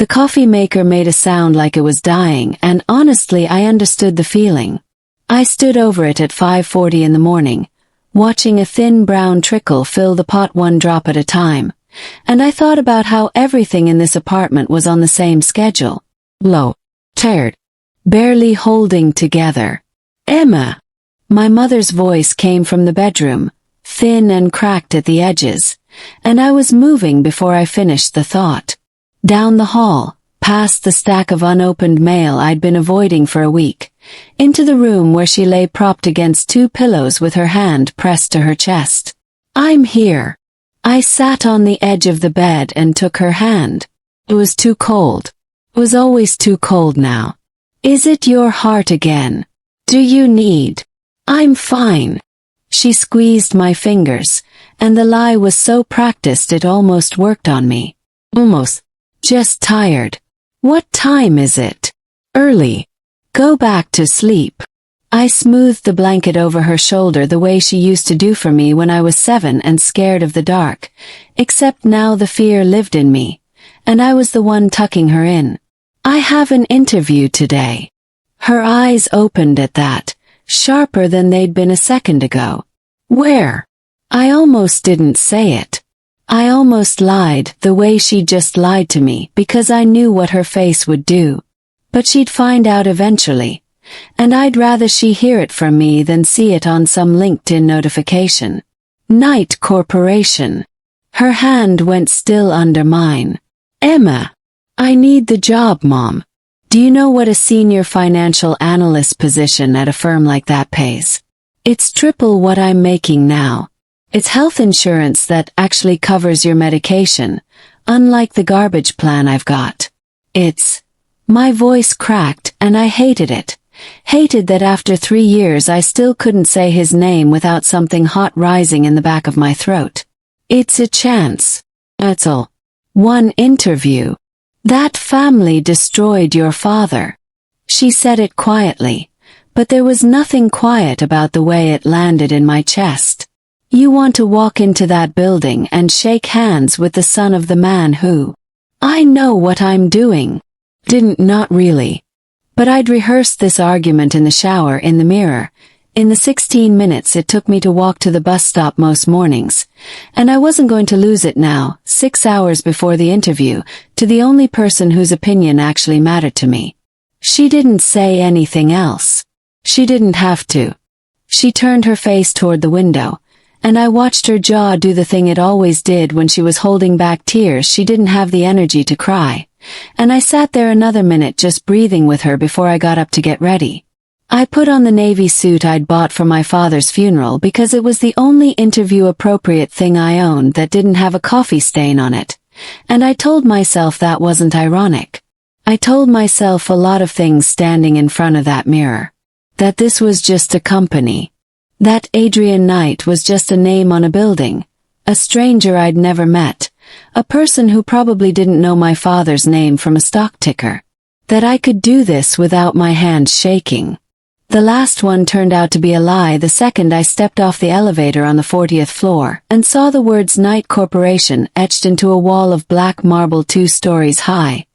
The coffee maker made a sound like it was dying, and honestly I understood the feeling. I stood over it at 5:40 in the morning, watching a thin brown trickle fill the pot one drop at a time, and I thought about how everything in this apartment was on the same schedule. Low, tired, barely holding together. Emma! My mother's voice came from the bedroom, thin and cracked at the edges, and I was moving before I finished the thought. Down the hall, past the stack of unopened mail I'd been avoiding for a week, into the room where she lay propped against two pillows with her hand pressed to her chest. I'm here. I sat on the edge of the bed and took her hand. It was too cold. It was always too cold now. Is it your heart again? Do you need? I'm fine. She squeezed my fingers, and the lie was so practiced it almost worked on me. Almost. Just tired. What time is it? Early. Go back to sleep. I smoothed the blanket over her shoulder the way she used to do for me when I was 7 and scared of the dark, except now the fear lived in me, and I was the one tucking her in. I have an interview today. Her eyes opened at that, sharper than they'd been a second ago. Where? I almost didn't say it. I almost lied the way she just lied to me because I knew what her face would do. But she'd find out eventually, and I'd rather she hear it from me than see it on some LinkedIn notification. Knight Corporation. Her hand went still under mine. Emma. I need the job, Mom. Do you know what a senior financial analyst position at a firm like that pays? It's triple what I'm making now. It's health insurance that actually covers your medication, unlike the garbage plan I've got. My voice cracked, and I hated it. Hated that after 3 years I still couldn't say his name without something hot rising in the back of my throat. It's a chance. That's all. One interview. That family destroyed your father. She said it quietly, but there was nothing quiet about the way it landed in my chest. You want to walk into that building and shake hands with the son of the man who... I know what I'm doing. Not really. But I'd rehearsed this argument in the shower in the mirror, in the 16 minutes it took me to walk to the bus stop most mornings, and I wasn't going to lose it now, 6 hours before the interview, to the only person whose opinion actually mattered to me. She didn't say anything else. She didn't have to. She turned her face toward the window, and I watched her jaw do the thing it always did when she was holding back tears she didn't have the energy to cry, and I sat there another minute just breathing with her before I got up to get ready. I put on the navy suit I'd bought for my father's funeral because it was the only interview-appropriate thing I owned that didn't have a coffee stain on it, and I told myself that wasn't ironic. I told myself a lot of things standing in front of that mirror. That this was just a company. That Adrian Knight was just a name on a building, a stranger I'd never met, a person who probably didn't know my father's name from a stock ticker. That I could do this without my hands shaking. The last one turned out to be a lie the second I stepped off the elevator on the 40th floor and saw the words Knight Corporation etched into a wall of black marble 2 stories high,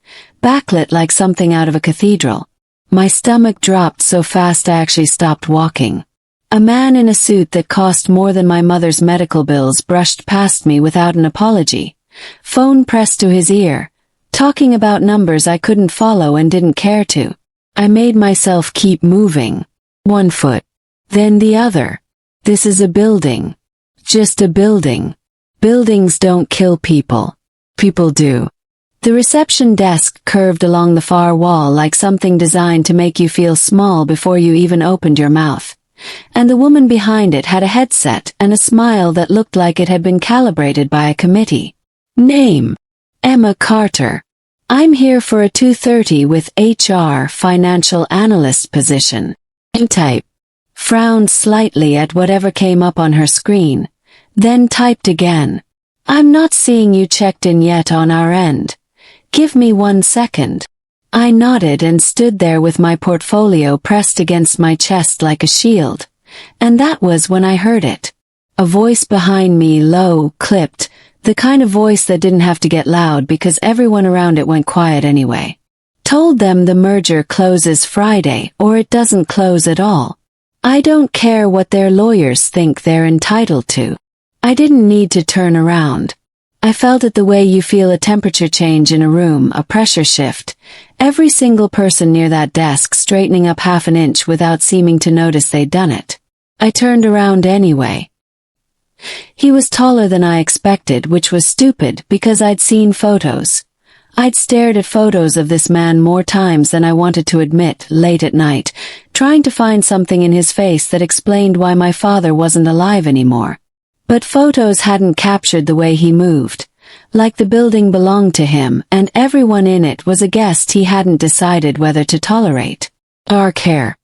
backlit like something out of a cathedral. My stomach dropped so fast I actually stopped walking. A man in a suit that cost more than my mother's medical bills brushed past me without an apology, phone pressed to his ear, talking about numbers I couldn't follow and didn't care to. I made myself keep moving. 1 foot. Then the other. This is a building. Just a building. Buildings don't kill people. People do. The reception desk curved along the far wall like something designed to make you feel small before you even opened your mouth. And the woman behind it had a headset and a smile that looked like it had been calibrated by a committee. Name: Emma Carter. I'm here for a 2:30 with HR financial analyst position. Type. Frowned slightly at whatever came up on her screen, then typed again. I'm not seeing you checked in yet on our end. Give me 1 second. I nodded and stood there with my portfolio pressed against my chest like a shield, and that was when I heard it. A voice behind me, low, clipped, The kind of voice that didn't have to get loud because everyone around it went quiet anyway. Told them the merger closes Friday or it doesn't close at all. I don't care what their lawyers think they're entitled to. I didn't need to turn around. I felt it the way you feel a temperature change in a room, a pressure shift. Every single person near that desk straightening up half an inch without seeming to notice they'd done it. I turned around anyway. He was taller than I expected, which was stupid because I'd seen photos. I'd stared at photos of this man more times than I wanted to admit late at night, trying to find something in his face that explained why my father wasn't alive anymore. But photos hadn't captured the way he moved, like the building belonged to him and everyone in it was a guest he hadn't decided whether to tolerate. Dark hair.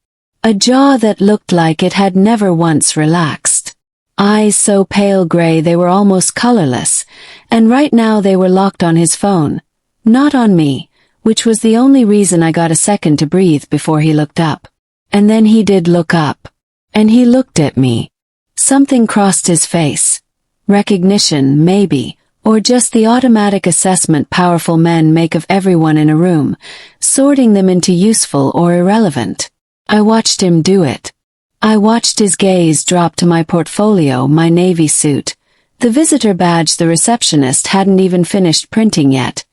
A jaw that looked like it had never once relaxed. Eyes so pale gray they were almost colorless, and right now they were locked on his phone, not on me, which was the only reason I got a second to breathe before he looked up. And then he did look up. And he looked at me. Something crossed his face. Recognition, maybe, or just the automatic assessment powerful men make of everyone in a room, sorting them into useful or irrelevant. I watched him do it. I watched his gaze drop to my portfolio, my navy suit, the visitor badge the receptionist hadn't even finished printing yet,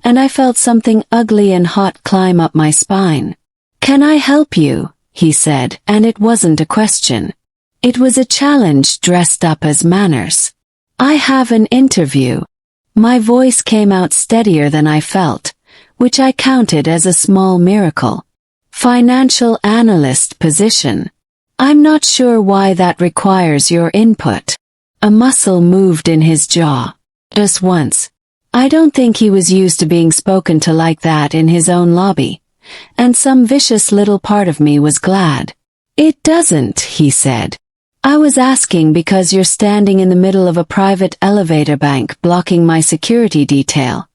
and I felt something ugly and hot climb up my spine. "Can I help you?" he said, and it wasn't a question. It was a challenge dressed up as manners. "I have an interview." My voice came out steadier than I felt, which I counted as a small miracle. "Financial analyst position. I'm not sure why that requires your input." A muscle moved in his jaw. Just once. I don't think he was used to being spoken to like that in his own lobby, and some vicious little part of me was glad. "It doesn't," he said. "I was asking because you're standing in the middle of a private elevator bank blocking my security detail,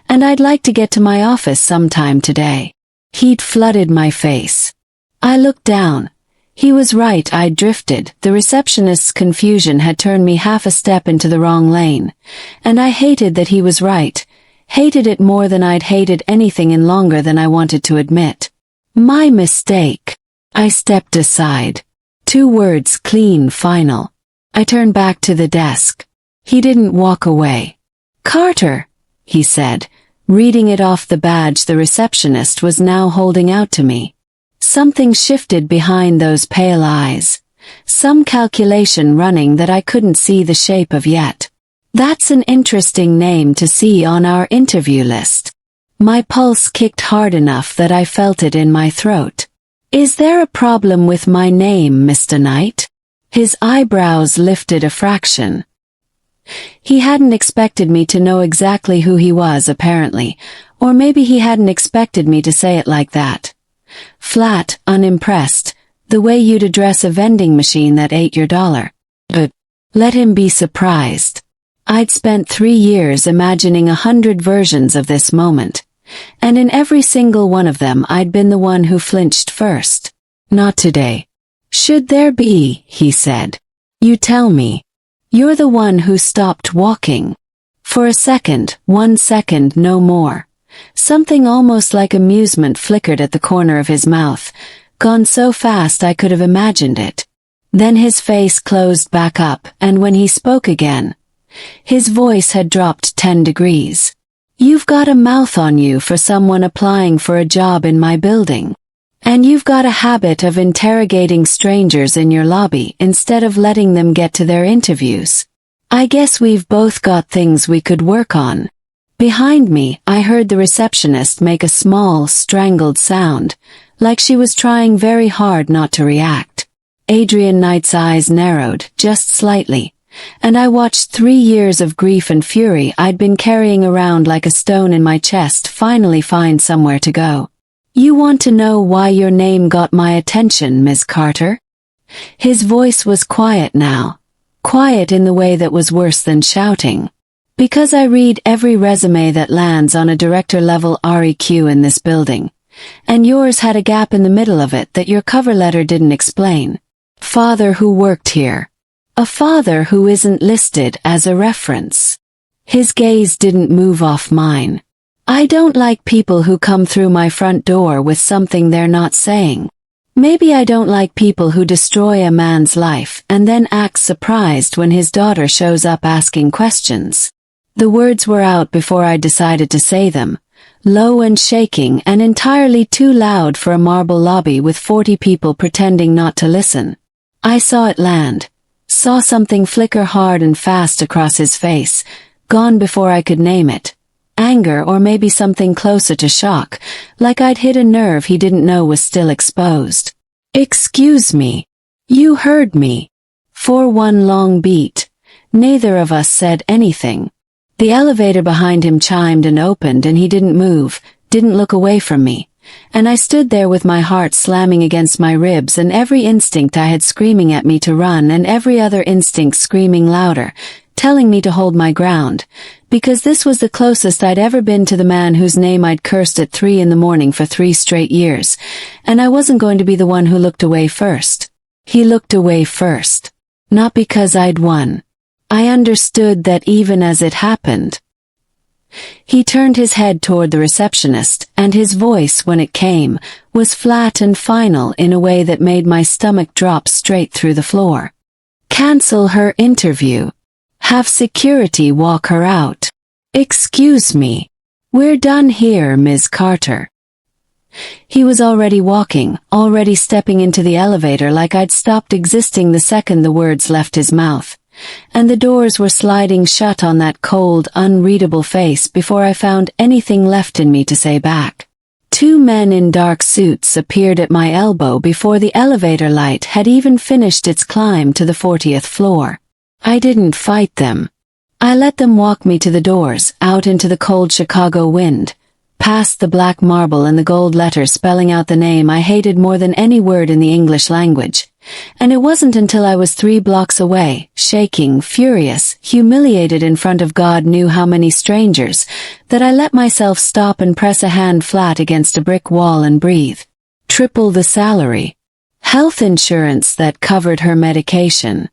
and I'd like to get to my office sometime today." Heat flooded my face. I looked down. He was right, I'd drifted. The receptionist's confusion had turned me half a step into the wrong lane, and I hated that he was right, hated it more than I'd hated anything in longer than I wanted to admit. My mistake. I stepped aside. 2 words, clean, final. I turned back to the desk. He didn't walk away. "Carter," he said, reading it off the badge the receptionist was now holding out to me. Something shifted behind those pale eyes. Some calculation running that I couldn't see the shape of yet. "That's an interesting name to see on our interview list." My pulse kicked hard enough that I felt it in my throat. "Is there a problem with my name, Mr. Knight?" His eyebrows lifted a fraction. He hadn't expected me to know exactly who he was, apparently, or maybe he hadn't expected me to say it like that. Flat, unimpressed, the way you'd address a vending machine that ate your dollar. But let him be surprised. I'd spent 3 years imagining 100 versions of this moment, and in every single one of them I'd been the one who flinched first. "Not today." "Should there be?" he said. "You tell me. You're the one who stopped walking." For a second, 1 second, no more. Something almost like amusement flickered at the corner of his mouth, gone so fast I could have imagined it. Then his face closed back up, and when he spoke again, his voice had dropped 10 degrees. "You've got a mouth on you for someone applying for a job in my building. And you've got a habit of interrogating strangers in your lobby instead of letting them get to their interviews. I guess we've both got things we could work on." Behind me, I heard the receptionist make a small, strangled sound, like she was trying very hard not to react. Adrian Knight's eyes narrowed, just slightly, and I watched 3 years of grief and fury I'd been carrying around like a stone in my chest finally find somewhere to go. "You want to know why your name got my attention, Ms. Carter?" His voice was quiet now, quiet in the way that was worse than shouting. "Because I read every resume that lands on a director-level REQ in this building, and yours had a gap in the middle of it that your cover letter didn't explain. Father who worked here. A father who isn't listed as a reference." His gaze didn't move off mine. I don't like people who come through my front door with something they're not saying. Maybe I don't like people who destroy a man's life and then act surprised when his daughter shows up asking questions. The words were out before I decided to say them, low and shaking and entirely too loud for a marble lobby with 40 people pretending not to listen. I saw it land, saw something flicker hard and fast across his face, gone before I could name it. Anger or maybe something closer to shock, like I'd hit a nerve he didn't know was still exposed. "Excuse me. You heard me." For one long beat, neither of us said anything. The elevator behind him chimed and opened and he didn't move, didn't look away from me. And I stood there with my heart slamming against my ribs and every instinct I had screaming at me to run and every other instinct screaming louder, telling me to hold my ground, because this was the closest I'd ever been to the man whose name I'd cursed at 3 in the morning for 3 straight years, and I wasn't going to be the one who looked away first. He looked away first. Not because I'd won. I understood that even as it happened. He turned his head toward the receptionist, and his voice, when it came, was flat and final in a way that made my stomach drop straight through the floor. "Cancel her interview. Have security walk her out. Excuse me. We're done here, Ms. Carter." He was already walking, already stepping into the elevator like I'd stopped existing the second the words left his mouth. And the doors were sliding shut on that cold, unreadable face before I found anything left in me to say back. 2 men in dark suits appeared at my elbow before the elevator light had even finished its climb to the 40th floor. I didn't fight them. I let them walk me to the doors, out into the cold Chicago wind, past the black marble and the gold letters spelling out the name I hated more than any word in the English language. And it wasn't until I was 3 blocks away, shaking, furious, humiliated in front of God knew how many strangers, that I let myself stop and press a hand flat against a brick wall and breathe. Triple the salary. Health insurance that covered her medication.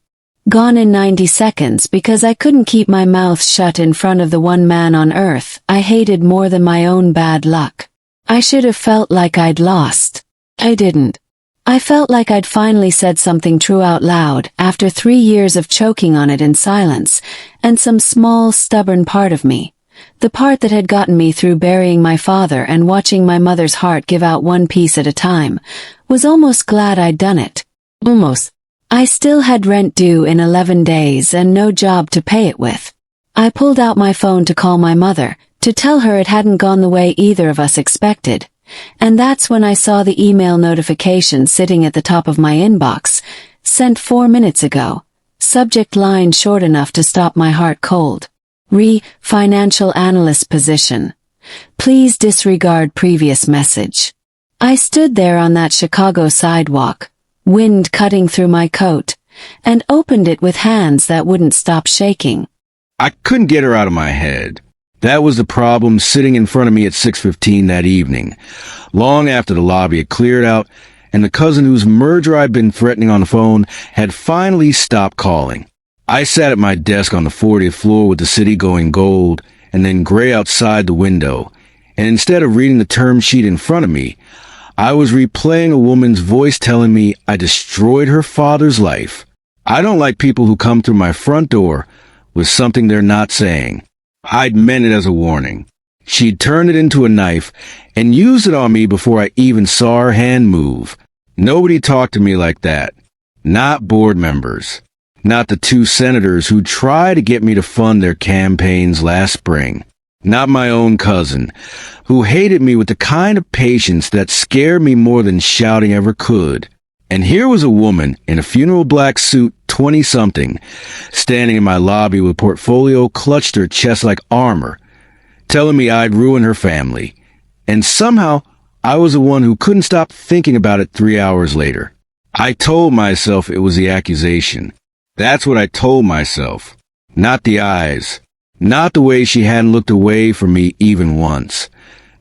Gone in 90 seconds because I couldn't keep my mouth shut in front of the one man on earth I hated more than my own bad luck. I should have felt like I'd lost. I didn't. I felt like I'd finally said something true out loud after 3 years of choking on it in silence, and some small, stubborn part of me, the part that had gotten me through burying my father and watching my mother's heart give out one piece at a time, was almost glad I'd done it. Almost. I still had rent due in 11 days and no job to pay it with. I pulled out my phone to call my mother, to tell her it hadn't gone the way either of us expected. And that's when I saw the email notification sitting at the top of my inbox, sent 4 minutes ago. Subject line short enough to stop my heart cold. Financial analyst position. Please disregard previous message. I stood there on that Chicago sidewalk, wind cutting through my coat, and opened it with hands that wouldn't stop shaking. I couldn't get her out of my head. That was the problem sitting in front of me at 6:15 that evening, long after the lobby had cleared out and the cousin whose murder I'd been threatening on the phone had finally stopped calling. I sat at my desk on the 40th floor with the city going gold and then gray outside the window, and instead of reading the term sheet in front of me, I was replaying a woman's voice telling me I destroyed her father's life. I don't like people who come through my front door with something they're not saying. I'd meant it as a warning. She'd turned it into a knife and used it on me before I even saw her hand move. Nobody talked to me like that. Not board members. Not the 2 senators who tried to get me to fund their campaigns last spring. Not my own cousin, who hated me with the kind of patience that scared me more than shouting ever could. And here was a woman in a funeral black suit, 20-something, standing in my lobby with portfolio clutched to her chest like armor, telling me I'd ruin her family. And somehow, I was the one who couldn't stop thinking about it 3 hours later. I told myself it was the accusation. That's what I told myself. Not the eyes. Not the way she hadn't looked away from me even once.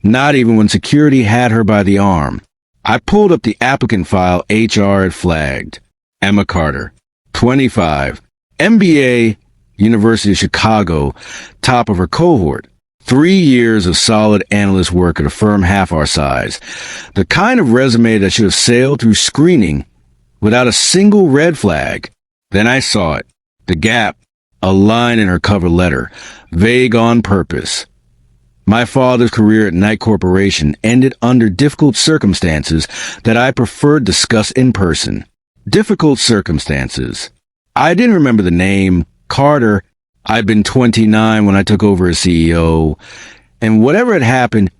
Not even when security had her by the arm. I pulled up the applicant file HR had flagged. Emma Carter, 25, MBA, University of Chicago, top of her cohort. 3 years of solid analyst work at a firm half our size. The kind of resume that should have sailed through screening without a single red flag. Then I saw it. The gap. A line in her cover letter. Vague on purpose. My father's career at Knight Corporation ended under difficult circumstances that I preferred discuss in person. Difficult circumstances. I didn't remember the name. Carter. I'd been 29 when I took over as CEO. And whatever had happened,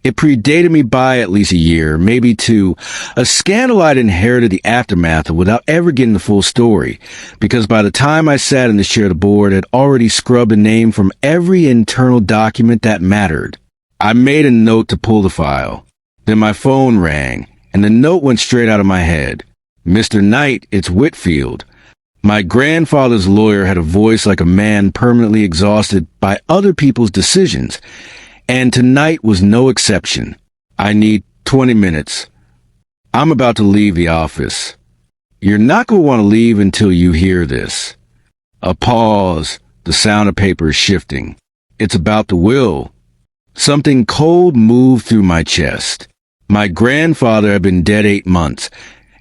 it predated me by at least a year, maybe two. A scandal I'd inherited the aftermath of without ever getting the full story, because by the time I sat in the chair of the board, I'd already scrubbed a name from every internal document that mattered. I made a note to pull the file. Then my phone rang, and the note went straight out of my head. Mr. Knight, it's Whitfield. My grandfather's lawyer had a voice like a man permanently exhausted by other people's decisions, and tonight was no exception. I need 20 minutes. I'm about to leave the office. You're not going to want to leave until you hear this. A pause, the sound of paper shifting. It's about the will. Something cold moved through my chest. My grandfather had been dead 8 months,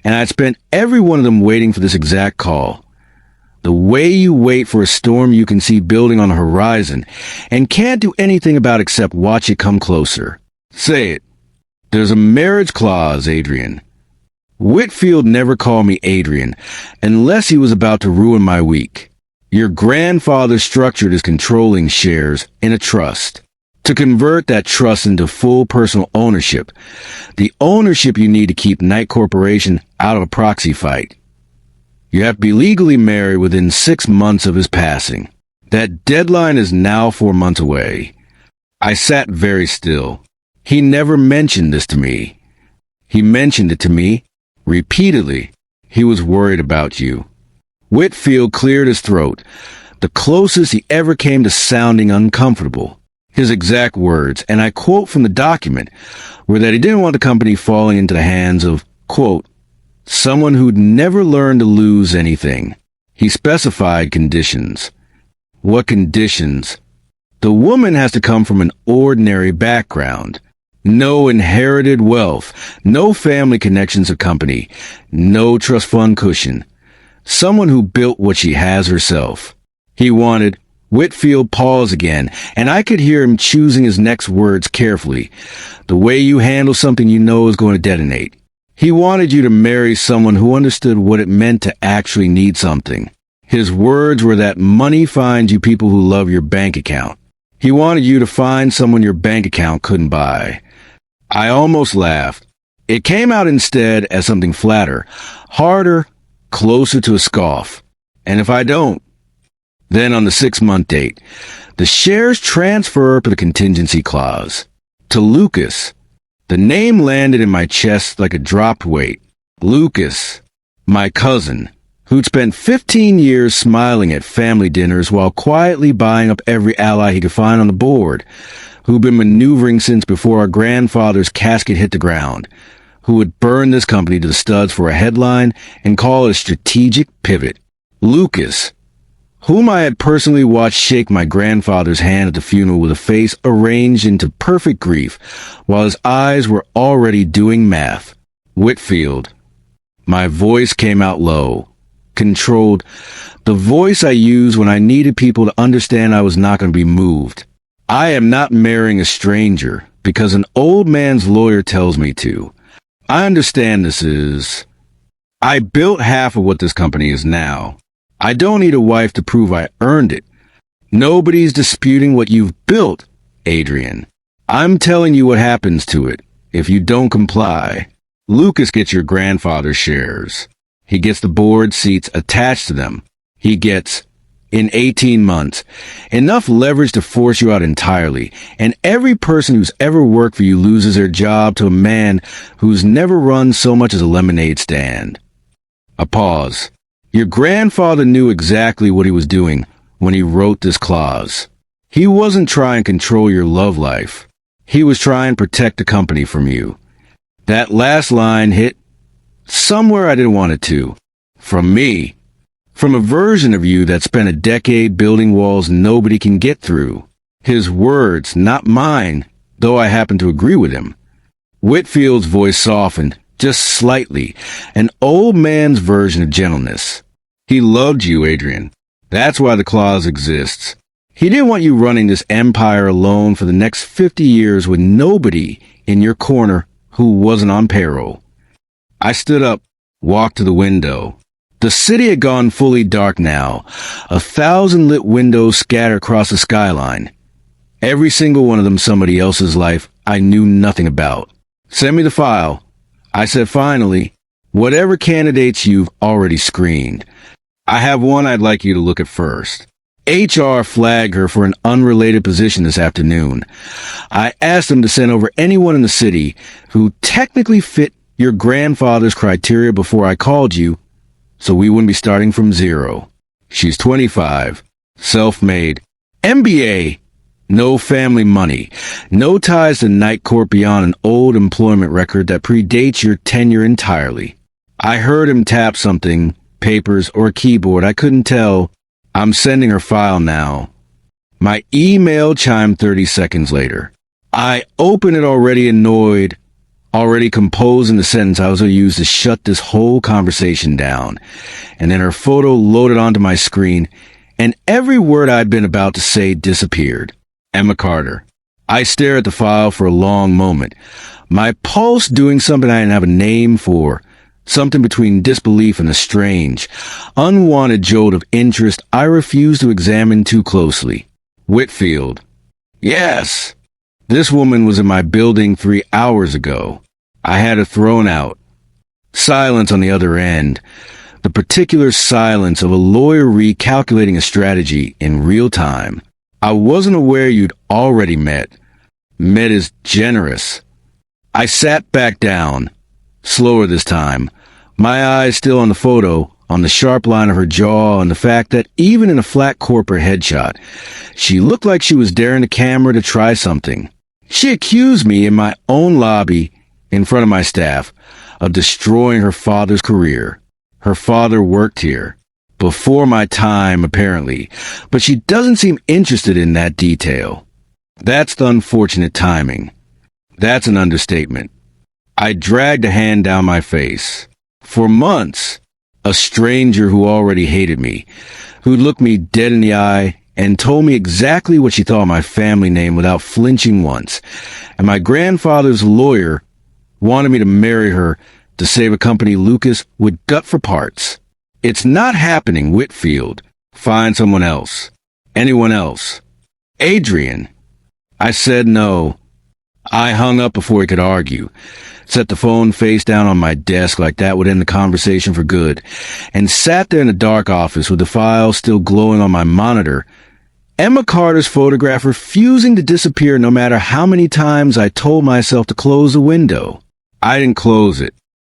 and I'd spent every one of them waiting for this exact call. The way you wait for a storm you can see building on the horizon and can't do anything about except watch it come closer. Say it. There's a marriage clause, Adrian. Whitfield never called me Adrian unless he was about to ruin my week. Your grandfather structured his controlling shares in a trust to convert that trust into full personal ownership, the ownership you need to keep Knight Corporation out of a proxy fight. You have to be legally married within 6 months of his passing. That deadline is now 4 months away. I sat very still. He never mentioned this to me. He mentioned it to me repeatedly. He was worried about you. Whitfield cleared his throat, the closest he ever came to sounding uncomfortable. His exact words, and I quote from the document, were that he didn't want the company falling into the hands of, quote, someone who'd never learned to lose anything. He specified conditions. What conditions? The woman has to come from an ordinary background. No inherited wealth, no family connections or company, no trust fund cushion. Someone who built what she has herself. He wanted. Whitfield paused again, and I could hear him choosing his next words carefully. The way you handle something you know is going to detonate. He wanted you to marry someone who understood what it meant to actually need something. His words were that money finds you people who love your bank account. He wanted you to find someone your bank account couldn't buy. I almost laughed. It came out instead as something flatter, harder, closer to a scoff. And if I don't, then on the 6-month date, the shares transfer to the contingency clause. To Lucas. The name landed in my chest like a dropped weight. Lucas, my cousin, who'd spent 15 years smiling at family dinners while quietly buying up every ally he could find on the board, who'd been maneuvering since before our grandfather's casket hit the ground, who would burn this company to the studs for a headline and call it a strategic pivot. Lucas, whom I had personally watched shake my grandfather's hand at the funeral with a face arranged into perfect grief, while his eyes were already doing math. Whitfield. My voice came out low, controlled, the voice I used when I needed people to understand I was not going to be moved. I am not marrying a stranger because an old man's lawyer tells me to. I understand this is. I built half of what this company is now. I don't need a wife to prove I earned it. Nobody's disputing what you've built, Adrian. I'm telling you what happens to it if you don't comply. Lucas gets your grandfather's shares. He gets the board seats attached to them. He gets, in 18 months, enough leverage to force you out entirely, and every person who's ever worked for you loses their job to a man who's never run so much as a lemonade stand. A pause. Your grandfather knew exactly what he was doing when he wrote this clause. He wasn't trying to control your love life. He was trying to protect the company from you. That last line hit somewhere I didn't want it to. From me. From a version of you that spent a decade building walls nobody can get through. His words, not mine, though I happen to agree with him. Whitfield's voice softened, just slightly, an old man's version of gentleness. He loved you, Adrian. That's why the clause exists. He didn't want you running this empire alone for the next 50 years with nobody in your corner who wasn't on payroll. I stood up, walked to the window. The city had gone fully dark now, 1,000 lit windows scattered across the skyline. Every single one of them somebody else's life I knew nothing about. Send me the file. I said finally, whatever candidates you've already screened. I have one I'd like you to look at first. HR flagged her for an unrelated position this afternoon. I asked them to send over anyone in the city who technically fit your grandfather's criteria before I called you, so we wouldn't be starting from zero. She's 25, self-made, MBA, no family money, no ties to Night Court beyond an old employment record that predates your tenure entirely. I heard him tap something, papers or a keyboard, I couldn't tell. I'm sending her file now. My email chimed 30 seconds later. I opened it already annoyed, already composing the sentence I was going to use to shut this whole conversation down. And then her photo loaded onto my screen, and every word I'd been about to say disappeared. Emma Carter. I stared at the file for a long moment, my pulse doing something I didn't have a name for, something between disbelief and a strange, unwanted jolt of interest I refused to examine too closely. Whitfield. Yes. This woman was in my building 3 hours ago. I had her thrown out. Silence on the other end. The particular silence of a lawyer recalculating a strategy in real time. I wasn't aware you'd already met. Met is generous. I sat back down. Slower this time. My eyes still on the photo, on the sharp line of her jaw, and the fact that even in a flat corporate headshot, she looked like she was daring the camera to try something. She accused me in my own lobby, in front of my staff, of destroying her father's career. Her father worked here. Before my time, apparently, but she doesn't seem interested in that detail. That's the unfortunate timing. That's an understatement. I dragged a hand down my face. For months, a stranger who already hated me, who looked me dead in the eye and told me exactly what she thought of my family name without flinching once, and my grandfather's lawyer wanted me to marry her to save a company Lucas would gut for parts. It's not happening, Whitfield. Find someone else. Anyone else. Adrian. I said no. I hung up before he could argue, set the phone face down on my desk like that would end the conversation for good, and sat there in the dark office with the file still glowing on my monitor, Emma Carter's photograph refusing to disappear no matter how many times I told myself to close the window. I didn't close it.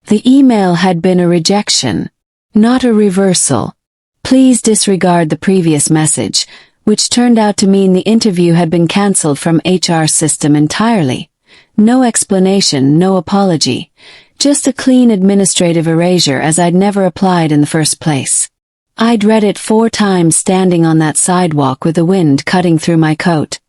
The email had been a rejection, not a reversal. Please disregard the previous message, which turned out to mean the interview had been cancelled from HR system entirely. No explanation, no apology. Just a clean administrative erasure as I'd never applied in the first place. I'd read it 4 times standing on that sidewalk with the wind cutting through my coat.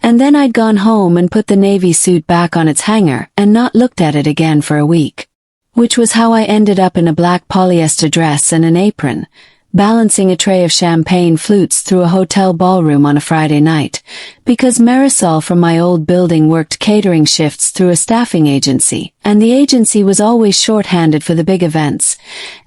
And then I'd gone home and put the navy suit back on its hanger and not looked at it again for a week. Which was how I ended up in a black polyester dress and an apron, balancing a tray of champagne flutes through a hotel ballroom on a Friday night, because Marisol from my old building worked catering shifts through a staffing agency, and the agency was always shorthanded for the big events,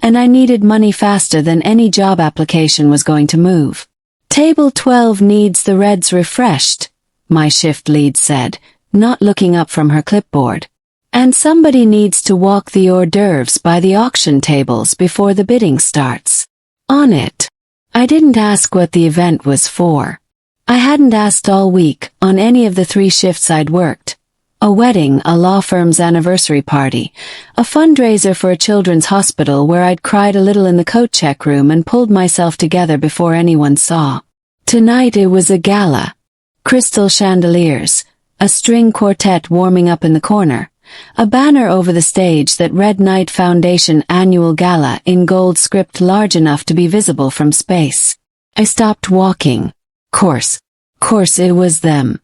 and I needed money faster than any job application was going to move. Table 12 needs the reds refreshed, my shift lead said, not looking up from her clipboard. And somebody needs to walk the hors d'oeuvres by the auction tables before the bidding starts. On it. I didn't ask what the event was for. I hadn't asked all week on any of the 3 shifts I'd worked. A wedding, a law firm's anniversary party, a fundraiser for a children's hospital where I'd cried a little in the coat check room and pulled myself together before anyone saw. Tonight it was a gala. Crystal chandeliers, a string quartet warming up in the corner, A banner over the stage that read Knight Foundation Annual Gala in gold script large enough to be visible from space. I stopped walking. Course it was them.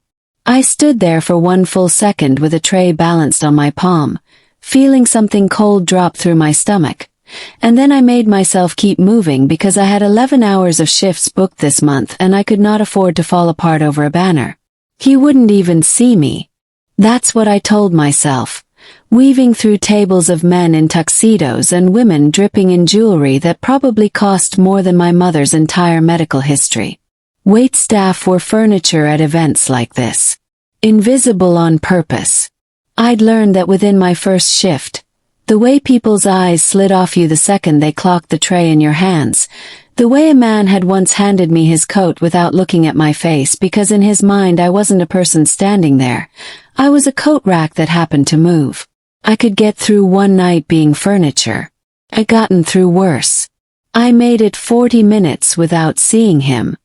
I stood there for one full second with a tray balanced on my palm, feeling something cold drop through my stomach. And then I made myself keep moving because I had 11 hours of shifts booked this month and I could not afford to fall apart over a banner. He wouldn't even see me. That's what I told myself, weaving through tables of men in tuxedos and women dripping in jewelry that probably cost more than my mother's entire medical history. Waitstaff were furniture at events like this. Invisible on purpose. I'd learned that within my first shift, the way people's eyes slid off you the second they clocked the tray in your hands, the way a man had once handed me his coat without looking at my face because in his mind I wasn't a person standing there, I was a coat rack that happened to move. I could get through one night being furniture. I'd gotten through worse. I made it 40 minutes without seeing him.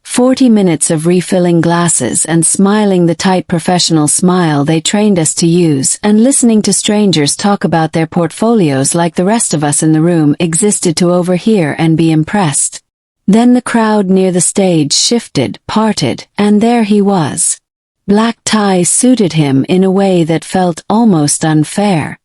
40 minutes of refilling glasses and smiling the tight professional smile they trained us to use and listening to strangers talk about their portfolios like the rest of us in the room existed to overhear and be impressed. Then the crowd near the stage shifted, parted, and there he was. Black tie suited him in a way that felt almost unfair.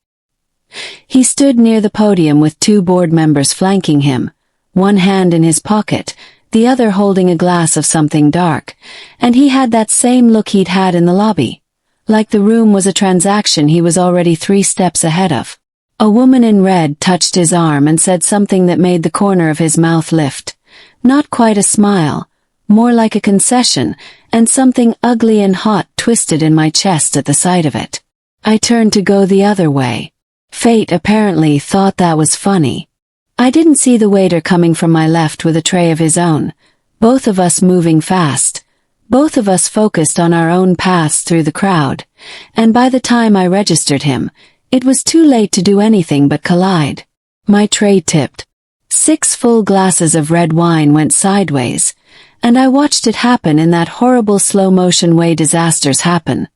He stood near the podium with two board members flanking him, one hand in his pocket, the other holding a glass of something dark, and he had that same look he'd had in the lobby, like the room was a transaction he was already 3 steps ahead of. A woman in red touched his arm and said something that made the corner of his mouth lift. Not quite a smile, more like a concession, and something ugly and hot twisted in my chest at the sight of it. I turned to go the other way. Fate apparently thought that was funny. I didn't see the waiter coming from my left with a tray of his own, both of us moving fast, both of us focused on our own paths through the crowd, and by the time I registered him, it was too late to do anything but collide. My tray tipped. 6 full glasses of red wine went sideways, and I watched it happen in that horrible slow-motion way disasters happen,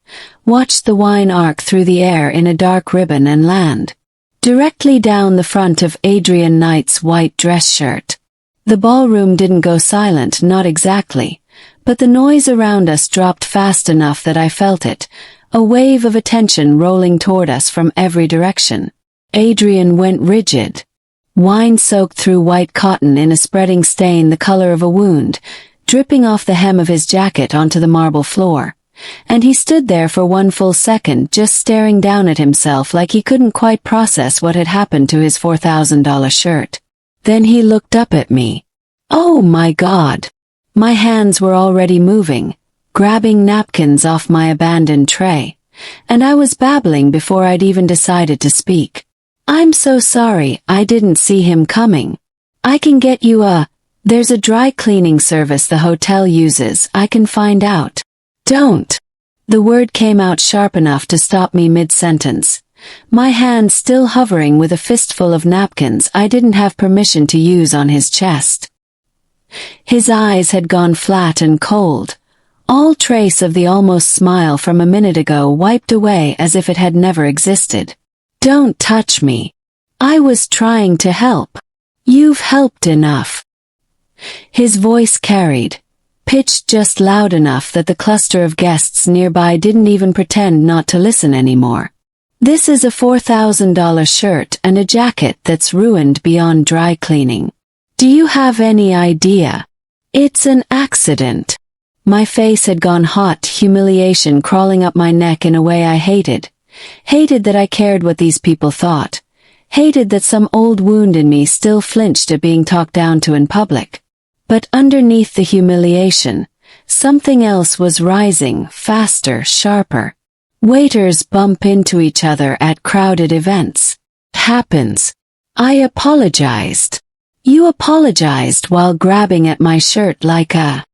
watched the wine arc through the air in a dark ribbon and land directly down the front of Adrian Knight's white dress shirt. The ballroom didn't go silent, not exactly, but the noise around us dropped fast enough that I felt it, a wave of attention rolling toward us from every direction. Adrian went rigid. Wine soaked through white cotton in a spreading stain the color of a wound, dripping off the hem of his jacket onto the marble floor. And he stood there for one full second just staring down at himself like he couldn't quite process what had happened to his $4,000 shirt. Then he looked up at me. Oh my God! My hands were already moving, grabbing napkins off my abandoned tray, and I was babbling before I'd even decided to speak. I'm so sorry, I didn't see him coming. I can get you there's a dry cleaning service the hotel uses, I can find out. Don't. The word came out sharp enough to stop me mid-sentence. My hand still hovering with a fistful of napkins I didn't have permission to use on his chest. His eyes had gone flat and cold. All trace of the almost smile from a minute ago wiped away as if it had never existed. Don't touch me. I was trying to help. You've helped enough. His voice carried, pitched just loud enough that the cluster of guests nearby didn't even pretend not to listen anymore. This is a $4,000 shirt and a jacket that's ruined beyond dry cleaning. Do you have any idea? It's an accident. My face had gone hot, humiliation crawling up my neck in a way I hated. Hated that I cared what these people thought. Hated that some old wound in me still flinched at being talked down to in public. But underneath the humiliation, something else was rising, faster, sharper. Waiters bump into each other at crowded events. Happens. I apologized. You apologized while grabbing at my shirt like a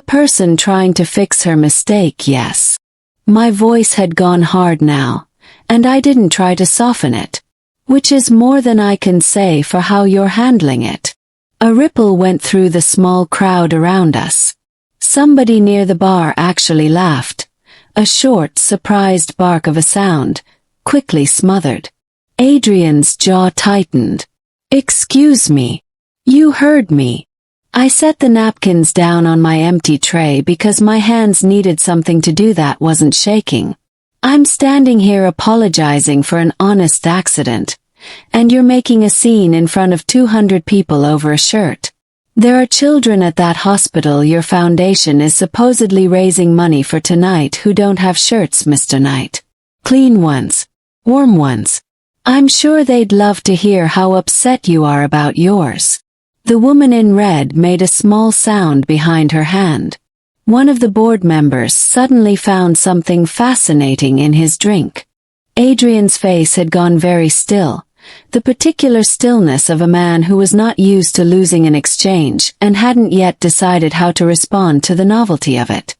person trying to fix her mistake, yes. My voice had gone hard now, and I didn't try to soften it, which is more than I can say for how you're handling it. A ripple went through the small crowd around us. Somebody near the bar actually laughed. A short, surprised bark of a sound, quickly smothered. Adrian's jaw tightened. "Excuse me. You heard me." I set the napkins down on my empty tray because my hands needed something to do that wasn't shaking. "I'm standing here apologizing for an honest accident, and you're making a scene in front of 200 people over a shirt. There are children at that hospital your foundation is supposedly raising money for tonight who don't have shirts, Mr. Knight. Clean ones. Warm ones. I'm sure they'd love to hear how upset you are about yours." The woman in red made a small sound behind her hand. One of the board members suddenly found something fascinating in his drink. Adrian's face had gone very still, the particular stillness of a man who was not used to losing an exchange and hadn't yet decided how to respond to the novelty of it.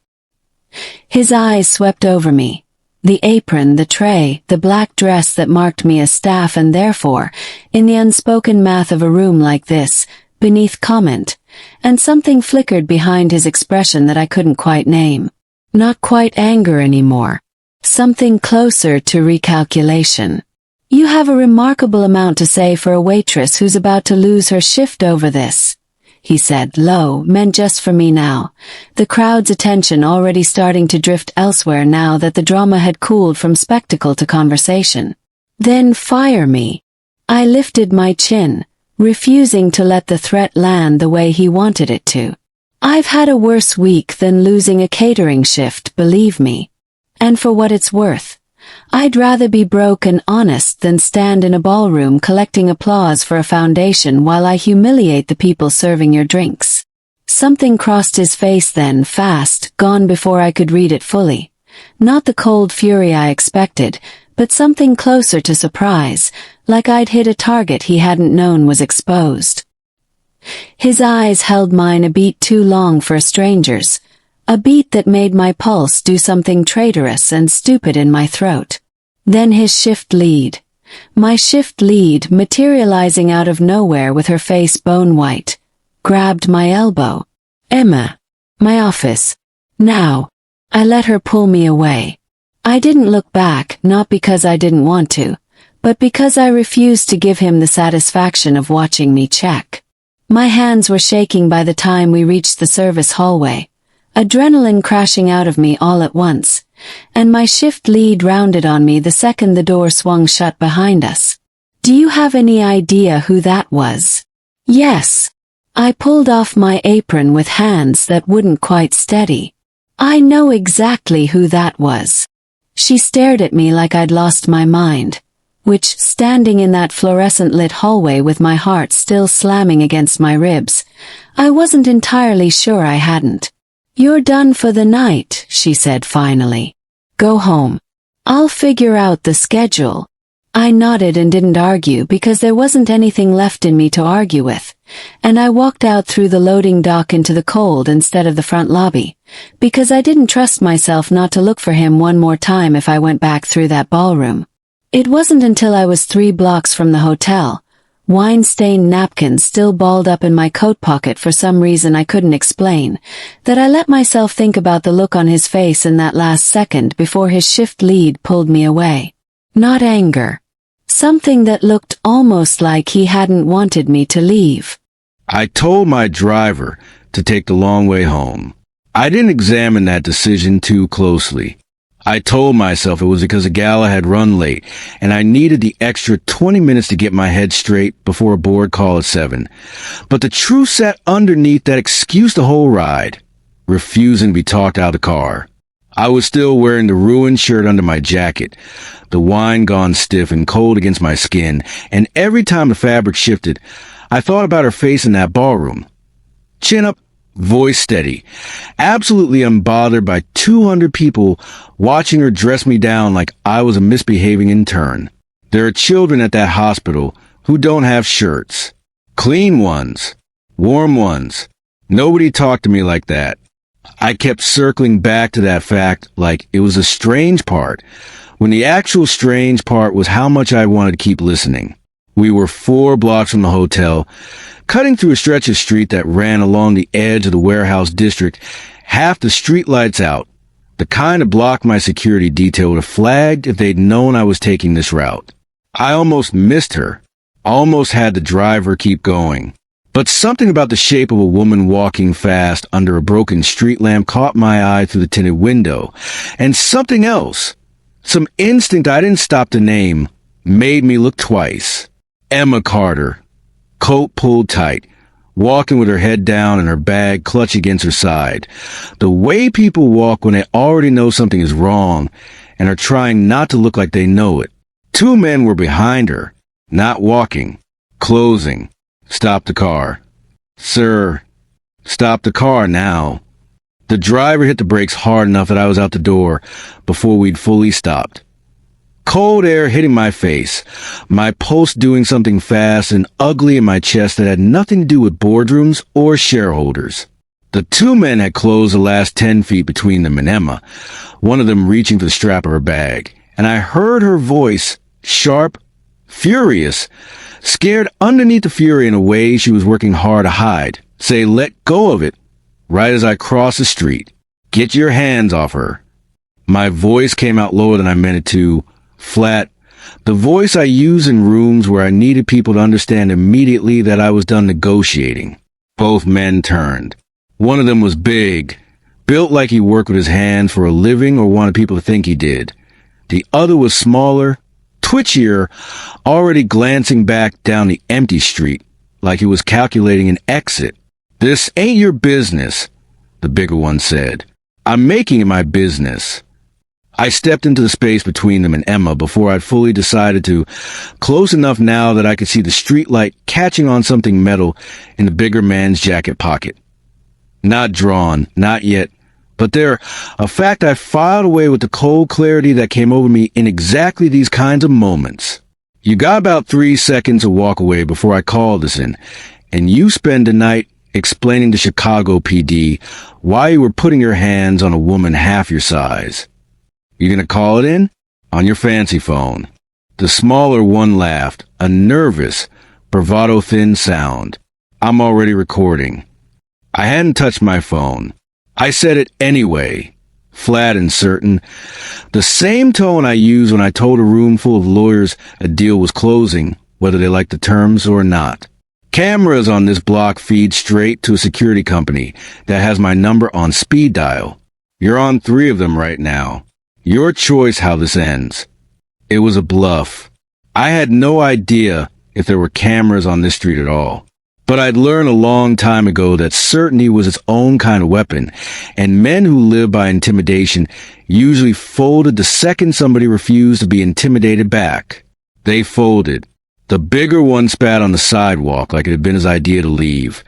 His eyes swept over me. The apron, the tray, the black dress that marked me as staff and therefore, in the unspoken math of a room like this, beneath comment, and something flickered behind his expression that I couldn't quite name. Not quite anger anymore. Something closer to recalculation. "You have a remarkable amount to say for a waitress who's about to lose her shift over this," he said low, meant just for me now, the crowd's attention already starting to drift elsewhere now that the drama had cooled from spectacle to conversation. "Then fire me." I lifted my chin, refusing to let the threat land the way he wanted it to. "I've had a worse week than losing a catering shift, believe me. And for what it's worth, I'd rather be broke and honest than stand in a ballroom collecting applause for a foundation while I humiliate the people serving your drinks." Something crossed his face then, fast, gone before I could read it fully. Not the cold fury I expected, but something closer to surprise, like I'd hit a target he hadn't known was exposed. His eyes held mine a beat too long for a stranger's, a beat that made my pulse do something traitorous and stupid in my throat. Then his shift lead. My shift lead, materializing out of nowhere with her face bone white, grabbed my elbow. "Emma. My office. Now." I let her pull me away. I didn't look back, not because I didn't want to, but because I refused to give him the satisfaction of watching me check. My hands were shaking by the time we reached the service hallway, adrenaline crashing out of me all at once, and my shift lead rounded on me the second the door swung shut behind us. "Do you have any idea who that was?" "Yes." I pulled off my apron with hands that wouldn't quite steady. "I know exactly who that was." She stared at me like I'd lost my mind, which, standing in that fluorescent-lit hallway with my heart still slamming against my ribs, I wasn't entirely sure I hadn't. "You're done for the night," she said finally. "Go home. I'll figure out the schedule." I nodded and didn't argue because there wasn't anything left in me to argue with, and I walked out through the loading dock into the cold instead of the front lobby, because I didn't trust myself not to look for him one more time if I went back through that ballroom. It wasn't until I was 3 blocks from the hotel, wine-stained napkins still balled up in my coat pocket for some reason I couldn't explain, that I let myself think about the look on his face in that last second before his shift lead pulled me away. Not anger. Something that looked almost like he hadn't wanted me to leave. I told my driver to take the long way home. I didn't examine that decision too closely. I told myself it was because a gala had run late, and I needed the extra 20 minutes to get my head straight before a board call at 7. But the truth sat underneath that excuse the whole ride, refusing to be talked out of the car. I was still wearing the ruined shirt under my jacket, the wine gone stiff and cold against my skin, and every time the fabric shifted, I thought about her face in that ballroom. Chin up, voice steady, absolutely unbothered by 200 people watching her dress me down like I was a misbehaving intern. There are children at that hospital who don't have shirts. Clean ones. Warm ones. Nobody talked to me like that. I kept circling back to that fact like it was a strange part, when the actual strange part was how much I wanted to keep listening. We were 4 blocks from the hotel, cutting through a stretch of street that ran along the edge of the warehouse district, half the street lights out, The kind that blocked my security detail would have flagged if they'd known I was taking this route. I almost missed her. Almost had the driver keep going. But something about the shape of a woman walking fast under a broken street lamp caught my eye through the tinted window. And something else, some instinct I didn't stop to name, made me look twice. Emma Carter, coat pulled tight, walking with her head down and her bag clutched against her side. The way people walk when they already know something is wrong and are trying not to look like they know it. Two men were behind her, not walking, closing. Stop the car. Sir, stop the car now. The driver hit the brakes hard enough that I was out the door before we'd fully stopped. Cold air hitting my face, my pulse doing something fast and ugly in my chest that had nothing to do with boardrooms or shareholders. The two men had closed the last 10 feet between them and Emma, one of them reaching for the strap of her bag, and I heard her voice, sharp, furious, scared underneath the fury in a way she was working hard to hide, say, "Let go of it," right as I crossed the street. "Get your hands off her." My voice came out lower than I meant it to, flat, the voice I use in rooms where I needed people to understand immediately that I was done negotiating. Both men turned. One of them was big, built like he worked with his hands for a living or wanted people to think he did. The other was smaller, twitchier, already glancing back down the empty street, like he was calculating an exit. "This ain't your business," the bigger one said. "I'm making it my business." I stepped into the space between them and Emma before I'd fully decided to, close enough now that I could see the streetlight catching on something metal in the bigger man's jacket pocket. Not drawn, not yet, but there, a fact I filed away with the cold clarity that came over me in exactly these kinds of moments. "You got about 3 seconds to walk away before I call this in, and you spend the night explaining to Chicago PD why you were putting your hands on a woman half your size. You gonna call it in? On your fancy phone." The smaller one laughed, a nervous, bravado-thin sound. "I'm already recording." I hadn't touched my phone. I said it anyway, flat and certain, the same tone I used when I told a room full of lawyers a deal was closing, whether they liked the terms or not. "Cameras on this block feed straight to a security company that has my number on speed dial. You're on 3 of them right now. Your choice how this ends." It was a bluff. I had no idea if there were cameras on this street at all. But I'd learned a long time ago that certainty was its own kind of weapon, and men who live by intimidation usually folded the second somebody refused to be intimidated back. They folded. The bigger one spat on the sidewalk like it had been his idea to leave,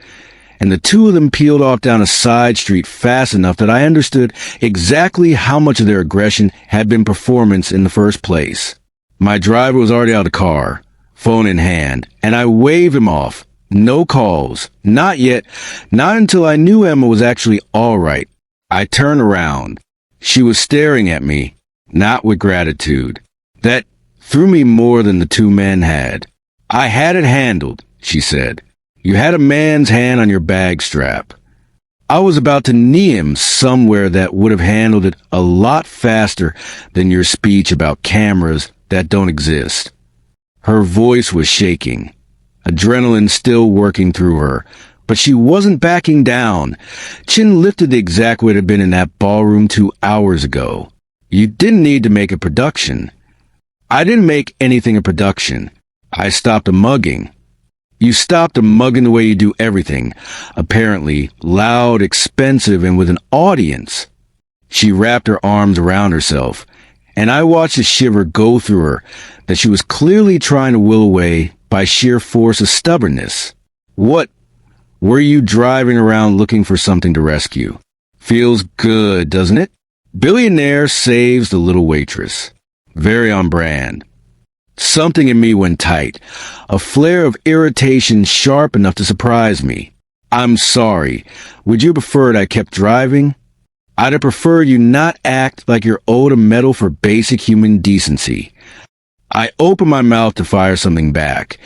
and the two of them peeled off down a side street fast enough that I understood exactly how much of their aggression had been performance in the first place. My driver was already out of the car, phone in hand, and I waved him off. No calls. Not yet. Not until I knew Emma was actually all right. I turned around. She was staring at me, not with gratitude. That threw me more than the two men had. "I had it handled," she said. "You had a man's hand on your bag strap." I was about to knee him somewhere that would have handled it a lot faster than your speech about cameras that don't exist. Her voice was shaking. Adrenaline still working through her, but she wasn't backing down. Chin lifted the exact way it had been in that ballroom 2 hours ago. "You didn't need to make a production." "I didn't make anything a production. I stopped a mugging." "You stopped a mugging the way you do everything. Apparently, loud, expensive, and with an audience." She wrapped her arms around herself, and I watched a shiver go through her that she was clearly trying to will away by sheer force of stubbornness. "What were you driving around looking for something to rescue? Feels good, doesn't it? Billionaire saves the little waitress." Very on brand. Something in me went tight, a flare of irritation sharp enough to surprise me. "I'm sorry. Would you prefer I kept driving?" "I'd have preferred you not act like you're owed a medal for basic human decency." I opened my mouth to fire something back,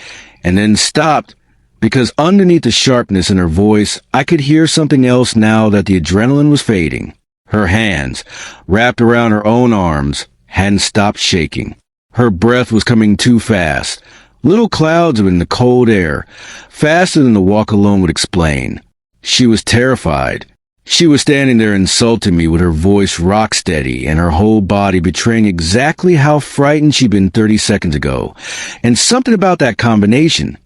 and then stopped because underneath the sharpness in her voice, I could hear something else now that the adrenaline was fading. Her hands, wrapped around her own arms, hadn't stopped shaking. Her breath was coming too fast. Little clouds in the cold air, faster than the walk alone would explain. She was terrified. She was standing there insulting me with her voice rock steady and her whole body betraying exactly how frightened she'd been 30 seconds ago. And something about that combination,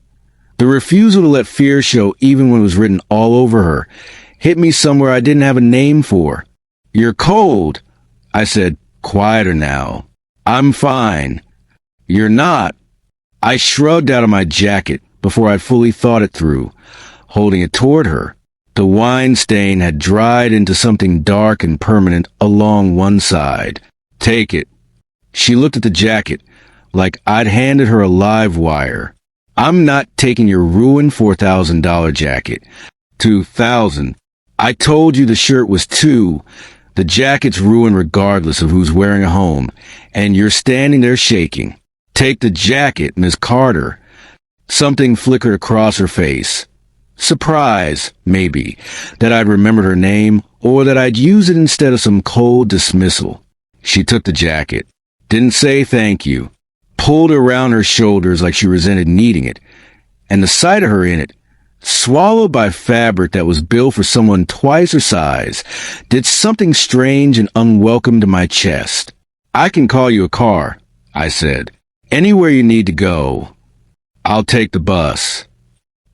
the refusal to let fear show even when it was written all over her, hit me somewhere I didn't have a name for. "You're cold," I said, quieter now. "I'm fine." "You're not." I shrugged out of my jacket before I'd fully thought it through, holding it toward her. The wine stain had dried into something dark and permanent along one side. "Take it." She looked at the jacket, like I'd handed her a live wire. "I'm not taking your ruined $4,000 jacket." $2,000. I told you the shirt was $2. The jacket's ruined regardless of who's wearing a home, and you're standing there shaking. "Take the jacket, Miss Carter." Something flickered across her face. Surprise, maybe, that I'd remembered her name, or that I'd use it instead of some cold dismissal. She took the jacket, didn't say thank you, pulled it around her shoulders like she resented needing it, and the sight of her in it, swallowed by fabric that was built for someone twice her size, did something strange and unwelcome to my chest. "I can call you a car," I said. "Anywhere you need to go. I'll take the bus."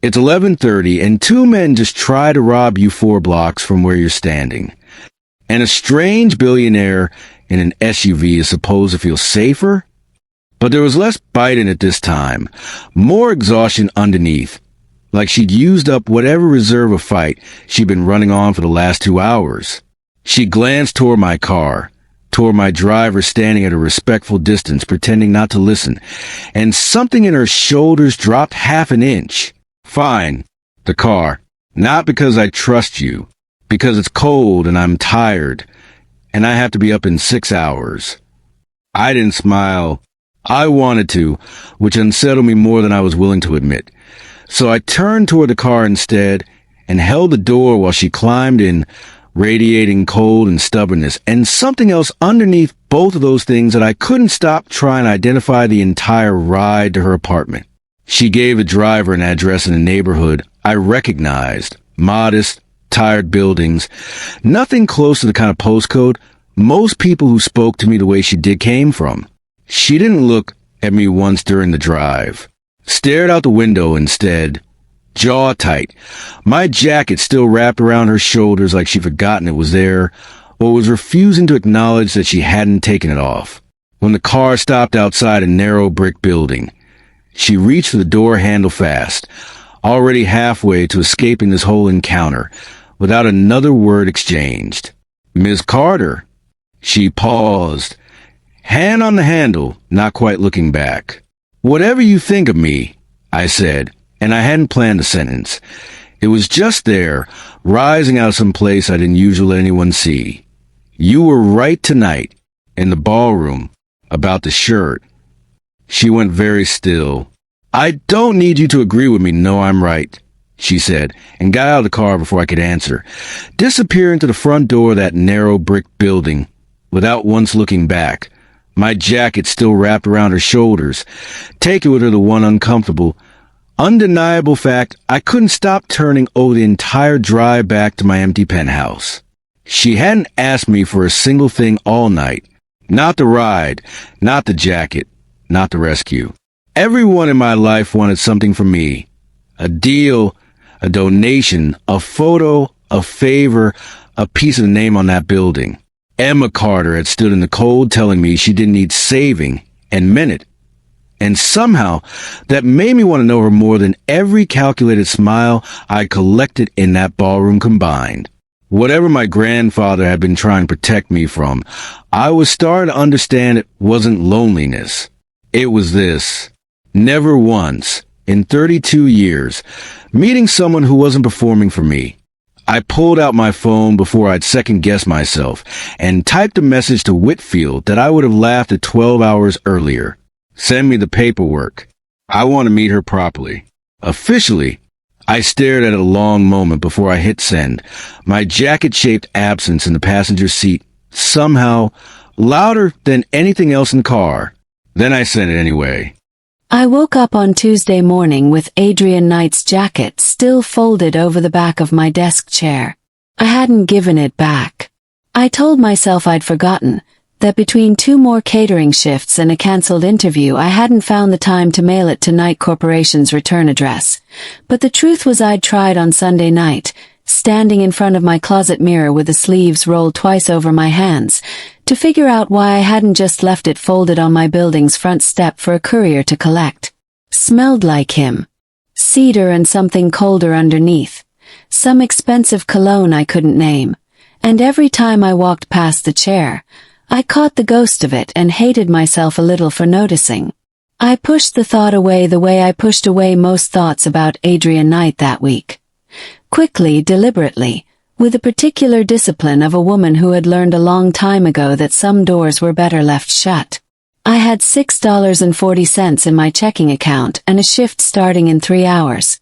It's 11:30 and two men just try to rob you 4 blocks from where you're standing. And a strange billionaire in an SUV is supposed to feel safer? But there was less bite in it this time, more exhaustion underneath, like she'd used up whatever reserve of fight she'd been running on for the last 2 hours. She glanced toward my car, toward my driver standing at a respectful distance pretending not to listen, and something in her shoulders dropped half an inch. "Fine, the car. Not because I trust you, because it's cold and I'm tired, and I have to be up in 6 hours." I didn't smile. I wanted to, which unsettled me more than I was willing to admit. So I turned toward the car instead and held the door while she climbed in, radiating cold and stubbornness, and something else underneath both of those things that I couldn't stop trying to identify the entire ride to her apartment. She gave the driver an address in a neighborhood I recognized. Modest, tired buildings. Nothing close to the kind of postcode most people who spoke to me the way she did came from. She didn't look at me once during the drive. Stared out the window instead. Jaw tight. My jacket still wrapped around her shoulders like she'd forgotten it was there, or was refusing to acknowledge that she hadn't taken it off. When the car stopped outside a narrow brick building, she reached for the door handle fast, already halfway to escaping this whole encounter, without another word exchanged. "Miss Carter." She paused, hand on the handle, not quite looking back. "Whatever you think of me," I said, and I hadn't planned a sentence. It was just there, rising out of some place I didn't usually let anyone see. "You were right tonight, in the ballroom, about the shirt." She went very still. "I don't need you to agree with me. No, I'm right," she said, and got out of the car before I could answer, disappearing to the front door of that narrow brick building, without once looking back, my jacket still wrapped around her shoulders, taking with her the one uncomfortable, undeniable fact I couldn't stop turning over the entire drive back to my empty penthouse. She hadn't asked me for a single thing all night. Not the ride, not the jacket, not the rescue. Everyone in my life wanted something from me. A deal, a donation, a photo, a favor, a piece of the name on that building. Emma Carter had stood in the cold telling me she didn't need saving, and meant it. And somehow, that made me want to know her more than every calculated smile I collected in that ballroom combined. Whatever my grandfather had been trying to protect me from, I was starting to understand it wasn't loneliness. It was this. Never once, in 32 years, meeting someone who wasn't performing for me. I pulled out my phone before I'd second-guessed myself and typed a message to Whitfield that I would have laughed at 12 hours earlier. "Send me the paperwork. I want to meet her properly. Officially, I stared at it a long moment before I hit send, my jacket-shaped absence in the passenger seat somehow louder than anything else in the car. Then I sent it anyway. I woke up on Tuesday morning with Adrian Knight's jacket still folded over the back of my desk chair. I hadn't given it back. I told myself I'd forgotten, that between 2 more catering shifts and a cancelled interview I hadn't found the time to mail it to Knight Corporation's return address. But the truth was I'd tried on Sunday night, standing in front of my closet mirror with the sleeves rolled twice over my hands, to figure out why I hadn't just left it folded on my building's front step for a courier to collect. Smelled like him. Cedar and something colder underneath. Some expensive cologne I couldn't name. And every time I walked past the chair, I caught the ghost of it and hated myself a little for noticing. I pushed the thought away the way I pushed away most thoughts about Adrian Knight that week. Quickly, deliberately, with the particular discipline of a woman who had learned a long time ago that some doors were better left shut. I had $6.40 in my checking account and a shift starting in 3 hours.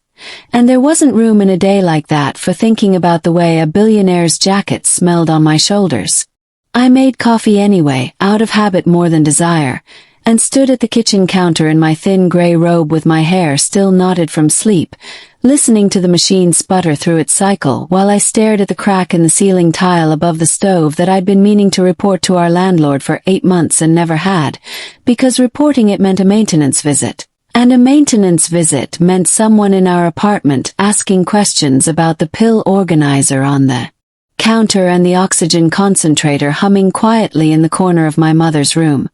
And there wasn't room in a day like that for thinking about the way a billionaire's jacket smelled on my shoulders. I made coffee anyway, out of habit more than desire, and stood at the kitchen counter in my thin gray robe with my hair still knotted from sleep, listening to the machine sputter through its cycle while I stared at the crack in the ceiling tile above the stove that I'd been meaning to report to our landlord for 8 months and never had, because reporting it meant a maintenance visit. And a maintenance visit meant someone in our apartment asking questions about the pill organizer on the counter and the oxygen concentrator humming quietly in the corner of my mother's room.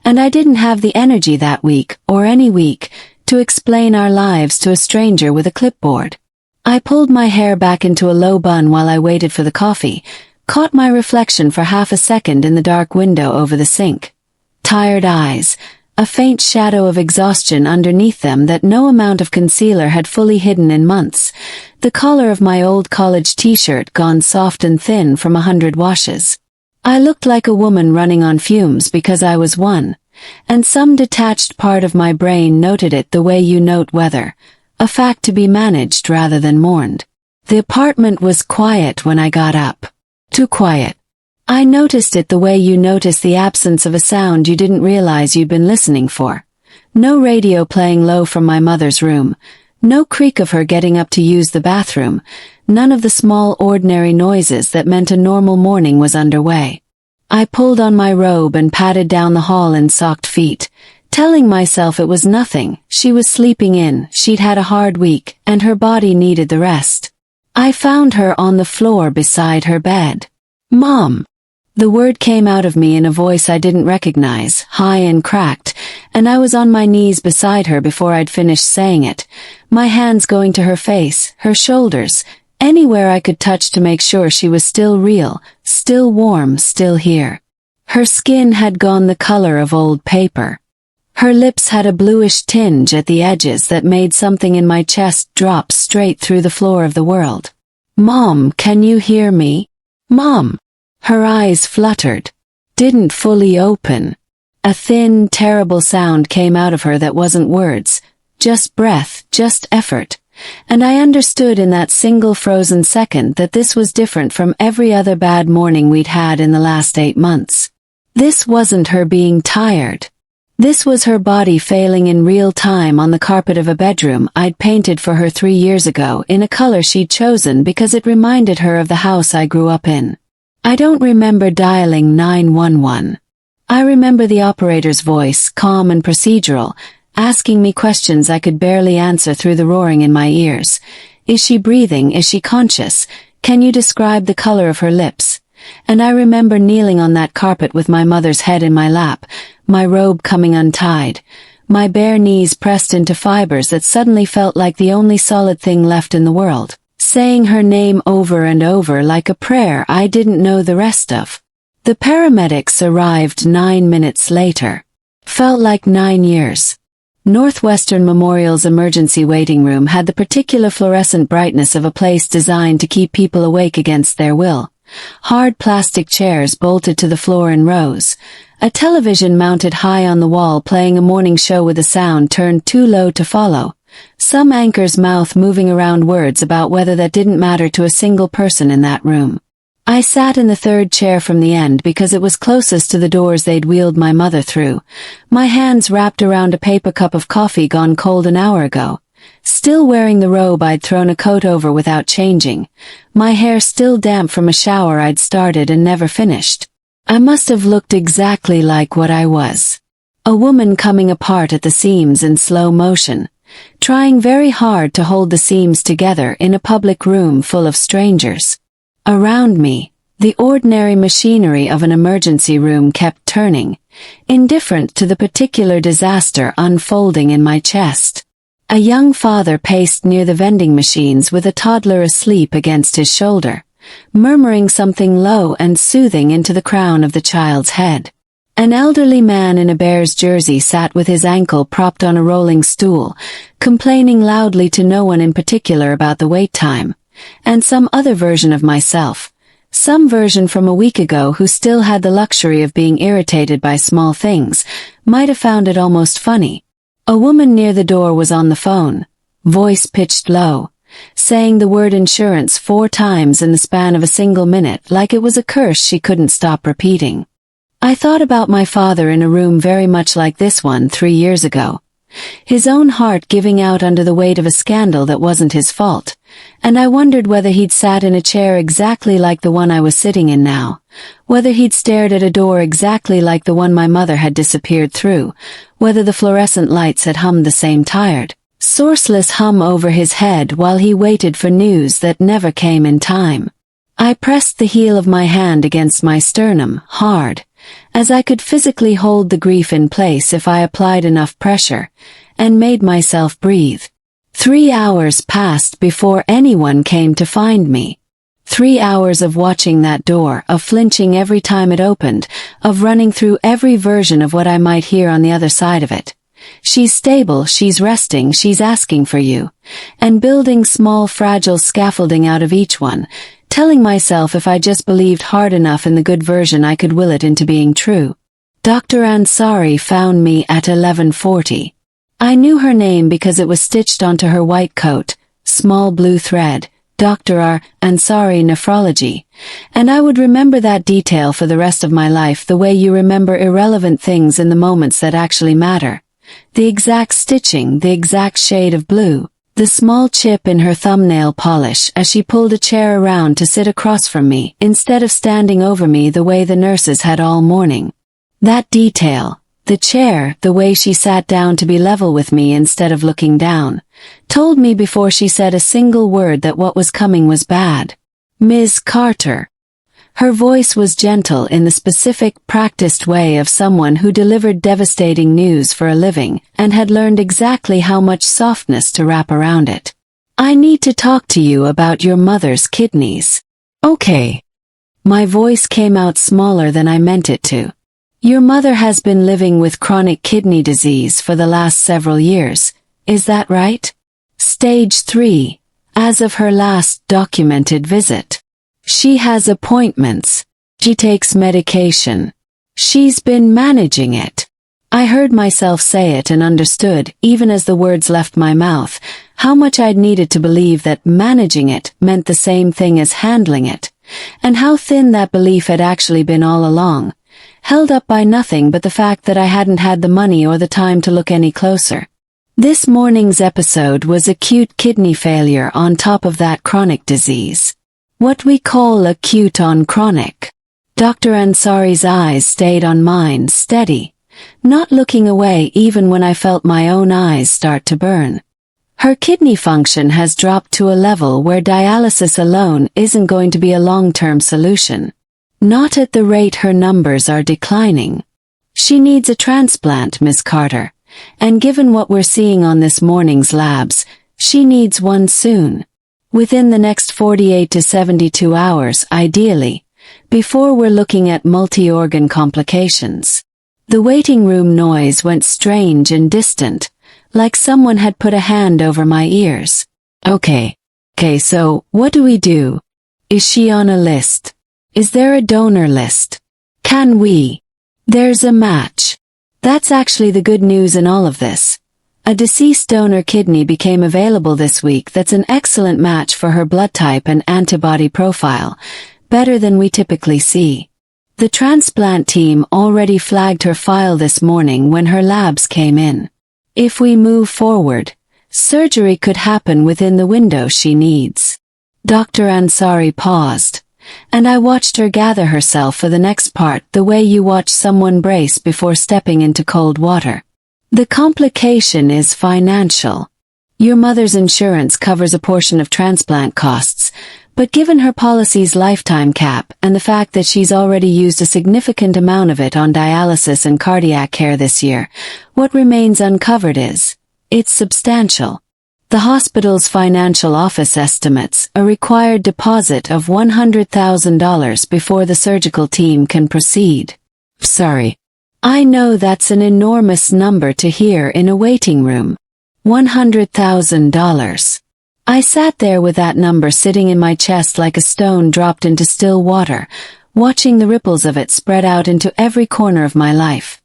And I didn't have the energy that week, or any week, to explain our lives to a stranger with a clipboard. I pulled my hair back into a low bun while I waited for the coffee, caught my reflection for half a second in the dark window over the sink. Tired eyes, a faint shadow of exhaustion underneath them that no amount of concealer had fully hidden in months, the collar of my old college t-shirt gone soft and thin from 100 washes. I looked like a woman running on fumes because I was one, and some detached part of my brain noted it the way you note weather, a fact to be managed rather than mourned. The apartment was quiet when I got up. Too quiet. I noticed it the way you notice the absence of a sound you didn't realize you'd been listening for. No radio playing low from my mother's room. No creak of her getting up to use the bathroom. None of the small ordinary noises that meant a normal morning was underway. I pulled on my robe and padded down the hall in socked feet, telling myself it was nothing. She was sleeping in, she'd had a hard week, and her body needed the rest. I found her on the floor beside her bed. "Mom!" The word came out of me in a voice I didn't recognize, high and cracked, and I was on my knees beside her before I'd finished saying it, my hands going to her face, her shoulders, anywhere I could touch to make sure she was still real, still warm, still here. Her skin had gone the color of old paper. Her lips had a bluish tinge at the edges that made something in my chest drop straight through the floor of the world. "Mom, can you hear me? Mom!" Her eyes fluttered. Didn't fully open. A thin, terrible sound came out of her that wasn't words, just breath, just effort. And I understood in that single frozen second that this was different from every other bad morning we'd had in the last 8 months. This wasn't her being tired. This was her body failing in real time on the carpet of a bedroom I'd painted for her 3 years ago in a color she'd chosen because it reminded her of the house I grew up in. I don't remember dialing 911. I remember the operator's voice, calm and procedural, asking me questions I could barely answer through the roaring in my ears. Is she breathing? Is she conscious? Can you describe the color of her lips? And I remember kneeling on that carpet with my mother's head in my lap, my robe coming untied, my bare knees pressed into fibers that suddenly felt like the only solid thing left in the world, saying her name over and over like a prayer I didn't know the rest of. The paramedics arrived 9 minutes later. Felt like 9 years. Northwestern Memorial's emergency waiting room had the particular fluorescent brightness of a place designed to keep people awake against their will. Hard plastic chairs bolted to the floor in rows. A television mounted high on the wall playing a morning show with a sound turned too low to follow. some anchor's mouth moving around words about whether that didn't matter to a single person in that room. I sat in the third chair from the end because it was closest to the doors they'd wheeled my mother through, my hands wrapped around a paper cup of coffee gone cold an hour ago. Still wearing the robe I'd thrown a coat over without changing, my hair still damp from a shower I'd started and never finished. I must have looked exactly like what I was. A woman coming apart at the seams in slow motion, trying very hard to hold the seams together in a public room full of strangers. Around me, the ordinary machinery of an emergency room kept turning, indifferent to the particular disaster unfolding in my chest. A young father paced near the vending machines with a toddler asleep against his shoulder, murmuring something low and soothing into the crown of the child's head. An elderly man in a Bears jersey sat with his ankle propped on a rolling stool, complaining loudly to no one in particular about the wait time, and some other version of myself, some version from a week ago who still had the luxury of being irritated by small things, might have found it almost funny. A woman near the door was on the phone, voice pitched low, saying the word insurance 4 times in the span of a single minute like it was a curse she couldn't stop repeating. I thought about my father in a room very much like this one 3 years ago, his own heart giving out under the weight of a scandal that wasn't his fault, and I wondered whether he'd sat in a chair exactly like the one I was sitting in now, whether he'd stared at a door exactly like the one my mother had disappeared through, whether the fluorescent lights had hummed the same tired, sourceless hum over his head while he waited for news that never came in time. I pressed the heel of my hand against my sternum, hard, as I could physically hold the grief in place if I applied enough pressure, and made myself breathe. 3 hours passed before anyone came to find me. 3 hours of watching that door, of flinching every time it opened, of running through every version of what I might hear on the other side of it. She's stable, she's resting, she's asking for you, and building small fragile scaffolding out of each one, telling myself if I just believed hard enough in the good version I could will it into being true. Dr. Ansari found me at 11:40. I knew her name because it was stitched onto her white coat, small blue thread, Dr. R. Ansari Nephrology, and I would remember that detail for the rest of my life the way you remember irrelevant things in the moments that actually matter. The exact stitching, the exact shade of blue, the small chip in her thumbnail polish as she pulled a chair around to sit across from me instead of standing over me the way the nurses had all morning. That detail, the chair, the way she sat down to be level with me instead of looking down, told me before she said a single word that what was coming was bad. Ms. Carter. Her voice was gentle in the specific, practiced way of someone who delivered devastating news for a living and had learned exactly how much softness to wrap around it. I need to talk to you about your mother's kidneys. Okay. My voice came out smaller than I meant it to. Your mother has been living with chronic kidney disease for the last several years, is that right? Stage 3, as of her last documented visit. She has appointments. She takes medication. She's been managing it. I heard myself say it and understood, even as the words left my mouth, how much I'd needed to believe that managing it meant the same thing as handling it, and how thin that belief had actually been all along, held up by nothing but the fact that I hadn't had the money or the time to look any closer. This morning's episode was acute kidney failure on top of that chronic disease. What we call acute on chronic. Dr. Ansari's eyes stayed on mine, steady, not looking away even when I felt my own eyes start to burn. Her kidney function has dropped to a level where dialysis alone isn't going to be a long-term solution. Not at the rate her numbers are declining. She needs a transplant, Miss Carter, and given what we're seeing on this morning's labs, she needs one soon. Within the next 48 to 72 hours, ideally, before we're looking at multi-organ complications. The waiting room noise went strange and distant, like someone had put a hand over my ears. Okay, so, what do we do? Is she on a list? Is there a donor list? Can we? There's a match. That's actually the good news in all of this. A deceased donor kidney became available this week that's an excellent match for her blood type and antibody profile, better than we typically see. The transplant team already flagged her file this morning when her labs came in. If we move forward, surgery could happen within the window she needs. Dr. Ansari paused, and I watched her gather herself for the next part the way you watch someone brace before stepping into cold water. The complication is financial. Your mother's insurance covers a portion of transplant costs, but given her policy's lifetime cap and the fact that she's already used a significant amount of it on dialysis and cardiac care this year, what remains uncovered it's substantial. The hospital's financial office estimates a required deposit of $100,000 before the surgical team can proceed. Sorry. I know that's an enormous number to hear in a waiting room. $100,000. I sat there with that number sitting in my chest like a stone dropped into still water, watching the ripples of it spread out into every corner of my life.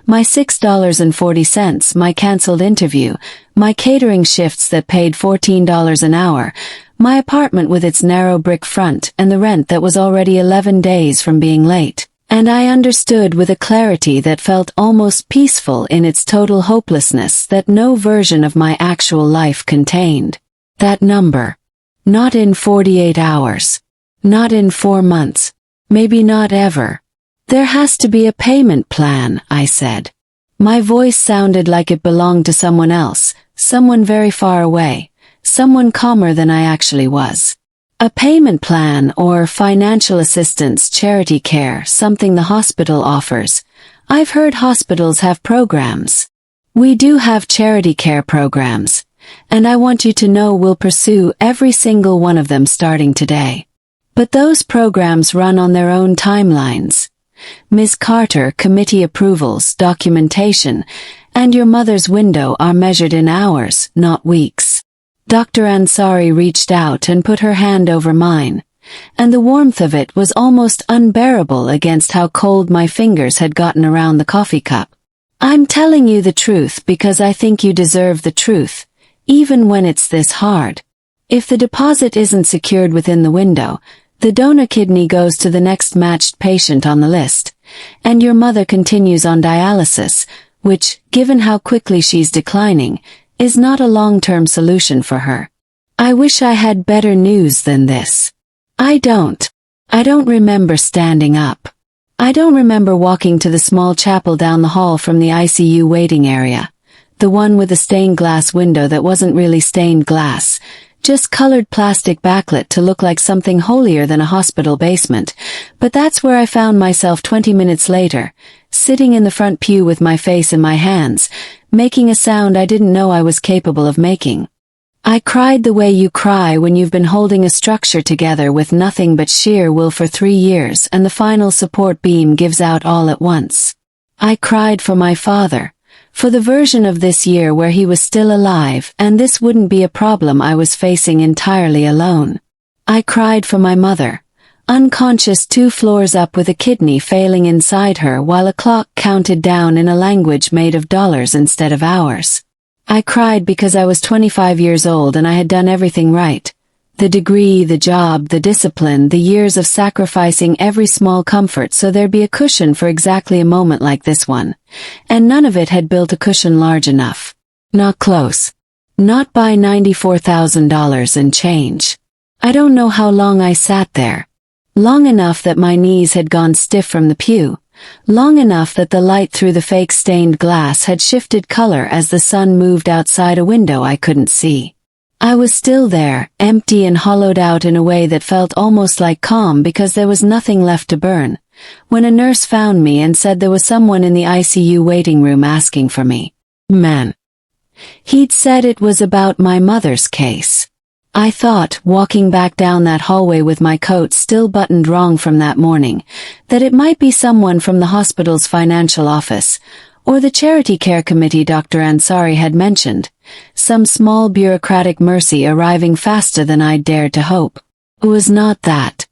My $6.40, my cancelled interview, my catering shifts that paid $14 an hour, my apartment with its narrow brick front and the rent that was already 11 days from being late. And I understood with a clarity that felt almost peaceful in its total hopelessness that no version of my actual life contained. That number. Not in 48 hours. Not in 4 months. Maybe not ever. There has to be a payment plan, I said. My voice sounded like it belonged to someone else, someone very far away, someone calmer than I actually was. A payment plan or financial assistance, charity care, something the hospital offers. I've heard hospitals have programs. We do have charity care programs, and I want you to know we'll pursue every single one of them starting today. But those programs run on their own timelines. Ms. Carter, committee approvals, documentation, and your mother's window are measured in hours, not weeks. Dr. Ansari reached out and put her hand over mine, and the warmth of it was almost unbearable against how cold my fingers had gotten around the coffee cup. I'm telling you the truth because I think you deserve the truth, even when it's this hard. If the deposit isn't secured within the window, the donor kidney goes to the next matched patient on the list, and your mother continues on dialysis, which, given how quickly she's declining, is not a long-term solution for her. I wish I had better news than this. I don't. I don't remember standing up. I don't remember walking to the small chapel down the hall from the ICU waiting area, the one with a stained glass window that wasn't really stained glass, just colored plastic backlit to look like something holier than a hospital basement, but that's where I found myself 20 minutes later, sitting in the front pew with my face in my hands, making a sound I didn't know I was capable of making. I cried the way you cry when you've been holding a structure together with nothing but sheer will for 3 years and the final support beam gives out all at once. I cried for my father, for the version of this year where he was still alive and this wouldn't be a problem I was facing entirely alone. I cried for my mother, unconscious 2 floors up with a kidney failing inside her while a clock counted down in a language made of dollars instead of hours. I cried because I was 25 years old and I had done everything right. The degree, the job, the discipline, the years of sacrificing every small comfort so there'd be a cushion for exactly a moment like this one. And none of it had built a cushion large enough. Not close. Not by $94,000 and change. I don't know how long I sat there. Long enough that my knees had gone stiff from the pew. Long enough that the light through the fake stained glass had shifted color as the sun moved outside a window I couldn't see. I was still there, empty and hollowed out in a way that felt almost like calm because there was nothing left to burn, when a nurse found me and said there was someone in the ICU waiting room asking for me. Man. He'd said it was about my mother's case. I thought, walking back down that hallway with my coat still buttoned wrong from that morning, that it might be someone from the hospital's financial office, or the charity care committee Dr. Ansari had mentioned, some small bureaucratic mercy arriving faster than I'd dared to hope. It was not that.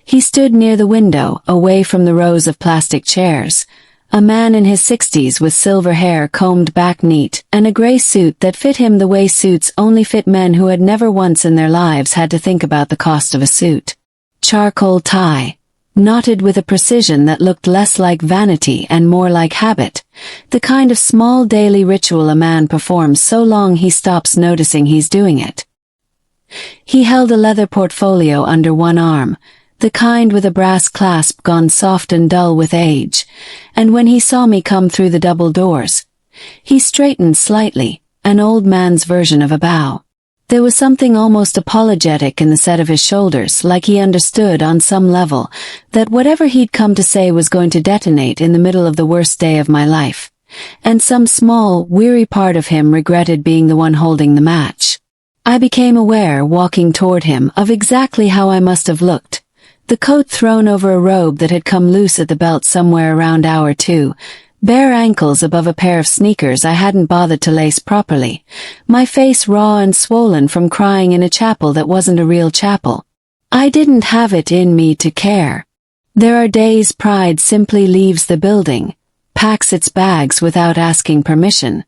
He stood near the window, away from the rows of plastic chairs, A man in his 60s with silver hair combed back neat, and a gray suit that fit him the way suits only fit men who had never once in their lives had to think about the cost of a suit. Charcoal tie, knotted with a precision that looked less like vanity and more like habit, the kind of small daily ritual a man performs so long he stops noticing he's doing it. He held a leather portfolio under one arm, the kind with a brass clasp gone soft and dull with age, and when he saw me come through the double doors, he straightened slightly, an old man's version of a bow. There was something almost apologetic in the set of his shoulders, like he understood on some level that whatever he'd come to say was going to detonate in the middle of the worst day of my life, and some small, weary part of him regretted being the one holding the match. I became aware, walking toward him, of exactly how I must have looked. The coat thrown over a robe that had come loose at the belt somewhere around hour 2, bare ankles above a pair of sneakers I hadn't bothered to lace properly, my face raw and swollen from crying in a chapel that wasn't a real chapel. I didn't have it in me to care. There are days pride simply leaves the building, packs its bags without asking permission,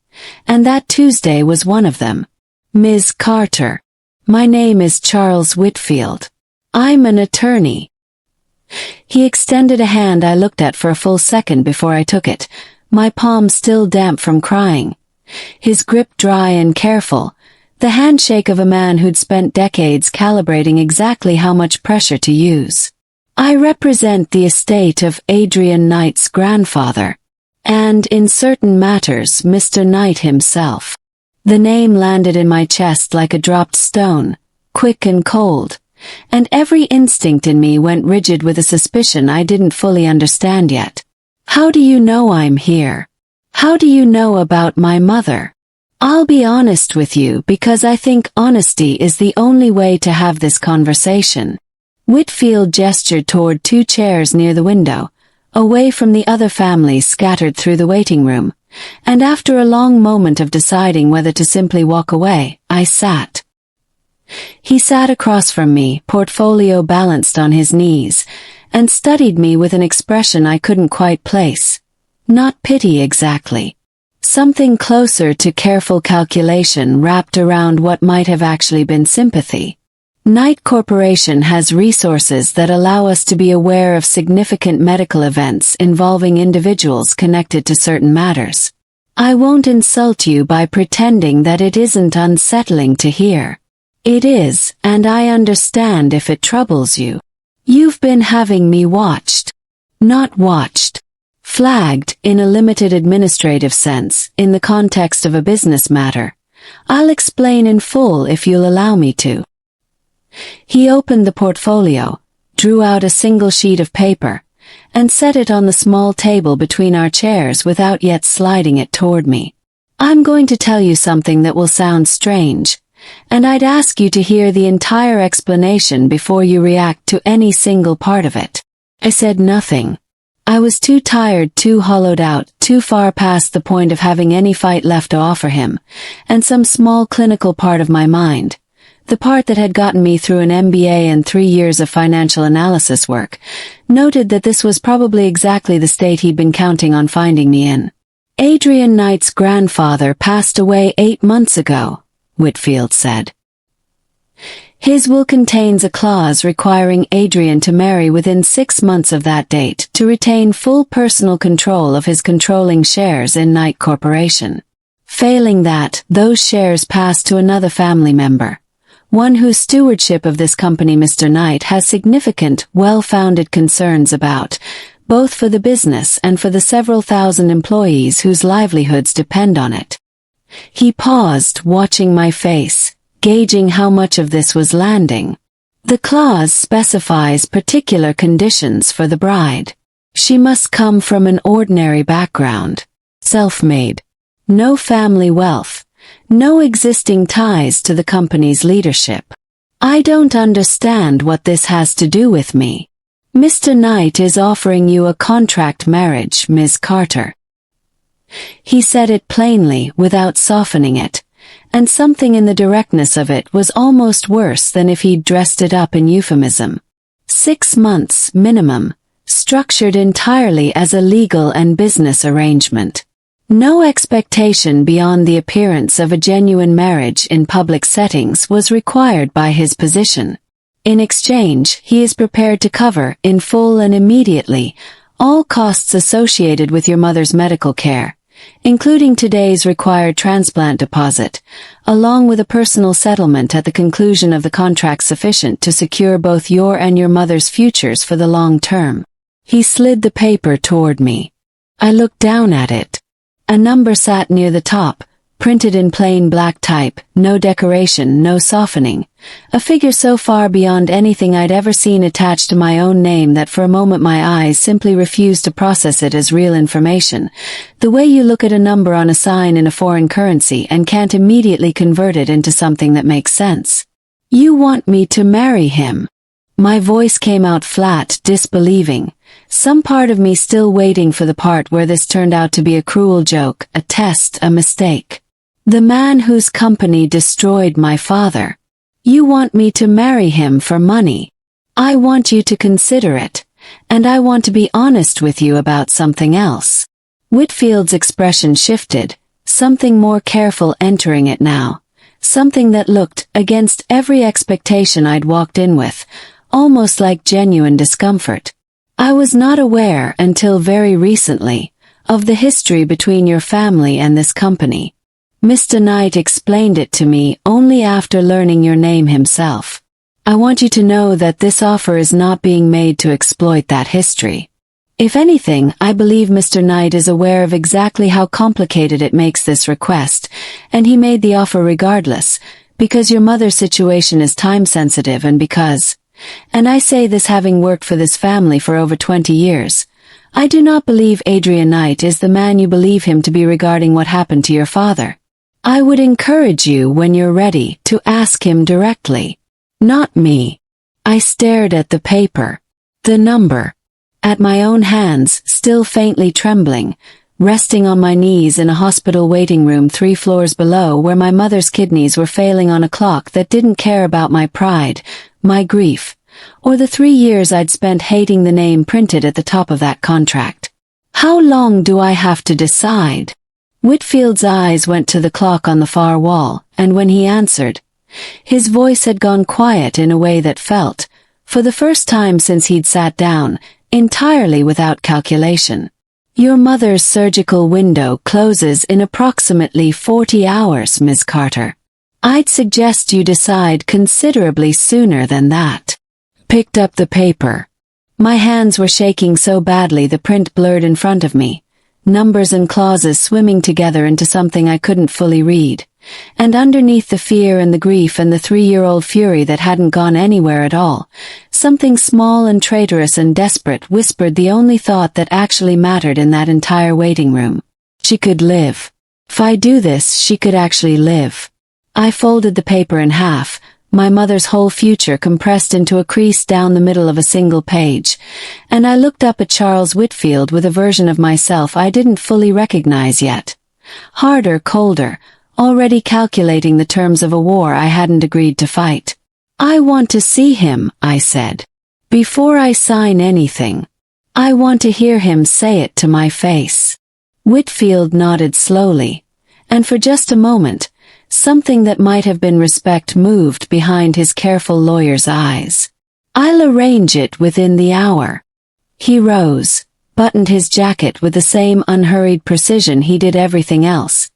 and that Tuesday was one of them. Ms. Carter. My name is Charles Whitfield. I'm an attorney. He extended a hand I looked at for a full second before I took it, my palm still damp from crying. His grip dry and careful, the handshake of a man who'd spent decades calibrating exactly how much pressure to use. I represent the estate of Adrian Knight's grandfather, and in certain matters Mr. Knight himself. The name landed in my chest like a dropped stone, quick and cold, and every instinct in me went rigid with a suspicion I didn't fully understand yet. How do you know I'm here? How do you know about my mother? I'll be honest with you because I think honesty is the only way to have this conversation. Whitfield gestured toward 2 chairs near the window, away from the other families scattered through the waiting room, and after a long moment of deciding whether to simply walk away, I sat. He sat across from me, portfolio balanced on his knees, and studied me with an expression I couldn't quite place. Not pity exactly. Something closer to careful calculation wrapped around what might have actually been sympathy. Knight Corporation has resources that allow us to be aware of significant medical events involving individuals connected to certain matters. I won't insult you by pretending that it isn't unsettling to hear. It is, and I understand if it troubles you. You've been having me watched. Not watched. Flagged, in a limited administrative sense, in the context of a business matter. I'll explain in full if you'll allow me to. He opened the portfolio, drew out a single sheet of paper, and set it on the small table between our chairs without yet sliding it toward me. I'm going to tell you something that will sound strange, and I'd ask you to hear the entire explanation before you react to any single part of it. I said nothing. I was too tired, too hollowed out, too far past the point of having any fight left to offer him, and some small clinical part of my mind, the part that had gotten me through an MBA and 3 years of financial analysis work, noted that this was probably exactly the state he'd been counting on finding me in. Adrian Knight's grandfather passed away 8 months ago, Whitfield said. His will contains a clause requiring Adrian to marry within 6 months of that date to retain full personal control of his controlling shares in Knight Corporation. Failing that, those shares pass to another family member, one whose stewardship of this company Mr. Knight has significant, well-founded concerns about, both for the business and for the several thousand employees whose livelihoods depend on it. He paused, watching my face, gauging how much of this was landing. The clause specifies particular conditions for the bride. She must come from an ordinary background, self-made, no family wealth, no existing ties to the company's leadership. I don't understand what this has to do with me. Mr. Knight is offering you a contract marriage, Ms. Carter. He said it plainly, without softening it, and something in the directness of it was almost worse than if he'd dressed it up in euphemism. 6 months, minimum, structured entirely as a legal and business arrangement. No expectation beyond the appearance of a genuine marriage in public settings was required by his position. In exchange, he is prepared to cover, in full and immediately, all costs associated with your mother's medical care, including today's required transplant deposit, along with a personal settlement at the conclusion of the contract sufficient to secure both your and your mother's futures for the long term. He slid the paper toward me. I looked down at it. A number sat near the top, printed in plain black type, no decoration, no softening. A figure so far beyond anything I'd ever seen attached to my own name that for a moment my eyes simply refused to process it as real information. The way you look at a number on a sign in a foreign currency and can't immediately convert it into something that makes sense. You want me to marry him? My voice came out flat, disbelieving. Some part of me still waiting for the part where this turned out to be a cruel joke, a test, a mistake. The man whose company destroyed my father. You want me to marry him for money. I want you to consider it, and I want to be honest with you about something else. Whitfield's expression shifted, something more careful entering it now, something that looked, against every expectation I'd walked in with, almost like genuine discomfort. I was not aware, until very recently, of the history between your family and this company. Mr. Knight explained it to me only after learning your name himself. I want you to know that this offer is not being made to exploit that history. If anything, I believe Mr. Knight is aware of exactly how complicated it makes this request, and he made the offer regardless, because your mother's situation is time-sensitive and because, and I say this having worked for this family for over 20 years, I do not believe Adrian Knight is the man you believe him to be regarding what happened to your father. I would encourage you, when you're ready, to ask him directly. Not me. I stared at the paper. The number. At my own hands, still faintly trembling, resting on my knees in a hospital waiting room 3 floors below where my mother's kidneys were failing on a clock that didn't care about my pride, my grief, or the 3 years I'd spent hating the name printed at the top of that contract. How long do I have to decide? Whitfield's eyes went to the clock on the far wall, and when he answered, his voice had gone quiet in a way that felt, for the first time since he'd sat down, entirely without calculation. Your mother's surgical window closes in approximately 40 hours, Ms. Carter. I'd suggest you decide considerably sooner than that. Picked up the paper. My hands were shaking so badly the print blurred in front of me, numbers and clauses swimming together into something I couldn't fully read. And underneath the fear and the grief and the 3-year-old fury that hadn't gone anywhere at all, something small and traitorous and desperate whispered the only thought that actually mattered in that entire waiting room. She could live. If I do this, she could actually live. I folded the paper in half, my mother's whole future compressed into a crease down the middle of a single page, and I looked up at Charles Whitfield with a version of myself I didn't fully recognize yet. Harder, colder, already calculating the terms of a war I hadn't agreed to fight. I want to see him, I said. Before I sign anything. I want to hear him say it to my face. Whitfield nodded slowly, and for just a moment, something that might have been respect moved behind his careful lawyer's eyes. I'll arrange it within the hour. He rose, buttoned his jacket with the same unhurried precision he did everything else,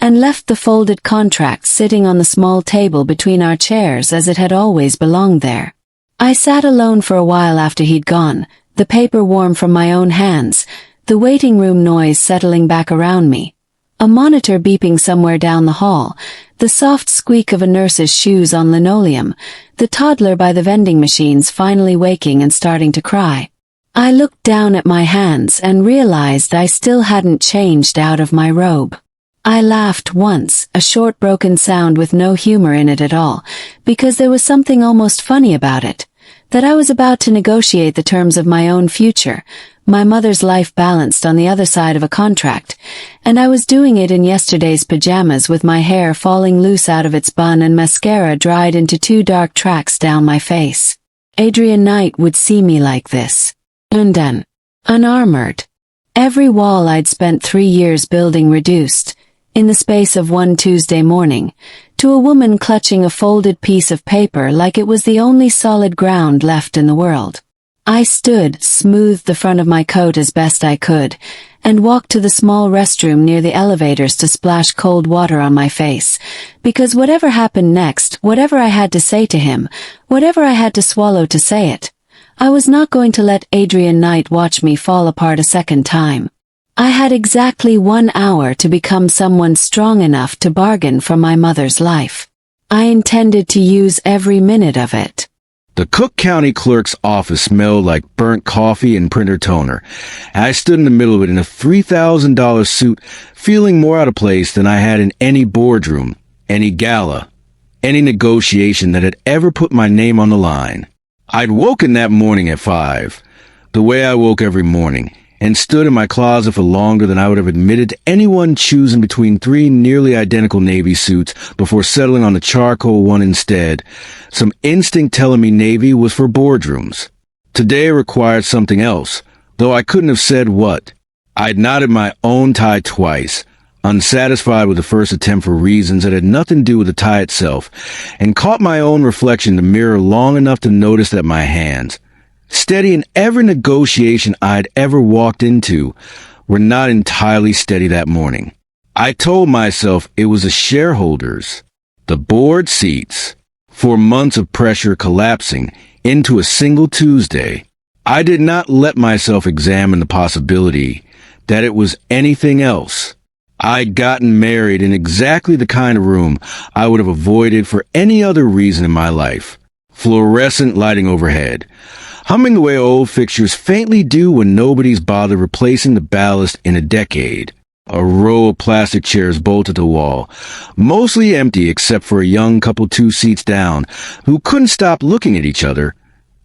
and left the folded contract sitting on the small table between our chairs as it had always belonged there. I sat alone for a while after he'd gone, the paper warm from my own hands, the waiting room noise settling back around me, a monitor beeping somewhere down the hall, the soft squeak of a nurse's shoes on linoleum, the toddler by the vending machines finally waking and starting to cry. I looked down at my hands and realized I still hadn't changed out of my robe. I laughed once, a short broken sound with no humor in it at all, because there was something almost funny about it, that I was about to negotiate the terms of my own future, my mother's life balanced on the other side of a contract, and I was doing it in yesterday's pajamas with my hair falling loose out of its bun and mascara dried into 2 dark tracks down my face. Adrian Knight would see me like this. Undone. Unarmored. Every wall I'd spent 3 years building reduced, in the space of one Tuesday morning, to a woman clutching a folded piece of paper like it was the only solid ground left in the world. I stood, smoothed the front of my coat as best I could, and walked to the small restroom near the elevators to splash cold water on my face, because whatever happened next, whatever I had to say to him, whatever I had to swallow to say it, I was not going to let Adrian Knight watch me fall apart a second time. I had exactly 1 hour to become someone strong enough to bargain for my mother's life. I intended to use every minute of it. The Cook County clerk's office smelled like burnt coffee and printer toner. I stood in the middle of it in a $3,000 suit, feeling more out of place than I had in any boardroom, any gala, any negotiation that had ever put my name on the line. I'd woken that morning at 5, the way I woke every morning, and stood in my closet for longer than I would have admitted to anyone choosing between 3 nearly identical Navy suits before settling on the charcoal one instead. Some instinct telling me Navy was for boardrooms. Today required something else, though I couldn't have said what. I'd knotted my own tie twice, unsatisfied with the first attempt for reasons that had nothing to do with the tie itself, and caught my own reflection in the mirror long enough to notice that my hands, steady in every negotiation I'd ever walked into, were not entirely steady that morning. I told myself it was the shareholders, the board seats, 4 months of pressure collapsing into a single Tuesday. I did not let myself examine the possibility that it was anything else. I'd gotten married in exactly the kind of room I would have avoided for any other reason in my life. Fluorescent lighting overhead, humming the way old fixtures faintly do when nobody's bothered replacing the ballast in a decade. A row of plastic chairs bolted to the wall, mostly empty except for a young couple 2 seats down, who couldn't stop looking at each other,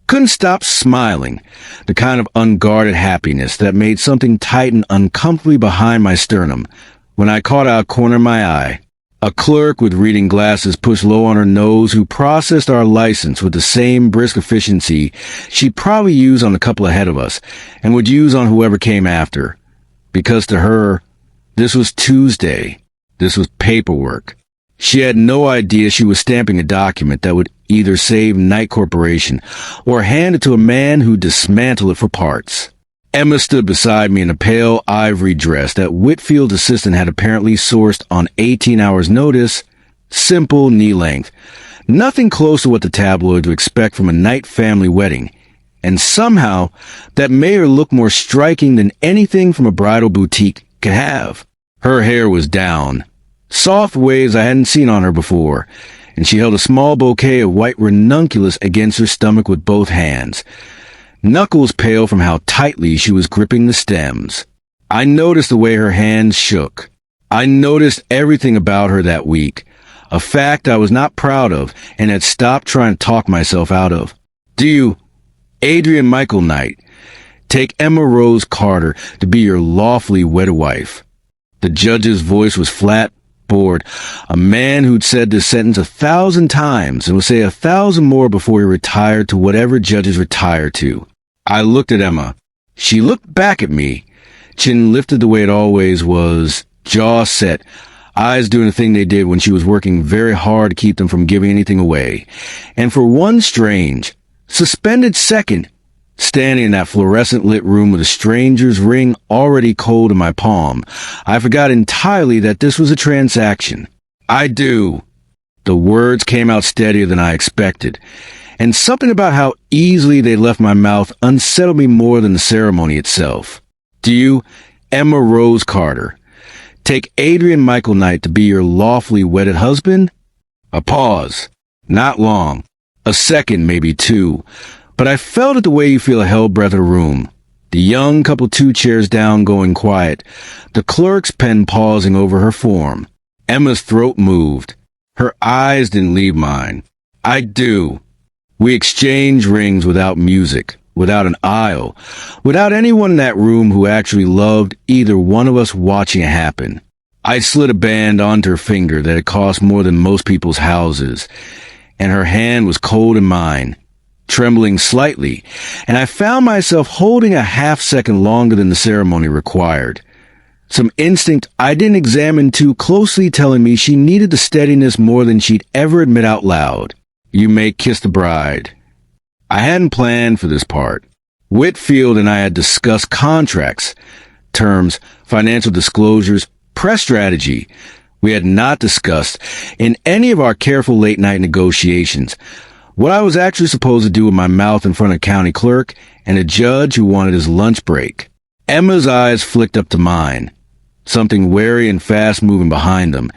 couldn't stop smiling, the kind of unguarded happiness that made something tighten uncomfortably behind my sternum when I caught out a corner of my eye. A clerk with reading glasses pushed low on her nose who processed our license with the same brisk efficiency she'd probably use on the couple ahead of us and would use on whoever came after. Because to her, this was Tuesday. This was paperwork. She had no idea she was stamping a document that would either save Knight Corporation or hand it to a man who'd dismantle it for parts. Emma stood beside me in a pale ivory dress that Whitfield's assistant had apparently sourced on 18 hours' notice, simple knee-length, nothing close to what the tabloids would expect from a Knight family wedding, and somehow that made her look more striking than anything from a bridal boutique could have. Her hair was down, soft waves I hadn't seen on her before, and she held a small bouquet of white ranunculus against her stomach with both hands, knuckles pale from how tightly she was gripping the stems. I noticed the way her hands shook. I noticed everything about her that week, a fact I was not proud of and had stopped trying to talk myself out of. Do you, Adrian Michael Knight, take Emma Rose Carter to be your lawfully wedded wife? The judge's voice was flat, bored, a man who'd said this sentence 1,000 times and would say 1,000 more before he retired to whatever judges retire to. I looked at Emma. She looked back at me, chin lifted the way it always was, jaw set, eyes doing the thing they did when she was working very hard to keep them from giving anything away. And for one strange, suspended second, standing in that fluorescent-lit room with a stranger's ring already cold in my palm, I forgot entirely that this was a transaction. I do. The words came out steadier than I expected, and something about how easily they left my mouth unsettled me more than the ceremony itself. Do you, Emma Rose Carter, take Adrian Michael Knight to be your lawfully wedded husband? A pause. Not long. A second, maybe 2. But I felt it the way you feel a held breath in a room. The young couple 2 chairs down going quiet, the clerk's pen pausing over her form. Emma's throat moved. Her eyes didn't leave mine. I do. We exchanged rings without music, without an aisle, without anyone in that room who actually loved either one of us watching it happen. I slid a band onto her finger that had cost more than most people's houses, and her hand was cold in mine. trembling slightly, and I found myself holding a half-second longer than the ceremony required. Some instinct I didn't examine too closely telling me she needed the steadiness more than she'd ever admit out loud. You may kiss the bride. I hadn't planned for this part. Whitfield and I had discussed contracts, terms, financial disclosures, press strategy. We had not discussed, in any of our careful late-night negotiations, what I was actually supposed to do with my mouth in front of a county clerk and a judge who wanted his lunch break. Emma's eyes flicked up to mine, something wary and fast-moving behind them,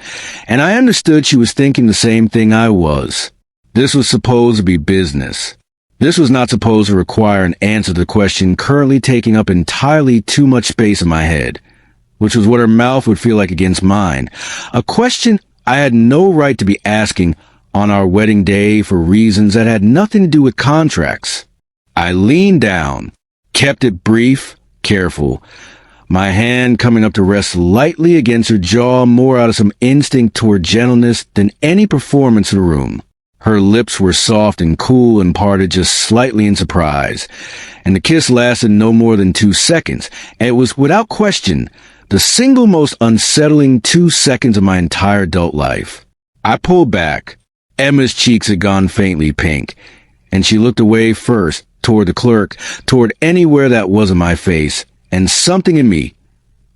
and I understood she was thinking the same thing I was. This was supposed to be business. This was not supposed to require an answer to the question currently taking up entirely too much space in my head, which was what her mouth would feel like against mine, a question I had no right to be asking on our wedding day for reasons that had nothing to do with contracts. I leaned down, kept it brief, careful, my hand coming up to rest lightly against her jaw more out of some instinct toward gentleness than any performance in the room. Her lips were soft and cool and parted just slightly in surprise, and the kiss lasted no more than 2 seconds, and it was without question the single most unsettling 2 seconds of my entire adult life. I pulled back. Emma's cheeks had gone faintly pink, and she looked away first, toward the clerk, toward anywhere that wasn't my face, and something in me,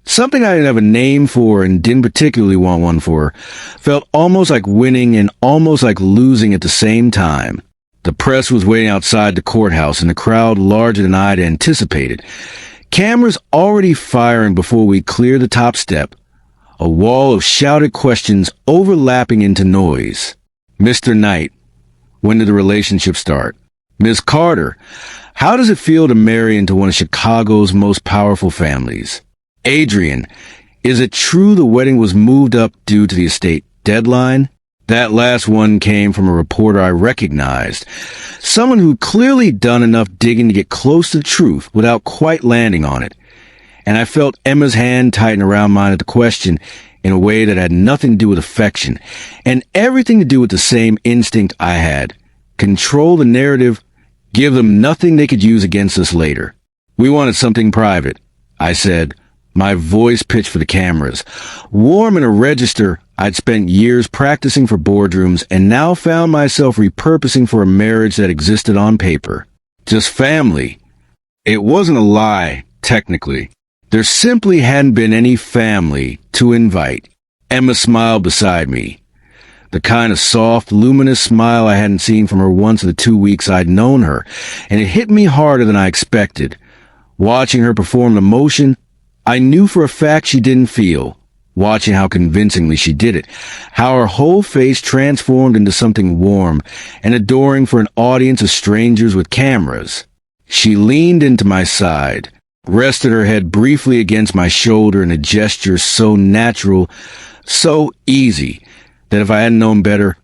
something I didn't have a name for and didn't particularly want one for, felt almost like winning and almost like losing at the same time. The press was waiting outside the courthouse, and the crowd larger than I'd anticipated. Cameras already firing before we cleared the top step. A wall of shouted questions overlapping into noise. Mr. Knight, when did the relationship start? Ms. Carter, how does it feel to marry into one of Chicago's most powerful families? Adrian, is it true the wedding was moved up due to the estate deadline? That last one came from a reporter I recognized, someone who clearly done enough digging to get close to the truth without quite landing on it. And I felt Emma's hand tighten around mine at the question in a way that had nothing to do with affection, and everything to do with the same instinct I had. Control the narrative, give them nothing they could use against us later. We wanted something private, I said, my voice pitched for the cameras. Warm in a register I'd spent years practicing for boardrooms and now found myself repurposing for a marriage that existed on paper. Just family. It wasn't a lie, technically. There simply hadn't been any family to invite. Emma smiled beside me. The kind of soft, luminous smile I hadn't seen from her once in the 2 weeks I'd known her, and it hit me harder than I expected. Watching her perform the motion, I knew for a fact she didn't feel. Watching how convincingly she did it, how her whole face transformed into something warm and adoring for an audience of strangers with cameras. She leaned into my side, rested her head briefly against my shoulder in a gesture so natural, so easy, that if I hadn't known better,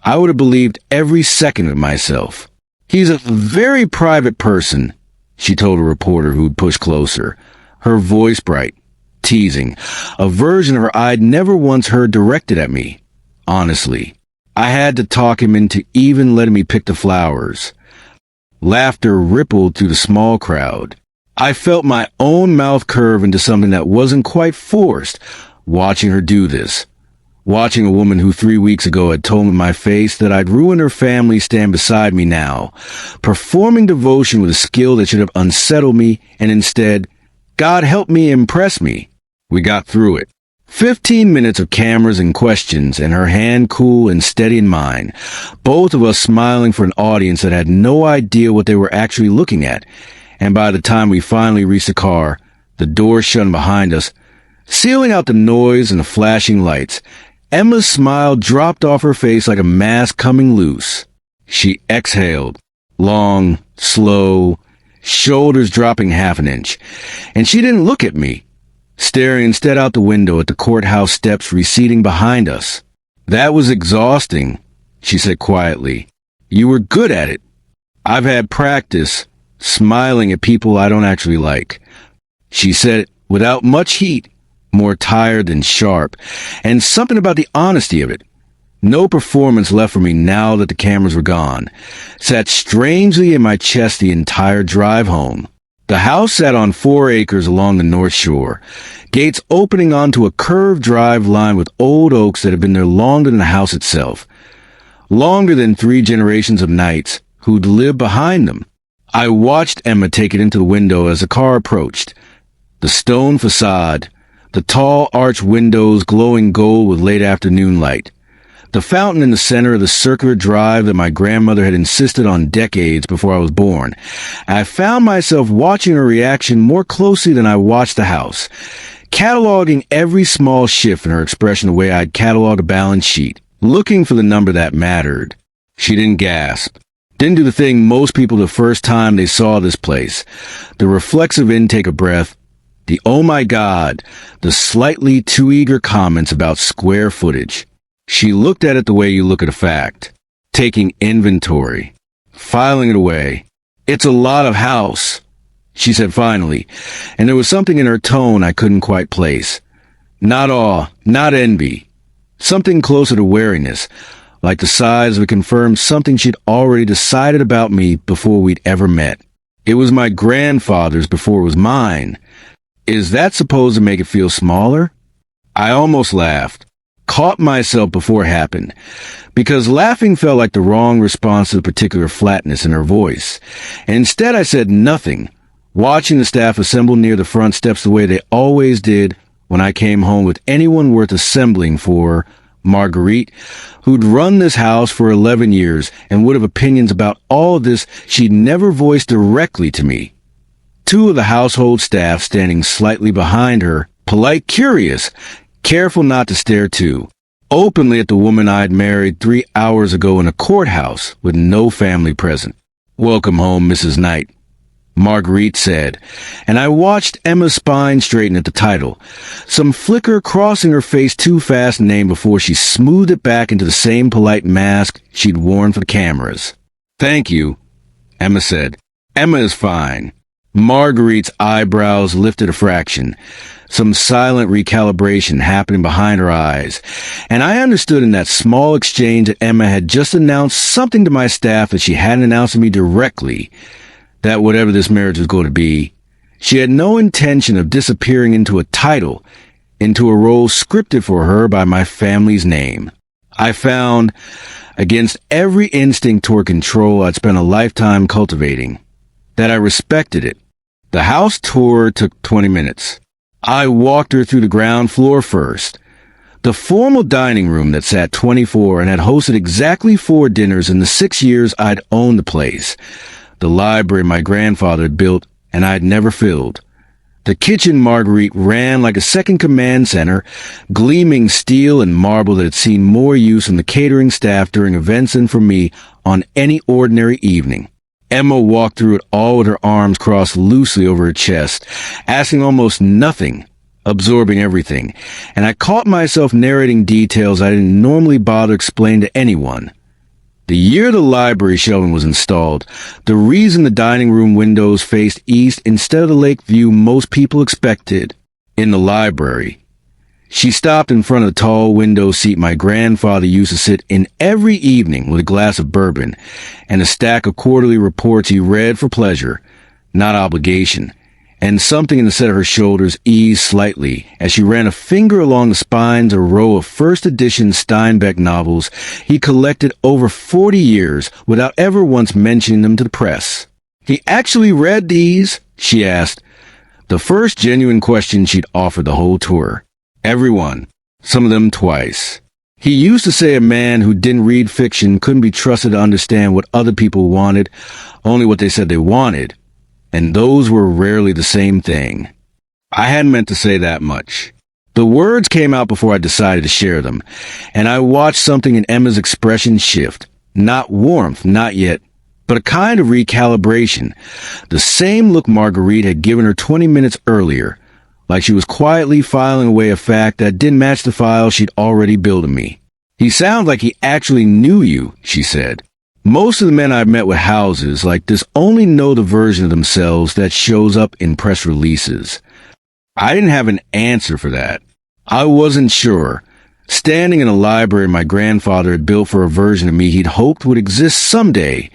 I would have believed every second of myself. He's a very private person, she told a reporter who'd pushed closer, her voice bright, teasing, a version of her I'd never once heard directed at me. Honestly, I had to talk him into even letting me pick the flowers. Laughter rippled through the small crowd. I felt my own mouth curve into something that wasn't quite forced, watching her do this. Watching a woman who 3 weeks ago had told me in my face that I'd ruin her family stand beside me now, performing devotion with a skill that should have unsettled me, and instead, God help me impress me. We got through it. 15 minutes of cameras and questions, and her hand cool and steady in mine, both of us smiling for an audience that had no idea what they were actually looking at. And by the time we finally reached the car, the door shut behind us, sealing out the noise and the flashing lights. Emma's smile dropped off her face like a mask coming loose. She exhaled, long, slow, shoulders dropping half an inch, and she didn't look at me, staring instead out the window at the courthouse steps receding behind us. That was exhausting, she said quietly. You were good at it. I've had practice, smiling at people I don't actually like. She said it without much heat, more tired than sharp, and something about the honesty of it. No performance left for me now that the cameras were gone. Sat strangely in my chest the entire drive home. The house sat on 4 acres along the North Shore, gates opening onto a curved drive lined with old oaks that had been there longer than the house itself. Longer than 3 generations of knights who'd lived behind them. I watched Emma take it into the window as the car approached. The stone facade, the tall arched windows glowing gold with late afternoon light. The fountain in the center of the circular drive that my grandmother had insisted on decades before I was born. I found myself watching her reaction more closely than I watched the house, cataloging every small shift in her expression the way I'd catalog a balance sheet, looking for the number that mattered. She didn't gasp. Didn't do the thing most people the first time they saw this place. The reflexive intake of breath, the oh my God, the slightly too eager comments about square footage. She looked at it the way you look at a fact, taking inventory, filing it away. It's a lot of house, she said finally, and there was something in her tone I couldn't quite place. Not awe, not envy. Something closer to wariness, like the size of a confirmed something she'd already decided about me before we'd ever met. It was my grandfather's before it was mine. Is that supposed to make it feel smaller? I almost laughed. Caught myself before it happened, because laughing felt like the wrong response to the particular flatness in her voice. And instead I said nothing, watching the staff assemble near the front steps the way they always did when I came home with anyone worth assembling for. Marguerite, who'd run this house for 11 years and would have opinions about all of this she'd never voiced directly to me. 2 of the household staff standing slightly behind her, polite, curious, careful not to stare too, openly at the woman I'd married 3 hours ago in a courthouse with no family present. "Welcome home, Mrs. Knight," Marguerite said, and I watched Emma's spine straighten at the title, some flicker crossing her face too fast name before she smoothed it back into the same polite mask she'd worn for the cameras. "Thank you," Emma said. "Emma is fine." Marguerite's eyebrows lifted a fraction, some silent recalibration happening behind her eyes, and I understood in that small exchange that Emma had just announced something to my staff that she hadn't announced to me directly, that whatever this marriage was going to be, she had no intention of disappearing into a title, into a role scripted for her by my family's name. I found, against every instinct toward control I'd spent a lifetime cultivating, that I respected it. The house tour took 20 minutes. I walked her through the ground floor first. The formal dining room that sat 24 and had hosted exactly 4 dinners in the 6 years I'd owned the place. The library my grandfather had built and I'd never filled. The kitchen Marguerite ran like a second command center, gleaming steel and marble that had seen more use from the catering staff during events than for me on any ordinary evening. Emma walked through it all with her arms crossed loosely over her chest, asking almost nothing, absorbing everything, and I caught myself narrating details I didn't normally bother explaining to anyone. The year the library shelving was installed, the reason the dining room windows faced east instead of the lake view most people expected, in the library. She stopped in front of the tall window seat my grandfather used to sit in every evening with a glass of bourbon and a stack of quarterly reports he read for pleasure, not obligation, and something in the set of her shoulders eased slightly as she ran a finger along the spines of a row of first edition Steinbeck novels he collected over 40 years without ever once mentioning them to the press. "He actually read these?" she asked, the first genuine question she'd offered the whole tour. "Everyone. Some of them twice." He used to say a man who didn't read fiction couldn't be trusted to understand what other people wanted, only what they said they wanted, and those were rarely the same thing. I hadn't meant to say that much. The words came out before I decided to share them, and I watched something in Emma's expression shift. Not warmth, not yet, but a kind of recalibration. The same look Marguerite had given her 20 minutes earlier, like she was quietly filing away a fact that didn't match the file she'd already built of me. "He sounds like he actually knew you," she said. "Most of the men I've met with houses like this only know the version of themselves that shows up in press releases." I didn't have an answer for that. I wasn't sure, standing in a library my grandfather had built for a version of me he'd hoped would exist someday,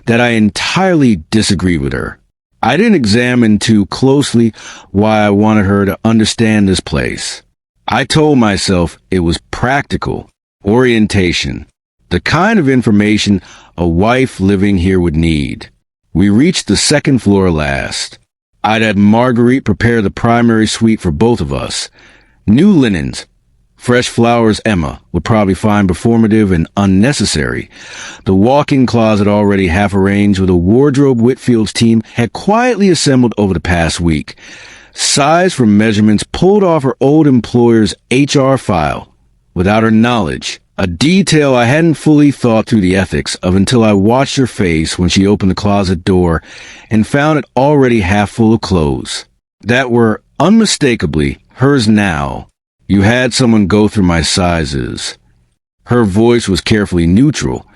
that I entirely disagreed with her. I didn't examine too closely why I wanted her to understand this place. I told myself it was practical, orientation, the kind of information a wife living here would need. We reached the second floor last. I'd had Marguerite prepare the primary suite for both of us. New linens, fresh flowers Emma would probably find performative and unnecessary. The walk-in closet already half arranged with a wardrobe Whitfield's team had quietly assembled over the past week. Size from measurements pulled off her old employer's HR file, without her knowledge. A detail I hadn't fully thought through the ethics of until I watched her face when she opened the closet door and found it already half full of clothes that were unmistakably hers now. You had someone go through my sizes. Her voice was carefully neutral,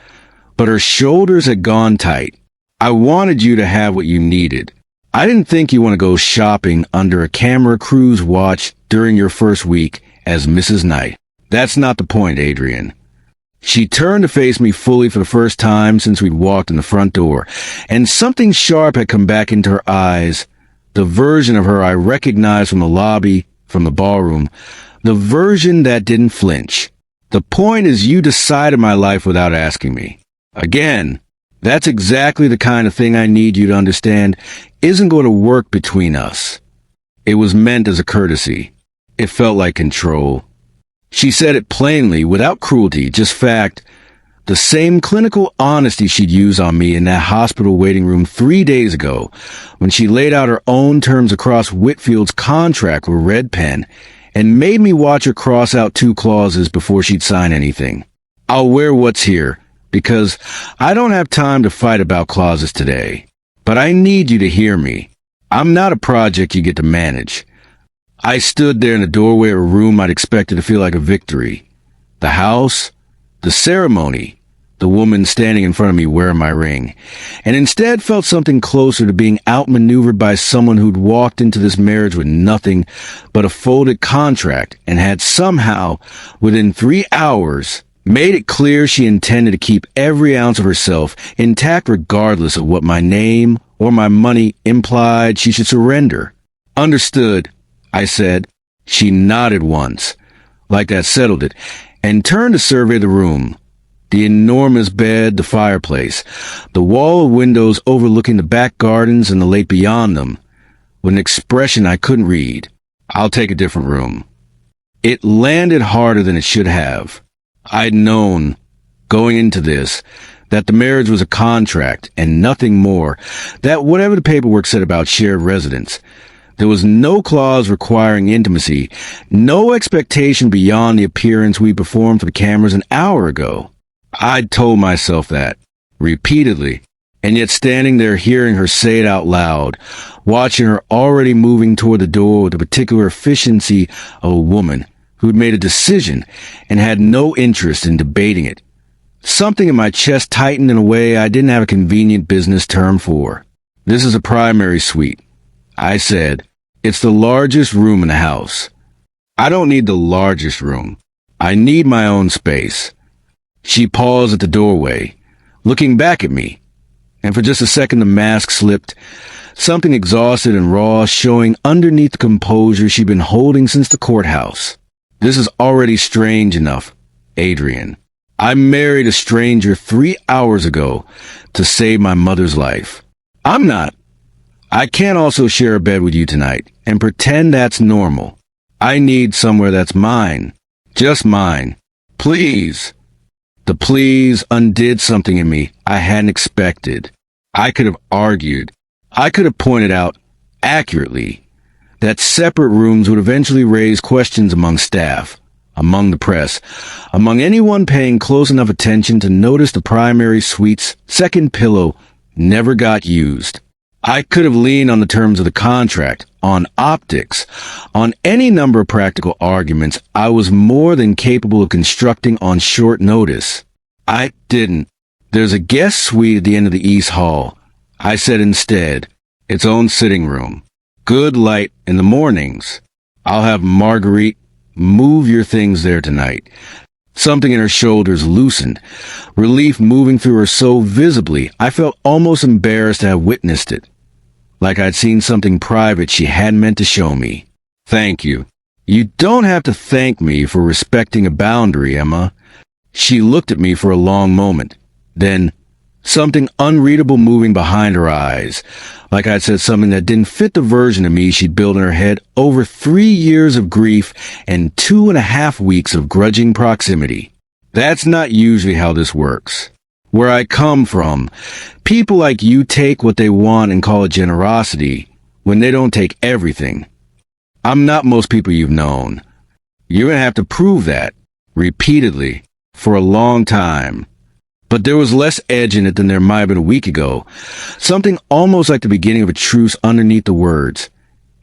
but her shoulders had gone tight. I wanted you to have what you needed. I didn't think you want to go shopping under a camera crew's watch during your first week as Mrs. Knight. That's not the point, Adrian. She turned to face me fully for the first time since we'd walked in the front door, and something sharp had come back into her eyes. The version of her I recognized from the lobby, from the ballroom, the version that didn't flinch. The point is you decided my life without asking me. Again, that's exactly the kind of thing I need you to understand isn't going to work between us. It was meant as a courtesy. It felt like control. She said it plainly, without cruelty, just fact. The same clinical honesty she'd used on me in that hospital waiting room 3 days ago, when she laid out her own terms across Whitfield's contract with red pen, and made me watch her cross out 2 clauses before she'd sign anything. I'll wear what's here, because I don't have time to fight about clauses today. But I need you to hear me. I'm not a project you get to manage. I stood there in the doorway of a room I'd expected to feel like a victory. The house, the ceremony, the woman standing in front of me wearing my ring, and instead felt something closer to being outmaneuvered by someone who'd walked into this marriage with nothing but a folded contract and had somehow, within 3 hours, made it clear she intended to keep every ounce of herself intact regardless of what my name or my money implied she should surrender. Understood, I said. She nodded once, like that settled it, and turned to survey the room. The enormous bed, the fireplace, the wall of windows overlooking the back gardens and the lake beyond them, with an expression I couldn't read. I'll take a different room. It landed harder than it should have. I'd known, going into this, that the marriage was a contract and nothing more, that whatever the paperwork said about shared residence, there was no clause requiring intimacy, no expectation beyond the appearance we performed for the cameras an hour ago. I'd told myself that, repeatedly, and yet standing there hearing her say it out loud, watching her already moving toward the door with the particular efficiency of a woman who'd made a decision and had no interest in debating it. Something in my chest tightened in a way I didn't have a convenient business term for. This is a primary suite, I said. It's the largest room in the house. I don't need the largest room. I need my own space. She paused at the doorway, looking back at me, and for just a second the mask slipped, something exhausted and raw showing underneath the composure she'd been holding since the courthouse. This is already strange enough, Adrian. I married a stranger 3 hours ago to save my mother's life. I'm not. I can't also share a bed with you tonight and pretend that's normal. I need somewhere that's mine. Just mine. Please. The please undid something in me I hadn't expected. I could have argued. I could have pointed out, accurately, that separate rooms would eventually raise questions among staff, among the press, among anyone paying close enough attention to notice the primary suite's second pillow never got used. I could have leaned on the terms of the contract, on optics, on any number of practical arguments I was more than capable of constructing on short notice. I didn't. There's a guest suite at the end of the East Hall. I said instead, its own sitting room. Good light in the mornings. I'll have Marguerite, Move your things there tonight. Something in her shoulders loosened, relief moving through her so visibly I felt almost embarrassed to have witnessed it. Like I'd seen something private she hadn't meant to show me. Thank you. You don't have to thank me for respecting a boundary, Emma. She looked at me for a long moment. Then, something unreadable moving behind her eyes, like I'd said something that didn't fit the version of me she'd built in her head over 3 years of grief and 2.5 weeks of grudging proximity. That's not usually how this works. Where I come from, people like you take what they want and call it generosity when they don't take everything. I'm not most people you've known. You're gonna have to prove that, repeatedly, for a long time. But there was less edge in it than there might have been a week ago. Something almost like the beginning of a truce underneath the words.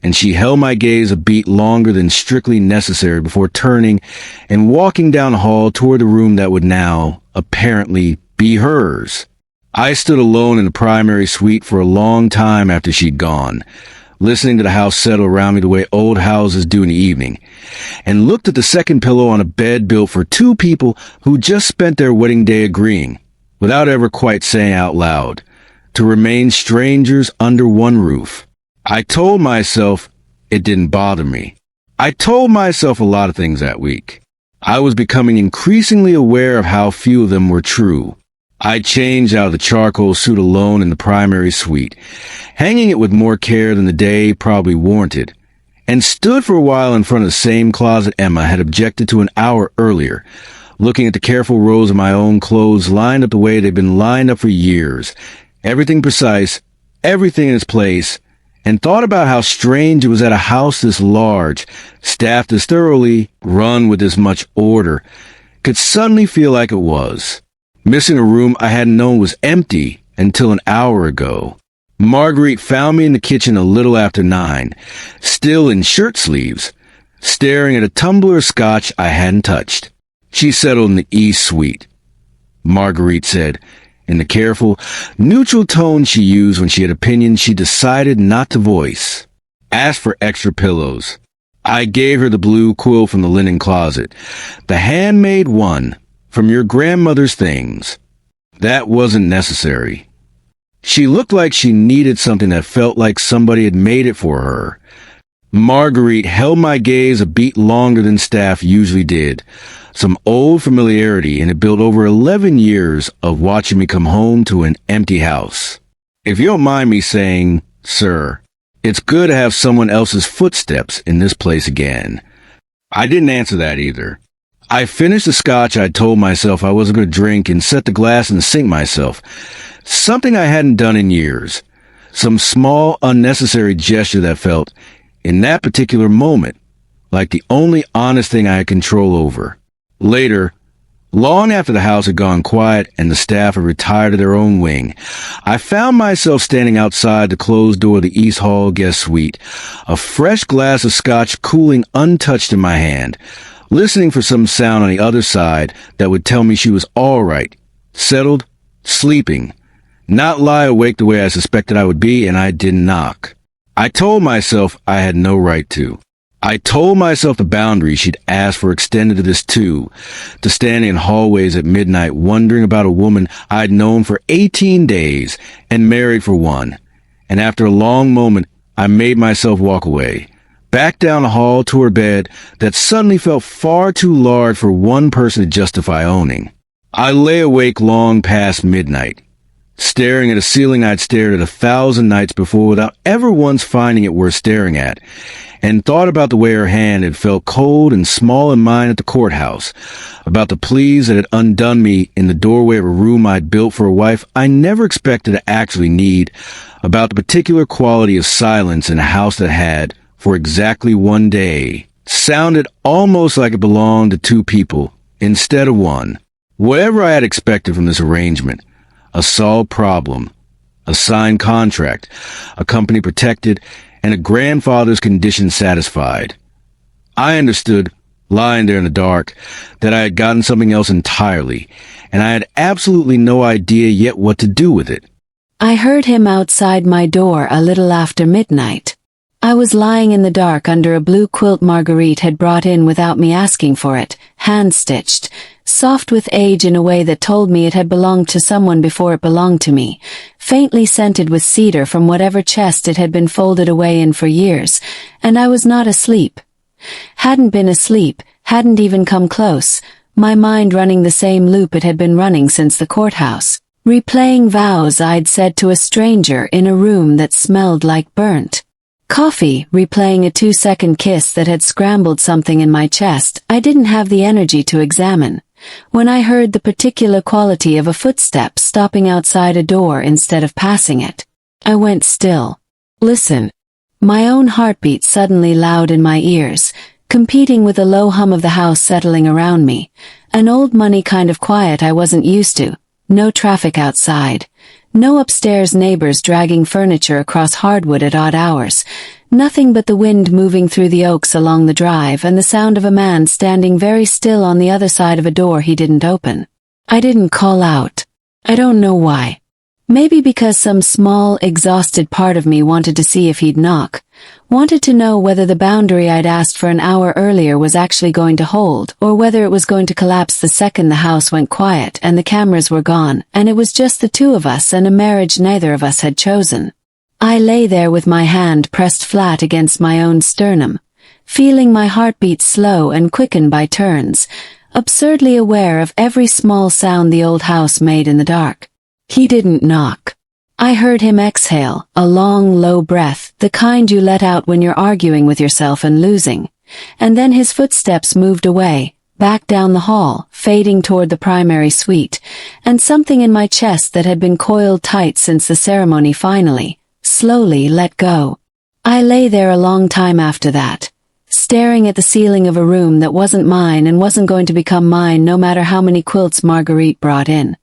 And she held my gaze a beat longer than strictly necessary before turning and walking down the hall toward the room that would now, apparently, be hers. I stood alone in the primary suite for a long time after she'd gone, listening to the house settle around me the way old houses do in the evening, and looked at the second pillow on a bed built for 2 people who just spent their wedding day agreeing, without ever quite saying out loud, to remain strangers under one roof. I told myself it didn't bother me. I told myself a lot of things that week. I was becoming increasingly aware of how few of them were true. I changed out of the charcoal suit alone in the primary suite, hanging it with more care than the day probably warranted, and stood for a while in front of the same closet Emma had objected to an hour earlier, looking at the careful rows of my own clothes lined up the way they'd been lined up for years, everything precise, everything in its place, and thought about how strange it was that a house this large, staffed this thoroughly, run with this much order, could suddenly feel like it was. Missing a room I hadn't known was empty until an hour ago. Marguerite found me in the kitchen a little after 9, still in shirt sleeves, staring at a tumbler of scotch I hadn't touched. She settled in the East Suite. Marguerite said, in the careful, neutral tone she used when she had opinions she decided not to voice. Asked for extra pillows. I gave her the blue quilt from the linen closet, the handmade one, from your grandmother's things. That wasn't necessary. She looked like she needed something that felt like somebody had made it for her. Marguerite held my gaze a beat longer than staff usually did. Some old familiarity, and it built over 11 years of watching me come home to an empty house. If you don't mind me saying, sir, it's good to have someone else's footsteps in this place again. I didn't answer that either. I finished the scotch I'd told myself I wasn't going to drink and set the glass in the sink myself. Something I hadn't done in years. Some small, unnecessary gesture that felt, in that particular moment, like the only honest thing I had control over. Later, long after the house had gone quiet and the staff had retired to their own wing, I found myself standing outside the closed door of the East Hall guest suite, a fresh glass of scotch cooling untouched in my hand, listening for some sound on the other side that would tell me she was all right, settled, sleeping, not lie awake the way I suspected I would be, and I didn't knock. I told myself I had no right to. I told myself the boundary she'd asked for extended to this too, to standing in hallways at midnight wondering about a woman I'd known for 18 days and married for 1, and after a long moment I made myself walk away, back down the hall to her bed that suddenly felt far too large for one person to justify owning. I lay awake long past midnight, staring at a ceiling I'd stared at 1,000 nights before without ever once finding it worth staring at, and thought about the way her hand had felt cold and small in mine at the courthouse, about the pleas that had undone me in the doorway of a room I'd built for a wife I never expected to actually need, about the particular quality of silence in a house that had, for exactly 1 day, sounded almost like it belonged to 2 people instead of 1. Whatever I had expected from this arrangement, a solved problem, a signed contract, a company protected, and a grandfather's condition satisfied. I understood, lying there in the dark, that I had gotten something else entirely, and I had absolutely no idea yet what to do with it. I heard him outside my door a little after midnight. I was lying in the dark under a blue quilt Marguerite had brought in without me asking for it, hand-stitched, soft with age in a way that told me it had belonged to someone before it belonged to me, faintly scented with cedar from whatever chest it had been folded away in for years, and I was not asleep. Hadn't been asleep, hadn't even come close, my mind running the same loop it had been running since the courthouse, replaying vows I'd said to a stranger in a room that smelled like burnt coffee, replaying a 2-second kiss that had scrambled something in my chest I didn't have the energy to examine, when I heard the particular quality of a footstep stopping outside a door instead of passing it. I went still. Listen. My own heartbeat suddenly loud in my ears, competing with the low hum of the house settling around me, an old money kind of quiet I wasn't used to, no traffic outside. No upstairs neighbors dragging furniture across hardwood at odd hours, nothing but the wind moving through the oaks along the drive and the sound of a man standing very still on the other side of a door he didn't open. I didn't call out. I don't know why. Maybe because some small, exhausted part of me wanted to see if he'd knock, wanted to know whether the boundary I'd asked for an hour earlier was actually going to hold, or whether it was going to collapse the second the house went quiet and the cameras were gone, and it was just the two of us and a marriage neither of us had chosen. I lay there with my hand pressed flat against my own sternum, feeling my heartbeat slow and quicken by turns, absurdly aware of every small sound the old house made in the dark. He didn't knock. I heard him exhale, a long, low breath, the kind you let out when you're arguing with yourself and losing. And then his footsteps moved away, back down the hall, fading toward the primary suite, and something in my chest that had been coiled tight since the ceremony finally, slowly let go. I lay there a long time after that, staring at the ceiling of a room that wasn't mine and wasn't going to become mine no matter how many quilts Marguerite brought in.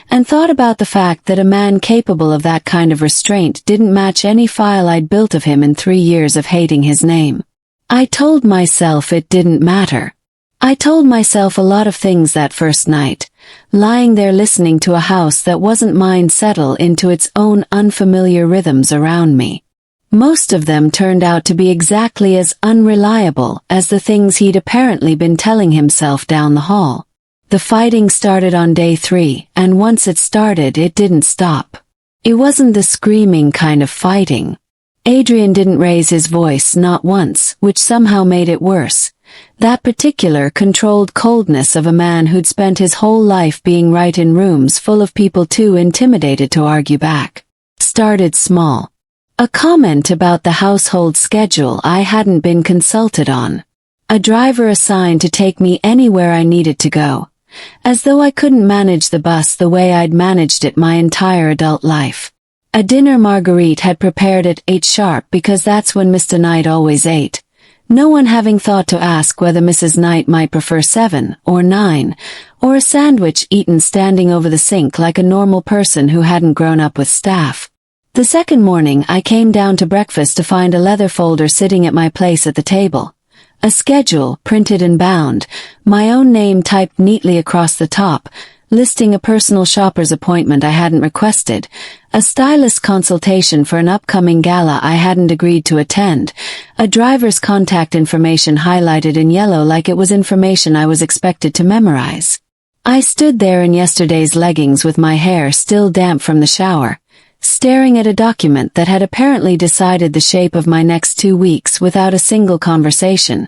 And thought about the fact that a man capable of that kind of restraint didn't match any file I'd built of him in 3 years of hating his name. I told myself it didn't matter. I told myself a lot of things that first night, lying there listening to a house that wasn't mine settle into its own unfamiliar rhythms around me. Most of them turned out to be exactly as unreliable as the things he'd apparently been telling himself down the hall. The fighting started on day 3, and once it started it didn't stop. It wasn't the screaming kind of fighting. Adrian didn't raise his voice not once, which somehow made it worse. That particular controlled coldness of a man who'd spent his whole life being right in rooms full of people too intimidated to argue back. Started small. A comment about the household schedule I hadn't been consulted on. A driver assigned to take me anywhere I needed to go. As though I couldn't manage the bus the way I'd managed it my entire adult life. A dinner Marguerite had prepared at 8 sharp because that's when Mr. Knight always ate. No one having thought to ask whether Mrs. Knight might prefer 7 or 9, or a sandwich eaten standing over the sink like a normal person who hadn't grown up with staff. The second morning I came down to breakfast to find a leather folder sitting at my place at the table. A schedule, printed and bound, my own name typed neatly across the top, listing a personal shopper's appointment I hadn't requested, a stylist consultation for an upcoming gala I hadn't agreed to attend, a driver's contact information highlighted in yellow like it was information I was expected to memorize. I stood there in yesterday's leggings with my hair still damp from the shower, staring at a document that had apparently decided the shape of my next 2 weeks without a single conversation,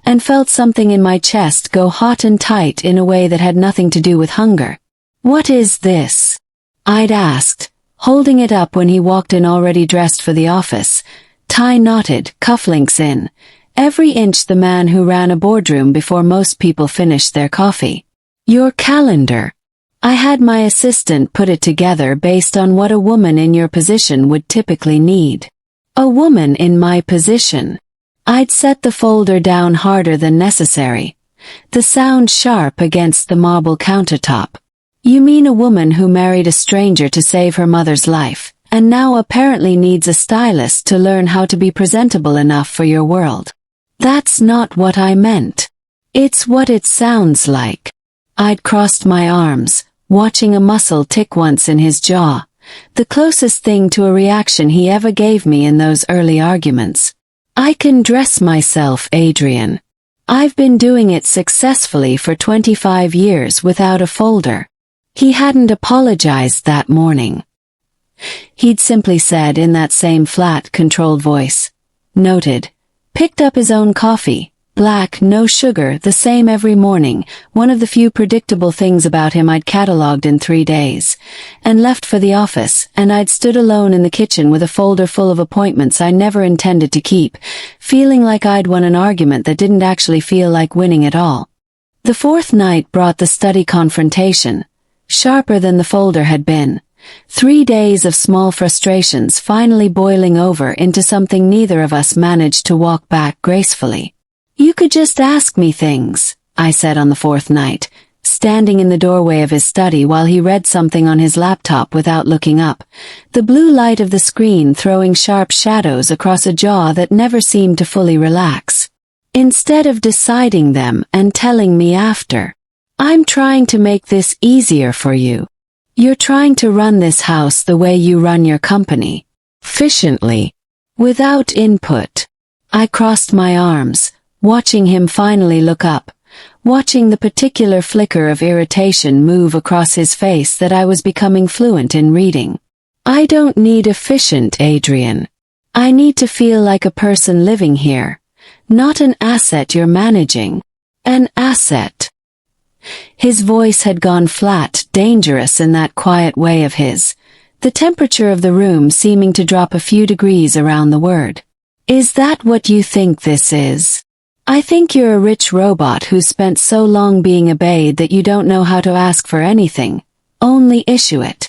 and felt something in my chest go hot and tight in a way that had nothing to do with hunger. "What is this?" I'd asked, holding it up when he walked in already dressed for the office, tie knotted, cufflinks in, every inch the man who ran a boardroom before most people finished their coffee. "Your calendar." I had my assistant put it together based on what a woman in your position would typically need. A woman in my position. I'd set the folder down harder than necessary, the sound sharp against the marble countertop. "You mean a woman who married a stranger to save her mother's life, and now apparently needs a stylist to learn how to be presentable enough for your world." That's not what I meant. It's what it sounds like. I'd crossed my arms, watching a muscle tick once in his jaw, the closest thing to a reaction he ever gave me in those early arguments. I can dress myself, Adrian. I've been doing it successfully for 25 years without a folder. He hadn't apologized that morning. He'd simply said in that same flat, controlled voice, "Noted." Picked up his own coffee, black, no sugar, the same every morning, one of the few predictable things about him I'd catalogued in 3 days, and left for the office, and I'd stood alone in the kitchen with a folder full of appointments I never intended to keep, feeling like I'd won an argument that didn't actually feel like winning at all. The fourth night brought the study confrontation, sharper than the folder had been. 3 days of small frustrations finally boiling over into something neither of us managed to walk back gracefully. "You could just ask me things," I said on the fourth night, standing in the doorway of his study while he read something on his laptop without looking up, the blue light of the screen throwing sharp shadows across a jaw that never seemed to fully relax. "Instead of deciding them and telling me after. I'm trying to make this easier for you. You're trying to run this house the way you run your company. Efficiently. Without input." I crossed my arms, watching him finally look up, watching the particular flicker of irritation move across his face that I was becoming fluent in reading. "I don't need efficient, Adrian. I need to feel like a person living here, not an asset you're managing. An asset." His voice had gone flat, dangerous in that quiet way of his, the temperature of the room seeming to drop a few degrees around the word. "Is that what you think this is? I think you're a rich robot who's spent so long being obeyed that you don't know how to ask for anything, only issue it."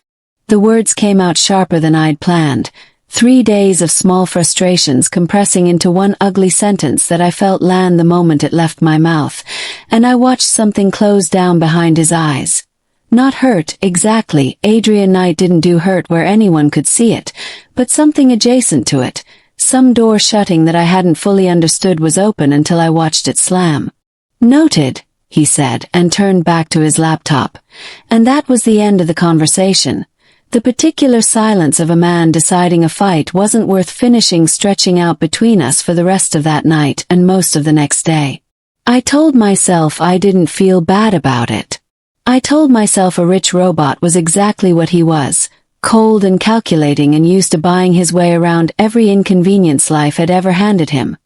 The words came out sharper than I'd planned, 3 days of small frustrations compressing into one ugly sentence that I felt land the moment it left my mouth, and I watched something close down behind his eyes. Not hurt, exactly, Adrian Knight didn't do hurt where anyone could see it, but something adjacent to it, some door shutting that I hadn't fully understood was open until I watched it slam. "Noted," he said, and turned back to his laptop. And that was the end of the conversation. The particular silence of a man deciding a fight wasn't worth finishing stretching out between us for the rest of that night and most of the next day. I told myself I didn't feel bad about it. I told myself a rich robot was exactly what he was, cold and calculating and used to buying his way around every inconvenience life had ever handed him.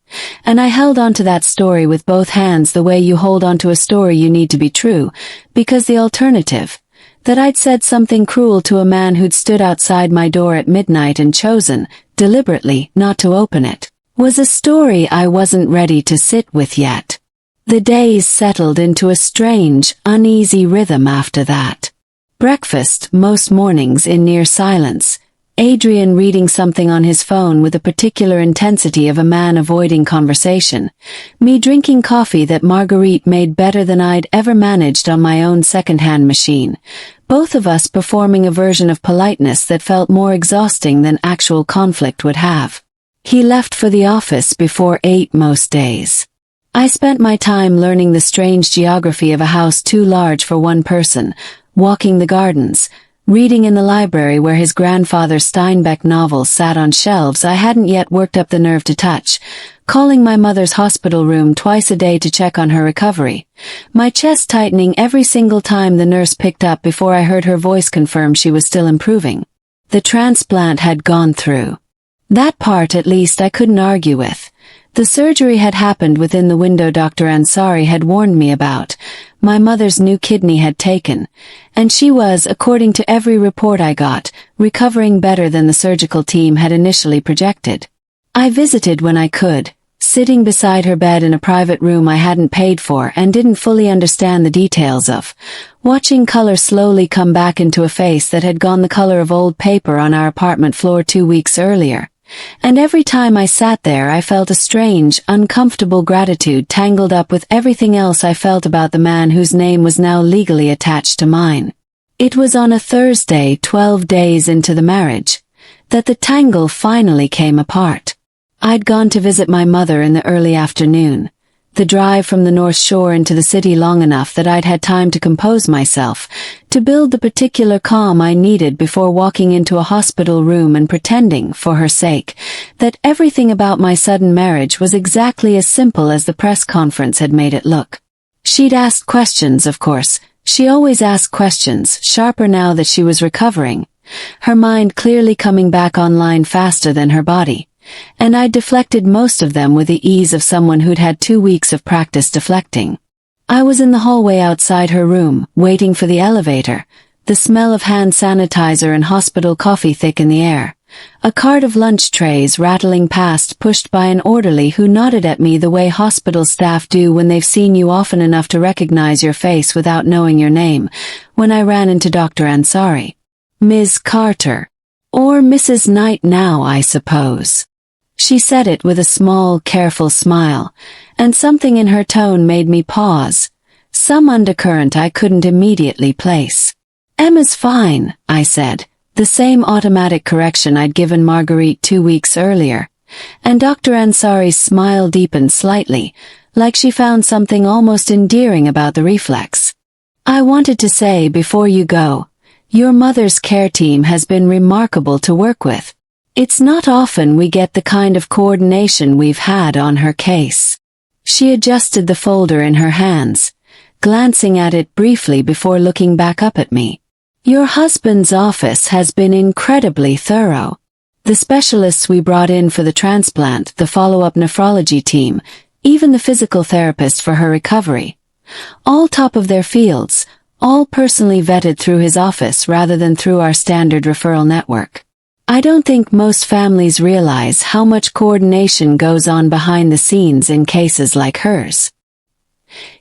And I held onto that story with both hands the way you hold onto a story you need to be true, because the alternative, that I'd said something cruel to a man who'd stood outside my door at midnight and chosen, deliberately, not to open it, was a story I wasn't ready to sit with yet. The days settled into a strange, uneasy rhythm after that. Breakfast, most mornings in near silence, Adrian reading something on his phone with a particular intensity of a man avoiding conversation, me drinking coffee that Marguerite made better than I'd ever managed on my own second-hand machine, both of us performing a version of politeness that felt more exhausting than actual conflict would have. He left for the office before 8 most days. I spent my time learning the strange geography of a house too large for one person, walking the gardens, reading in the library where his grandfather's Steinbeck novels sat on shelves I hadn't yet worked up the nerve to touch, calling my mother's hospital room twice a day to check on her recovery, my chest tightening every single time the nurse picked up before I heard her voice confirm she was still improving. The transplant had gone through. That part at least I couldn't argue with. The surgery had happened within the window Dr. Ansari had warned me about. My mother's new kidney had taken, and she was, according to every report I got, recovering better than the surgical team had initially projected. I visited when I could, sitting beside her bed in a private room I hadn't paid for and didn't fully understand the details of, watching color slowly come back into a face that had gone the color of old paper on our apartment floor 2 weeks earlier. And every time I sat there I felt a strange, uncomfortable gratitude tangled up with everything else I felt about the man whose name was now legally attached to mine. It was on a Thursday, 12 days into the marriage, that the tangle finally came apart. I'd gone to visit my mother in the early afternoon. the drive from the North Shore into the city long enough that I'd had time to compose myself, to build the particular calm I needed before walking into a hospital room and pretending, for her sake, that everything about my sudden marriage was exactly as simple as the press conference had made it look. She'd asked questions, of course. She always asked questions, sharper now that she was recovering, her mind clearly coming back online faster than her body. And I'd deflected most of them with the ease of someone who'd had 2 weeks of practice deflecting. I was in the hallway outside her room, waiting for the elevator, the smell of hand sanitizer and hospital coffee thick in the air, a cart of lunch trays rattling past pushed by an orderly who nodded at me the way hospital staff do when they've seen you often enough to recognize your face without knowing your name, when I ran into Dr. Ansari. Ms. Carter. Or Mrs. Knight now, I suppose. She said it with a small, careful smile, and something in her tone made me pause, some undercurrent I couldn't immediately place. Emma's fine, I said, the same automatic correction I'd given Marguerite 2 weeks earlier, and Dr. Ansari's smile deepened slightly, like she found something almost endearing about the reflex. I wanted to say before you go, your mother's care team has been remarkable to work with. It's not often we get the kind of coordination we've had on her case. She adjusted the folder in her hands, glancing at it briefly before looking back up at me. Your husband's office has been incredibly thorough. The specialists we brought in for the transplant, the follow-up nephrology team, even the physical therapist for her recovery. All top of their fields, all personally vetted through his office rather than through our standard referral network. I don't think most families realize how much coordination goes on behind the scenes in cases like hers.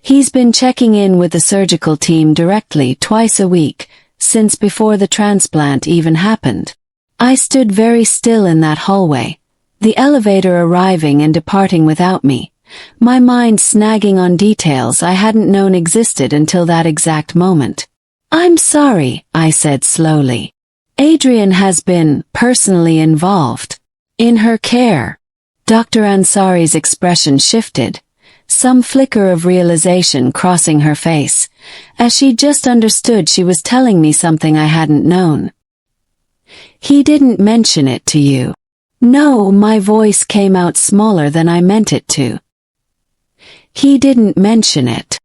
He's been checking in with the surgical team directly twice a week, since before the transplant even happened. I stood very still in that hallway, the elevator arriving and departing without me, my mind snagging on details I hadn't known existed until that exact moment. I'm sorry, I said slowly. Adrian has been personally involved in her care. Dr. Ansari's expression shifted, some flicker of realization crossing her face, as she just understood she was telling me something I hadn't known. He didn't mention it to you. No, my voice came out smaller than I meant it to. He didn't mention it.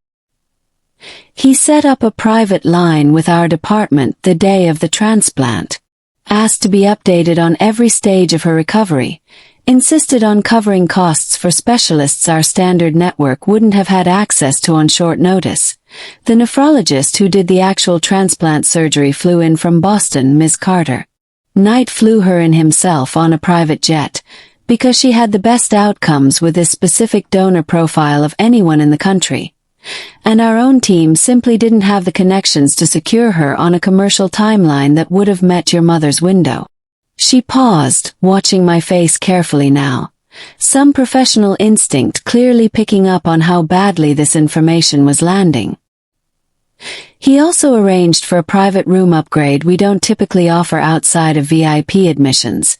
He set up a private line with our department the day of the transplant, asked to be updated on every stage of her recovery, insisted on covering costs for specialists our standard network wouldn't have had access to on short notice. The nephrologist who did the actual transplant surgery flew in from Boston, Ms. Carter. Knight flew her in himself on a private jet, because she had the best outcomes with this specific donor profile of anyone in the country. And our own team simply didn't have the connections to secure her on a commercial timeline that would have met your mother's window. She paused, watching my face carefully now, some professional instinct clearly picking up on how badly this information was landing. He also arranged for a private room upgrade we don't typically offer outside of VIP admissions,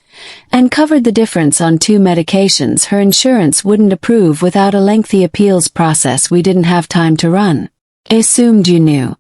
and covered the difference on 2 medications her insurance wouldn't approve without a lengthy appeals process we didn't have time to run. Assumed you knew.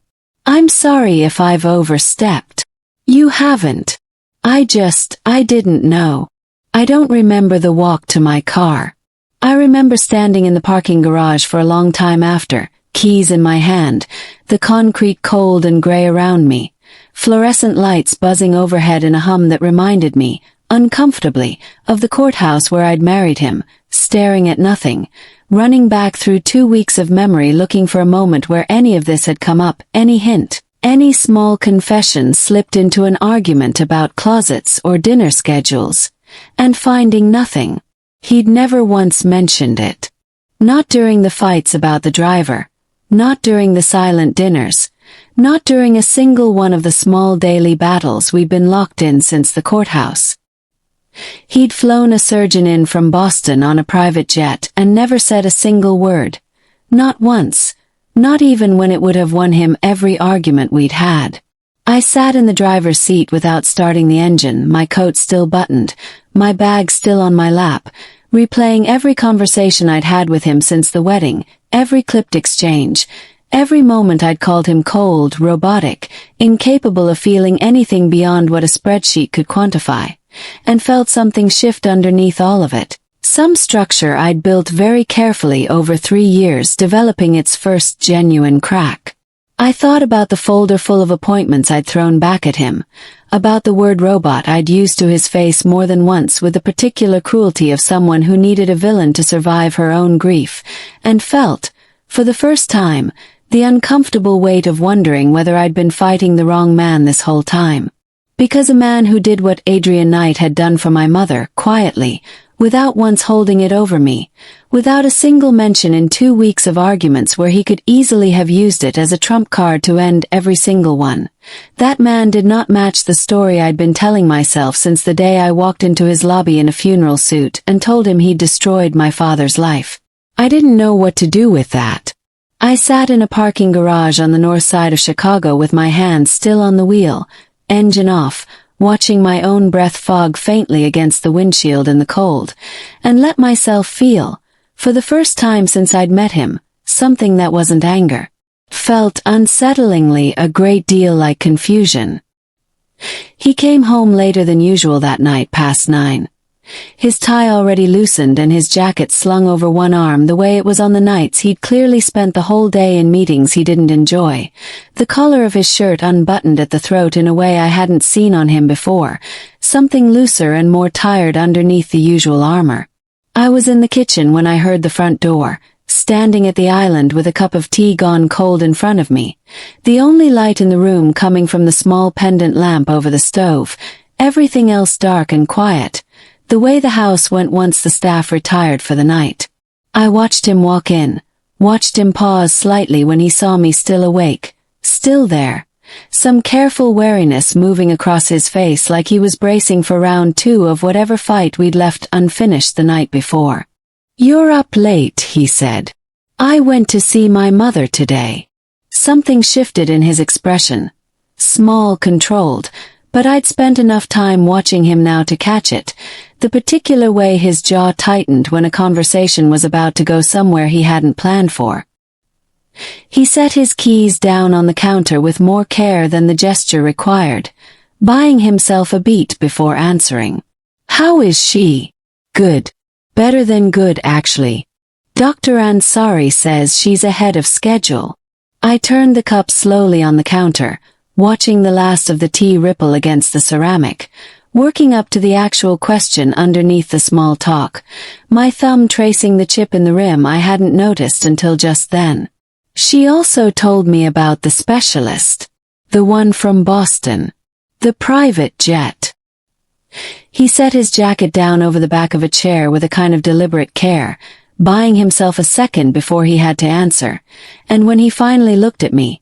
I'm sorry if I've overstepped. You haven't. I didn't know. I don't remember the walk to my car. I remember standing in the parking garage for a long time after, keys in my hand, the concrete cold and gray around me, fluorescent lights buzzing overhead in a hum that reminded me, uncomfortably, of the courthouse where I'd married him, staring at nothing, running back through 2 weeks of memory looking for a moment where any of this had come up, any hint, any small confession slipped into an argument about closets or dinner schedules, and finding nothing. He'd never once mentioned it. Not during the fights about the driver. Not during the silent dinners, not during a single one of the small daily battles we'd been locked in since the courthouse. He'd flown a surgeon in from Boston on a private jet and never said a single word. Not once, not even when it would have won him every argument we'd had. I sat in the driver's seat without starting the engine, my coat still buttoned, my bag still on my lap, replaying every conversation I'd had with him since the wedding, every clipped exchange, every moment I'd called him cold, robotic, incapable of feeling anything beyond what a spreadsheet could quantify, and felt something shift underneath all of it. Some structure I'd built very carefully over 3 years, developing its first genuine crack. I thought about the folder full of appointments I'd thrown back at him, about the word robot I'd used to his face more than once with the particular cruelty of someone who needed a villain to survive her own grief, and felt, for the first time, the uncomfortable weight of wondering whether I'd been fighting the wrong man this whole time. Because a man who did what Adrian Knight had done for my mother, quietly, without once holding it over me, without a single mention in 2 weeks of arguments where he could easily have used it as a trump card to end every single one. That man did not match the story I'd been telling myself since the day I walked into his lobby in a funeral suit and told him he'd destroyed my father's life. I didn't know what to do with that. I sat in a parking garage on the north side of Chicago with my hands still on the wheel, engine off, watching my own breath fog faintly against the windshield in the cold, and let myself feel, for the first time since I'd met him, something that wasn't anger. Felt unsettlingly a great deal like confusion. He came home later than usual that night, past 9. His tie already loosened and his jacket slung over one arm the way it was on the nights he'd clearly spent the whole day in meetings he didn't enjoy, the collar of his shirt unbuttoned at the throat in a way I hadn't seen on him before, something looser and more tired underneath the usual armor. I was in the kitchen when I heard the front door, standing at the island with a cup of tea gone cold in front of me, the only light in the room coming from the small pendant lamp over the stove, everything else dark and quiet, the way the house went once the staff retired for the night. I watched him walk in, watched him pause slightly when he saw me still awake, still there, some careful wariness moving across his face like he was bracing for round 2 of whatever fight we'd left unfinished the night before. "You're up late," he said. "I went to see my mother today." Something shifted in his expression. Small, controlled, but I'd spent enough time watching him now to catch it, the particular way his jaw tightened when a conversation was about to go somewhere he hadn't planned for. He set his keys down on the counter with more care than the gesture required, buying himself a beat before answering. "How is she?" "Good. Better than good, actually. Dr. Ansari says she's ahead of schedule." I turned the cup slowly on the counter, watching the last of the tea ripple against the ceramic, working up to the actual question underneath the small talk, my thumb tracing the chip in the rim I hadn't noticed until just then. "She also told me about the specialist. The one from Boston. The private jet." He set his jacket down over the back of a chair with a kind of deliberate care, buying himself a second before he had to answer, and when he finally looked at me,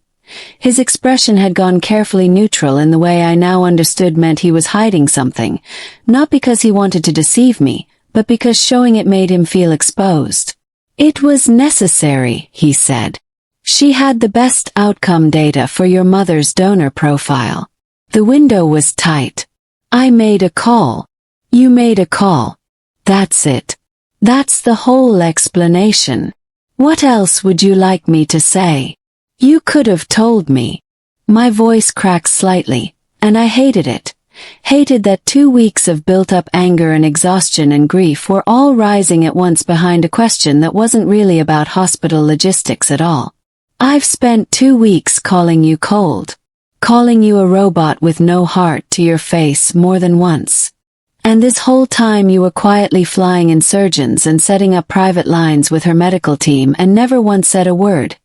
his expression had gone carefully neutral in the way I now understood meant he was hiding something, not because he wanted to deceive me, but because showing it made him feel exposed. "It was necessary," he said. "She had the best outcome data for your mother's donor profile. The window was tight. I made a call. You made a call. That's it. That's the whole explanation. What else would you like me to say? You could have told me." My voice cracked slightly, and I hated it. Hated that 2 weeks of built-up anger and exhaustion and grief were all rising at once behind a question that wasn't really about hospital logistics at all. "I've spent 2 weeks calling you cold. Calling you a robot with no heart to your face more than once. And this whole time you were quietly flying in surgeons and setting up private lines with her medical team and never once said a word,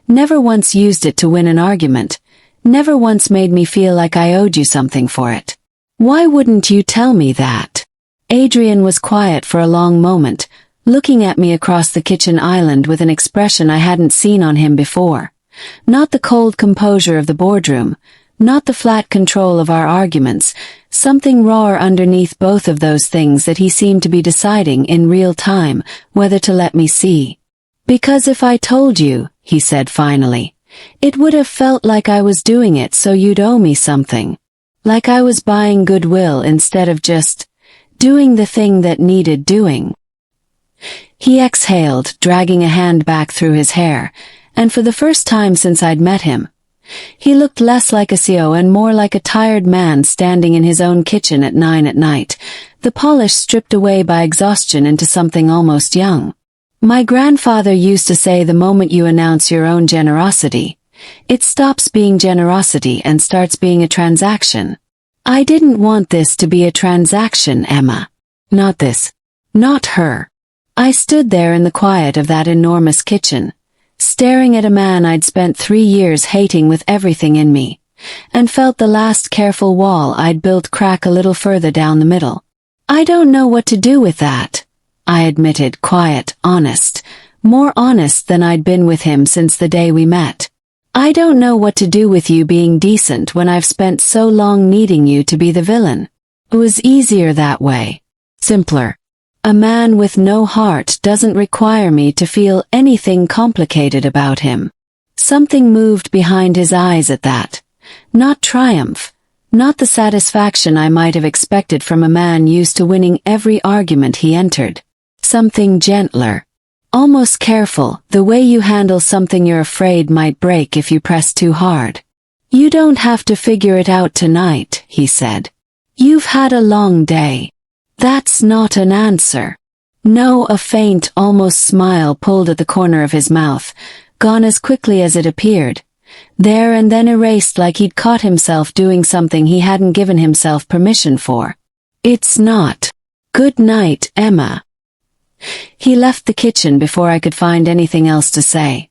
never once used it to win an argument, never once made me feel like I owed you something for it. Why wouldn't you tell me that?" Adrian was quiet for a long moment, looking at me across the kitchen island with an expression I hadn't seen on him before. Not the cold composure of the boardroom, not the flat control of our arguments, something rawer underneath both of those things that he seemed to be deciding in real time whether to let me see. "Because if I told you," he said finally, "it would have felt like I was doing it so you'd owe me something. Like I was buying goodwill instead of just doing the thing that needed doing." He exhaled, dragging a hand back through his hair, and for the first time since I'd met him, he looked less like a CEO and more like a tired man standing in his own kitchen at 9 at night, the polish stripped away by exhaustion into something almost young. My grandfather used to say the moment you announce your own generosity, it stops being generosity and starts being a transaction. I didn't want this to be a transaction, Emma. Not this. Not her. I stood there in the quiet of that enormous kitchen, staring at a man I'd spent 3 years hating with everything in me, and felt the last careful wall I'd built crack a little further down the middle. I don't know what to do with that, I admitted, quiet, honest, more honest than I'd been with him since the day we met. I don't know what to do with you being decent when I've spent so long needing you to be the villain. It was easier that way. Simpler. A man with no heart doesn't require me to feel anything complicated about him. Something moved behind his eyes at that. Not triumph. Not the satisfaction I might have expected from a man used to winning every argument he entered. Something gentler. Almost careful, the way you handle something you're afraid might break if you press too hard. You don't have to figure it out tonight, he said. You've had a long day. That's not an answer. No, a faint, almost smile pulled at the corner of his mouth, gone as quickly as it appeared. There and then erased like he'd caught himself doing something he hadn't given himself permission for. It's not. Good night, Emma. He left the kitchen before I could find anything else to say.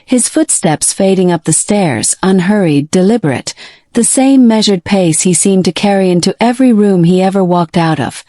His footsteps fading up the stairs, unhurried, deliberate, the same measured pace he seemed to carry into every room he ever walked out of,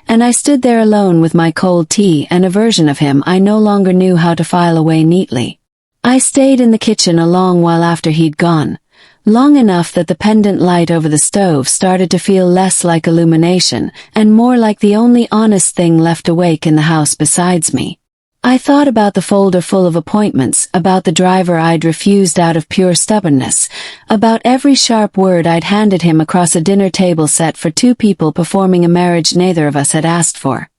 and I stood there alone with my cold tea and a version of him I no longer knew how to file away neatly. I stayed in the kitchen a long while after he'd gone, long enough that the pendant light over the stove started to feel less like illumination and more like the only honest thing left awake in the house besides me. I thought about the folder full of appointments, about the driver I'd refused out of pure stubbornness, about every sharp word I'd handed him across a dinner table set for 2 people performing a marriage neither of us had asked for.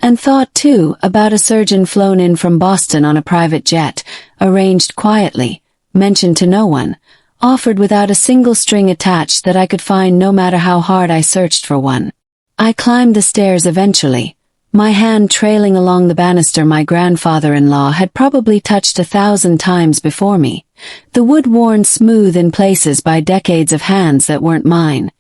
And thought, too, about a surgeon flown in from Boston on a private jet, arranged quietly, mentioned to no one, offered without a single string attached that I could find no matter how hard I searched for one. I climbed the stairs eventually, my hand trailing along the banister my grandfather-in-law had probably touched 1,000 times before me, the wood worn smooth in places by decades of hands that weren't mine,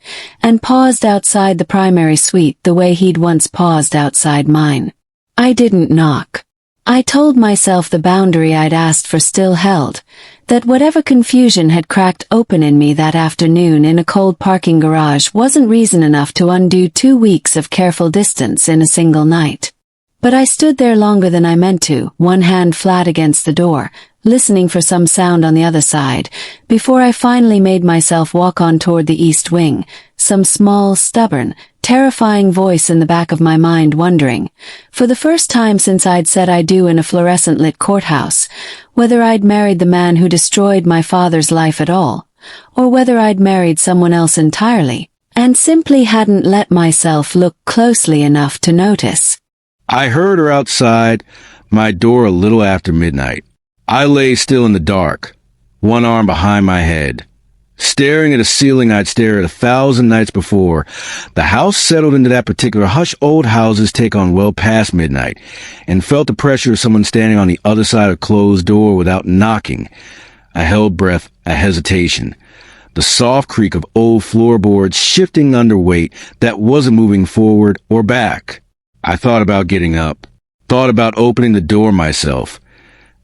and paused outside the primary suite the way he'd once paused outside mine. I didn't knock. I told myself the boundary I'd asked for still held, that whatever confusion had cracked open in me that afternoon in a cold parking garage wasn't reason enough to undo 2 weeks of careful distance in a single night. But I stood there longer than I meant to, one hand flat against the door, listening for some sound on the other side, before I finally made myself walk on toward the east wing, some small, stubborn, terrifying voice in the back of my mind wondering, for the first time since I'd said I do in a fluorescent-lit courthouse, whether I'd married the man who destroyed my father's life at all, or whether I'd married someone else entirely, and simply hadn't let myself look closely enough to notice. I heard her outside my door a little after midnight. I lay still in the dark, one arm behind my head, staring at a ceiling I'd stared at 1,000 nights before. The house settled into that particular hush old houses take on well past midnight, and felt the pressure of someone standing on the other side of a closed door without knocking. I held breath, a hesitation. The soft creak of old floorboards shifting under weight that wasn't moving forward or back. I thought about getting up, thought about opening the door myself,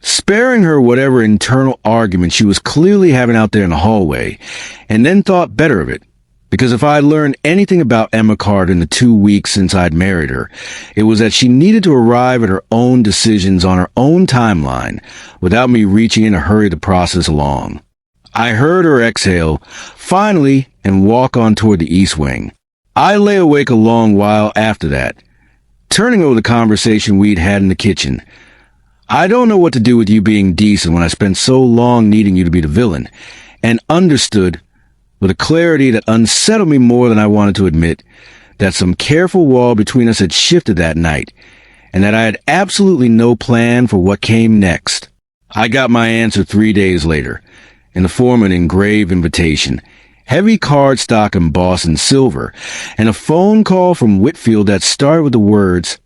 sparing her whatever internal argument she was clearly having out there in the hallway, and then thought better of it, because if I learned anything about Emma Carter in the 2 weeks since I'd married her, it was that she needed to arrive at her own decisions on her own timeline without me reaching in to hurry the process along. I heard her exhale, finally, and walk on toward the east wing. I lay awake a long while after that, turning over the conversation we'd had in the kitchen. I don't know what to do with you being decent when I spent so long needing you to be the villain, and understood, with a clarity that unsettled me more than I wanted to admit, that some careful wall between us had shifted that night, and that I had absolutely no plan for what came next. I got my answer 3 days later, in the form of an engraved invitation, heavy cardstock embossed in silver, and a phone call from Whitfield that started with the words,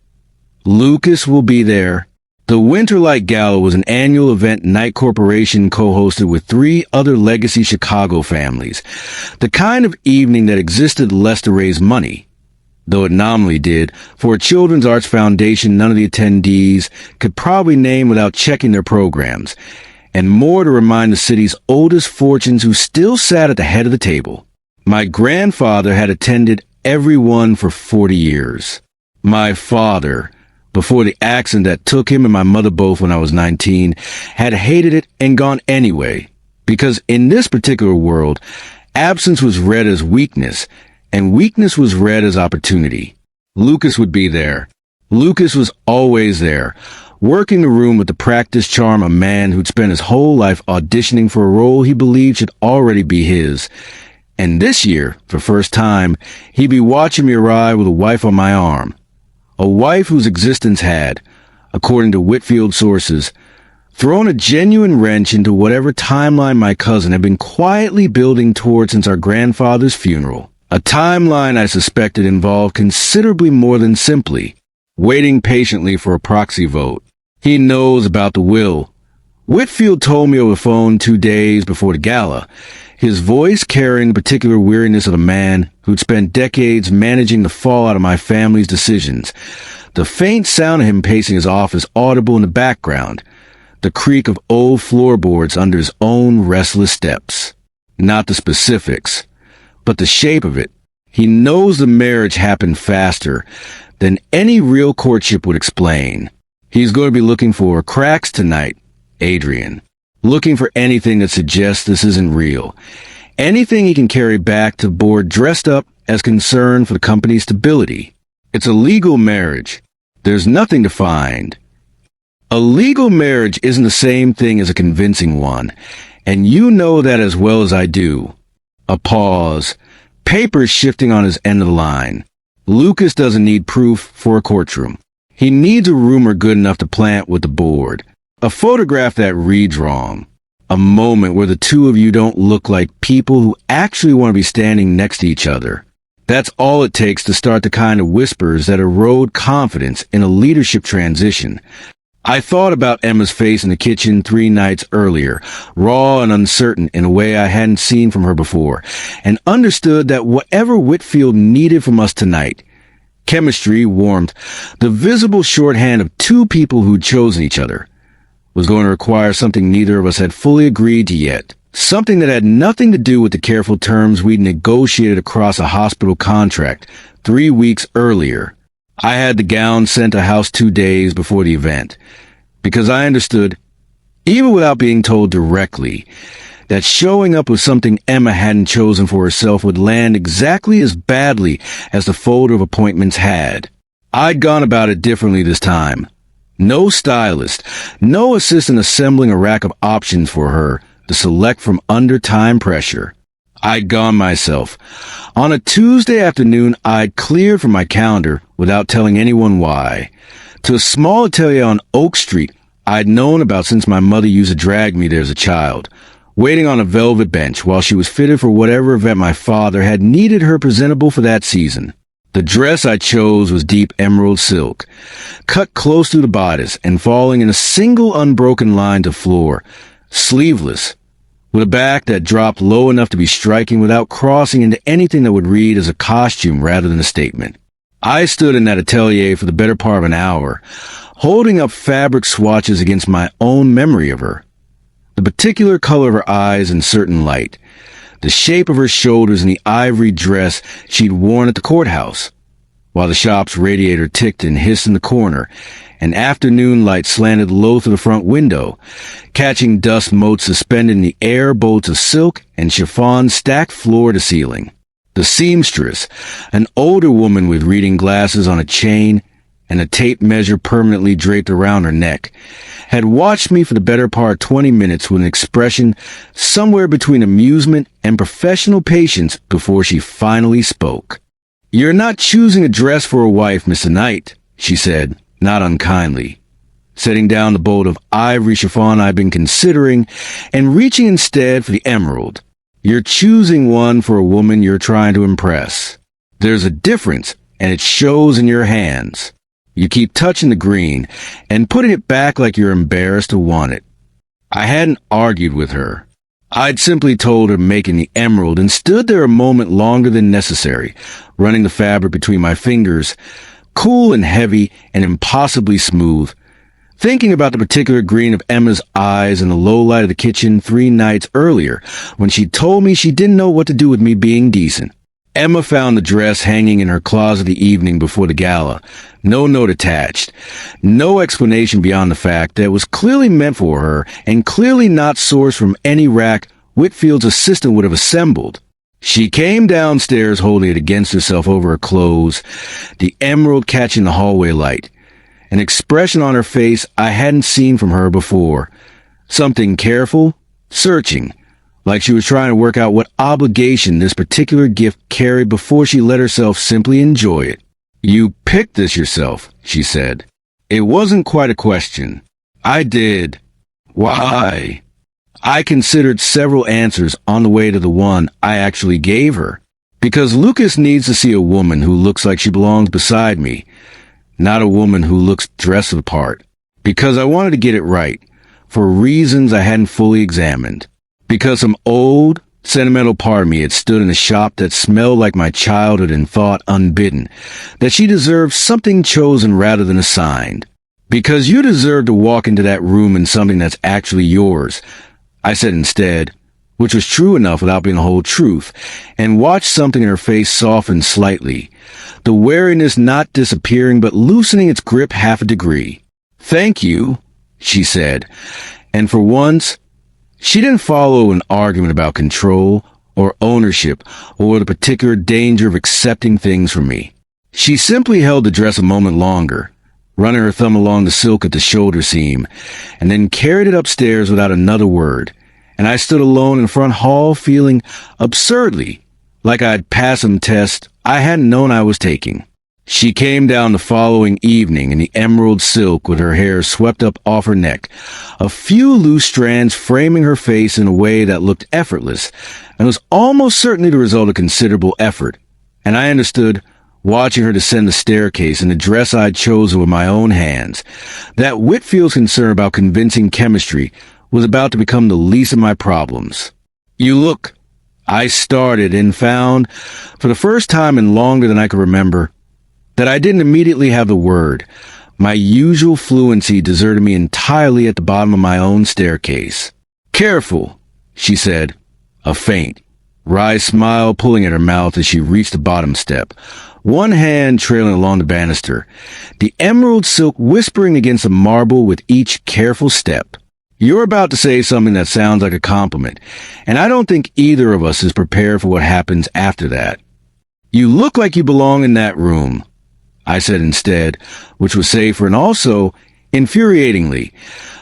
"Lucas will be there." The Winterlight Gala was an annual event Night Corporation co-hosted with 3 other legacy Chicago families, the kind of evening that existed less to raise money, though it nominally did, for a children's arts foundation none of the attendees could probably name without checking their programs, and more to remind the city's oldest fortunes who still sat at the head of the table. My grandfather had attended every one for 40 years. My father, before the accident that took him and my mother both when I was 19, had hated it and gone anyway, because in this particular world, absence was read as weakness, and weakness was read as opportunity. Lucas would be there. Lucas was always there, working the room with the practiced charm of a man who'd spent his whole life auditioning for a role he believed should already be his. And this year, for first time, he'd be watching me arrive with a wife on my arm. A wife whose existence had, according to Whitfield sources, thrown a genuine wrench into whatever timeline my cousin had been quietly building toward since our grandfather's funeral. A timeline I suspected involved considerably more than simply waiting patiently for a proxy vote. He knows about the will. Whitfield told me over the phone 2 days before the gala, his voice carrying the particular weariness of a man who'd spent decades managing the fallout of my family's decisions. The faint sound of him pacing his office audible in the background, the creak of old floorboards under his own restless steps. Not the specifics, but the shape of it. He knows the marriage happened faster than any real courtship would explain. He's going to be looking for cracks tonight, Adrian. Looking for anything that suggests this isn't real. Anything he can carry back to the board dressed up as concern for the company's stability. It's a legal marriage. There's nothing to find. A legal marriage isn't the same thing as a convincing one, and you know that as well as I do. A pause. Papers shifting on his end of the line. Lucas doesn't need proof for a courtroom. He needs a rumor good enough to plant with the board. A photograph that reads wrong. A moment where the two of you don't look like people who actually want to be standing next to each other. That's all it takes to start the kind of whispers that erode confidence in a leadership transition. I thought about Emma's face in the kitchen 3 nights earlier, raw and uncertain in a way I hadn't seen from her before, and understood that whatever Whitfield needed from us tonight, chemistry, warmth, the visible shorthand of 2 people who'd chosen each other, was going to require something neither of us had fully agreed to yet. Something that had nothing to do with the careful terms we'd negotiated across a hospital contract 3 weeks earlier. I had the gown sent to house 2 days before the event, because I understood, even without being told directly, that showing up with something Emma hadn't chosen for herself would land exactly as badly as the folder of appointments had. I'd gone about it differently this time. No stylist, no assistant assembling a rack of options for her to select from under time pressure. I'd gone myself. On a Tuesday afternoon, I'd cleared from my calendar, without telling anyone why, to a small atelier on Oak Street I'd known about since my mother used to drag me there as a child, waiting on a velvet bench while she was fitted for whatever event my father had needed her presentable for that season. The dress I chose was deep emerald silk, cut close through the bodice and falling in a single unbroken line to floor, sleeveless, with a back that dropped low enough to be striking without crossing into anything that would read as a costume rather than a statement. I stood in that atelier for the better part of an hour, holding up fabric swatches against my own memory of her. The particular color of her eyes in certain light, the shape of her shoulders in the ivory dress she'd worn at the courthouse, while the shop's radiator ticked and hissed in the corner, and afternoon light slanted low through the front window, catching dust motes suspended in the air, bolts of silk and chiffon stacked floor to ceiling. The seamstress, an older woman with reading glasses on a chain and a tape measure permanently draped around her neck, had watched me for the better part of 20 minutes with an expression somewhere between amusement and professional patience before she finally spoke. "You're not choosing a dress for a wife, Mr. Knight," she said, not unkindly, setting down the bolt of ivory chiffon I've been considering and reaching instead for the emerald. You're choosing one for a woman you're trying to impress. There's a difference, and it shows in your hands. You keep touching the green and putting it back like you're embarrassed to want it. I hadn't argued with her. I'd simply told her making the emerald and stood there a moment longer than necessary, running the fabric between my fingers, cool and heavy and impossibly smooth, thinking about the particular green of Emma's eyes in the low light of the kitchen 3 nights earlier when she told me she didn't know what to do with me being decent. Emma found the dress hanging in her closet the evening before the gala. No note attached. No explanation beyond the fact that it was clearly meant for her and clearly not sourced from any rack Whitfield's assistant would have assembled. She came downstairs holding it against herself over her clothes, the emerald catching the hallway light. An expression on her face I hadn't seen from her before. Something careful, searching, like she was trying to work out what obligation this particular gift carried before she let herself simply enjoy it. "You picked this yourself," she said. It wasn't quite a question. I did. Why? I considered several answers on the way to the one I actually gave her. Because Lucas needs to see a woman who looks like she belongs beside me, not a woman who looks dressed the part. Because I wanted to get it right, for reasons I hadn't fully examined. Because some old, sentimental part of me had stood in a shop that smelled like my childhood and thought, unbidden, that she deserved something chosen rather than assigned. Because you deserve to walk into that room in something that's actually yours, I said instead, which was true enough without being the whole truth, and watched something in her face soften slightly, the wariness not disappearing but loosening its grip half a degree. "Thank you," she said, and for once, she didn't follow an argument about control or ownership or the particular danger of accepting things from me. She simply held the dress a moment longer, running her thumb along the silk at the shoulder seam, and then carried it upstairs without another word, and I stood alone in the front hall feeling absurdly like I'd passed some test I hadn't known I was taking. She came down the following evening in the emerald silk with her hair swept up off her neck, a few loose strands framing her face in a way that looked effortless and was almost certainly the result of considerable effort. And I understood, watching her descend the staircase in the dress I'd chosen with my own hands, that Whitfield's concern about convincing chemistry was about to become the least of my problems. "You look," I started and found, for the first time in longer than I could remember, that I didn't immediately have the word. My usual fluency deserted me entirely at the bottom of my own staircase. "Careful," she said, a faint, wry smile pulling at her mouth as she reached the bottom step, one hand trailing along the banister, the emerald silk whispering against the marble with each careful step. "You're about to say something that sounds like a compliment, and I don't think either of us is prepared for what happens after that. You look like you belong in that room," I said instead, which was safer and also, infuriatingly,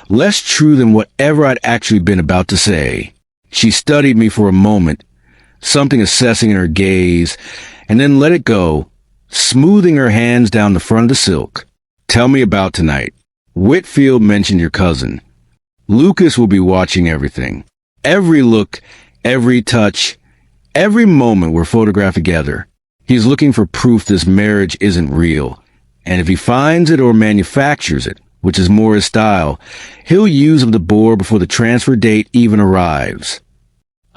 less true than whatever I'd actually been about to say. She studied me for a moment, something assessing in her gaze, and then let it go, smoothing her hands down the front of the silk. "Tell me about tonight. Whitfield mentioned your cousin. Lucas will be watching everything. Every look, every touch, every moment we're photographed together. He's looking for proof this marriage isn't real, and if he finds it or manufactures it, which is more his style, he'll use up the board before the transfer date even arrives."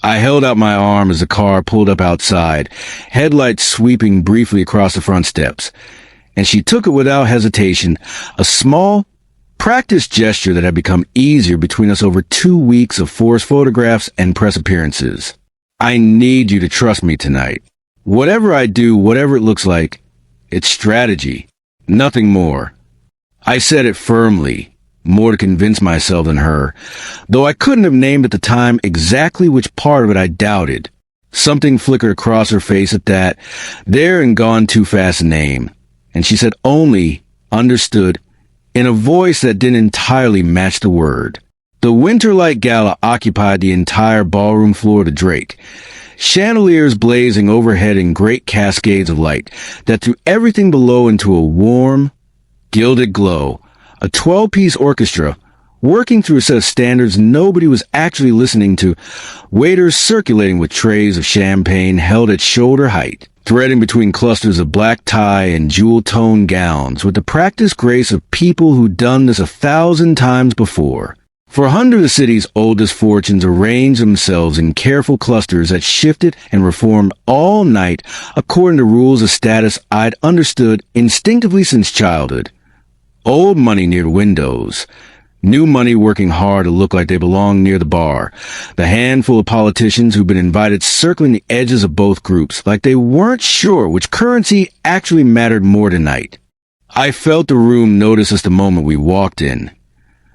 I held out my arm as the car pulled up outside, headlights sweeping briefly across the front steps, and she took it without hesitation, a small, practiced gesture that had become easier between us over 2 weeks of forced photographs and press appearances. "I need you to trust me tonight. Whatever I do, whatever it looks like, it's strategy, nothing more." I said it firmly, more to convince myself than her, though I couldn't have named at the time exactly which part of it I doubted. Something flickered across her face at that, there and gone too fast to name, and she said only, understood, in a voice that didn't entirely match the word. The Winterlight Gala occupied the entire ballroom floor to Drake, chandeliers blazing overhead in great cascades of light that threw everything below into a warm, gilded glow, a 12-piece orchestra, working through a set of standards nobody was actually listening to, waiters circulating with trays of champagne held at shoulder height, threading between clusters of black tie and jewel-toned gowns with the practiced grace of people who'd done this 1,000 times before. For 100 of the city's oldest fortunes arranged themselves in careful clusters that shifted and reformed all night according to rules of status I'd understood instinctively since childhood. Old money near the windows, new money working hard to look like they belonged near the bar, the handful of politicians who'd been invited circling the edges of both groups like they weren't sure which currency actually mattered more tonight. I felt the room notice us the moment we walked in.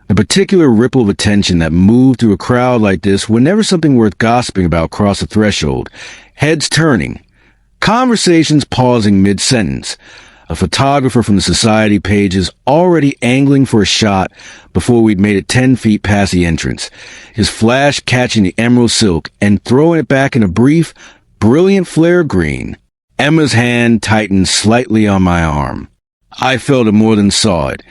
The particular ripple of attention that moved through a crowd like this whenever something worth gossiping about crossed the threshold, heads turning, conversations pausing mid-sentence, a photographer from the society pages already angling for a shot before we'd made it 10 feet past the entrance, his flash catching the emerald silk and throwing it back in a brief, brilliant flare green. Emma's hand tightened slightly on my arm. I felt it more than saw it,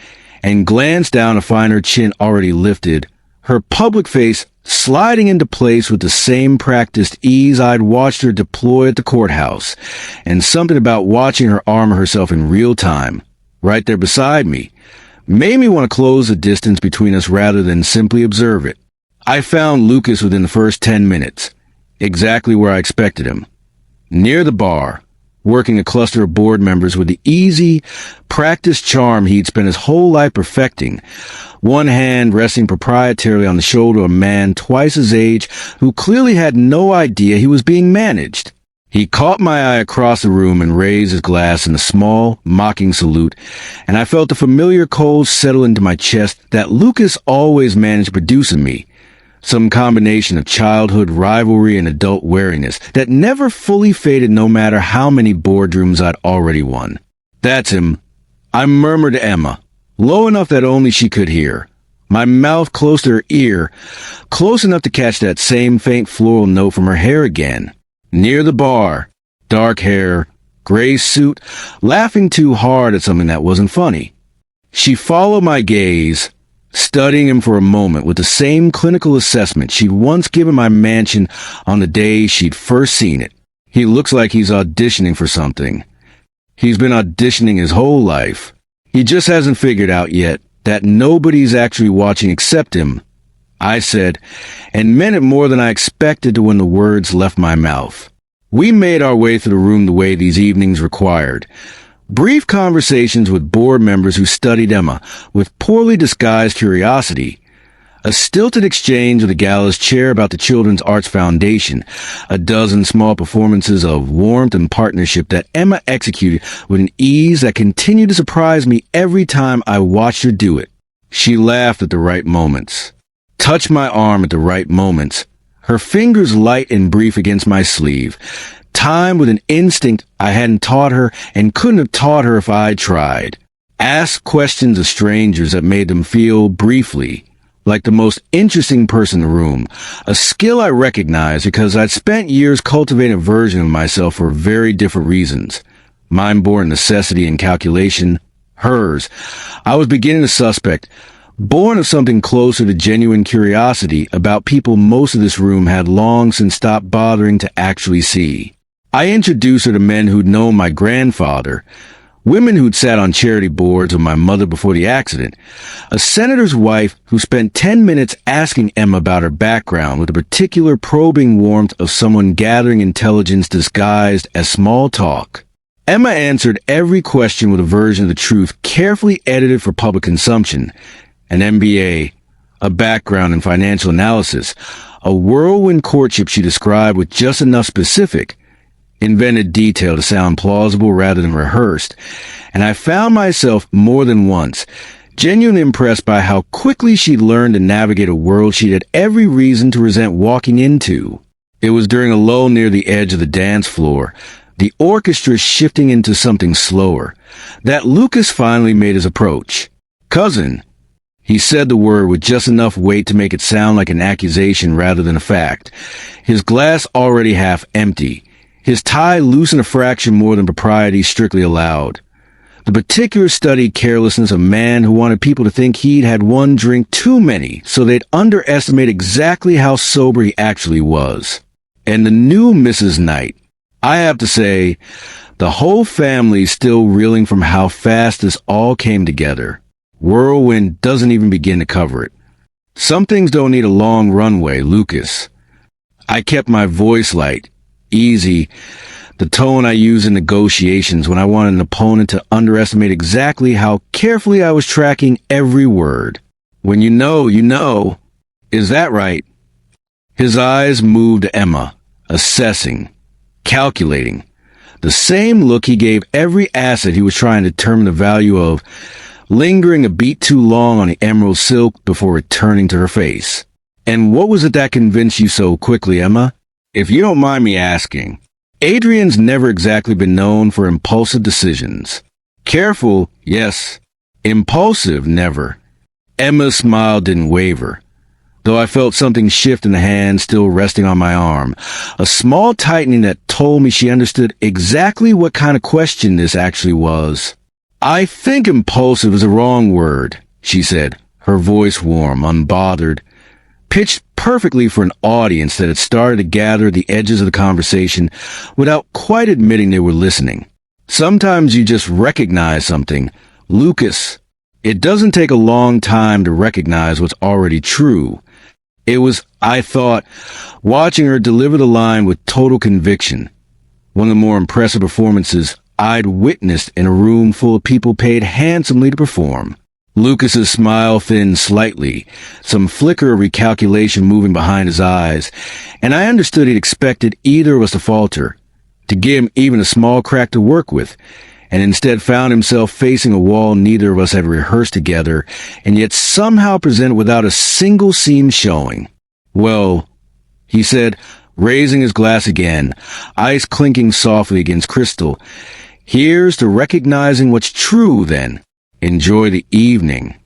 and glanced down to find her chin already lifted, her public face sliding into place with the same practiced ease I'd watched her deploy at the courthouse, and something about watching her armor herself in real time, right there beside me, made me want to close the distance between us rather than simply observe it. I found Lucas within the first 10 minutes, exactly where I expected him, near the bar, working a cluster of board members with the easy, practiced charm he'd spent his whole life perfecting, one hand resting proprietarily on the shoulder of a man twice his age who clearly had no idea he was being managed. He caught my eye across the room and raised his glass in a small, mocking salute, and I felt the familiar cold settle into my chest that Lucas always managed to produce in me, some combination of childhood rivalry and adult wariness that never fully faded no matter how many boardrooms I'd already won. That's him. I murmured to Emma, low enough that only she could hear, my mouth close to her ear, close enough to catch that same faint floral note from her hair again. Near the bar, dark hair, gray suit, laughing too hard at something that wasn't funny. She followed my gaze, studying him for a moment with the same clinical assessment she'd once given my mansion on the day she'd first seen it. He looks like he's auditioning for something. He's been auditioning his whole life. He just hasn't figured out yet that nobody's actually watching except him, I said, and meant it more than I expected to when the words left my mouth. We made our way through the room the way these evenings required. Brief conversations with board members who studied Emma with poorly disguised curiosity, a stilted exchange with the gala's chair about the Children's Arts Foundation, a dozen small performances of warmth and partnership that Emma executed with an ease that continued to surprise me every time I watched her do it. She laughed at the right moments, touched my arm at the right moments, her fingers light and brief against my sleeve, timed with an instinct I hadn't taught her and couldn't have taught her if I tried. Asked questions of strangers that made them feel, briefly, like the most interesting person in the room, a skill I recognized because I'd spent years cultivating a version of myself for very different reasons. Mine born necessity and calculation, hers, I was beginning to suspect, born of something closer to genuine curiosity about people most of this room had long since stopped bothering to actually see. I introduced her to men who'd known my grandfather, women who'd sat on charity boards with my mother before the accident, a senator's wife who spent 10 minutes asking Emma about her background with a particular probing warmth of someone gathering intelligence disguised as small talk. Emma answered every question with a version of the truth carefully edited for public consumption, an MBA, a background in financial analysis, a whirlwind courtship she described with just enough specific, invented detail to sound plausible rather than rehearsed, and I found myself more than once genuinely impressed by how quickly she'd learned to navigate a world she'd had every reason to resent walking into. It was during a lull near the edge of the dance floor, the orchestra shifting into something slower, that Lucas finally made his approach. "Cousin," he said the word with just enough weight to make it sound like an accusation rather than a fact, his glass already half empty, his tie loosened a fraction more than propriety strictly allowed. The particular studied carelessness of a man who wanted people to think he'd had one drink too many so they'd underestimate exactly how sober he actually was. And the new Mrs. Knight. I have to say, the whole family's still reeling from how fast this all came together. Whirlwind doesn't even begin to cover it. Some things don't need a long runway, Lucas. I kept my voice light, easy, the tone I use in negotiations when I want an opponent to underestimate exactly how carefully I was tracking every word. When you know, you know. Is that right? His eyes moved to Emma, assessing, calculating. The same look he gave every asset he was trying to determine the value of, lingering a beat too long on the emerald silk before returning to her face. And what was it that convinced you so quickly, Emma? If you don't mind me asking. Adrian's never exactly been known for impulsive decisions. Careful, yes. Impulsive, never. Emma's smile didn't waver, though I felt something shift in the hand still resting on my arm, a small tightening that told me she understood exactly what kind of question this actually was. I think impulsive is a wrong word, she said, her voice warm, unbothered, pitched perfectly for an audience that had started to gather at the edges of the conversation without quite admitting they were listening. Sometimes you just recognize something. Lucas, it doesn't take a long time to recognize what's already true. It was, I thought, watching her deliver the line with total conviction. One of the more impressive performances I'd witnessed in a room full of people paid handsomely to perform. Lucas's smile thinned slightly, some flicker of recalculation moving behind his eyes, and I understood he'd expected either of us to falter, to give him even a small crack to work with, and instead found himself facing a wall neither of us had rehearsed together, and yet somehow presented without a single seam showing. Well, he said, raising his glass again, ice clinking softly against crystal, here's to recognizing what's true, then. Enjoy the evening.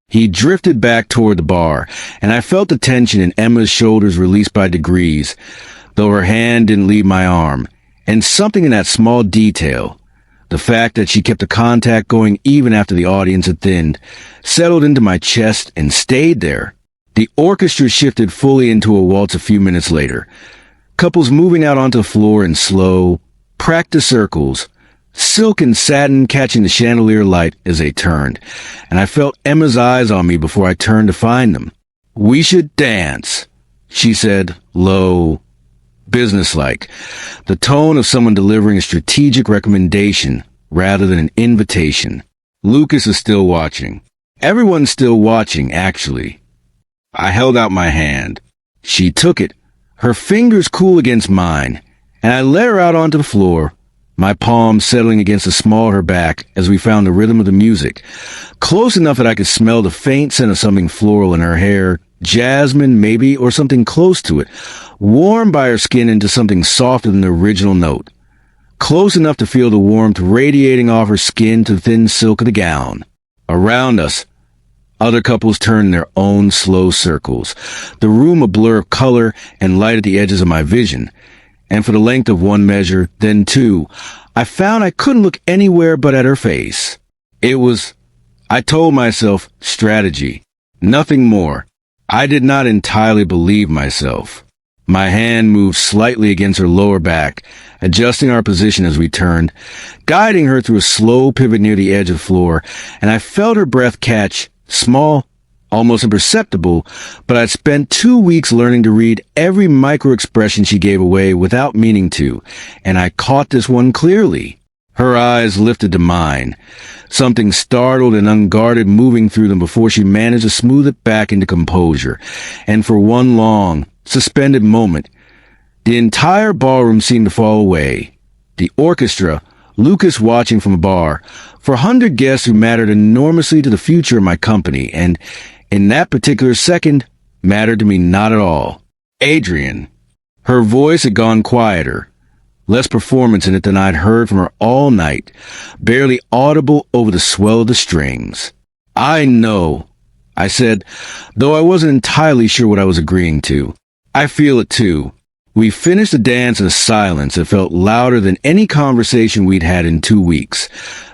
He drifted back toward the bar, and I felt the tension in Emma's shoulders release by degrees, though her hand didn't leave my arm, and something in that small detail, the fact that she kept the contact going even after the audience had thinned, settled into my chest and stayed there. The orchestra shifted fully into a waltz a few minutes later, couples moving out onto the floor in slow, practice circles, silk and satin catching the chandelier light as they turned, and I felt Emma's eyes on me before I turned to find them. We should dance, she said, low, businesslike, the tone of someone delivering a strategic recommendation rather than an invitation. Lucas is still watching. Everyone's still watching, actually. I held out my hand. She took it, her fingers cool against mine, and I led her out onto the floor, my palms settling against the small of her back as we found the rhythm of the music, close enough that I could smell the faint scent of something floral in her hair, jasmine maybe, or something close to it, warmed by her skin into something softer than the original note, close enough to feel the warmth radiating off her skin to the thin silk of the gown. Around us, other couples turned their own slow circles, the room a blur of color and light at the edges of my vision. And for the length of one measure, then two, I found I couldn't look anywhere but at her face. It was, I told myself, strategy. Nothing more. I did not entirely believe myself. My hand moved slightly against her lower back, adjusting our position as we turned, guiding her through a slow pivot near the edge of the floor, and I felt her breath catch, small, almost imperceptible, but I'd spent 2 weeks learning to read every micro-expression she gave away without meaning to, and I caught this one clearly. Her eyes lifted to mine, something startled and unguarded moving through them before she managed to smooth it back into composure, and for one long, suspended moment, the entire ballroom seemed to fall away. The orchestra, Lucas watching from a bar, for 100 guests who mattered enormously to the future of my company, and in that particular second, mattered to me not at all. Adrian. Her voice had gone quieter, less performance in it than I'd heard from her all night, barely audible over the swell of the strings. I know, I said, though I wasn't entirely sure what I was agreeing to. I feel it too. We finished the dance in a silence that felt louder than any conversation we'd had in 2 weeks.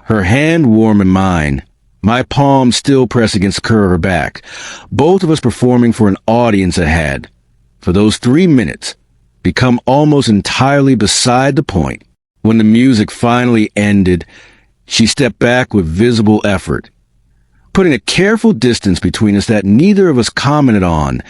Her hand warm in mine, my palm still pressed against the curve of her back, both of us performing for an audience that had, for those 3 minutes, become almost entirely beside the point. When the music finally ended, she stepped back with visible effort, putting a careful distance between us that neither of us commented on,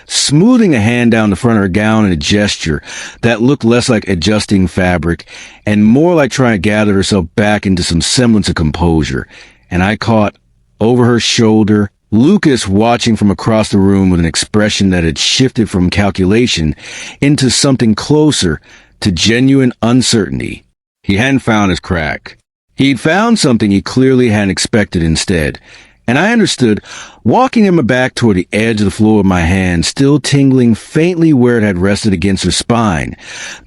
smoothing a hand down the front of her gown in a gesture that looked less like adjusting fabric and more like trying to gather herself back into some semblance of composure. And I caught, over her shoulder, Lucas watching from across the room with an expression that had shifted from calculation into something closer to genuine uncertainty. He hadn't found his crack. He'd found something he clearly hadn't expected instead, and I understood, walking him back toward the edge of the floor with my hand still tingling faintly where it had rested against her spine,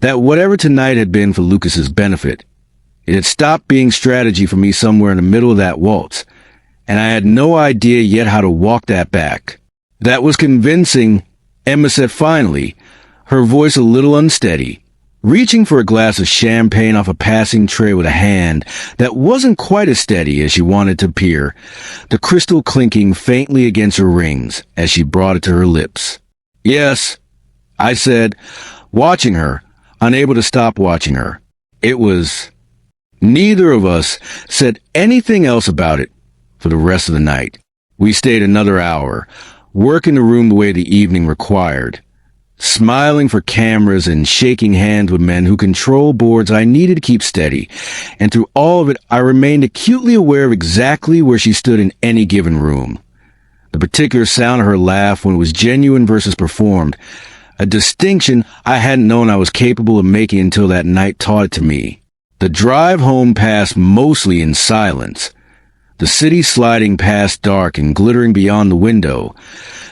that whatever tonight had been for Lucas's benefit, it had stopped being strategy for me somewhere in the middle of that waltz, and I had no idea yet how to walk that back. That was convincing, Emma said finally, her voice a little unsteady, reaching for a glass of champagne off a passing tray with a hand that wasn't quite as steady as she wanted to appear, the crystal clinking faintly against her rings as she brought it to her lips. Yes, I said, watching her, unable to stop watching her. It was... Neither of us said anything else about it for the rest of the night. We stayed another hour, working the room the way the evening required, smiling for cameras and shaking hands with men who control boards I needed to keep steady, and through all of it I remained acutely aware of exactly where she stood in any given room. The particular sound of her laugh when it was genuine versus performed, a distinction I hadn't known I was capable of making until that night taught it to me. The drive home passed mostly in silence, the city sliding past dark and glittering beyond the window,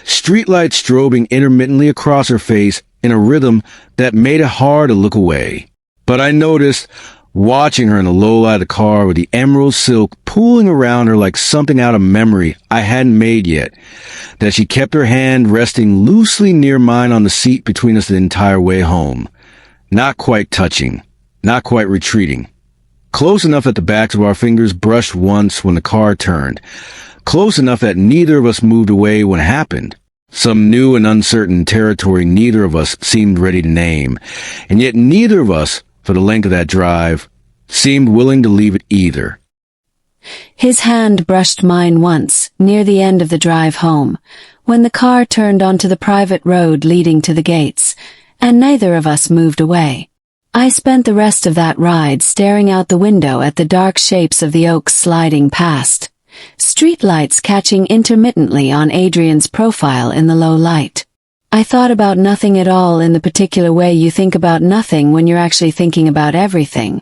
streetlights strobing intermittently across her face in a rhythm that made it hard to look away. But I noticed, watching her in the low light of the car with the emerald silk pooling around her like something out of memory I hadn't made yet, that she kept her hand resting loosely near mine on the seat between us the entire way home, not quite touching, not quite retreating. Close enough that the backs of our fingers brushed once when the car turned. Close enough that neither of us moved away when it happened. Some new and uncertain territory neither of us seemed ready to name, and yet neither of us, for the length of that drive, seemed willing to leave it either. His hand brushed mine once, near the end of the drive home, when the car turned onto the private road leading to the gates, and neither of us moved away. I spent the rest of that ride staring out the window at the dark shapes of the oaks sliding past, streetlights catching intermittently on Adrian's profile in the low light. I thought about nothing at all in the particular way you think about nothing when you're actually thinking about everything,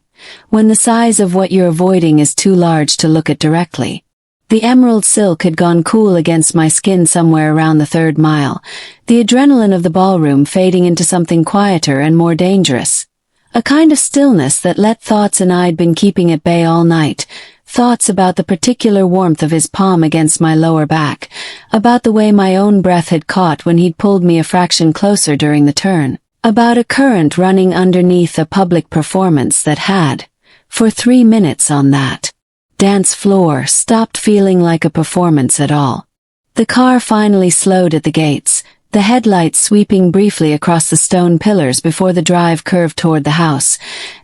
when the size of what you're avoiding is too large to look at directly. The emerald silk had gone cool against my skin somewhere around the 3rd mile, the adrenaline of the ballroom fading into something quieter and more dangerous. A kind of stillness that let thoughts and I'd been keeping at bay all night, thoughts about the particular warmth of his palm against my lower back, about the way my own breath had caught when he'd pulled me a fraction closer during the turn, about a current running underneath a public performance that had, for 3 minutes on that dance floor, stopped feeling like a performance at all. The car finally slowed at the gates, the headlights sweeping briefly across the stone pillars before the drive curved toward the house,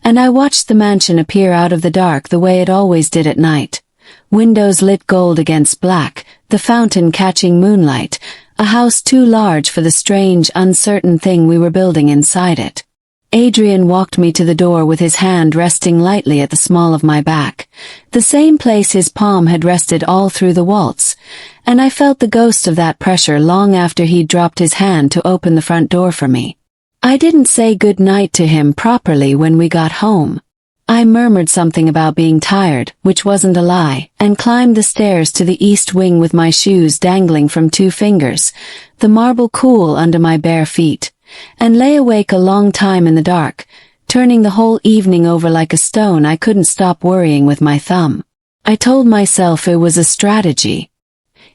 and I watched the mansion appear out of the dark the way it always did at night. Windows lit gold against black, the fountain catching moonlight, a house too large for the strange, uncertain thing we were building inside it. Adrian walked me to the door with his hand resting lightly at the small of my back, the same place his palm had rested all through the waltz, and I felt the ghost of that pressure long after he'd dropped his hand to open the front door for me. I didn't say good night to him properly when we got home. I murmured something about being tired, which wasn't a lie, and climbed the stairs to the east wing with my shoes dangling from 2 fingers, the marble cool under my bare feet, and lay awake a long time in the dark, turning the whole evening over like a stone I couldn't stop worrying with my thumb. I told myself it was a strategy.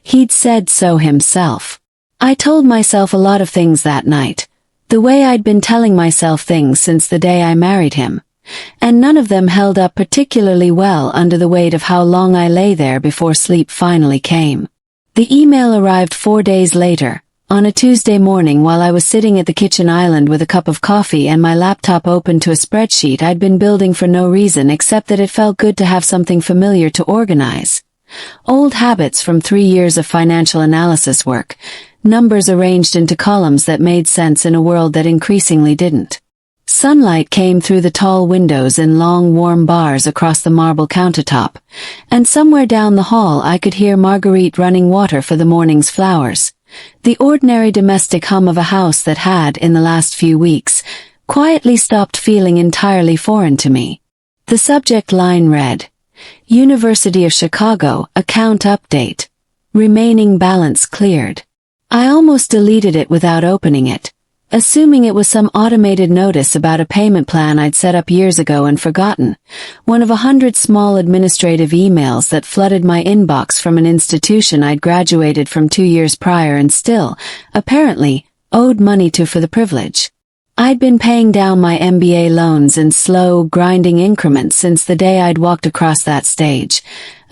He'd said so himself. I told myself a lot of things that night. The way I'd been telling myself things since the day I married him. And none of them held up particularly well under the weight of how long I lay there before sleep finally came. The email arrived 4 days later, on a Tuesday morning while I was sitting at the kitchen island with a cup of coffee and my laptop open to a spreadsheet I'd been building for no reason except that it felt good to have something familiar to organize. Old habits from 3 years of financial analysis work, numbers arranged into columns that made sense in a world that increasingly didn't. Sunlight came through the tall windows in long warm bars across the marble countertop, and somewhere down the hall I could hear Marguerite running water for the morning's flowers. The ordinary domestic hum of a house that had, in the last few weeks, quietly stopped feeling entirely foreign to me. The subject line read, University of Chicago, account update. Remaining balance cleared. I almost deleted it without opening it, assuming it was some automated notice about a payment plan I'd set up years ago and forgotten, one of 100 small administrative emails that flooded my inbox from an institution I'd graduated from 2 years prior and still, apparently, owed money to for the privilege. I'd been paying down my MBA loans in slow, grinding increments since the day I'd walked across that stage,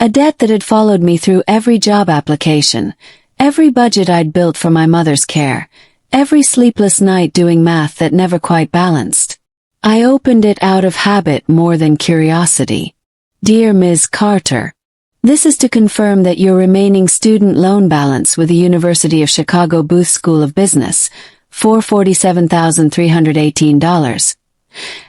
a debt that had followed me through every job application, every budget I'd built for my mother's care, every sleepless night doing math that never quite balanced. I opened it out of habit more than curiosity. Dear Ms. Carter, this is to confirm that your remaining student loan balance with the University of Chicago Booth School of Business, $447,318,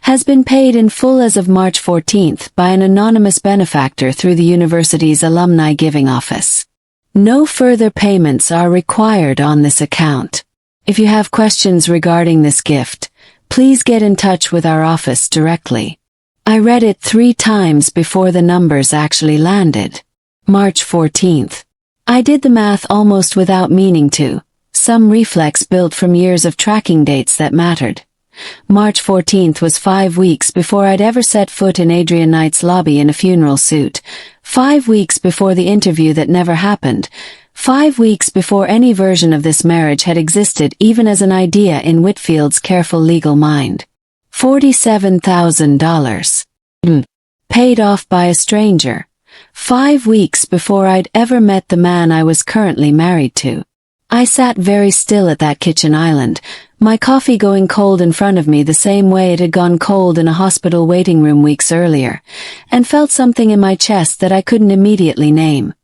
has been paid in full as of March 14th by an anonymous benefactor through the university's alumni giving office. No further payments are required on this account. If you have questions regarding this gift, please get in touch with our office directly. I read it 3 times before the numbers actually landed. March 14th. I did the math almost without meaning to, some reflex built from years of tracking dates that mattered. March 14th was 5 weeks before I'd ever set foot in Adrian Knight's lobby in a funeral suit, 5 weeks before the interview that never happened, 5 weeks before any version of this marriage had existed even as an idea in Whitfield's careful legal mind. $47,000. Paid off by a stranger. 5 weeks before I'd ever met the man I was currently married to. I sat very still at that kitchen island, my coffee going cold in front of me the same way it had gone cold in a hospital waiting room weeks earlier, and felt something in my chest that I couldn't immediately name.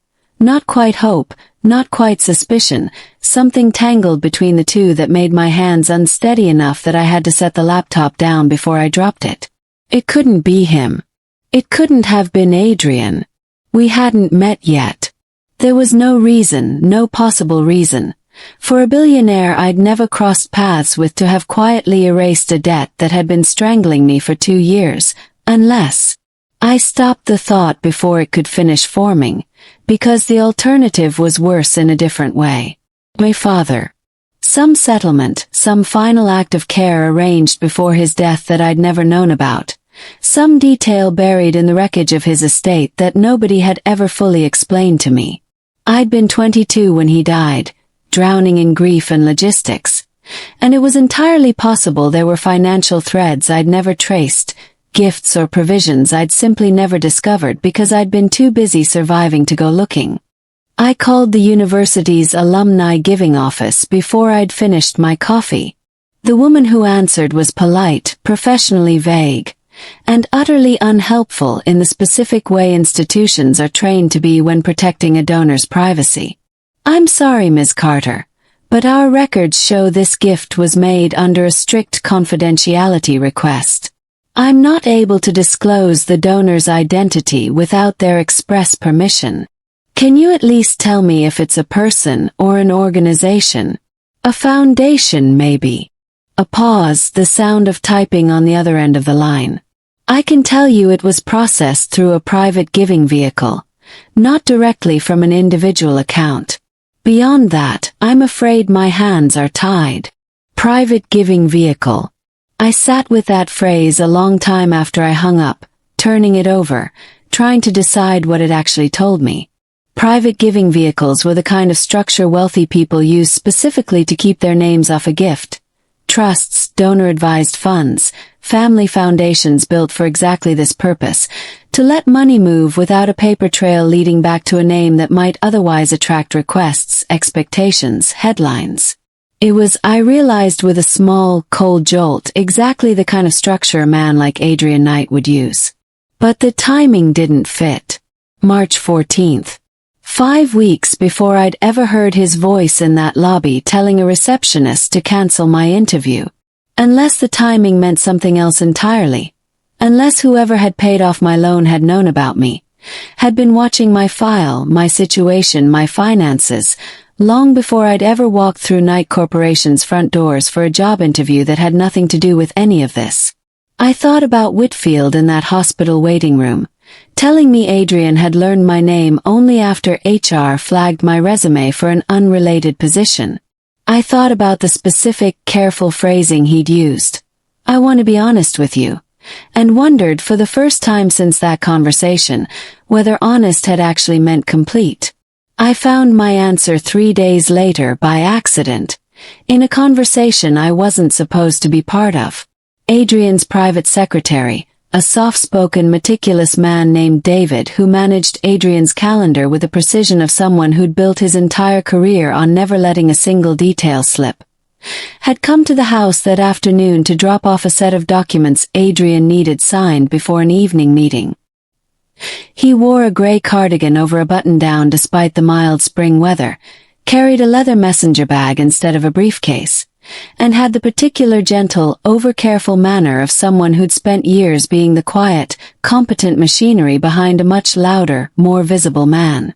Not quite hope, not quite suspicion, something tangled between the two that made my hands unsteady enough that I had to set the laptop down before I dropped it. It couldn't be him. It couldn't have been Adrian. We hadn't met yet. There was no reason, no possible reason, for a billionaire I'd never crossed paths with to have quietly erased a debt that had been strangling me for 2 years, unless... I stopped the thought before it could finish forming, because the alternative was worse in a different way. My father. Some settlement, some final act of care arranged before his death that I'd never known about. Some detail buried in the wreckage of his estate that nobody had ever fully explained to me. I'd been 22 when he died, drowning in grief and logistics. And it was entirely possible there were financial threads I'd never traced, gifts or provisions I'd simply never discovered because I'd been too busy surviving to go looking. I called the university's alumni giving office before I'd finished my coffee. The woman who answered was polite, professionally vague, and utterly unhelpful in the specific way institutions are trained to be when protecting a donor's privacy. I'm sorry, Ms. Carter, but our records show this gift was made under a strict confidentiality request. I'm not able to disclose the donor's identity without their express permission. Can you at least tell me if it's a person or an organization? A foundation, maybe. A pause, the sound of typing on the other end of the line. I can tell you it was processed through a private giving vehicle, not directly from an individual account. Beyond that, I'm afraid my hands are tied. Private giving vehicle. I sat with that phrase a long time after I hung up, turning it over, trying to decide what it actually told me. Private giving vehicles were the kind of structure wealthy people use specifically to keep their names off a gift. trusts, donor-advised funds, family foundations built for exactly this purpose, to let money move without a paper trail leading back to a name that might otherwise attract requests, expectations, headlines. It was, I realized with a small, cold jolt, exactly the kind of structure a man like Adrian Knight would use. But the timing didn't fit. March 14th. 5 weeks before I'd ever heard his voice in that lobby telling a receptionist to cancel my interview. Unless the timing meant something else entirely. Unless whoever had paid off my loan had known about me, had been watching my file, my situation, my finances, long before I'd ever walked through Knight Corporation's front doors for a job interview that had nothing to do with any of this. I thought about Whitfield in that hospital waiting room, telling me Adrian had learned my name only after HR flagged my resume for an unrelated position. I thought about the specific, careful phrasing he'd used. I want to be honest with you. And wondered for the first time since that conversation, whether honest had actually meant complete. I found my answer 3 days later by accident, in a conversation I wasn't supposed to be part of. Adrian's private secretary, a soft-spoken, meticulous man named David who managed Adrian's calendar with the precision of someone who'd built his entire career on never letting a single detail slip, had come to the house that afternoon to drop off a set of documents Adrian needed signed before an evening meeting. He wore a gray cardigan over a button-down despite the mild spring weather, carried a leather messenger bag instead of a briefcase, and had the particular gentle, over-careful manner of someone who'd spent years being the quiet, competent machinery behind a much louder, more visible man.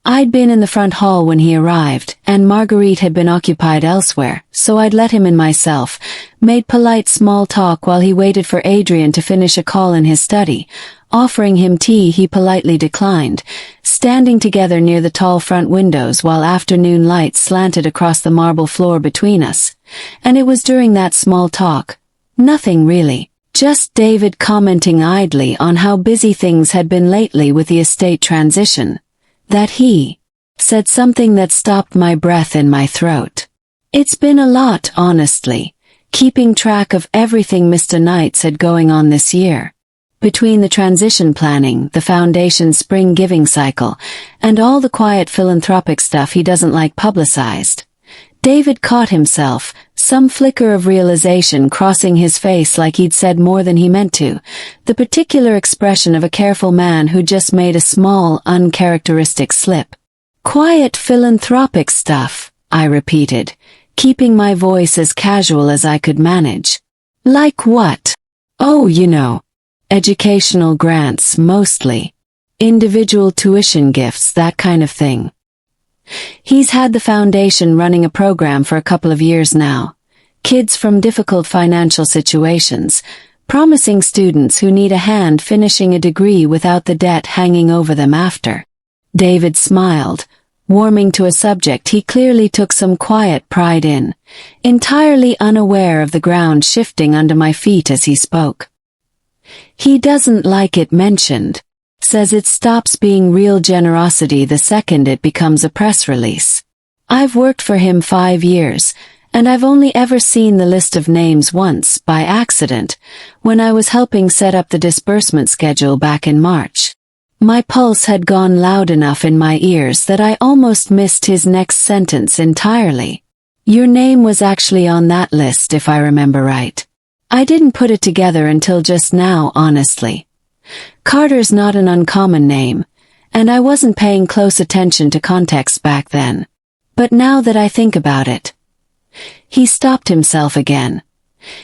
I'd been in the front hall when he arrived, and Marguerite had been occupied elsewhere, so I'd let him in myself, made polite small talk while he waited for Adrian to finish a call in his study, offering him tea he politely declined, standing together near the tall front windows while afternoon light slanted across the marble floor between us. And it was during that small talk, nothing really, just David commenting idly on how busy things had been lately with the estate transition, that he said something that stopped my breath in my throat. It's been a lot, honestly, keeping track of everything Mr. Knight said going on this year. Between the transition planning, the foundation's spring giving cycle, and all the quiet philanthropic stuff he doesn't like publicized. David caught himself, some flicker of realization crossing his face like he'd said more than he meant to, the particular expression of a careful man who just made a small, uncharacteristic slip. Quiet philanthropic stuff, I repeated, keeping my voice as casual as I could manage. Like what? Oh, you know. Educational grants, mostly. Individual tuition gifts, that kind of thing. He's had the foundation running a program for a couple of years now. Kids from difficult financial situations, promising students who need a hand finishing a degree without the debt hanging over them after. David smiled, warming to a subject he clearly took some quiet pride in, entirely unaware of the ground shifting under my feet as he spoke. He doesn't like it mentioned. Says it stops being real generosity the second it becomes a press release. I've worked for him 5 years, and I've only ever seen the list of names once, by accident, when I was helping set up the disbursement schedule back in March. My pulse had gone loud enough in my ears that I almost missed his next sentence entirely. Your name was actually on that list if I remember right. I didn't put it together until just now, honestly. Carter's not an uncommon name, and I wasn't paying close attention to context back then. But now that I think about it. He stopped himself again,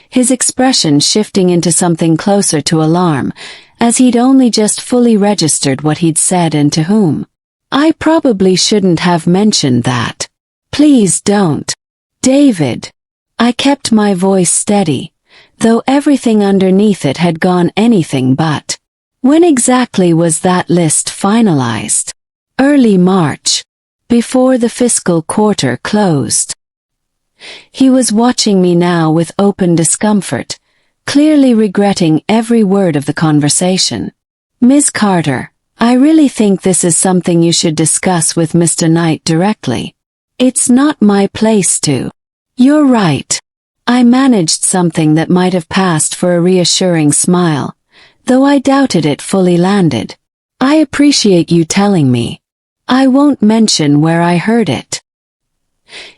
his expression shifting into something closer to alarm, as he'd only just fully registered what he'd said and to whom. I probably shouldn't have mentioned that. Please don't. David. I kept my voice steady, though everything underneath it had gone anything but. When exactly was that list finalized? Early March, before the fiscal quarter closed. He was watching me now with open discomfort, clearly regretting every word of the conversation. Ms. Carter, I really think this is something you should discuss with Mr. Knight directly. It's not my place to. You're right. I managed something that might have passed for a reassuring smile, though I doubted it fully landed. I appreciate you telling me. I won't mention where I heard it.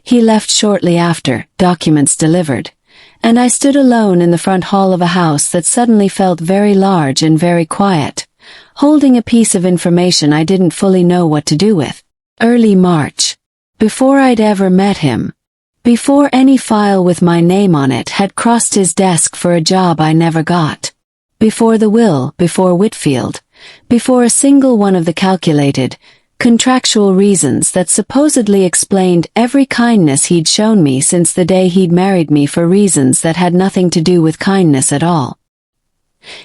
He left shortly after, documents delivered, and I stood alone in the front hall of a house that suddenly felt very large and very quiet, holding a piece of information I didn't fully know what to do with. Early March. Before I'd ever met him. Before any file with my name on it had crossed his desk for a job I never got. Before the will, before Whitfield. Before a single one of the calculated, contractual reasons that supposedly explained every kindness he'd shown me since the day he'd married me for reasons that had nothing to do with kindness at all.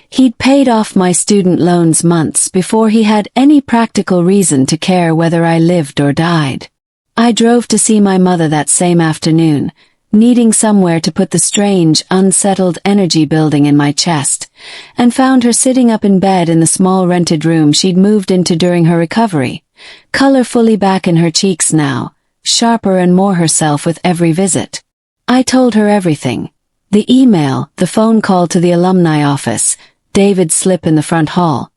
He'd paid off my student loans months before he had any practical reason to care whether I lived or died. I drove to see my mother that same afternoon, needing somewhere to put the strange, unsettled energy building in my chest, and found her sitting up in bed in the small rented room she'd moved into during her recovery, color fully back in her cheeks now, sharper and more herself with every visit. I told her everything. The email, the phone call to the alumni office, David's slip in the front hall,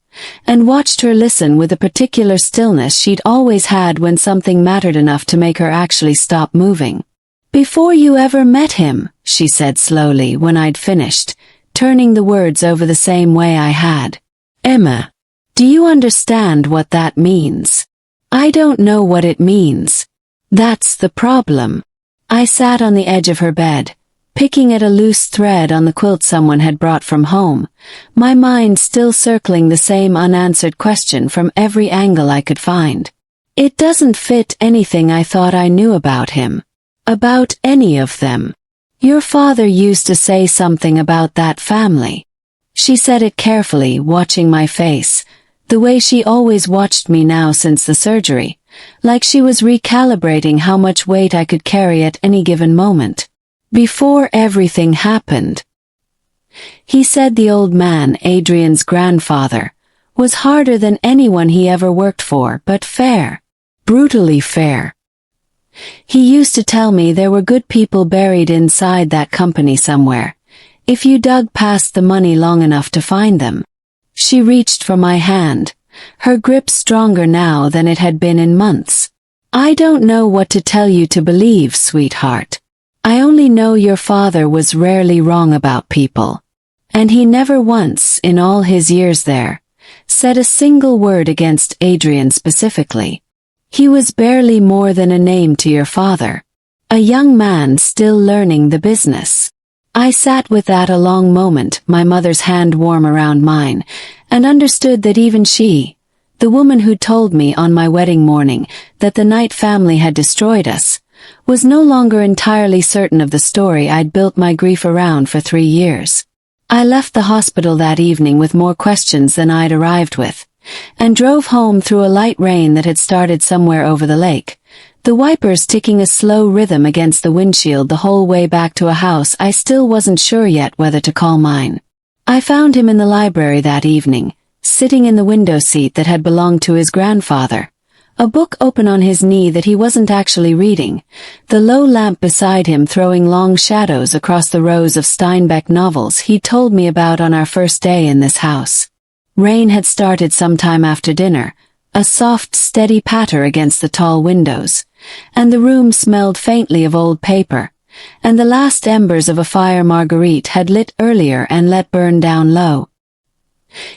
and watched her listen with a particular stillness she'd always had when something mattered enough to make her actually stop moving. "Before you ever met him," she said slowly when I'd finished, turning the words over the same way I had. "Emma, do you understand what that means?" "I don't know what it means. That's the problem." I sat on the edge of her bed, picking at a loose thread on the quilt someone had brought from home, my mind still circling the same unanswered question from every angle I could find. It doesn't fit anything I thought I knew about him. About any of them. Your father used to say something about that family. She said it carefully, watching my face, the way she always watched me now since the surgery, like she was recalibrating how much weight I could carry at any given moment. Before everything happened. He said the old man, Adrian's grandfather, was harder than anyone he ever worked for, but fair. Brutally fair. He used to tell me there were good people buried inside that company somewhere, if you dug past the money long enough to find them. She reached for my hand, her grip stronger now than it had been in months. "I don't know what to tell you to believe, sweetheart. I only know your father was rarely wrong about people. And he never once, in all his years there, said a single word against Adrian specifically. He was barely more than a name to your father. A young man still learning the business." I sat with that a long moment, my mother's hand warm around mine, and understood that even she, the woman who'd told me on my wedding morning that the Knight family had destroyed us, was no longer entirely certain of the story I'd built my grief around for 3 years. I left the hospital that evening with more questions than I'd arrived with, and drove home through a light rain that had started somewhere over the lake, the wipers ticking a slow rhythm against the windshield the whole way back to a house I still wasn't sure yet whether to call mine. I found him in the library that evening, sitting in the window seat that had belonged to his grandfather, a book open on his knee that he wasn't actually reading, the low lamp beside him throwing long shadows across the rows of Steinbeck novels he'd told me about on our first day in this house. Rain had started sometime after dinner, a soft, steady patter against the tall windows, and the room smelled faintly of old paper, and the last embers of a fire Marguerite had lit earlier and let burn down low.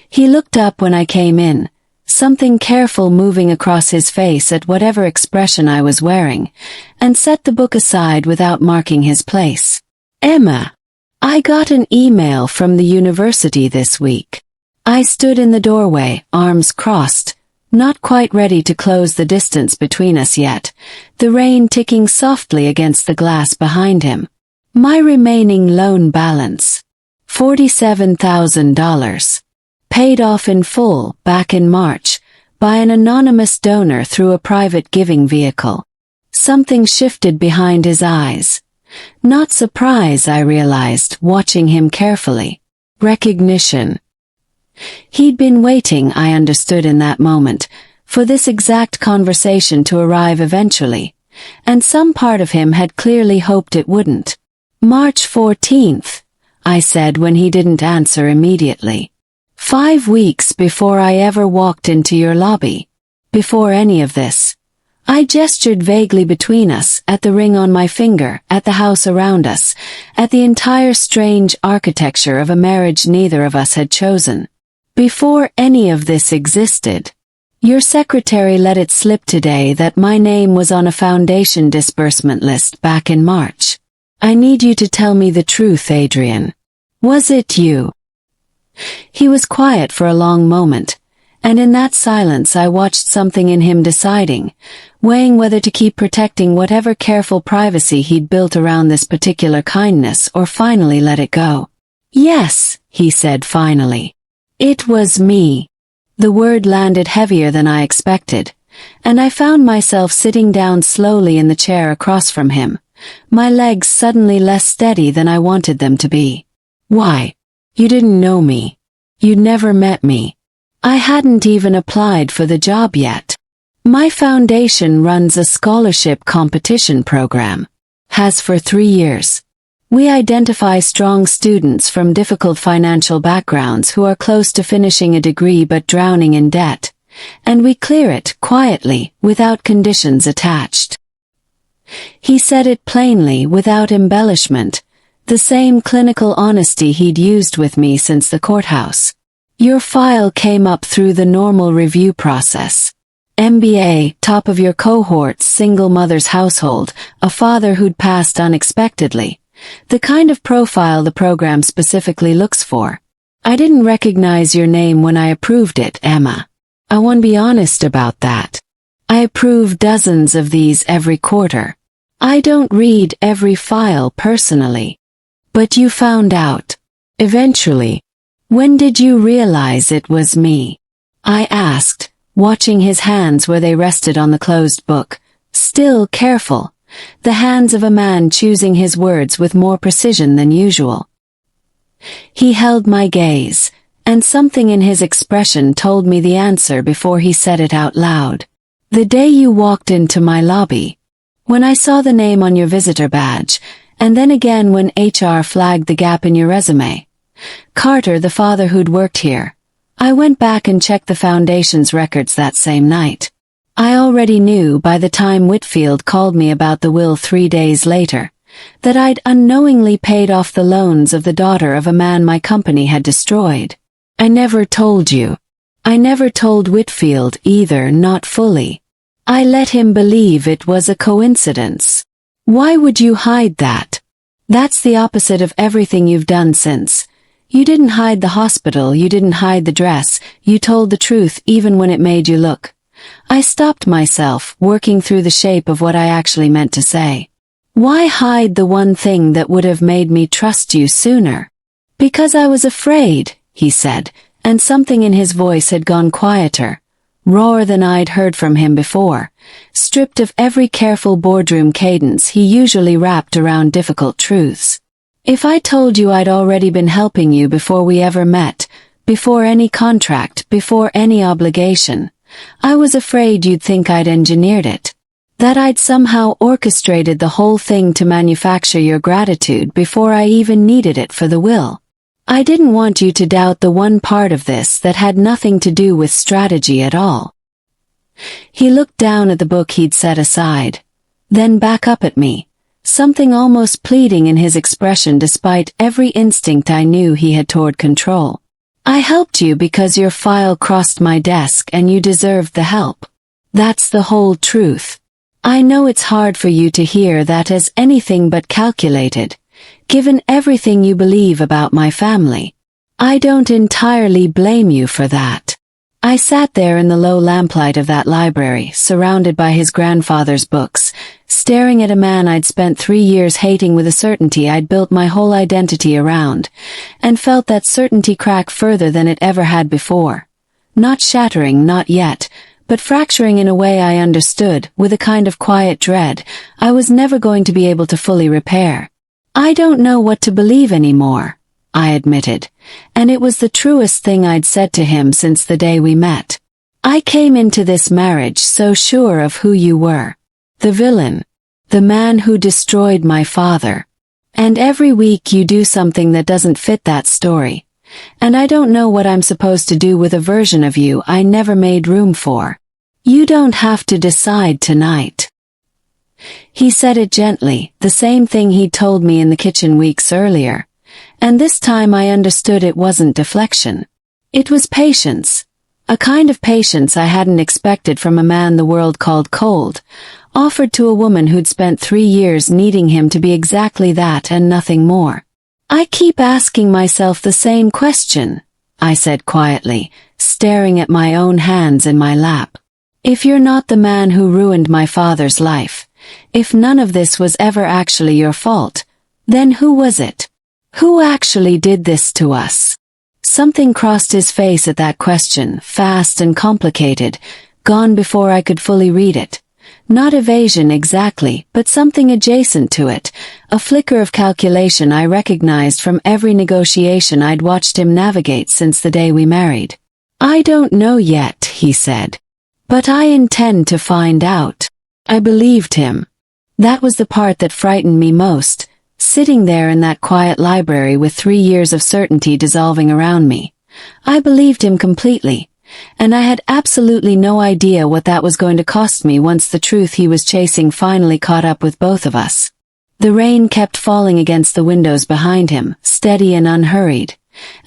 He looked up when I came in, something careful moving across his face at whatever expression I was wearing, and set the book aside without marking his place. "Emma, I got an email from the university this week." I stood in the doorway, arms crossed, not quite ready to close the distance between us yet, the rain ticking softly against the glass behind him. My remaining loan balance. $47,000. Paid off in full, back in March, by an anonymous donor through a private giving vehicle. Something shifted behind his eyes. Not surprise, I realized, watching him carefully. Recognition. He'd been waiting, I understood in that moment, for this exact conversation to arrive eventually, and some part of him had clearly hoped it wouldn't. March 14th, I said when he didn't answer immediately. 5 weeks before I ever walked into your lobby. Before any of this. I gestured vaguely between us, at the ring on my finger, at the house around us, at the entire strange architecture of a marriage neither of us had chosen. Before any of this existed. Your secretary let it slip today that my name was on a foundation disbursement list back in March. I need you to tell me the truth, Adrian. Was it you? He was quiet for a long moment, and in that silence I watched something in him deciding, weighing whether to keep protecting whatever careful privacy he'd built around this particular kindness or finally let it go. Yes, he said finally. It was me. The word landed heavier than I expected, and I found myself sitting down slowly in the chair across from him, my legs suddenly less steady than I wanted them to be. Why? You didn't know me. You'd never met me. I hadn't even applied for the job yet. My foundation runs a scholarship competition program. Has for 3 years. We identify strong students from difficult financial backgrounds who are close to finishing a degree but drowning in debt, and we clear it quietly, without conditions attached. He said it plainly, without embellishment, the same clinical honesty he'd used with me since the courthouse. Your file came up through the normal review process. MBA, top of your cohort, single mother's household, a father who'd passed unexpectedly. The kind of profile the program specifically looks for. I didn't recognize your name when I approved it, Emma. I want to be honest about that. I approve dozens of these every quarter. I don't read every file personally. But you found out. Eventually. When did you realize it was me? I asked, watching his hands where they rested on the closed book, still careful, the hands of a man choosing his words with more precision than usual. He held my gaze, and something in his expression told me the answer before he said it out loud. The day you walked into my lobby. When I saw the name on your visitor badge, and then again when HR flagged the gap in your resume. Carter, the father who'd worked here. I went back and checked the foundation's records that same night. I already knew by the time Whitfield called me about the will 3 days later, that I'd unknowingly paid off the loans of the daughter of a man my company had destroyed. I never told you. I never told Whitfield either, not fully. I let him believe it was a coincidence. Why would you hide that? That's the opposite of everything you've done since. You didn't hide the hospital, you didn't hide the dress, you told the truth even when it made you look. I stopped myself, working through the shape of what I actually meant to say. Why hide the one thing that would have made me trust you sooner? Because I was afraid, he said, and something in his voice had gone quieter, rawer than I'd heard from him before, stripped of every careful boardroom cadence he usually wrapped around difficult truths. If I told you I'd already been helping you before we ever met, before any contract, before any obligation, I was afraid you'd think I'd engineered it. That I'd somehow orchestrated the whole thing to manufacture your gratitude before I even needed it for the will. I didn't want you to doubt the one part of this that had nothing to do with strategy at all. He looked down at the book he'd set aside, then back up at me, something almost pleading in his expression despite every instinct I knew he had toward control. I helped you because your file crossed my desk and you deserved the help. That's the whole truth. I know it's hard for you to hear that as anything but calculated, given everything you believe about my family. I don't entirely blame you for that. I sat there in the low lamplight of that library, surrounded by his grandfather's books, staring at a man I'd spent 3 years hating with a certainty I'd built my whole identity around, and felt that certainty crack further than it ever had before. Not shattering, not yet, but fracturing in a way I understood, with a kind of quiet dread, I was never going to be able to fully repair. I don't know what to believe anymore, I admitted, and it was the truest thing I'd said to him since the day we met. I came into this marriage so sure of who you were. The villain. The man who destroyed my father. And every week you do something that doesn't fit that story. And I don't know what I'm supposed to do with a version of you I never made room for. You don't have to decide tonight." He said it gently, the same thing he'd told me in the kitchen weeks earlier. And this time I understood it wasn't deflection. It was patience. A kind of patience I hadn't expected from a man the world called cold, offered to a woman who'd spent 3 years needing him to be exactly that and nothing more. "I keep asking myself the same question," I said quietly, staring at my own hands in my lap. "If you're not the man who ruined my father's life, if none of this was ever actually your fault, then who was it? Who actually did this to us?" Something crossed his face at that question, fast and complicated, gone before I could fully read it. Not evasion exactly, but something adjacent to it, a flicker of calculation I recognized from every negotiation I'd watched him navigate since the day we married. "I don't know yet," he said. "But I intend to find out." I believed him. That was the part that frightened me most, sitting there in that quiet library with 3 years of certainty dissolving around me. I believed him completely, and I had absolutely no idea what that was going to cost me once the truth he was chasing finally caught up with both of us. The rain kept falling against the windows behind him, steady and unhurried,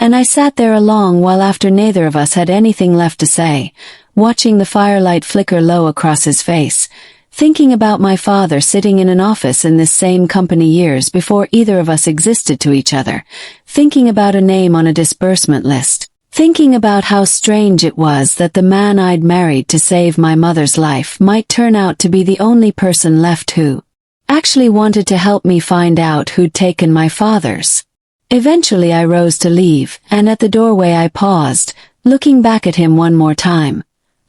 and I sat there a long while after neither of us had anything left to say, watching the firelight flicker low across his face, thinking about my father sitting in an office in this same company years before either of us existed to each other, thinking about a name on a disbursement list, thinking about how strange it was that the man I'd married to save my mother's life might turn out to be the only person left who actually wanted to help me find out who'd taken my father's. Eventually I rose to leave, and at the doorway I paused, looking back at him one more time.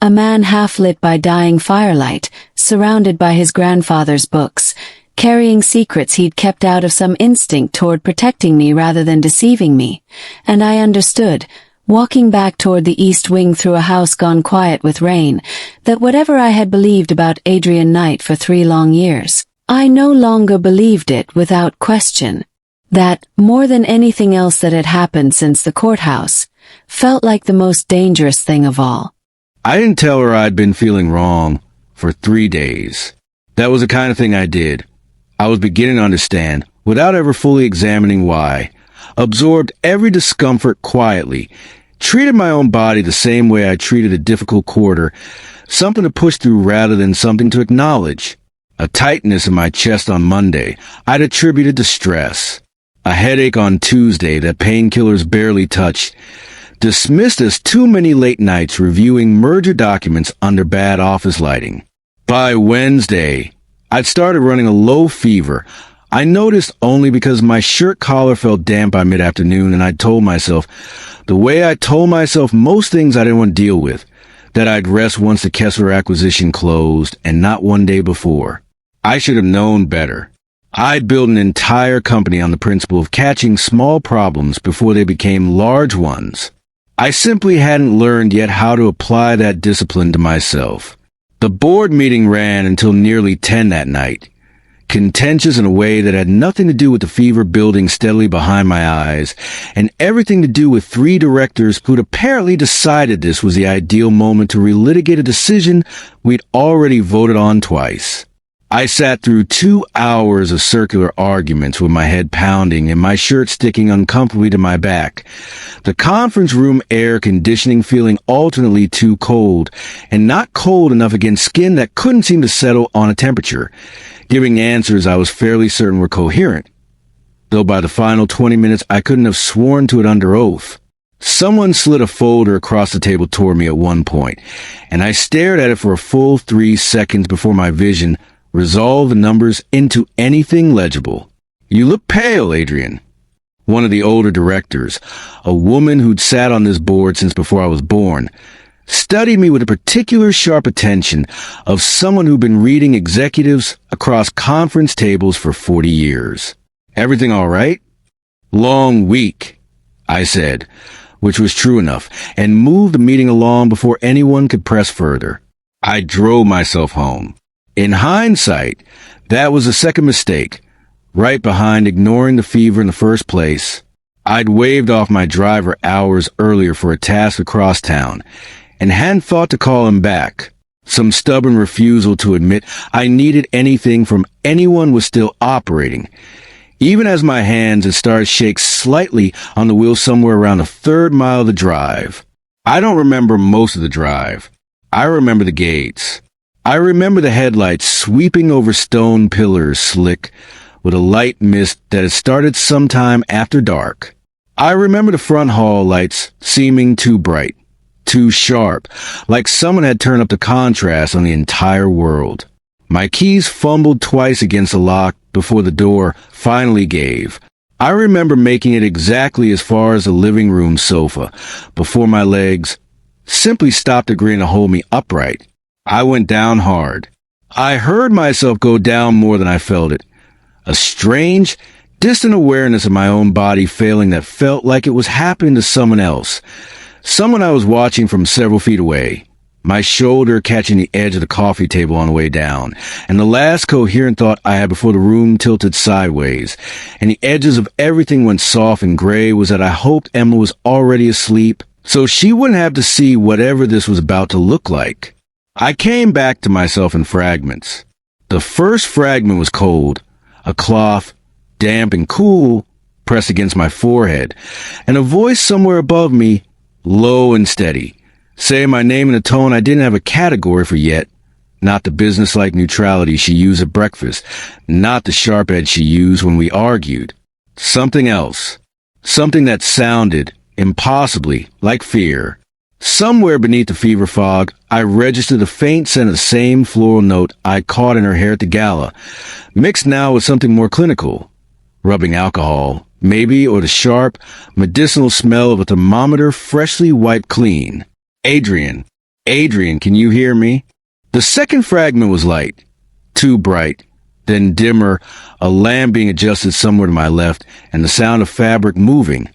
A man half lit by dying firelight, surrounded by his grandfather's books, carrying secrets he'd kept out of some instinct toward protecting me rather than deceiving me. And I understood, walking back toward the east wing through a house gone quiet with rain, that whatever I had believed about Adrian Knight for 3 long years, I no longer believed it without question. That, more than anything else that had happened since the courthouse, felt like the most dangerous thing of all. I didn't tell her I'd been feeling wrong for 3 days. That was the kind of thing I did. I was beginning to understand, without ever fully examining why. Absorbed every discomfort quietly. Treated my own body the same way I treated a difficult quarter. Something to push through rather than something to acknowledge. A tightness in my chest on Monday I'd attributed to stress. A headache on Tuesday that painkillers barely touched. Dismissed as too many late nights reviewing merger documents under bad office lighting. By Wednesday, I'd started running a low fever. I noticed only because my shirt collar felt damp by mid-afternoon, and I told myself, the way I told myself most things I didn't want to deal with, that I'd rest once the Kessler acquisition closed and not one day before. I should have known better. I'd built an entire company on the principle of catching small problems before they became large ones. I simply hadn't learned yet how to apply that discipline to myself. The board meeting ran until nearly 10 that night, contentious in a way that had nothing to do with the fever building steadily behind my eyes, and everything to do with 3 directors who'd apparently decided this was the ideal moment to relitigate a decision we'd already voted on twice. I sat through 2 hours of circular arguments with my head pounding and my shirt sticking uncomfortably to my back. The conference room air conditioning feeling alternately too cold and not cold enough against skin that couldn't seem to settle on a temperature, giving answers I was fairly certain were coherent, though by the final 20 minutes I couldn't have sworn to it under oath. Someone slid a folder across the table toward me at one point, and I stared at it for a full 3 seconds before my vision resolve the numbers into anything legible. "You look pale, Adrian." One of the older directors, a woman who'd sat on this board since before I was born, studied me with a particular sharp attention of someone who'd been reading executives across conference tables for 40 years. "Everything all right?" "Long week," I said, which was true enough, and moved the meeting along before anyone could press further. I drove myself home. In hindsight, that was the second mistake. right behind, ignoring the fever in the first place. I'd waved off my driver hours earlier for a task across town, and hadn't thought to call him back. Some stubborn refusal to admit I needed anything from anyone was still operating, even as my hands had started to shake slightly on the wheel somewhere around the third mile of the drive. I don't remember most of the drive. I remember the gates. I remember the headlights sweeping over stone pillars slick with a light mist that had started sometime after dark. I remember the front hall lights seeming too bright, too sharp, like someone had turned up the contrast on the entire world. My keys fumbled twice against the lock before the door finally gave. I remember making it exactly as far as the living room sofa before my legs simply stopped agreeing to hold me upright. I went down hard. I heard myself go down more than I felt it. A strange, distant awareness of my own body failing that felt like it was happening to someone else. Someone I was watching from several feet away. My shoulder catching the edge of the coffee table on the way down, and the last coherent thought I had before the room tilted sideways, and the edges of everything went soft and gray was that I hoped Emma was already asleep, so she wouldn't have to see whatever this was about to look like. I came back to myself in fragments. The first fragment was cold, a cloth, damp and cool, pressed against my forehead, and a voice somewhere above me, low and steady, saying my name in a tone I didn't have a category for yet. Not the businesslike neutrality she used at breakfast, not the sharp edge she used when we argued. Something else. Something that sounded, impossibly, like fear. Somewhere beneath the fever fog, I registered a faint scent of the same floral note I caught in her hair at the gala, mixed now with something more clinical. Rubbing alcohol, maybe, or the sharp, medicinal smell of a thermometer freshly wiped clean. Adrian, can you hear me? The second fragment was light, too bright, then dimmer, a lamp being adjusted somewhere to my left, and the sound of fabric moving.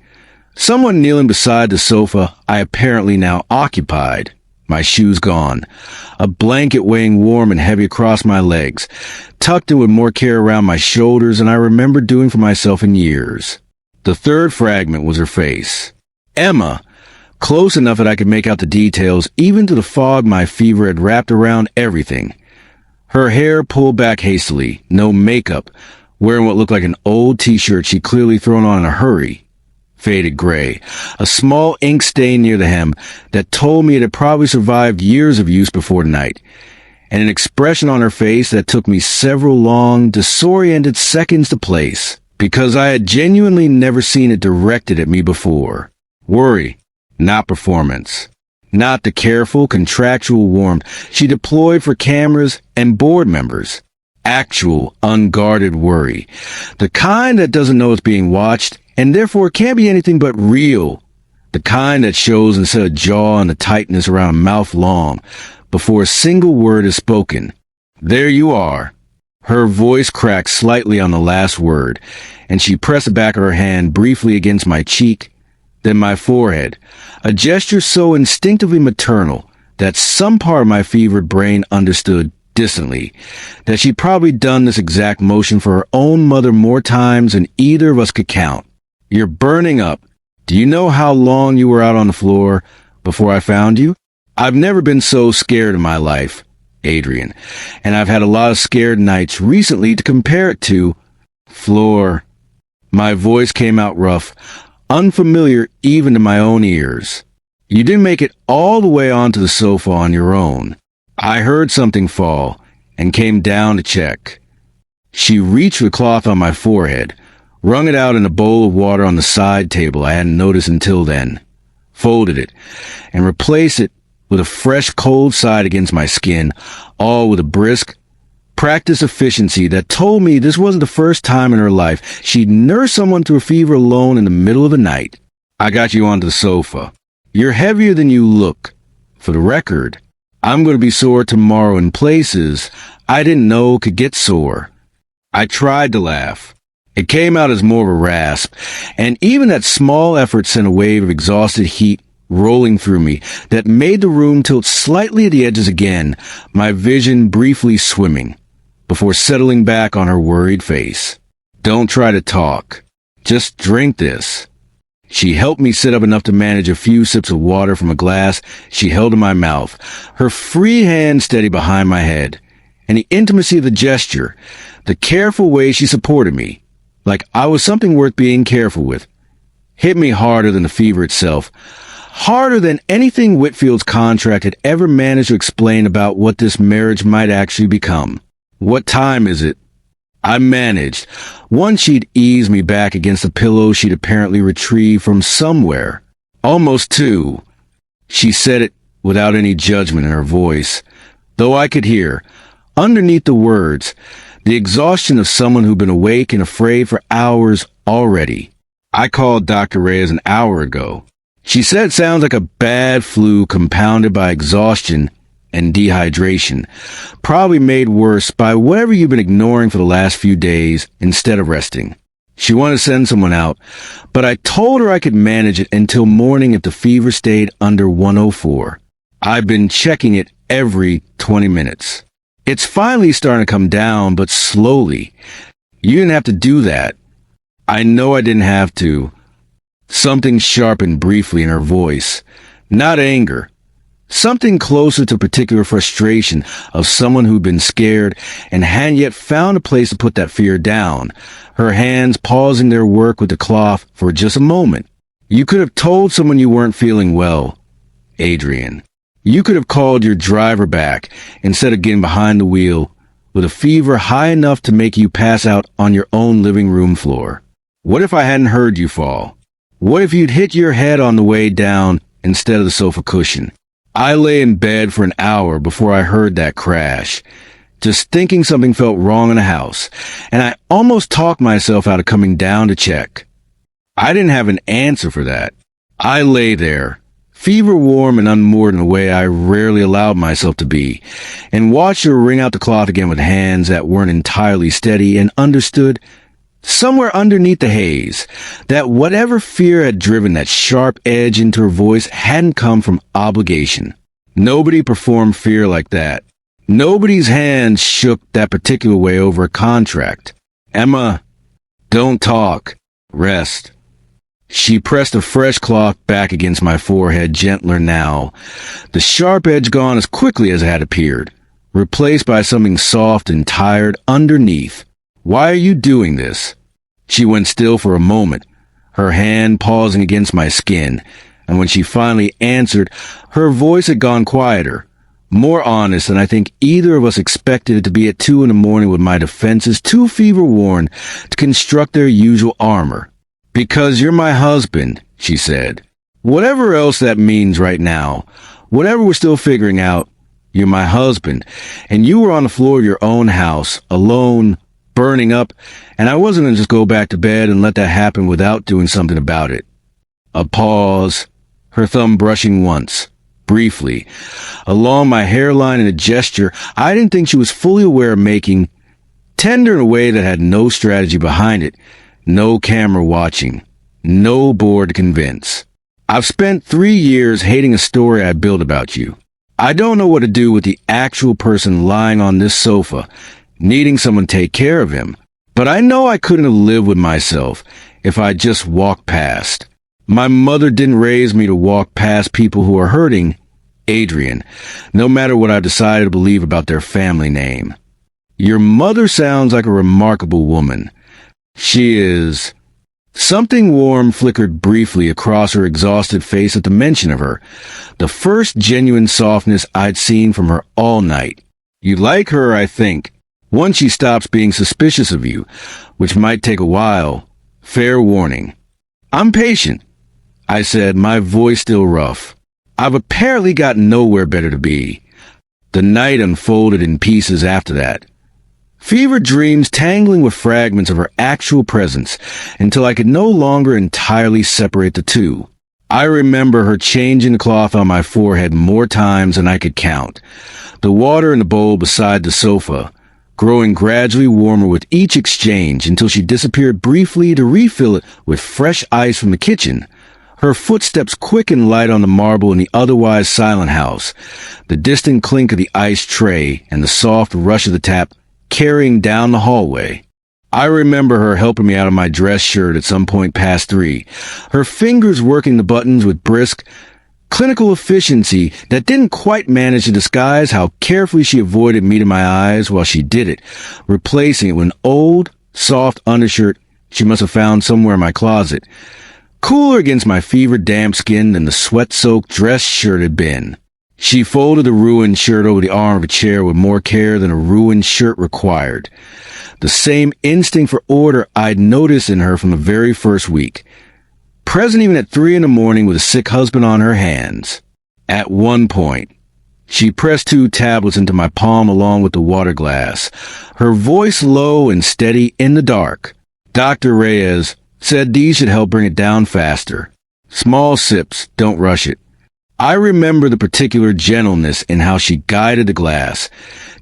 Someone kneeling beside the sofa I apparently now occupied, my shoes gone, a blanket weighing warm and heavy across my legs, tucked in with more care around my shoulders than I remember doing for myself in years. The third fragment was her face. Emma, close enough that I could make out the details, even to the fog my fever had wrapped around everything. Her hair pulled back hastily, no makeup, wearing what looked like an old t-shirt she'd clearly thrown on in a hurry. Faded gray, a small ink stain near the hem that told me it had probably survived years of use before tonight, and an expression on her face that took me several long, disoriented seconds to place, because I had genuinely never seen it directed at me before. Worry, not performance. Not the careful, contractual warmth she deployed for cameras and board members. Actual, unguarded worry. The kind that doesn't know it's being watched, and therefore can't be anything but real. The kind that shows instead of jaw and the tightness around a mouth long, before a single word is spoken. There you are. Her voice cracked slightly on the last word, and she pressed the back of her hand briefly against my cheek, then my forehead, a gesture so instinctively maternal that some part of my fevered brain understood distantly that she'd probably done this exact motion for her own mother more times than either of us could count. You're burning up. Do you know how long you were out on the floor before I found you? I've never been so scared in my life, Adrian, and I've had a lot of scared nights recently to compare it to. Floor. My voice came out rough, unfamiliar even to my own ears. You didn't make it all the way onto the sofa on your own. I heard something fall and came down to check. She reached for the cloth on my forehead, wrung it out in a bowl of water on the side table I hadn't noticed until then, folded it, and replaced it with a fresh cold side against my skin, all with a brisk, practiced efficiency that told me this wasn't the first time in her life she'd nursed someone through a fever alone in the middle of the night. I got you onto the sofa. You're heavier than you look. For the record, I'm going to be sore tomorrow in places I didn't know could get sore. I tried to laugh. It came out as more of a rasp, and even that small effort sent a wave of exhausted heat rolling through me that made the room tilt slightly at the edges again, my vision briefly swimming, before settling back on her worried face. Don't try to talk. Just drink this. She helped me sit up enough to manage a few sips of water from a glass she held in my mouth, her free hand steady behind my head. And the intimacy of the gesture, the careful way she supported me, like I was something worth being careful with, hit me harder than the fever itself, harder than anything Whitfield's contract had ever managed to explain about what this marriage might actually become. What time is it? I managed. Once she'd eased me back against the pillow she'd apparently retrieved from somewhere. Almost 2. She said it without any judgment in her voice, though I could hear, underneath the words, the exhaustion of someone who'd been awake and afraid for hours already. I called Dr. Reyes an hour ago. She said it sounds like a bad flu compounded by exhaustion and dehydration, probably made worse by whatever you've been ignoring for the last few days instead of resting. She wanted to send someone out, but I told her I could manage it until morning if the fever stayed under 104. I've been checking it every 20 minutes. It's finally starting to come down, but slowly. You didn't have to do that. I know I didn't have to. Something sharpened briefly in her voice. Not anger. Something closer to particular frustration of someone who'd been scared and hadn't yet found a place to put that fear down, her hands pausing their work with the cloth for just a moment. You could have told someone you weren't feeling well, Adrian. You could have called your driver back instead of getting behind the wheel with a fever high enough to make you pass out on your own living room floor. What if I hadn't heard you fall? What if you'd hit your head on the way down instead of the sofa cushion? I lay in bed for an hour before I heard that crash, just thinking something felt wrong in the house, and I almost talked myself out of coming down to check. I didn't have an answer for that. I lay there, fever warm and unmoored in a way I rarely allowed myself to be, and watched her wring out the cloth again with hands that weren't entirely steady, and understood, somewhere underneath the haze, that whatever fear had driven that sharp edge into her voice hadn't come from obligation. Nobody performed fear like that. Nobody's hands shook that particular way over a contract. Emma, don't talk. Rest. She pressed a fresh cloth back against my forehead, gentler now, the sharp edge gone as quickly as it had appeared, replaced by something soft and tired underneath. Why are you doing this? She went still for a moment, her hand pausing against my skin, and when she finally answered, her voice had gone quieter, more honest than I think either of us expected it to be at 2 in the morning with my defenses too fever-worn to construct their usual armor. Because you're my husband, she said. Whatever else that means right now, whatever we're still figuring out, you're my husband, and you were on the floor of your own house, alone, burning up, and I wasn't going to just go back to bed and let that happen without doing something about it. A pause, her thumb brushing once, briefly, along my hairline in a gesture I didn't think she was fully aware of making, tender in a way that had no strategy behind it, no camera watching, no board to convince. I've spent 3 years hating a story I built about you. I don't know what to do with the actual person lying on this sofa, needing someone to take care of him, but I know I couldn't have lived with myself if I just walked past. My mother didn't raise me to walk past people who are hurting, Adrian, no matter what I decided to believe about their family name. Your mother sounds like a remarkable woman. She is. Something warm flickered briefly across her exhausted face at the mention of her, the first genuine softness I'd seen from her all night. You like her, I think. Once she stops being suspicious of you, which might take a while, fair warning. I'm patient, I said, my voice still rough. I've apparently got nowhere better to be. The night unfolded in pieces after that. Fever dreams tangling with fragments of her actual presence until I could no longer entirely separate the two. I remember her changing the cloth on my forehead more times than I could count. The water in the bowl beside the sofa, growing gradually warmer with each exchange until she disappeared briefly to refill it with fresh ice from the kitchen. Her footsteps quick and light on the marble in the otherwise silent house, the distant clink of the ice tray and the soft rush of the tap carrying down the hallway. I remember her helping me out of my dress shirt at some point past 3, her fingers working the buttons with brisk, clinical efficiency that didn't quite manage to disguise how carefully she avoided meeting my eyes while she did it, replacing it with an old, soft undershirt she must have found somewhere in my closet, cooler against my fever-damp skin than the sweat-soaked dress shirt had been. She folded the ruined shirt over the arm of a chair with more care than a ruined shirt required. The same instinct for order I'd noticed in her from the very first week. Present even at 3 a.m. with a sick husband on her hands. At one point, she pressed 2 tablets into my palm along with the water glass, her voice low and steady in the dark. Dr. Reyes said these should help bring it down faster. Small sips, don't rush it. I remember the particular gentleness in how she guided the glass,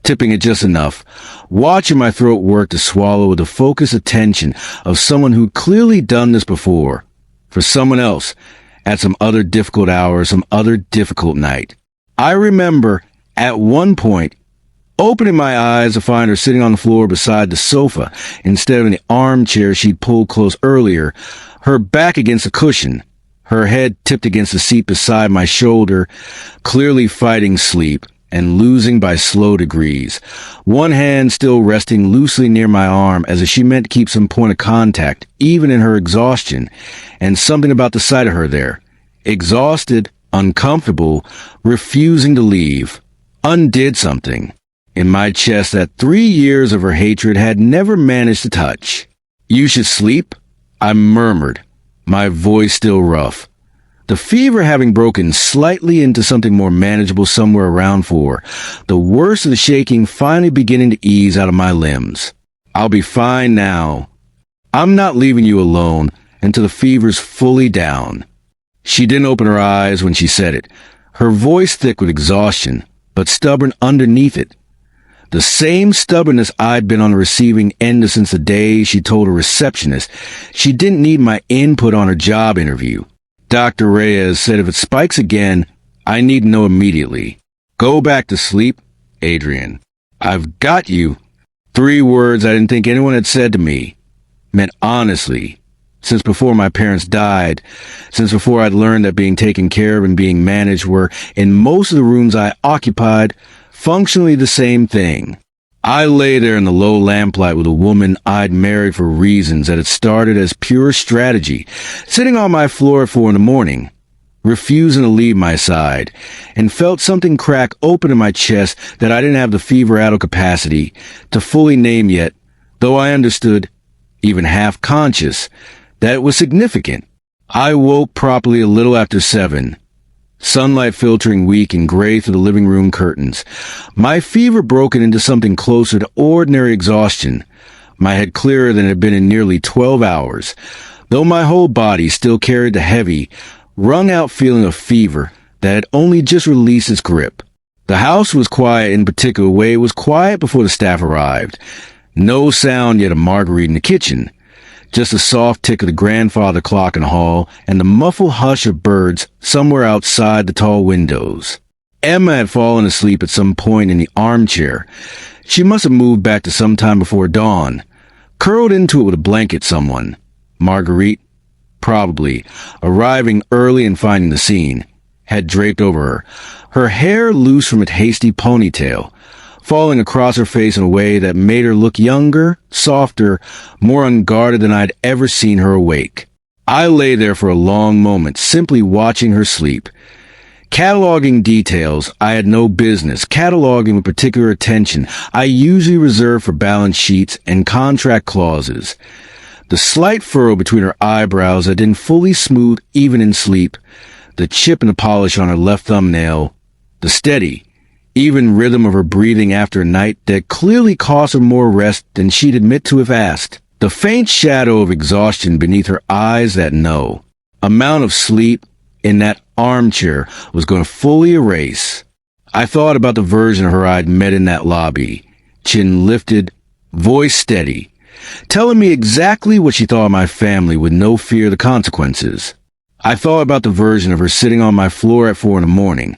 tipping it just enough, watching my throat work to swallow with the focused attention of someone who'd clearly done this before, for someone else, at some other difficult hour, some other difficult night. I remember, at one point, opening my eyes to find her sitting on the floor beside the sofa, instead of in the armchair she'd pulled close earlier, her back against a cushion, her head tipped against the seat beside my shoulder, clearly fighting sleep and losing by slow degrees, one hand still resting loosely near my arm as if she meant to keep some point of contact, even in her exhaustion, and something about the sight of her there, exhausted, uncomfortable, refusing to leave, undid something in my chest that 3 years of her hatred had never managed to touch. "You should sleep," I murmured, my voice still rough. The fever having broken slightly into something more manageable somewhere around 4, the worst of the shaking finally beginning to ease out of my limbs. "I'll be fine now. I'm not leaving you alone until the fever's fully down." She didn't open her eyes when she said it, her voice thick with exhaustion, but stubborn underneath it. The same stubbornness I'd been on the receiving end of since the day she told a receptionist she didn't need my input on her job interview. Dr. Reyes said if it spikes again, I need to know immediately. "Go back to sleep, Adrian. I've got you." 3 words I didn't think anyone had said to me, meant honestly, since before my parents died, since before I'd learned that being taken care of and being managed were, in most of the rooms I occupied, functionally the same thing. I lay there in the low lamplight with a woman I'd married for reasons that had started as pure strategy, sitting on my floor at 4 a.m, refusing to leave my side, and felt something crack open in my chest that I didn't have the fever-addled capacity to fully name yet, though I understood, even half-conscious, that it was significant. I woke properly a little after 7. Sunlight filtering weak and gray through the living room curtains. My fever broken into something closer to ordinary exhaustion. My head clearer than it had been in nearly 12 hours, though my whole body still carried the heavy, wrung-out feeling of fever that had only just released its grip. The house was quiet in a particular way. It was quiet before the staff arrived. No sound yet of Marguerite in the kitchen. Just the soft tick of the grandfather clock in the hall and the muffled hush of birds somewhere outside the tall windows. Emma had fallen asleep at some point in the armchair. She must have moved back to some time before dawn, curled into it with a blanket someone. Marguerite, probably, arriving early and finding the scene, had draped over her hair loose from its hasty ponytail, falling across her face in a way that made her look younger, softer, more unguarded than I'd ever seen her awake. I lay there for a long moment, simply watching her sleep, cataloging details I had no business cataloging with particular attention I usually reserve for balance sheets and contract clauses. The slight furrow between her eyebrows that didn't fully smooth even in sleep, the chip and the polish on her left thumbnail, the steady, even rhythm of her breathing after a night that clearly cost her more rest than she'd admit to if asked. The faint shadow of exhaustion beneath her eyes that no amount of sleep in that armchair was going to fully erase. I thought about the version of her I'd met in that lobby, chin lifted, voice steady, telling me exactly what she thought of my family with no fear of the consequences. I thought about the version of her sitting on my floor at 4 a.m,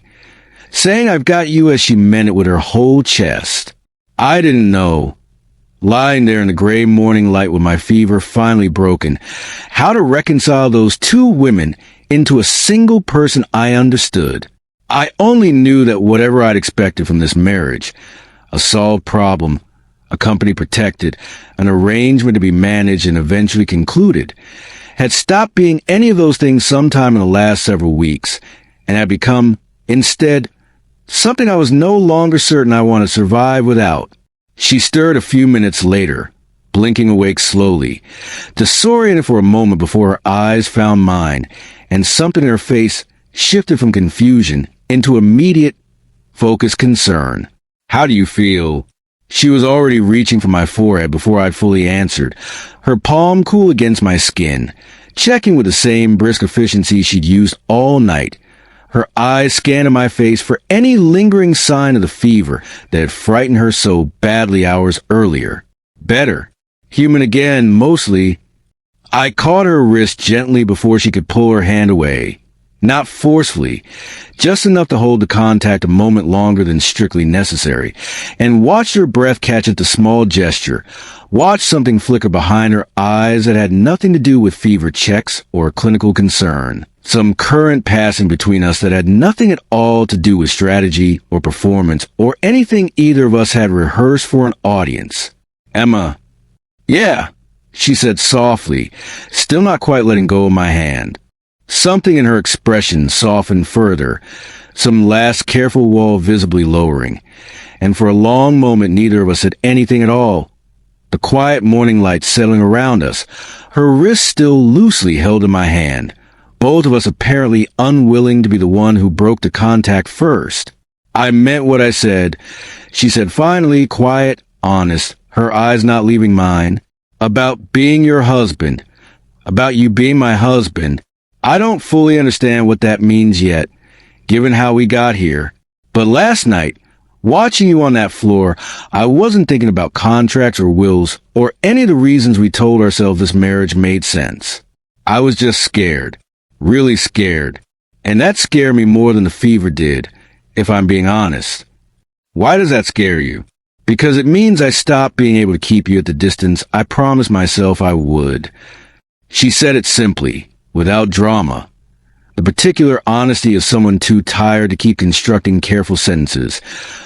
saying I've got you as she meant it with her whole chest. I didn't know, lying there in the gray morning light with my fever finally broken. How to reconcile those two women into a single person I understood. I only knew that whatever I'd expected from this marriage, a solved problem, a company protected, an arrangement to be managed and eventually concluded, had stopped being any of those things sometime in the last several weeks, and had become, instead, something I was no longer certain I wanted to survive without. She stirred a few minutes later, blinking awake slowly, disoriented for a moment before her eyes found mine, and something in her face shifted from confusion into immediate, focused concern. "How do you feel?" She was already reaching for my forehead before I'd fully answered, her palm cool against my skin, checking with the same brisk efficiency she'd used all night, her eyes scanning my face for any lingering sign of the fever that had frightened her so badly hours earlier. Better. Human again, mostly. I caught her wrist gently before she could pull her hand away. Not forcefully, just enough to hold the contact a moment longer than strictly necessary, and watched her breath catch at the small gesture, watched something flicker behind her eyes that had nothing to do with fever checks or clinical concern. Some current passing between us that had nothing at all to do with strategy or performance or anything either of us had rehearsed for an audience. "Emma." "Yeah," she said softly, still not quite letting go of my hand. Something in her expression softened further, some last careful wall visibly lowering, and for a long moment neither of us said anything at all. The quiet morning light settling around us, her wrist still loosely held in my hand, both of us apparently unwilling to be the one who broke the contact first. "I meant what I said," she said finally, quiet, honest, her eyes not leaving mine. "About being your husband. About you being my husband. I don't fully understand what that means yet, given how we got here. But last night, watching you on that floor, I wasn't thinking about contracts or wills or any of the reasons we told ourselves this marriage made sense. I was just scared. Really scared. And that scared me more than the fever did, if I'm being honest." "Why does that scare you?" "Because it means I stopped being able to keep you at the distance I promised myself I would." She said it simply, without drama. The particular honesty of someone too tired to keep constructing careful sentences,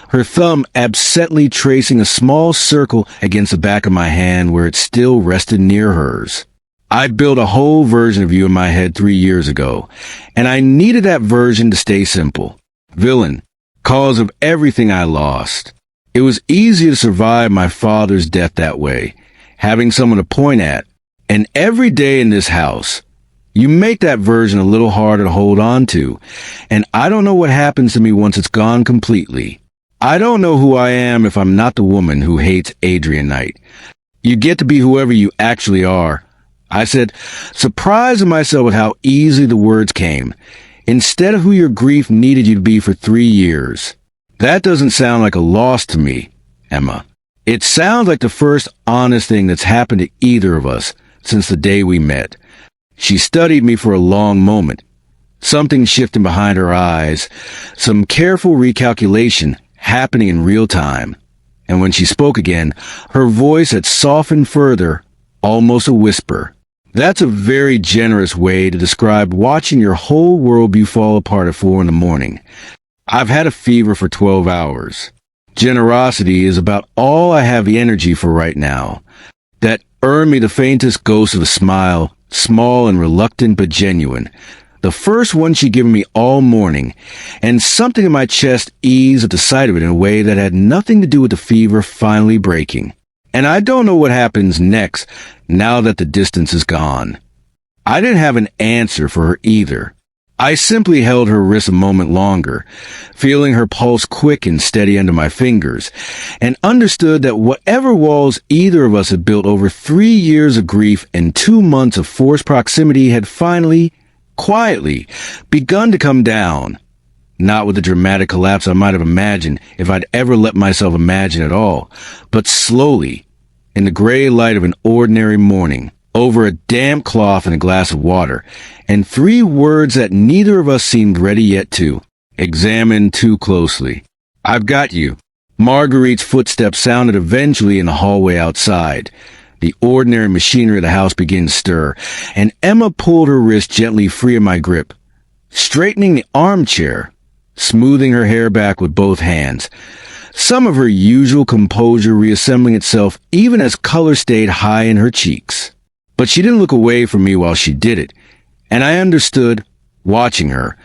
her thumb absently tracing a small circle against the back of my hand where it still rested near hers. "I built a whole version of you in my head 3 years ago, and I needed that version to stay simple. Villain, cause of everything I lost. It was easy to survive my father's death that way, having someone to point at, and every day in this house, you make that version a little harder to hold on to, and I don't know what happens to me once it's gone completely. I don't know who I am if I'm not the woman who hates Adrian Knight. You get to be whoever you actually are," I said, surprised at myself at how easily the words came, "instead of who your grief needed you to be for 3 years. That doesn't sound like a loss to me, Emma. It sounds like the first honest thing that's happened to either of us since the day we met." She studied me for a long moment, something shifting behind her eyes, some careful recalculation happening in real time. And when she spoke again, her voice had softened further, almost a whisper. "That's a very generous way to describe watching your whole worldview fall apart at 4 in the morning. I've had a fever for 12 hours. Generosity is about all I have the energy for right now. That earned me the faintest ghost of a smile, small and reluctant but genuine, the first one she'd given me all morning, and something in my chest eased at the sight of it in a way that had nothing to do with the fever finally breaking. And I don't know what happens next now that the distance is gone. I didn't have an answer for her either. I simply held her wrist a moment longer, feeling her pulse quick and steady under my fingers, and understood that whatever walls either of us had built over 3 years of grief and 2 months of forced proximity had finally, quietly, begun to come down. Not with the dramatic collapse I might have imagined if I'd ever let myself imagine at all, but slowly, in the gray light of an ordinary morning, over a damp cloth and a glass of water, and 3 words that neither of us seemed ready yet to examine too closely. "I've got you. Marguerite's footsteps sounded eventually in the hallway outside. The ordinary machinery of the house began to stir, and Emma pulled her wrist gently free of my grip, straightening the armchair, smoothing her hair back with both hands, some of her usual composure reassembling itself even as color stayed high in her cheeks. But she didn't look away from me while she did it, and I understood, watching her,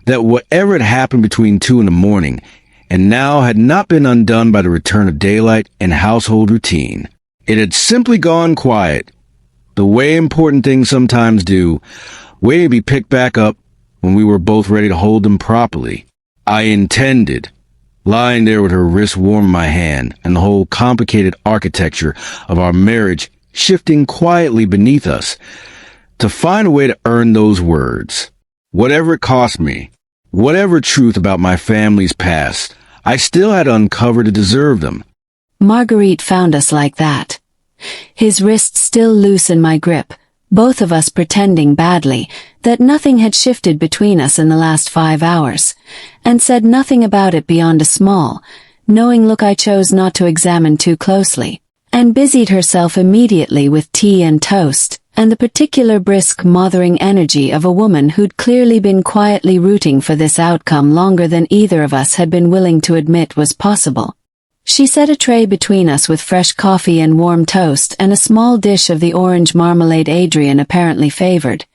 that whatever had happened between 2 in the morning and now had not been undone by the return of daylight and household routine. It had simply gone quiet, the way important things sometimes do, waiting to be picked back up when we were both ready to hold them properly. I intended, lying there with her wrist warm in my hand and the whole complicated architecture of our marriage shifting quietly beneath us, to find a way to earn those words. Whatever it cost me, whatever truth about my family's past, I still had to uncover to deserve them. Marguerite found us like that. His wrist still loose in my grip, both of us pretending badly that nothing had shifted between us in the last 5 hours, and said nothing about it beyond a small, knowing look I chose not to examine too closely, and busied herself immediately with tea and toast, and the particular brisk mothering energy of a woman who'd clearly been quietly rooting for this outcome longer than either of us had been willing to admit was possible. She set a tray between us with fresh coffee and warm toast and a small dish of the orange marmalade Adrian apparently favored,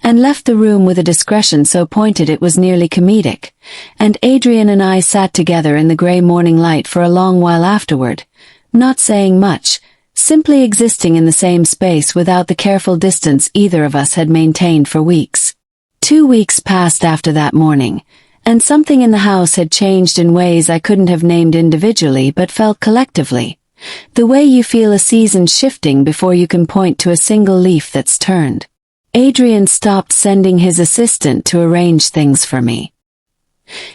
and left the room with a discretion so pointed it was nearly comedic, and Adrian and I sat together in the grey morning light for a long while afterward, not saying much, simply existing in the same space without the careful distance either of us had maintained for weeks. 2 weeks passed after that morning, and something in the house had changed in ways I couldn't have named individually but felt collectively. The way you feel a season shifting before you can point to a single leaf that's turned. Adrian stopped sending his assistant to arrange things for me.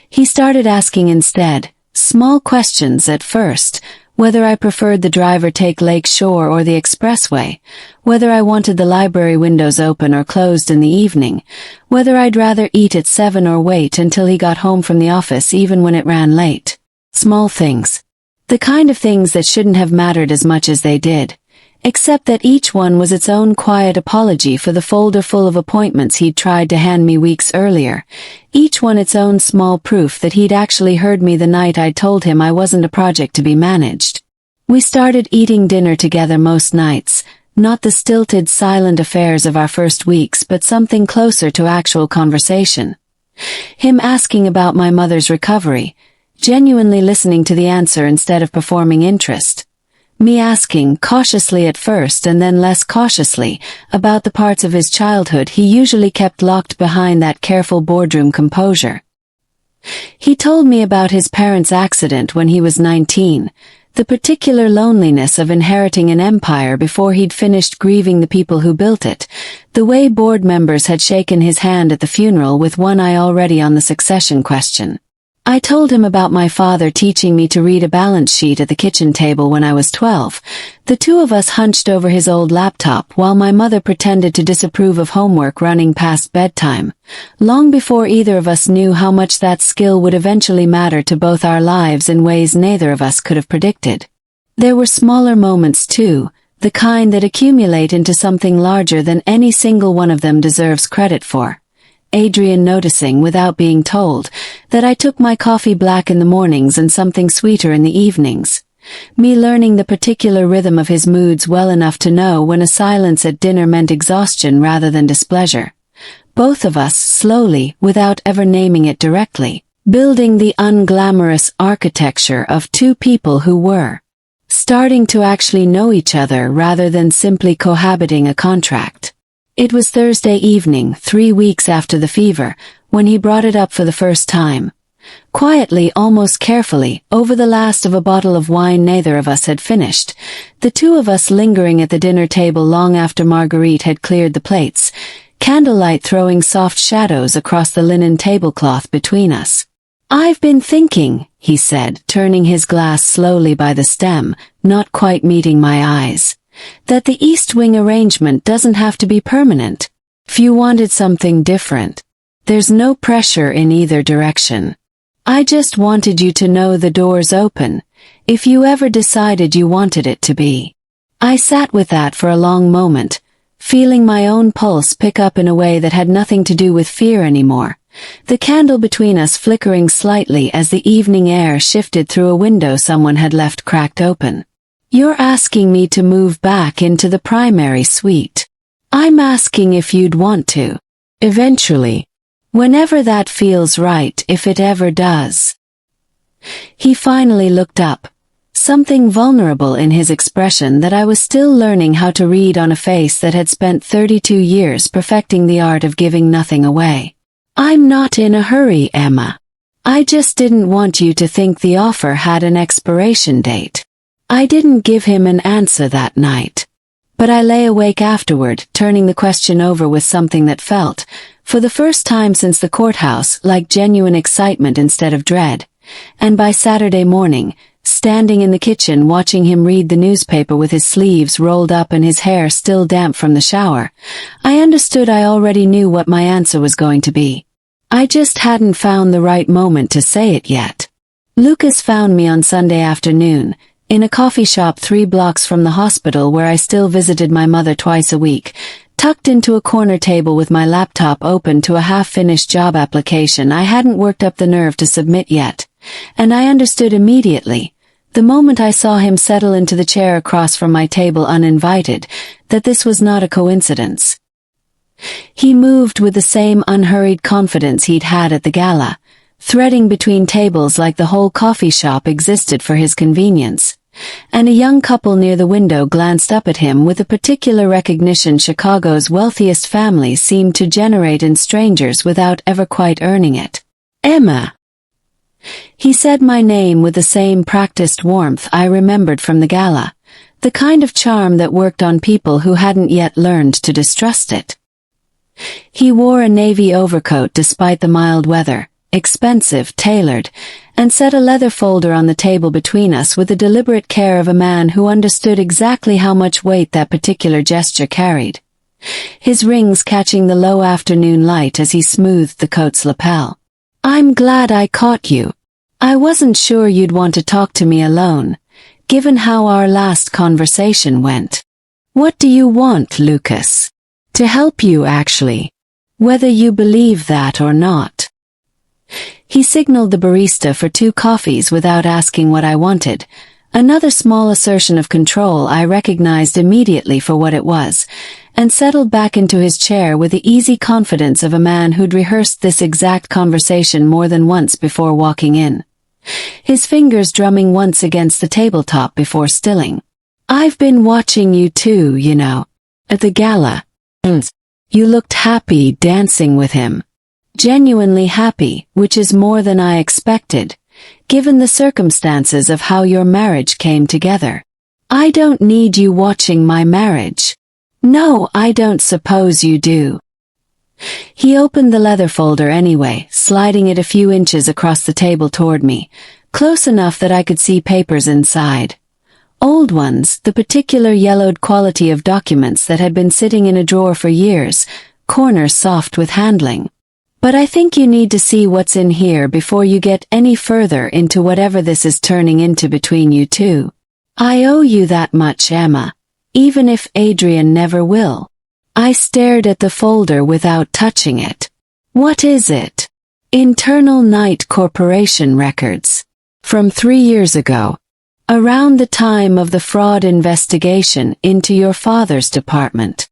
He started asking instead, small questions at first, whether I preferred the driver take Lake Shore or the expressway, whether I wanted the library windows open or closed in the evening, whether I'd rather eat at 7 or wait until he got home from the office even when it ran late. Small things. The kind of things that shouldn't have mattered as much as they did, except that each one was its own quiet apology for the folder full of appointments he'd tried to hand me weeks earlier, each one its own small proof that he'd actually heard me the night I'd told him I wasn't a project to be managed. We started eating dinner together most nights, not the stilted, silent affairs of our first weeks but something closer to actual conversation. Him asking about my mother's recovery, genuinely listening to the answer instead of performing interest. Me asking, cautiously at first and then less cautiously, about the parts of his childhood he usually kept locked behind that careful boardroom composure. He told me about his parents' accident when he was 19, the particular loneliness of inheriting an empire before he'd finished grieving the people who built it, the way board members had shaken his hand at the funeral with one eye already on the succession question. I told him about my father teaching me to read a balance sheet at the kitchen table when I was 12, the two of us hunched over his old laptop while my mother pretended to disapprove of homework running past bedtime, long before either of us knew how much that skill would eventually matter to both our lives in ways neither of us could have predicted. There were smaller moments too, the kind that accumulate into something larger than any single one of them deserves credit for. Adrian noticing without being told that I took my coffee black in the mornings and something sweeter in the evenings. Me learning the particular rhythm of his moods well enough to know when a silence at dinner meant exhaustion rather than displeasure. Both of us, slowly, without ever naming it directly, building the unglamorous architecture of two people who were starting to actually know each other rather than simply cohabiting a contract. It was Thursday evening, 3 weeks after the fever, when he brought it up for the first time. Quietly, almost carefully, over the last of a bottle of wine neither of us had finished, the two of us lingering at the dinner table long after Marguerite had cleared the plates, candlelight throwing soft shadows across the linen tablecloth between us. "I've been thinking," he said, turning his glass slowly by the stem, not quite meeting my eyes, "that the East Wing arrangement doesn't have to be permanent. If you wanted something different, there's no pressure in either direction. I just wanted you to know the door's open, if you ever decided you wanted it to be. I sat with that for a long moment, feeling my own pulse pick up in a way that had nothing to do with fear anymore, the candle between us flickering slightly as the evening air shifted through a window someone had left cracked open. You're asking me to move back into the primary suite. I'm asking if you'd want to. Eventually. Whenever that feels right, if it ever does. He finally looked up, something vulnerable in his expression that I was still learning how to read on a face that had spent 32 years perfecting the art of giving nothing away. I'm not in a hurry, Emma. I just didn't want you to think the offer had an expiration date. I didn't give him an answer that night. But I lay awake afterward, turning the question over with something that felt, for the first time since the courthouse, like genuine excitement instead of dread. And by Saturday morning, standing in the kitchen watching him read the newspaper with his sleeves rolled up and his hair still damp from the shower, I understood I already knew what my answer was going to be. I just hadn't found the right moment to say it yet. Lucas found me on Sunday afternoon, in a coffee shop 3 blocks from the hospital where I still visited my mother twice a week, tucked into a corner table with my laptop open to a half-finished job application I hadn't worked up the nerve to submit yet. And I understood immediately, the moment I saw him settle into the chair across from my table uninvited, that this was not a coincidence. He moved with the same unhurried confidence he'd had at the gala, threading between tables like the whole coffee shop existed for his convenience. And a young couple near the window glanced up at him with a particular recognition Chicago's wealthiest families seemed to generate in strangers without ever quite earning it. Emma. He said my name with the same practiced warmth I remembered from the gala, the kind of charm that worked on people who hadn't yet learned to distrust it. He wore a navy overcoat despite the mild weather, expensive, tailored, and set a leather folder on the table between us with the deliberate care of a man who understood exactly how much weight that particular gesture carried. His rings catching the low afternoon light as he smoothed the coat's lapel. I'm glad I caught you. I wasn't sure you'd want to talk to me alone, given how our last conversation went. What do you want, Lucas? To help you, actually. Whether you believe that or not. He signaled the barista for 2 coffees without asking what I wanted, another small assertion of control I recognized immediately for what it was, and settled back into his chair with the easy confidence of a man who'd rehearsed this exact conversation more than once before walking in. His fingers drumming once against the tabletop before stilling. I've been watching you too, you know. At the gala. You looked happy dancing with him. Genuinely happy, which is more than I expected, given the circumstances of how your marriage came together. I don't need you watching my marriage. No, I don't suppose you do. He opened the leather folder anyway, sliding it a few inches across the table toward me, close enough that I could see papers inside. Old ones, the particular yellowed quality of documents that had been sitting in a drawer for years, corners soft with handling. But I think you need to see what's in here before you get any further into whatever this is turning into between you two. I owe you that much, Emma, even if Adrian never will. I stared at the folder without touching it. What is it? Internal Night Corporation records. From 3 years ago. Around the time of the fraud investigation into your father's department.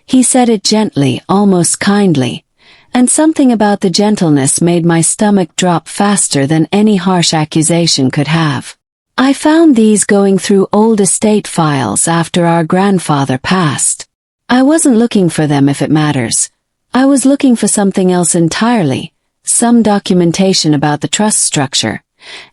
He said it gently, almost kindly, and something about the gentleness made my stomach drop faster than any harsh accusation could have. I found these going through old estate files after our grandfather passed. I wasn't looking for them if it matters. I was looking for something else entirely, some documentation about the trust structure,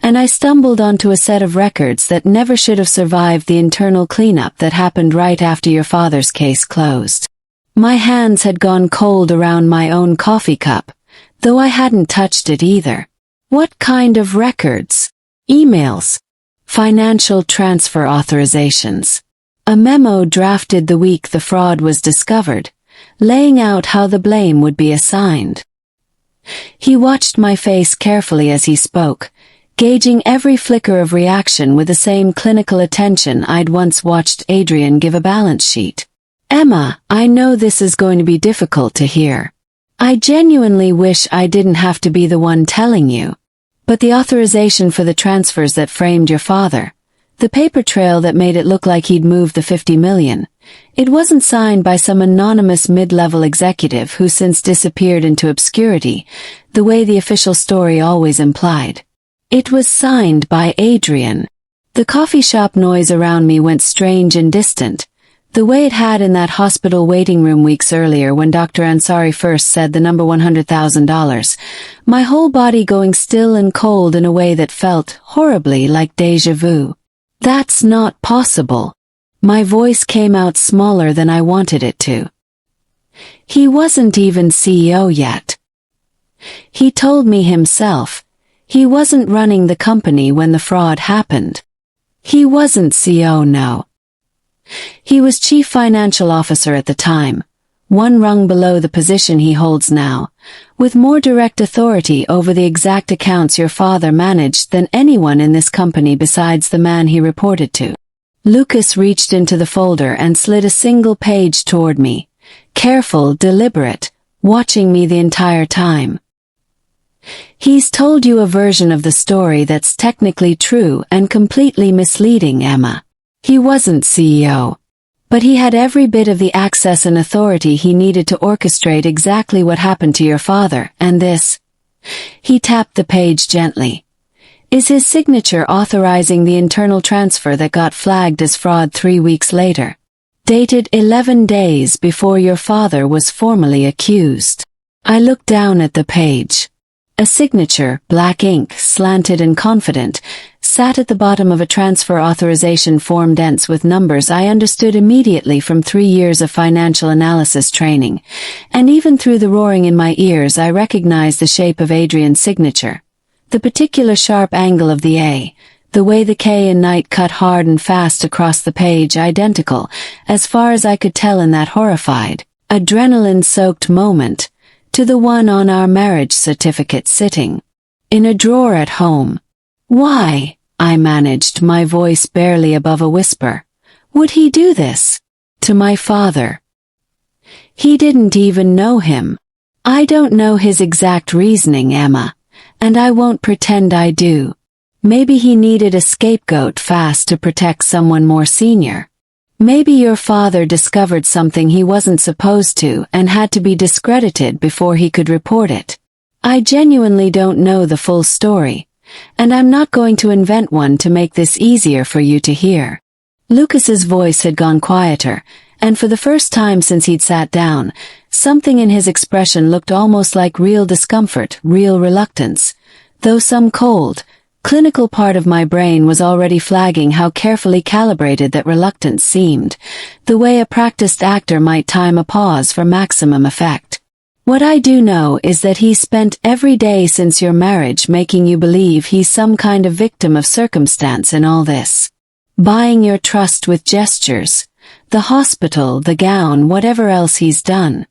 and I stumbled onto a set of records that never should have survived the internal cleanup that happened right after your father's case closed. My hands had gone cold around my own coffee cup, though I hadn't touched it either. What kind of records? Emails. Financial transfer authorizations. A memo drafted the week the fraud was discovered, laying out how the blame would be assigned. He watched my face carefully as he spoke, gauging every flicker of reaction with the same clinical attention I'd once watched Adrian give a balance sheet. Emma, I know this is going to be difficult to hear. I genuinely wish I didn't have to be the one telling you. But the authorization for the transfers that framed your father, the paper trail that made it look like he'd moved the $50 million, it wasn't signed by some anonymous mid-level executive who since disappeared into obscurity, the way the official story always implied. It was signed by Adrian. The coffee shop noise around me went strange and distant, the way it had in that hospital waiting room weeks earlier when Dr. Ansari first said the number $100,000, my whole body going still and cold in a way that felt horribly like déjà vu. That's not possible. My voice came out smaller than I wanted it to. He wasn't even CEO yet. He told me himself, he wasn't running the company when the fraud happened. He wasn't CEO, no. He was Chief Financial Officer at the time, one rung below the position he holds now, with more direct authority over the exact accounts your father managed than anyone in this company besides the man he reported to. Lucas reached into the folder and slid a single page toward me, careful, deliberate, watching me the entire time. He's told you a version of the story that's technically true and completely misleading, Emma. He wasn't CEO. But he had every bit of the access and authority he needed to orchestrate exactly what happened to your father, and this. He tapped the page gently. Is his signature authorizing the internal transfer that got flagged as fraud 3 weeks later. Dated 11 days before your father was formally accused. I looked down at the page. A signature, black ink, slanted and confident, sat at the bottom of a transfer authorization form dense with numbers I understood immediately from 3 years of financial analysis training, and even through the roaring in my ears I recognized the shape of Adrian's signature. The particular sharp angle of the A, the way the K and Knight cut hard and fast across the page identical, as far as I could tell in that horrified, adrenaline-soaked moment, to the one on our marriage certificate sitting in a drawer at home. Why, I managed, my voice barely above a whisper, would he do this? To my father. He didn't even know him. I don't know his exact reasoning, Emma, and I won't pretend I do. Maybe he needed a scapegoat fast to protect someone more senior. Maybe your father discovered something he wasn't supposed to and had to be discredited before he could report it. I genuinely don't know the full story, and I'm not going to invent one to make this easier for you to hear. Lucas's voice had gone quieter, and for the first time since he'd sat down, something in his expression looked almost like real discomfort, real reluctance, though some cold, clinical part of my brain was already flagging how carefully calibrated that reluctance seemed, the way a practiced actor might time a pause for maximum effect. What I do know is that he spent every day since your marriage making you believe he's some kind of victim of circumstance in all this. Buying your trust with gestures, the hospital, the gown, whatever else he's done.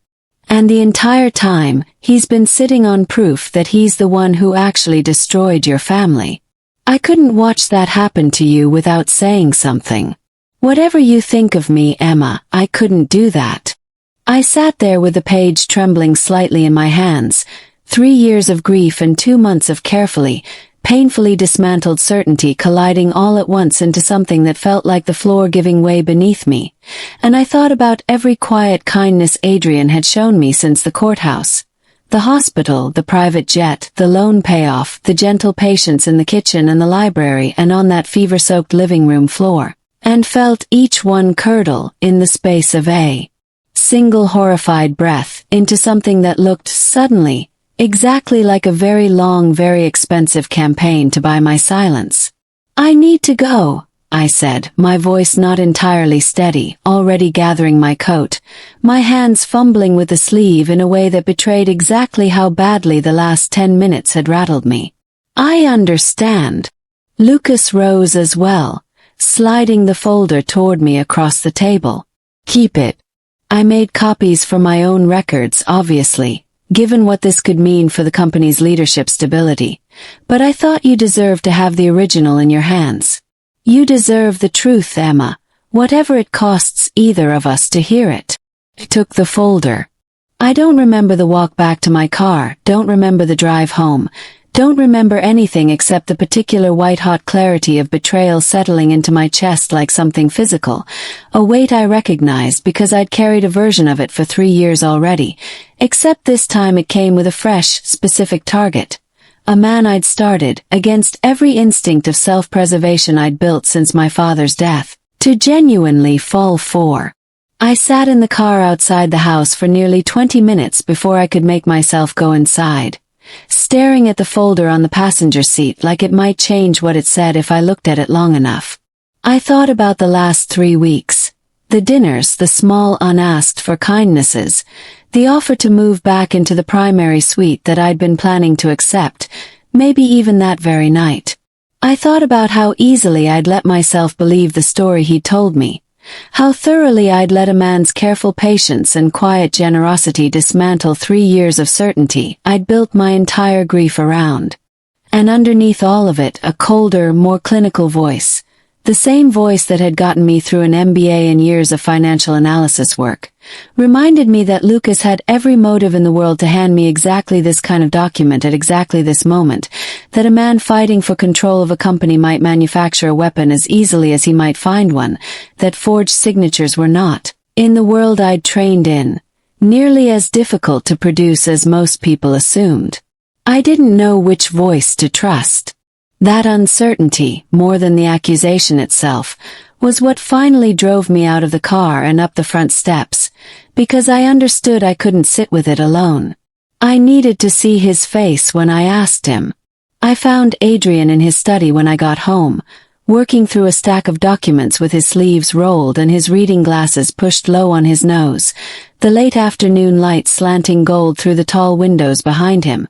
And the entire time, he's been sitting on proof that he's the one who actually destroyed your family. I couldn't watch that happen to you without saying something. Whatever you think of me, Emma, I couldn't do that. I sat there with the page trembling slightly in my hands, 3 years of grief and 2 months of carefully, painfully dismantled certainty colliding all at once into something that felt like the floor giving way beneath me, and I thought about every quiet kindness Adrian had shown me since the courthouse. The hospital, the private jet, the loan payoff, the gentle patience in the kitchen and the library and on that fever-soaked living room floor, and felt each one curdle, in the space of a single horrified breath, into something that looked, suddenly, exactly like a very long, very expensive campaign to buy my silence. I need to go, I said, my voice not entirely steady, already gathering my coat, my hands fumbling with the sleeve in a way that betrayed exactly how badly the last 10 minutes had rattled me. I understand. Lucas rose as well, sliding the folder toward me across the table. Keep it. I made copies for my own records, obviously, given what this could mean for the company's leadership stability. But I thought you deserved to have the original in your hands. You deserve the truth, Emma, whatever it costs either of us to hear it. I took the folder. I don't remember the walk back to my car, don't remember the drive home, don't remember anything except the particular white-hot clarity of betrayal settling into my chest like something physical, a weight I recognized because I'd carried a version of it for 3 years already, except this time it came with a fresh, specific target. A man I'd started, against every instinct of self-preservation I'd built since my father's death, to genuinely fall for. I sat in the car outside the house for nearly 20 minutes before I could make myself go inside, staring at the folder on the passenger seat like it might change what it said if I looked at it long enough. I thought about the last 3 weeks. The dinners, the small unasked for kindnesses, the offer to move back into the primary suite that I'd been planning to accept, maybe even that very night. I thought about how easily I'd let myself believe the story he'd told me, how thoroughly I'd let a man's careful patience and quiet generosity dismantle 3 years of certainty I'd built my entire grief around. And underneath all of it, a colder, more clinical voice, the same voice that had gotten me through an MBA and years of financial analysis work, reminded me that Lucas had every motive in the world to hand me exactly this kind of document at exactly this moment, that a man fighting for control of a company might manufacture a weapon as easily as he might find one, that forged signatures were not, in the world I'd trained in, nearly as difficult to produce as most people assumed. I didn't know which voice to trust. That uncertainty, more than the accusation itself, was what finally drove me out of the car and up the front steps, because I understood I couldn't sit with it alone. I needed to see his face when I asked him. I found Adrian in his study when I got home, working through a stack of documents with his sleeves rolled and his reading glasses pushed low on his nose, the late afternoon light slanting gold through the tall windows behind him,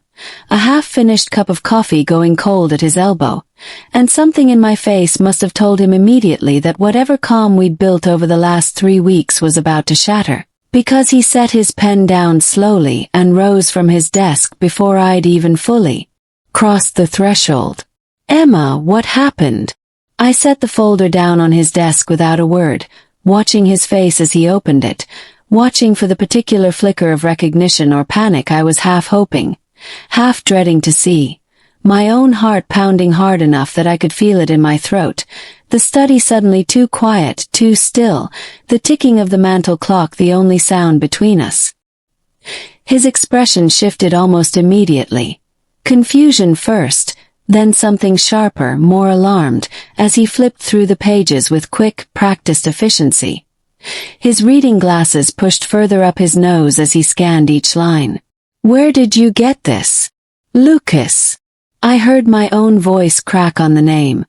a half-finished cup of coffee going cold at his elbow, and something in my face must have told him immediately that whatever calm we'd built over the last 3 weeks was about to shatter, because he set his pen down slowly and rose from his desk before I'd even fully crossed the threshold. "Emma, what happened?" I set the folder down on his desk without a word, watching his face as he opened it, watching for the particular flicker of recognition or panic I was half hoping, half dreading to see, my own heart pounding hard enough that I could feel it in my throat, the study suddenly too quiet, too still, the ticking of the mantel clock the only sound between us. His expression shifted almost immediately. Confusion first, then something sharper, more alarmed, as he flipped through the pages with quick, practiced efficiency. His reading glasses pushed further up his nose as he scanned each line. "Where did you get this?" "Lucas." I heard my own voice crack on the name.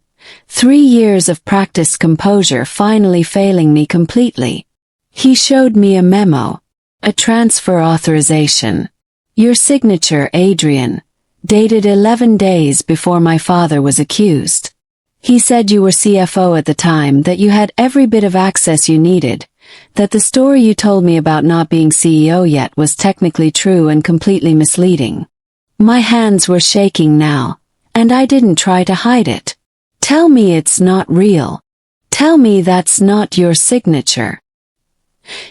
3 years of practiced composure finally failing me completely. He showed me a memo. A transfer authorization. "Your signature, Adrian. Dated 11 days before my father was accused. He said you were CFO at the time, that you had every bit of access you needed, that the story you told me about not being CEO yet was technically true and completely misleading." My hands were shaking now, and I didn't try to hide it. "Tell me it's not real. Tell me that's not your signature."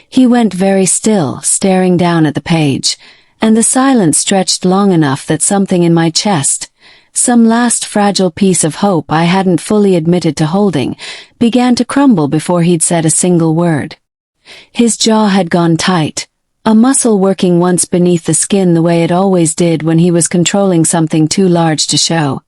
He went very still, staring down at the page, and the silence stretched long enough that something in my chest, some last fragile piece of hope I hadn't fully admitted to holding, began to crumble before he'd said a single word. His jaw had gone tight, a muscle working once beneath the skin the way it always did when he was controlling something too large to show,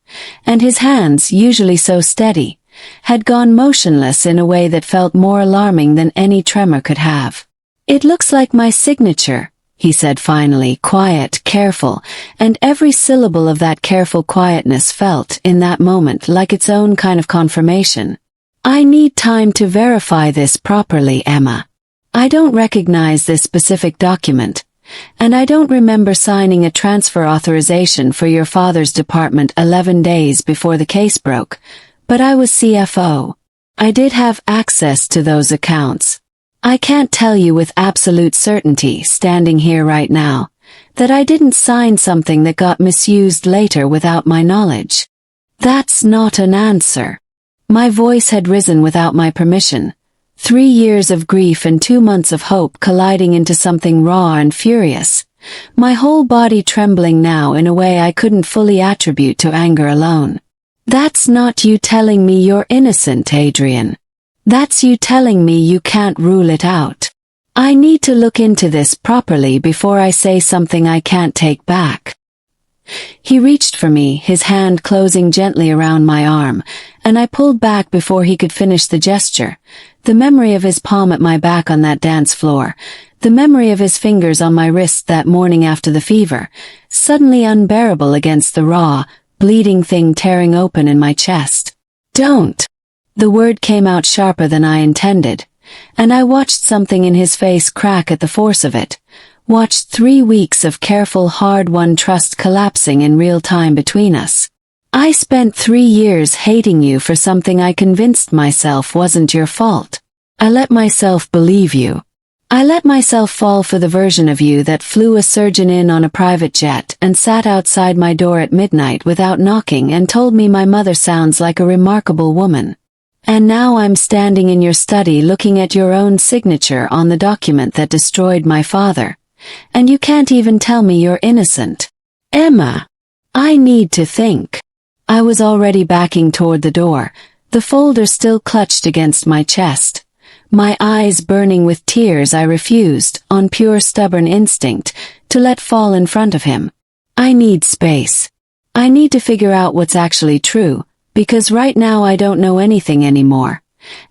and his hands, usually so steady, had gone motionless in a way that felt more alarming than any tremor could have. "It looks like my signature," he said finally, quiet, careful, and every syllable of that careful quietness felt, in that moment, like its own kind of confirmation. "I need time to verify this properly, Emma. I don't recognize this specific document, and I don't remember signing a transfer authorization for your father's department 11 days before the case broke, but I was CFO. I did have access to those accounts. I can't tell you with absolute certainty, standing here right now, that I didn't sign something that got misused later without my knowledge. That's not an answer. My voice had risen without my permission. 3 years of grief and 2 months of hope colliding into something raw and furious. My whole body trembling now in a way I couldn't fully attribute to anger alone. That's not you telling me you're innocent, Adrian. That's you telling me you can't rule it out. I need to look into this properly before I say something I can't take back. He reached for me, his hand closing gently around my arm, and I pulled back before he could finish the gesture. The memory of his palm at my back on that dance floor, the memory of his fingers on my wrist that morning after the fever, suddenly unbearable against the raw, bleeding thing tearing open in my chest. Don't! The word came out sharper than I intended, and I watched something in his face crack at the force of it. Watched 3 weeks of careful, hard-won trust collapsing in real time between us. I spent 3 years hating you for something I convinced myself wasn't your fault. I let myself believe you. I let myself fall for the version of you that flew a surgeon in on a private jet and sat outside my door at midnight without knocking and told me my mother sounds like a remarkable woman. And now I'm standing in your study looking at your own signature on the document that destroyed my father. And you can't even tell me you're innocent. Emma! I need to think. I was already backing toward the door, the folder still clutched against my chest. My eyes burning with tears, I refused, on pure stubborn instinct, to let fall in front of him. I need space. I need to figure out what's actually true, because right now I don't know anything anymore.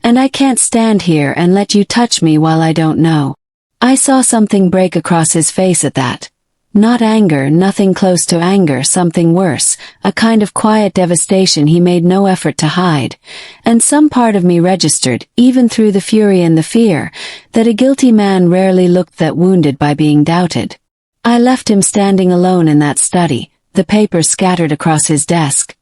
And I can't stand here and let you touch me while I don't know. I saw something break across his face at that. Not anger, nothing close to anger, something worse, a kind of quiet devastation he made no effort to hide. And some part of me registered, even through the fury and the fear, that a guilty man rarely looked that wounded by being doubted. I left him standing alone in that study, the papers scattered across his desk.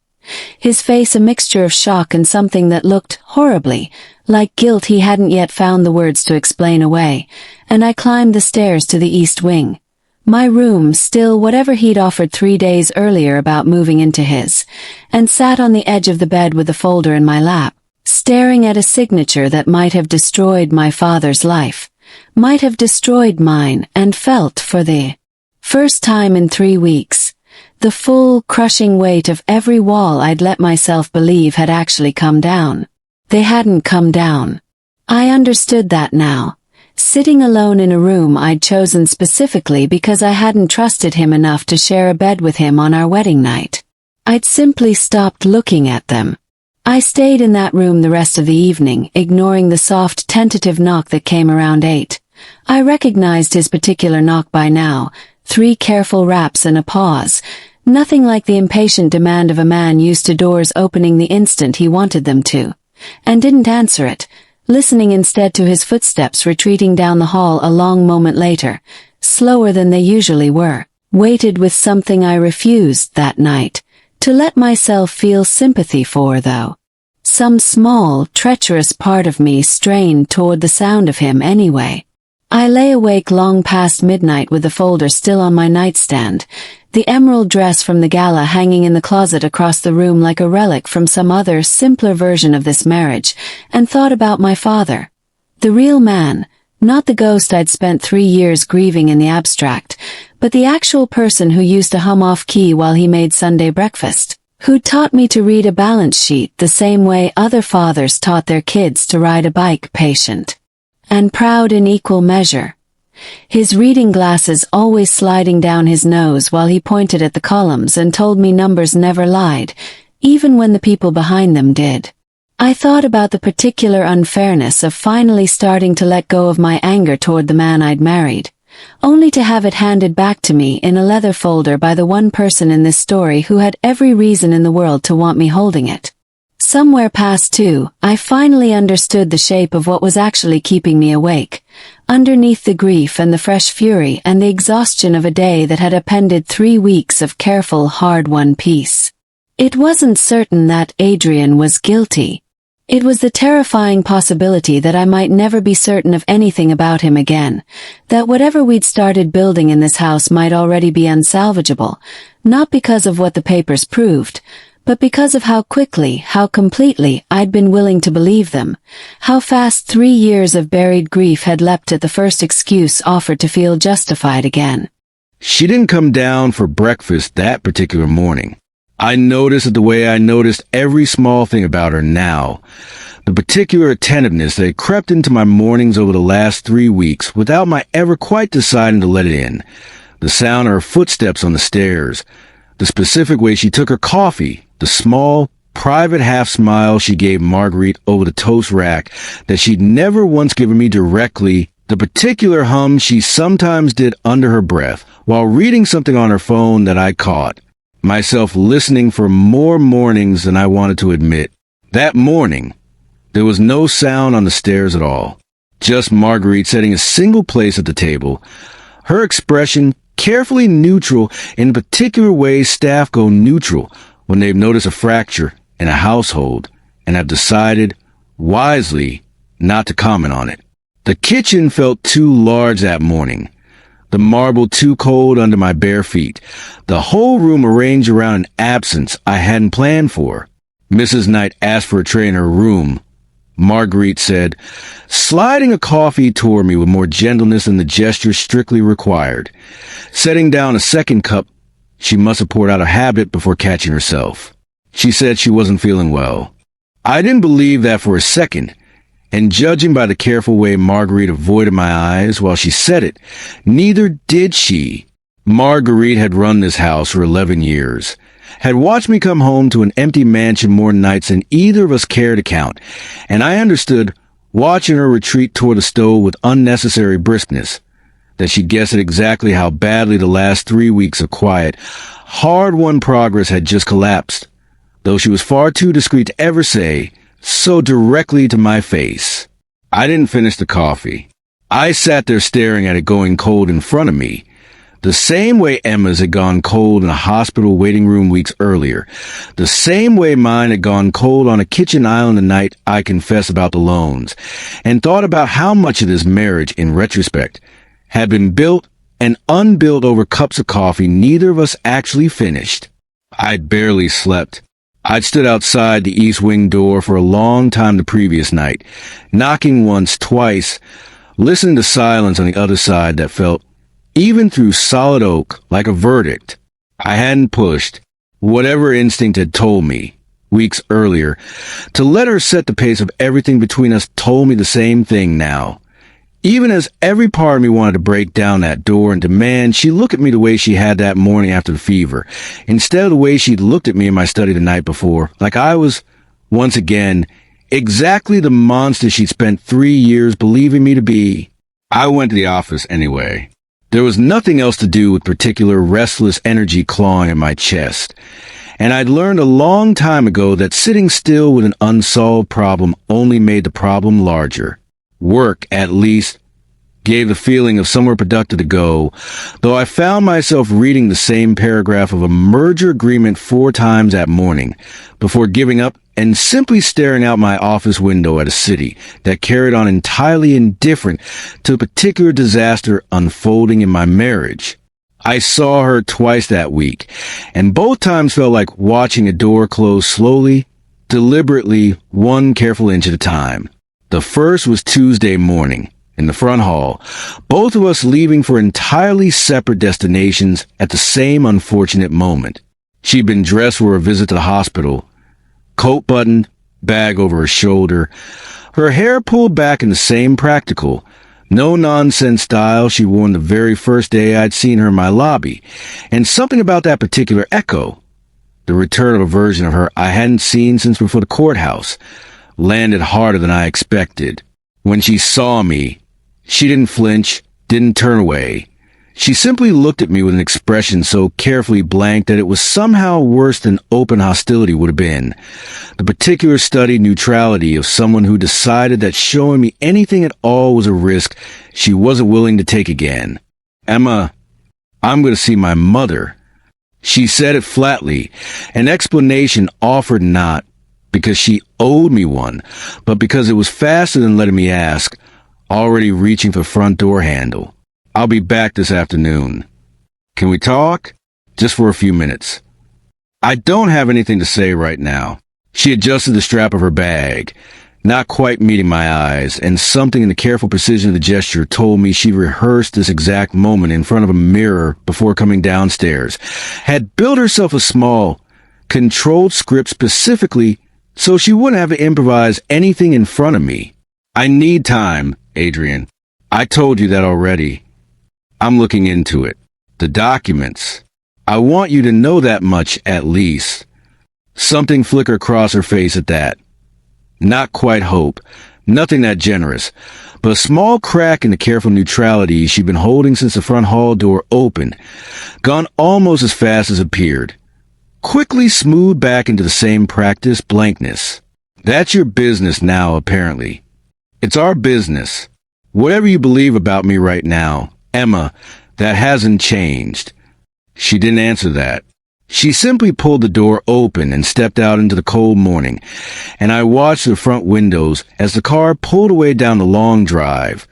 His face a mixture of shock and something that looked, horribly, like guilt he hadn't yet found the words to explain away, and I climbed the stairs to the east wing. My room, still whatever he'd offered 3 days earlier about moving into his, and sat on the edge of the bed with the folder in my lap, staring at a signature that might have destroyed my father's life, might have destroyed mine, and felt for the first time in 3 weeks. The full, crushing weight of every wall I'd let myself believe had actually come down. They hadn't come down. I understood that now. Sitting alone in a room I'd chosen specifically because I hadn't trusted him enough to share a bed with him on our wedding night. I'd simply stopped looking at them. I stayed in that room the rest of the evening, ignoring the soft, tentative knock that came around 8. I recognized his particular knock by now, 3 careful raps and a pause. Nothing like the impatient demand of a man used to doors opening the instant he wanted them to. And didn't answer it, listening instead to his footsteps retreating down the hall a long moment later, slower than they usually were. Waited with something I refused that night to let myself feel sympathy for, though. Some small, treacherous part of me strained toward the sound of him anyway. I lay awake long past midnight with the folder still on my nightstand, the emerald dress from the gala hanging in the closet across the room like a relic from some other, simpler version of this marriage, and thought about my father. The real man, not the ghost I'd spent 3 years grieving in the abstract, but the actual person who used to hum off-key while he made Sunday breakfast, who taught me to read a balance sheet the same way other fathers taught their kids to ride a bike, patient and proud in equal measure. His reading glasses always sliding down his nose while he pointed at the columns and told me numbers never lied, even when the people behind them did. I thought about the particular unfairness of finally starting to let go of my anger toward the man I'd married, only to have it handed back to me in a leather folder by the one person in this story who had every reason in the world to want me holding it. Somewhere past 2, I finally understood the shape of what was actually keeping me awake, underneath the grief and the fresh fury and the exhaustion of a day that had appended 3 weeks of careful, hard-won peace. It wasn't certain that Adrian was guilty. It was the terrifying possibility that I might never be certain of anything about him again, that whatever we'd started building in this house might already be unsalvageable, not because of what the papers proved, but because of how quickly, how completely I'd been willing to believe them, how fast 3 years of buried grief had leapt at the first excuse offered to feel justified again. She didn't come down for breakfast that particular morning. I noticed it the way I noticed every small thing about her now. The particular attentiveness that had crept into my mornings over the last 3 weeks without my ever quite deciding to let it in. The sound of her footsteps on the stairs. The specific way she took her coffee. The small, private half-smile she gave Marguerite over the toast rack that she'd never once given me directly. The particular hum she sometimes did under her breath while reading something on her phone that I caught myself listening for more mornings than I wanted to admit. That morning, there was no sound on the stairs at all. Just Marguerite sitting a single place at the table. Her expression carefully neutral in the particular way staff go neutral when they've noticed a fracture in a household and have decided, wisely, not to comment on it. The kitchen felt too large that morning. The marble too cold under my bare feet. The whole room arranged around an absence I hadn't planned for. Mrs. Knight asked for a tray in her room. Marguerite said, sliding a coffee toward me with more gentleness than the gesture strictly required. Setting down a second cup, she must have poured out a habit before catching herself. She said she wasn't feeling well. I didn't believe that for a second. And judging by the careful way Marguerite avoided my eyes while she said it, neither did she. Marguerite had run this house for 11 years, had watched me come home to an empty mansion more nights than either of us cared to count, and I understood, watching her retreat toward the stove with unnecessary briskness, that she guessed at exactly how badly the last 3 weeks of quiet, hard-won progress had just collapsed, though she was far too discreet to ever say, so directly to my face. I didn't finish the coffee. I sat there staring at it going cold in front of me, the same way Emma's had gone cold in a hospital waiting room weeks earlier, the same way mine had gone cold on a kitchen island the night I confessed about the loans, and thought about how much of this marriage, in retrospect, had been built and unbuilt over cups of coffee neither of us actually finished. I'd barely slept. I'd stood outside the east wing door for a long time the previous night, knocking once, twice, listening to silence on the other side that felt, even through solid oak, like a verdict. I hadn't pushed, whatever instinct had told me, weeks earlier, to let her set the pace of everything between us told me the same thing now. Even as every part of me wanted to break down that door and demand she look at me the way she had that morning after the fever, instead of the way she'd looked at me in my study the night before, like I was, once again, exactly the monster she'd spent 3 years believing me to be. I went to the office anyway. There was nothing else to do with particular restless energy clawing at my chest, and I'd learned a long time ago that sitting still with an unsolved problem only made the problem larger. Work, at least, gave the feeling of somewhere productive to go, though I found myself reading the same paragraph of a merger agreement 4 times that morning, before giving up and simply staring out my office window at a city that carried on entirely indifferent to a particular disaster unfolding in my marriage. I saw her twice that week, and both times felt like watching a door close slowly, deliberately, one careful inch at a time. The first was Tuesday morning, in the front hall, both of us leaving for entirely separate destinations at the same unfortunate moment. She'd been dressed for a visit to the hospital, coat buttoned, bag over her shoulder, her hair pulled back in the same practical, no-nonsense style she wore on the very first day I'd seen her in my lobby, and something about that particular echo, the return of a version of her I hadn't seen since before the courthouse, landed harder than I expected. When she saw me, she didn't flinch, didn't turn away. She simply looked at me with an expression so carefully blank that it was somehow worse than open hostility would have been. The particular studied neutrality of someone who decided that showing me anything at all was a risk she wasn't willing to take again. Emma, I'm going to see my mother. She said it flatly, an explanation offered not, because she owed me one, but because it was faster than letting me ask, already reaching for front door handle. I'll be back this afternoon. Can we talk? Just for a few minutes. I don't have anything to say right now. She adjusted the strap of her bag, not quite meeting my eyes, and something in the careful precision of the gesture told me she rehearsed this exact moment in front of a mirror before coming downstairs, had built herself a small, controlled script specifically so she wouldn't have to improvise anything in front of me. I need time, Adrian. I told you that already. I'm looking into it. The documents. I want you to know that much, at least. Something flickered across her face at that. Not quite hope, nothing that generous, but a small crack in the careful neutrality she'd been holding since the front hall door opened, gone almost as fast as it appeared, quickly smoothed back into the same practiced blankness. That's your business now, apparently. It's our business. Whatever you believe about me right now, Emma, that hasn't changed. She didn't answer that. She simply pulled the door open and stepped out into the cold morning, and I watched the front windows as the car pulled away down the long drive,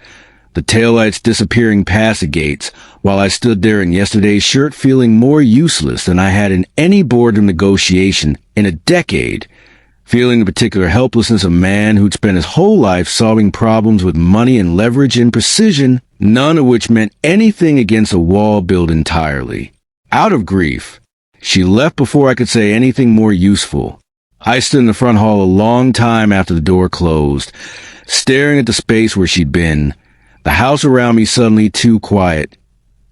the taillights disappearing past the gates, while I stood there in yesterday's shirt feeling more useless than I had in any boardroom negotiation in a decade, feeling the particular helplessness of a man who'd spent his whole life solving problems with money and leverage and precision, none of which meant anything against a wall built entirely. Out of grief, she left before I could say anything more useful. I stood in the front hall a long time after the door closed, staring at the space where she'd been, the house around me suddenly too quiet,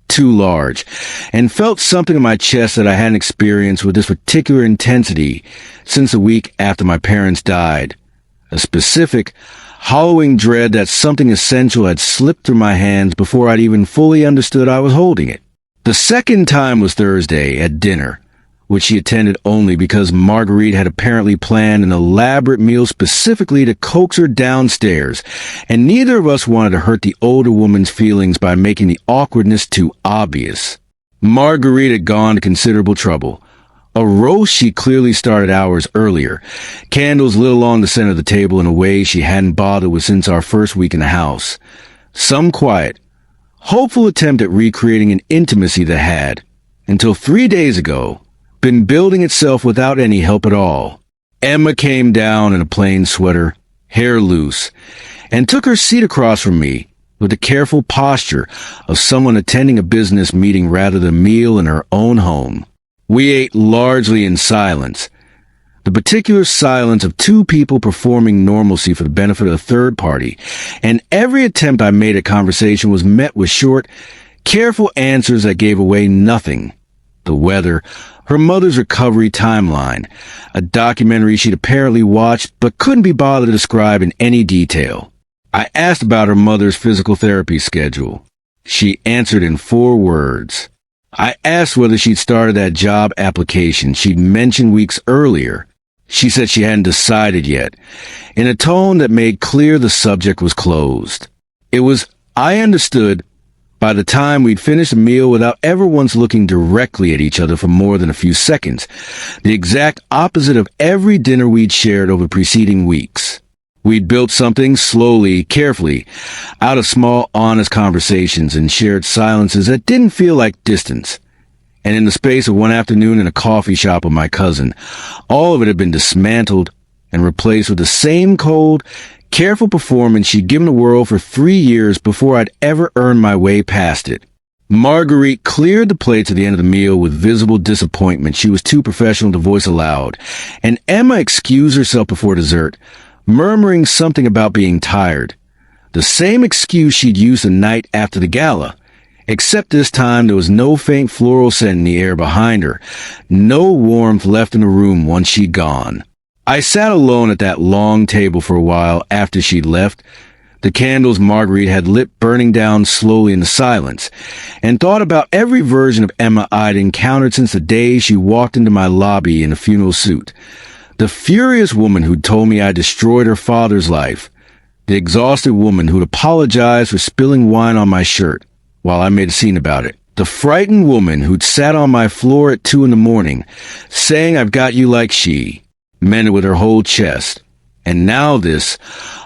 too large, and felt something in my chest that I hadn't experienced with this particular intensity since the week after my parents died. A specific, hollowing dread that something essential had slipped through my hands before I'd even fully understood I was holding it. The second time was Thursday at dinner, which she attended only because Marguerite had apparently planned an elaborate meal specifically to coax her downstairs, and neither of us wanted to hurt the older woman's feelings by making the awkwardness too obvious. Marguerite had gone to considerable trouble. A roast she clearly started hours earlier, candles lit along the center of the table in a way she hadn't bothered with since our first week in the house. Some quiet, hopeful attempt at recreating an intimacy that had, until 3 days ago, been building itself without any help at all. Emma came down in a plain sweater, hair loose, and took her seat across from me with the careful posture of someone attending a business meeting rather than a meal in her own home. We ate largely in silence, the particular silence of two people performing normalcy for the benefit of a third party, and every attempt I made at conversation was met with short, careful answers that gave away nothing. The weather, her mother's recovery timeline, a documentary she'd apparently watched but couldn't be bothered to describe in any detail. I asked about her mother's physical therapy schedule. She answered in 4 words. I asked whether she'd started that job application she'd mentioned weeks earlier. She said she hadn't decided yet, in a tone that made clear the subject was closed. It was, I understood, by the time we'd finished the meal without ever once looking directly at each other for more than a few seconds, the exact opposite of every dinner we'd shared over preceding weeks. We'd built something slowly, carefully, out of small, honest conversations and shared silences that didn't feel like distance. And in the space of one afternoon in a coffee shop with my cousin, all of it had been dismantled and replaced with the same cold, careful performance she'd given the world for 3 years before I'd ever earned my way past it. Marguerite cleared the plates at the end of the meal with visible disappointment she was too professional to voice aloud, and Emma excused herself before dessert, murmuring something about being tired. The same excuse she'd used the night after the gala, except this time there was no faint floral scent in the air behind her, no warmth left in the room once she'd gone. I sat alone at that long table for a while after she'd left, the candles Marguerite had lit burning down slowly in the silence, and thought about every version of Emma I'd encountered since the day she walked into my lobby in a funeral suit. The furious woman who'd told me I destroyed her father's life, the exhausted woman who'd apologized for spilling wine on my shirt while I made a scene about it, the frightened woman who'd sat on my floor at 2 a.m, saying I've got you like she, meant it with her whole chest. And now this,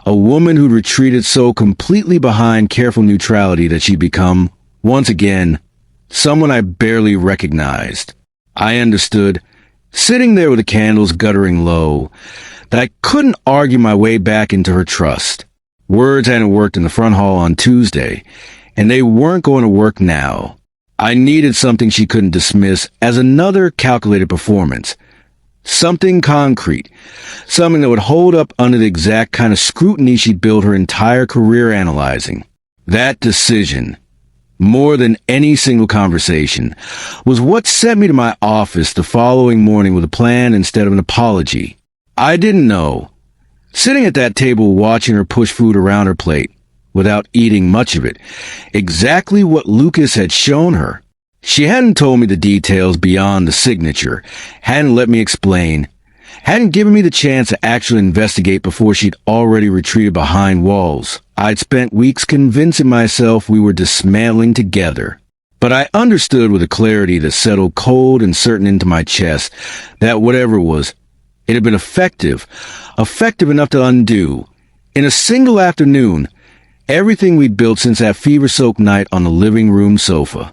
a woman who'd retreated so completely behind careful neutrality that she'd become, once again, someone I barely recognized. I understood, sitting there with the candles guttering low, that I couldn't argue my way back into her trust. Words hadn't worked in the front hall on Tuesday, and they weren't going to work now. I needed something she couldn't dismiss as another calculated performance. Something concrete. Something that would hold up under the exact kind of scrutiny she'd built her entire career analyzing. That decision, more than any single conversation, was what sent me to my office the following morning with a plan instead of an apology. I didn't know, sitting at that table watching her push food around her plate, without eating much of it, exactly what Lucas had shown her. She hadn't told me the details beyond the signature, hadn't let me explain, hadn't given me the chance to actually investigate before she'd already retreated behind walls. I'd spent weeks convincing myself we were dismantling together. But I understood with a clarity that settled cold and certain into my chest that whatever it was, it had been effective enough to undo, in a single afternoon, everything we'd built since that fever-soaked night on the living room sofa.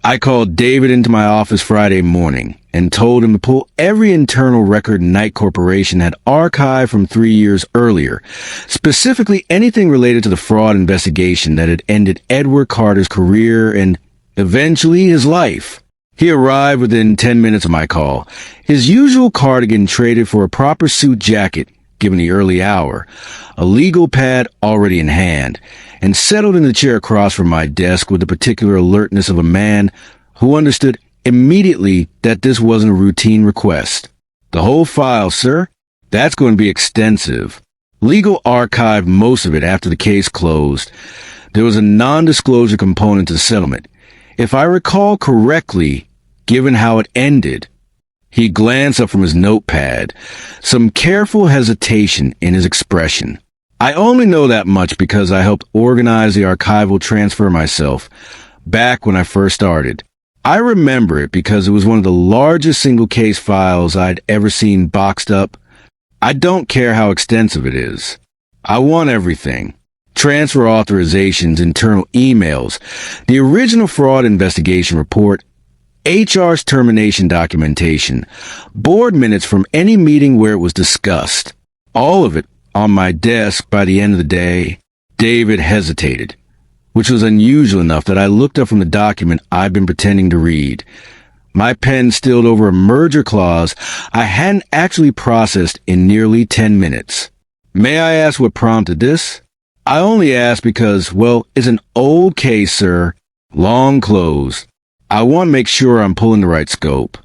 I called David into my office Friday morning and told him to pull every internal record Knight Corporation had archived from 3 years earlier, specifically anything related to the fraud investigation that had ended Edward Carter's career and, eventually, his life. He arrived within 10 minutes of my call, his usual cardigan traded for a proper suit jacket, given the early hour, a legal pad already in hand, and settled in the chair across from my desk with the particular alertness of a man who understood immediately that this wasn't a routine request. The whole file, sir? That's going to be extensive. Legal archived most of it after the case closed. There was a non-disclosure component to the settlement. If I recall correctly, given how it ended. He glanced up from his notepad, some careful hesitation in his expression. I only know that much because I helped organize the archival transfer myself, back when I first started. I remember it because it was one of the largest single-case files I'd ever seen boxed up. I don't care how extensive it is. I want everything. Transfer authorizations, internal emails, the original fraud investigation report, HR's termination documentation, board minutes from any meeting where it was discussed. All of it on my desk by the end of the day. David hesitated, which was unusual enough that I looked up from the document I'd been pretending to read. My pen stilled over a merger clause I hadn't actually processed in nearly 10 minutes. May I ask what prompted this? I only ask because, well, it's an old case, sir. Long closed. I want to make sure I'm pulling the right scope.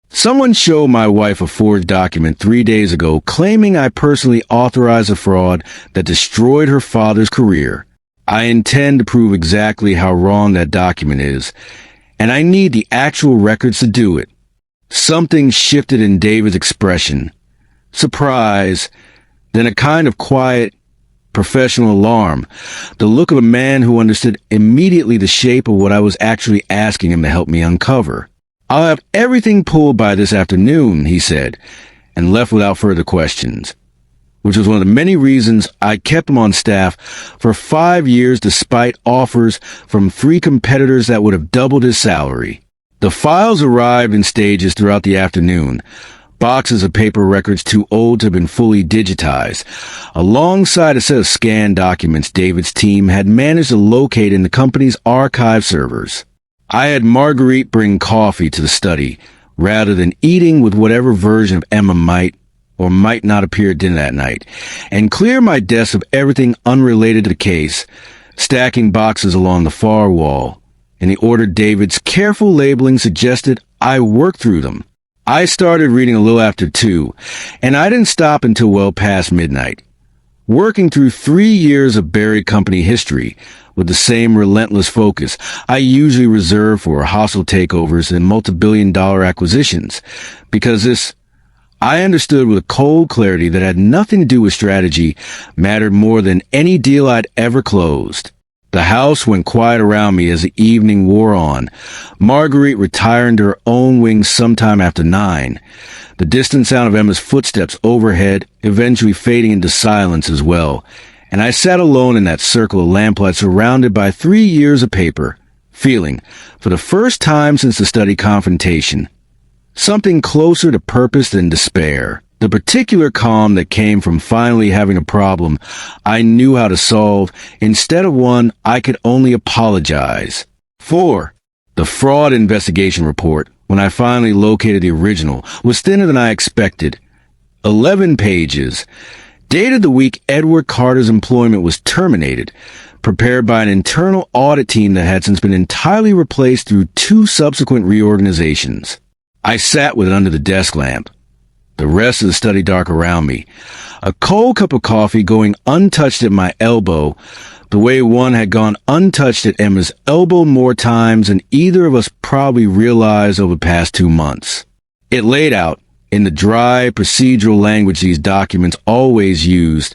Someone showed my wife a forged document 3 days ago claiming I personally authorized a fraud that destroyed her father's career. I intend to prove exactly how wrong that document is, and I need the actual records to do it. Something shifted in David's expression. Surprise, then a kind of quiet, professional alarm, the look of a man who understood immediately the shape of what I was actually asking him to help me uncover. I'll have everything pulled by this afternoon, he said, and left without further questions, which was one of the many reasons I kept him on staff for 5 years despite offers from 3 competitors that would have doubled his salary. The files arrived in stages throughout the afternoon, boxes of paper records too old to have been fully digitized, alongside a set of scanned documents David's team had managed to locate in the company's archive servers. I had Marguerite bring coffee to the study, rather than eating with whatever version of Emma might or might not appear at dinner that night, and clear my desk of everything unrelated to the case, stacking boxes along the far wall. In the order David's careful labeling suggested, I worked through them. I started reading a little after 2, and I didn't stop until well past midnight. Working through 3 years of buried company history with the same relentless focus I usually reserve for hostile takeovers and multi-billion-dollar acquisitions, because this, I understood with a cold clarity that had nothing to do with strategy, mattered more than any deal I'd ever closed. The house went quiet around me as the evening wore on. Marguerite retiring to her own wing sometime after 9. The distant sound of Emma's footsteps overhead, eventually fading into silence as well. And I sat alone in that circle of lamplight surrounded by 3 years of paper, feeling, for the first time since the study confrontation, something closer to purpose than despair. The particular calm that came from finally having a problem I knew how to solve instead of one I could only apologize for. The fraud investigation report, when I finally located the original, was thinner than I expected. 11 pages. Dated the week Edward Carter's employment was terminated. Prepared by an internal audit team that had since been entirely replaced through 2 subsequent reorganizations. I sat with it under the desk lamp. The rest of the study dark around me. A cold cup of coffee going untouched at my elbow, the way one had gone untouched at Emma's elbow more times than either of us probably realized over the past 2 months. It laid out, in the dry, procedural language these documents always used,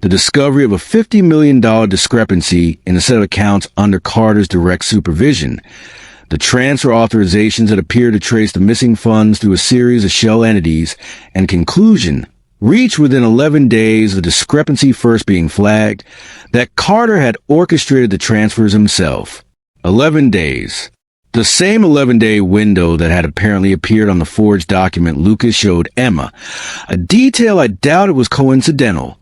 the discovery of a $50 million discrepancy in a set of accounts under Carter's direct supervision. The transfer authorizations that appear to trace the missing funds through a series of shell entities, and conclusion, reached within 11 days of the discrepancy first being flagged, that Carter had orchestrated the transfers himself. 11 days. The same 11-day window that had apparently appeared on the forged document Lucas showed Emma, a detail I doubted was coincidental.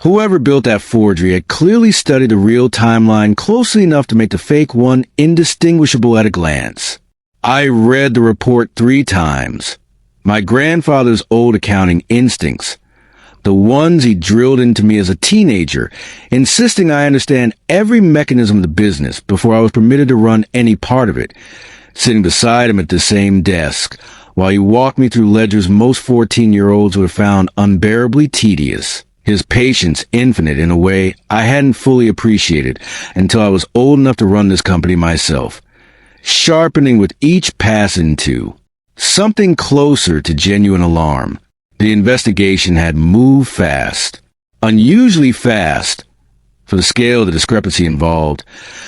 Whoever built that forgery had clearly studied the real timeline closely enough to make the fake one indistinguishable at a glance. I read the report 3 times. My grandfather's old accounting instincts, the ones he drilled into me as a teenager, insisting I understand every mechanism of the business before I was permitted to run any part of it, sitting beside him at the same desk, while he walked me through ledgers most 14-year-olds would have found unbearably tedious. His patience infinite in a way I hadn't fully appreciated until I was old enough to run this company myself, sharpening with each pass into something closer to genuine alarm. The investigation had moved fast, unusually fast for the scale of the discrepancy involved,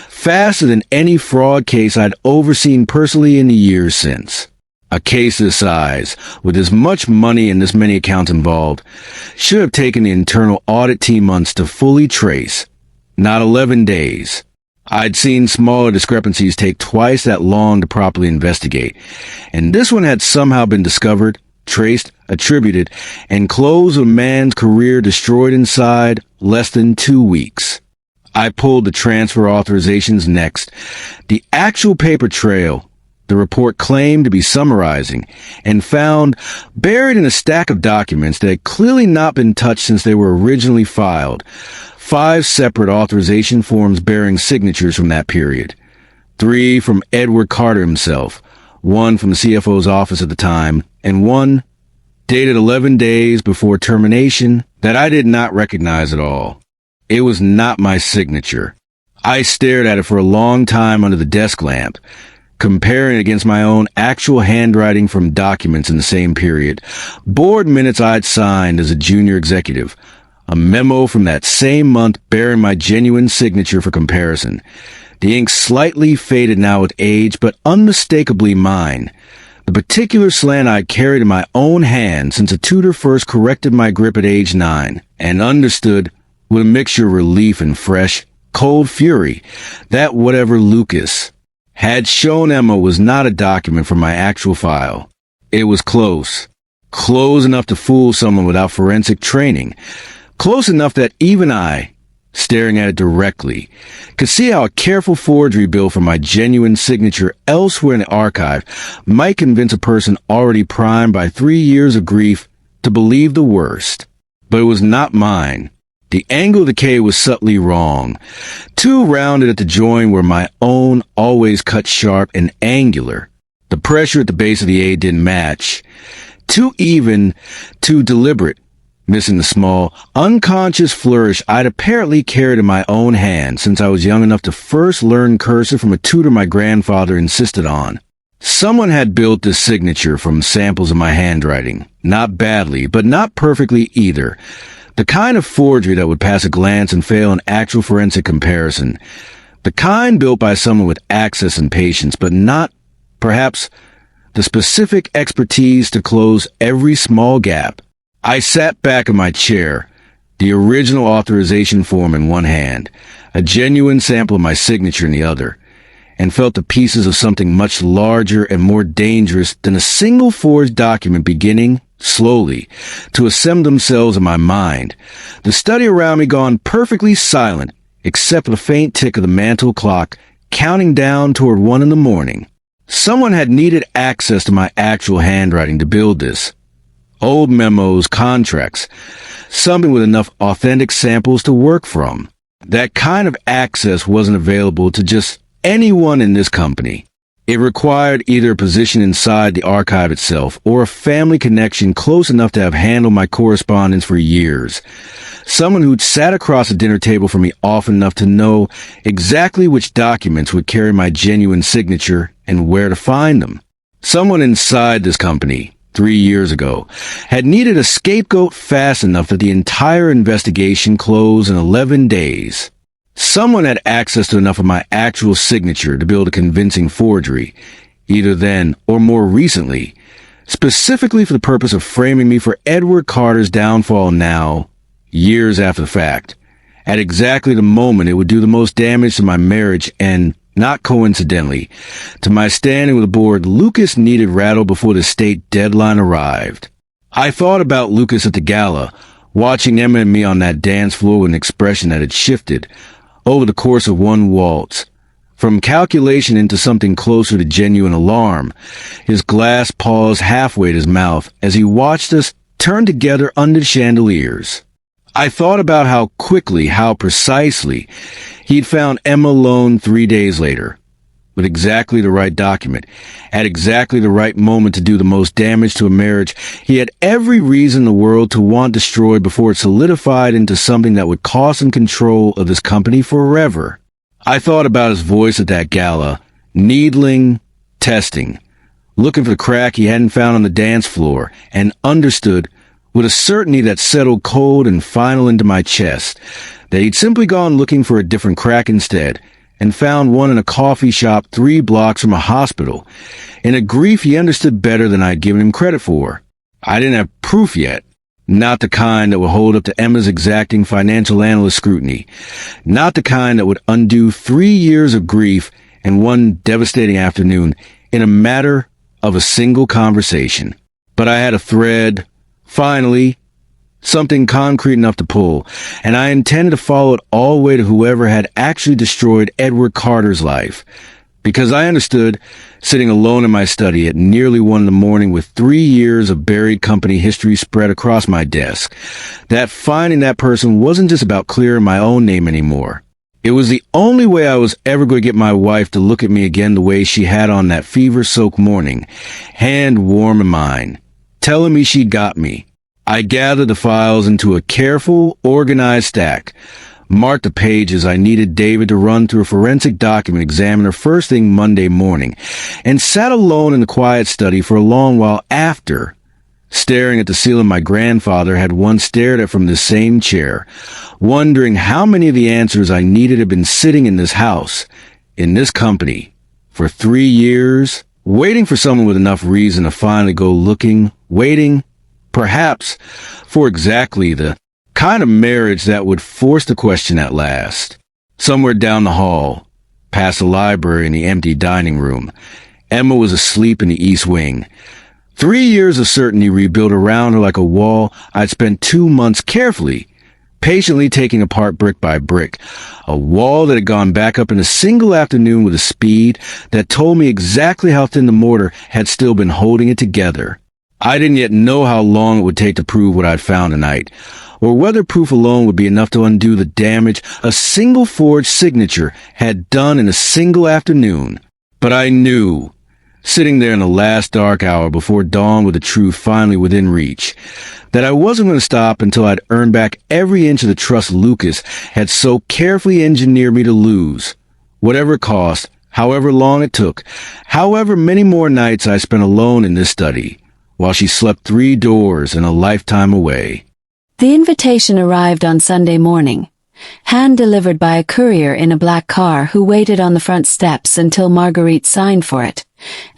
faster than any fraud case I'd overseen personally in the years since. A case this size, with as much money and this many accounts involved, should have taken the internal audit team months to fully trace, not 11 days. I'd seen smaller discrepancies take twice that long to properly investigate, and this one had somehow been discovered, traced, attributed, and closed a man's career destroyed inside less than 2 weeks. I pulled the transfer authorizations next. The actual paper trail the report claimed to be summarizing, and found buried in a stack of documents that had clearly not been touched since they were originally filed, 5 separate authorization forms bearing signatures from that period. 3 from Edward Carter himself, 1 from the CFO's office at the time, and 1 dated 11 days before termination that I did not recognize at all. It was not my signature. I stared at it for a long time under the desk lamp, comparing it against my own actual handwriting from documents in the same period, board minutes I'd signed as a junior executive, a memo from that same month bearing my genuine signature for comparison. The ink slightly faded now with age, but unmistakably mine. The particular slant I'd carried in my own hand since a tutor first corrected my grip at age 9, and understood, with a mixture of relief and fresh, cold fury, that whatever Lucas had shown Emma was not a document from my actual file. It was close. Close enough to fool someone without forensic training. Close enough that even I, staring at it directly, could see how a careful forgery bill for my genuine signature elsewhere in the archive might convince a person already primed by 3 years of grief to believe the worst. But it was not mine. The angle of the K was subtly wrong. Too rounded at the join where my own always cut sharp and angular. The pressure at the base of the A didn't match. Too even, too deliberate, missing the small, unconscious flourish I'd apparently carried in my own hand since I was young enough to first learn cursive from a tutor my grandfather insisted on. Someone had built this signature from samples of my handwriting. Not badly, but not perfectly either. The kind of forgery that would pass a glance and fail an actual forensic comparison. The kind built by someone with access and patience, but not, perhaps, the specific expertise to close every small gap. I sat back in my chair, the original authorization form in one hand, a genuine sample of my signature in the other, and felt the pieces of something much larger and more dangerous than a single forged document beginning, slowly, to assemble themselves in my mind. The study around me gone perfectly silent, except for the faint tick of the mantel clock, counting down toward 1 a.m. Someone had needed access to my actual handwriting to build this. Old memos, contracts, something with enough authentic samples to work from. That kind of access wasn't available to just anyone in this company. It required either a position inside the archive itself or a family connection close enough to have handled my correspondence for years. Someone who'd sat across the dinner table from me often enough to know exactly which documents would carry my genuine signature and where to find them. Someone inside this company, 3 years ago, had needed a scapegoat fast enough that the entire investigation closed in 11 days. Someone had access to enough of my actual signature to build a convincing forgery, either then or more recently, specifically for the purpose of framing me for Edward Carter's downfall now, years after the fact, at exactly the moment it would do the most damage to my marriage and, not coincidentally, to my standing with the board Lucas needed rattled before the state deadline arrived. I thought about Lucas at the gala, watching Emma and me on that dance floor with an expression that had shifted over the course of one waltz, from calculation into something closer to genuine alarm, his glass paused halfway at his mouth as he watched us turn together under the chandeliers. I thought about how quickly, how precisely, he'd found Emma alone 3 days later, with exactly the right document, at exactly the right moment to do the most damage to a marriage he had every reason in the world to want destroyed before it solidified into something that would cost him control of this company forever. I thought about his voice at that gala, needling, testing, looking for the crack he hadn't found on the dance floor, and understood, with a certainty that settled cold and final into my chest, that he'd simply gone looking for a different crack instead, and found one in a coffee shop 3 blocks from a hospital, in a grief he understood better than I'd given him credit for. I didn't have proof yet, not the kind that would hold up to Emma's exacting financial analyst scrutiny, not the kind that would undo 3 years of grief in one devastating afternoon in a matter of a single conversation. But I had a thread, finally, something concrete enough to pull, and I intended to follow it all the way to whoever had actually destroyed Edward Carter's life. Because I understood, sitting alone in my study at nearly 1 a.m. with 3 years of buried company history spread across my desk, that finding that person wasn't just about clearing my own name anymore. It was the only way I was ever going to get my wife to look at me again the way she had on that fever-soaked morning, hand warm in mine, telling me she'd got me. I gathered the files into a careful, organized stack, marked the pages I needed David to run through a forensic document examiner first thing Monday morning, and sat alone in the quiet study for a long while after, staring at the ceiling my grandfather had once stared at from this same chair, wondering how many of the answers I needed had been sitting in this house, in this company, for 3 years, waiting for someone with enough reason to finally go looking, waiting, perhaps, for exactly the kind of marriage that would force the question at last. Somewhere down the hall, past the library and the empty dining room, Emma was asleep in the east wing. 3 years of certainty rebuilt around her like a wall I'd spent 2 months carefully, patiently taking apart brick by brick, a wall that had gone back up in a single afternoon with a speed that told me exactly how thin the mortar had still been holding it together. I didn't yet know how long it would take to prove what I'd found tonight, or whether proof alone would be enough to undo the damage a single forged signature had done in a single afternoon. But I knew, sitting there in the last dark hour before dawn with the truth finally within reach, that I wasn't going to stop until I'd earned back every inch of the trust Lucas had so carefully engineered me to lose, whatever it cost, however long it took, however many more nights I spent alone in this study, while she slept 3 doors and a lifetime away. The invitation arrived on Sunday morning, hand-delivered by a courier in a black car who waited on the front steps until Marguerite signed for it,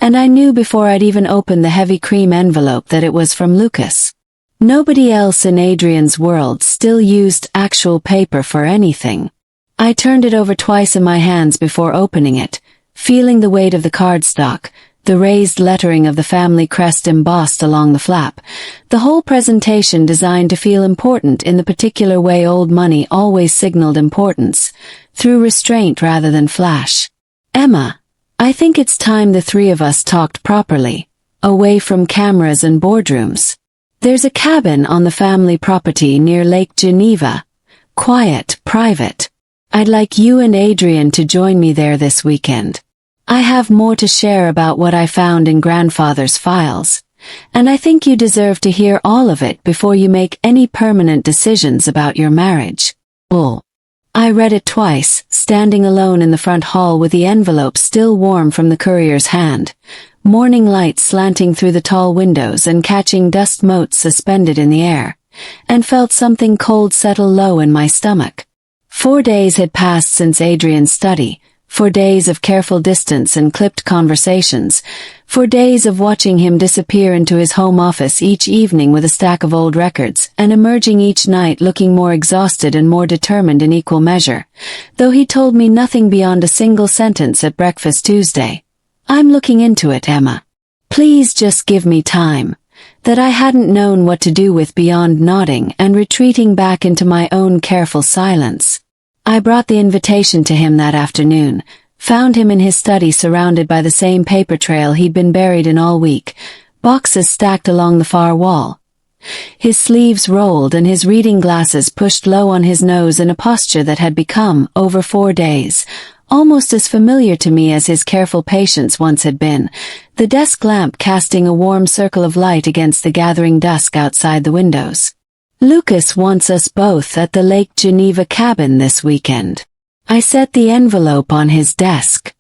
and I knew before I'd even opened the heavy cream envelope that it was from Lucas. Nobody else in Adrian's world still used actual paper for anything. I turned it over twice in my hands before opening it, feeling the weight of the cardstock, the raised lettering of the family crest embossed along the flap, the whole presentation designed to feel important in the particular way old money always signaled importance, through restraint rather than flash. Emma, I think it's time the three of us talked properly, away from cameras and boardrooms. There's a cabin on the family property near Lake Geneva. Quiet, private. I'd like you and Adrian to join me there this weekend. I have more to share about what I found in grandfather's files, and I think you deserve to hear all of it before you make any permanent decisions about your marriage. Bull. I read it twice, standing alone in the front hall with the envelope still warm from the courier's hand, morning light slanting through the tall windows and catching dust motes suspended in the air, and felt something cold settle low in my stomach. 4 days had passed since Adrian's study, 4 days of careful distance and clipped conversations, 4 days of watching him disappear into his home office each evening with a stack of old records, and emerging each night looking more exhausted and more determined in equal measure, though he told me nothing beyond a single sentence at breakfast Tuesday. I'm looking into it, Emma. Please just give me time. That I hadn't known what to do with beyond nodding and retreating back into my own careful silence. I brought the invitation to him that afternoon, found him in his study surrounded by the same paper trail he'd been buried in all week, boxes stacked along the far wall. His sleeves rolled and his reading glasses pushed low on his nose in a posture that had become, over 4 days, almost as familiar to me as his careful patience once had been, the desk lamp casting a warm circle of light against the gathering dusk outside the windows. Lucas wants us both at the Lake Geneva cabin this weekend. I set the envelope on his desk.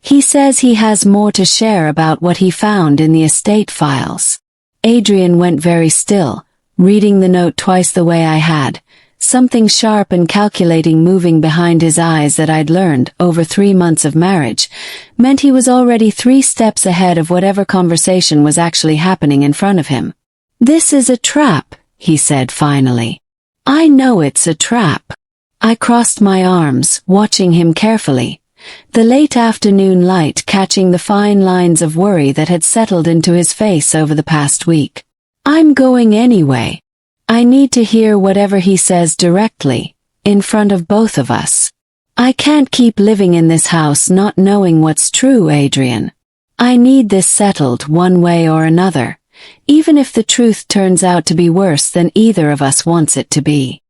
He says he has more to share about what he found in the estate files. Adrian went very still, reading the note twice the way I had, something sharp and calculating moving behind his eyes that I'd learned, over 3 months of marriage, meant he was already 3 steps ahead of whatever conversation was actually happening in front of him. "This is a trap," he said finally. "I know it's a trap." I crossed my arms, watching him carefully, the late afternoon light catching the fine lines of worry that had settled into his face over the past week. "I'm going anyway. I need to hear whatever he says directly, in front of both of us. I can't keep living in this house not knowing what's true, Adrian. I need this settled one way or another, even if the truth turns out to be worse than either of us wants it to be."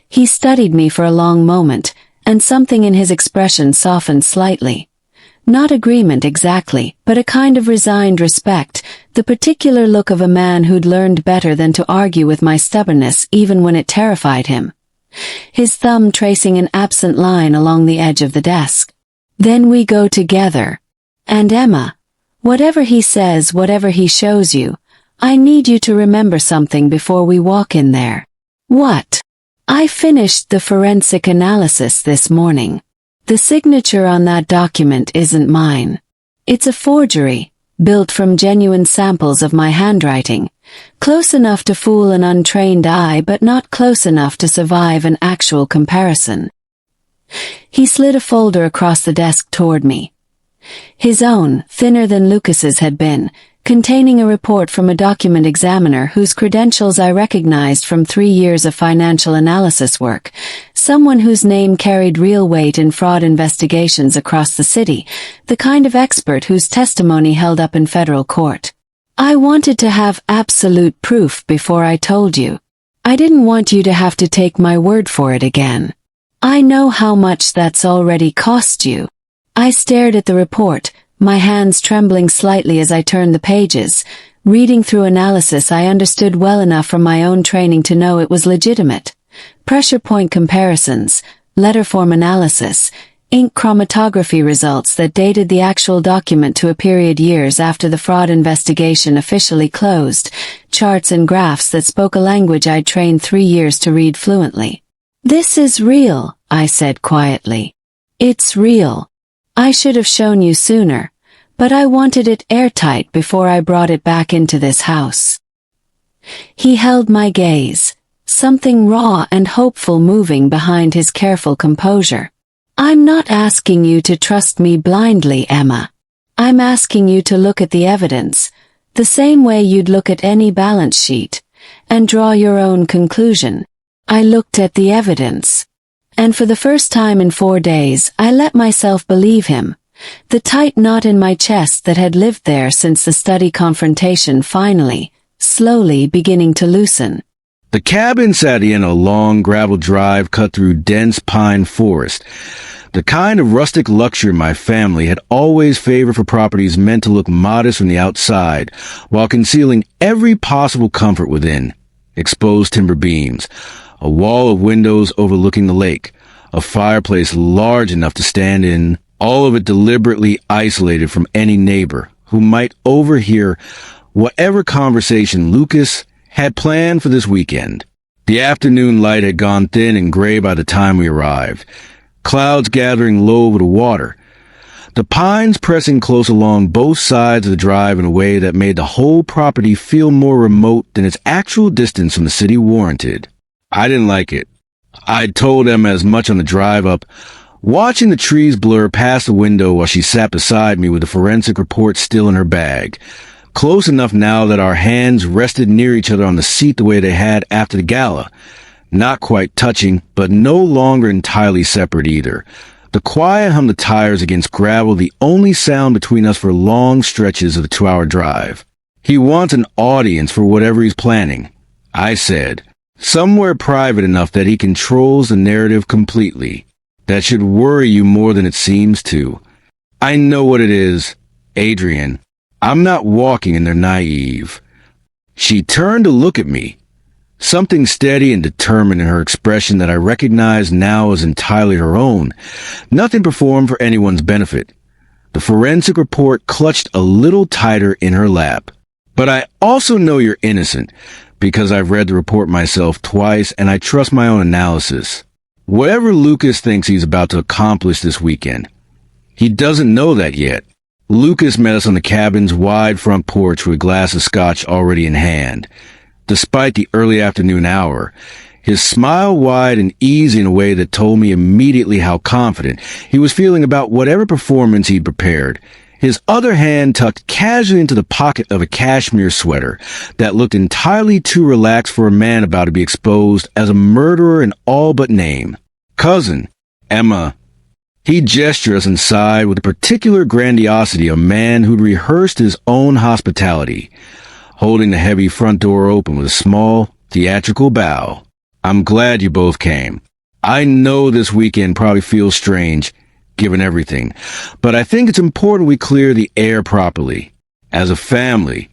He studied me for a long moment, and something in his expression softened slightly. Not agreement exactly, but a kind of resigned respect, the particular look of a man who'd learned better than to argue with my stubbornness even when it terrified him. His thumb tracing an absent line along the edge of the desk. "Then we go together. And Emma, whatever he says, whatever he shows you, I need you to remember something before we walk in there." "What?" "I finished the forensic analysis this morning. The signature on that document isn't mine. It's a forgery, built from genuine samples of my handwriting, close enough to fool an untrained eye but not close enough to survive an actual comparison." He slid a folder across the desk toward me. His own, thinner than Lucas's had been, containing a report from a document examiner whose credentials I recognized from 3 years of financial analysis work, someone whose name carried real weight in fraud investigations across the city, the kind of expert whose testimony held up in federal court. I wanted to have absolute proof before I told you. I didn't want you to have to take my word for it again. I know how much that's already cost you. I stared at the report, my hands trembling slightly as I turned the pages. Reading through analysis I understood well enough from my own training to know it was legitimate. Pressure point comparisons, letter form analysis, ink chromatography results that dated the actual document to a period years after the fraud investigation officially closed, charts and graphs that spoke a language I'd trained 3 years to read fluently. "This is real," I said quietly. "It's real. I should have shown you sooner, but I wanted it airtight before I brought it back into this house." He held my gaze, something raw and hopeful moving behind his careful composure. "I'm not asking you to trust me blindly, Emma. I'm asking you to look at the evidence, the same way you'd look at any balance sheet, and draw your own conclusion." I looked at the evidence. And for the first time in 4 days, I let myself believe him. The tight knot in my chest that had lived there since the study confrontation finally, slowly beginning to loosen. The cabin sat in a long gravel drive cut through dense pine forest, the kind of rustic luxury my family had always favored for properties meant to look modest from the outside, while concealing every possible comfort within. Exposed timber beams, a wall of windows overlooking the lake, a fireplace large enough to stand in, all of it deliberately isolated from any neighbor who might overhear whatever conversation Lucas had planned for this weekend. The afternoon light had gone thin and gray by the time we arrived, clouds gathering low over the water, the pines pressing close along both sides of the drive in a way that made the whole property feel more remote than its actual distance from the city warranted. I didn't like it. I'd told Emma as much on the drive up, watching the trees blur past the window while she sat beside me with the forensic report still in her bag. Close enough now that our hands rested near each other on the seat the way they had after the gala. Not quite touching, but no longer entirely separate either. The quiet hum of the tires against gravel, the only sound between us for long stretches of the 2-hour drive. He wants an audience for whatever he's planning, I said. Somewhere private enough that he controls the narrative completely. That should worry you more than it seems to. I know what it is, Adrian. I'm not walking in their naive. She turned to look at me, something steady and determined in her expression that I recognized now as entirely her own, nothing performed for anyone's benefit. The forensic report clutched a little tighter in her lap. "But I also know you're innocent, because I've read the report myself twice and I trust my own analysis. Whatever Lucas thinks he's about to accomplish this weekend, he doesn't know that yet." Lucas met us on the cabin's wide front porch with a glass of scotch already in hand. Despite the early afternoon hour, his smile wide and easy in a way that told me immediately how confident he was feeling about whatever performance he'd prepared. His other hand tucked casually into the pocket of a cashmere sweater that looked entirely too relaxed for a man about to be exposed as a murderer in all but name. "Cousin, Emma." He gestured us inside with the particular grandiosity of a man who'd rehearsed his own hospitality, holding the heavy front door open with a small, theatrical bow. "I'm glad you both came. I know this weekend probably feels strange, given everything, but I think it's important we clear the air properly. As a family."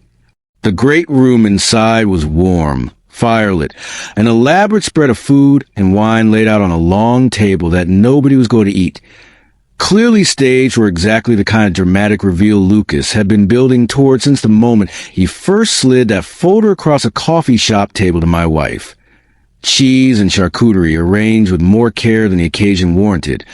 The great room inside was warm, firelit, an elaborate spread of food and wine laid out on a long table that nobody was going to eat, clearly staged for exactly the kind of dramatic reveal Lucas had been building toward since the moment he first slid that folder across a coffee shop table to my wife. Cheese and charcuterie arranged with more care than the occasion warranted,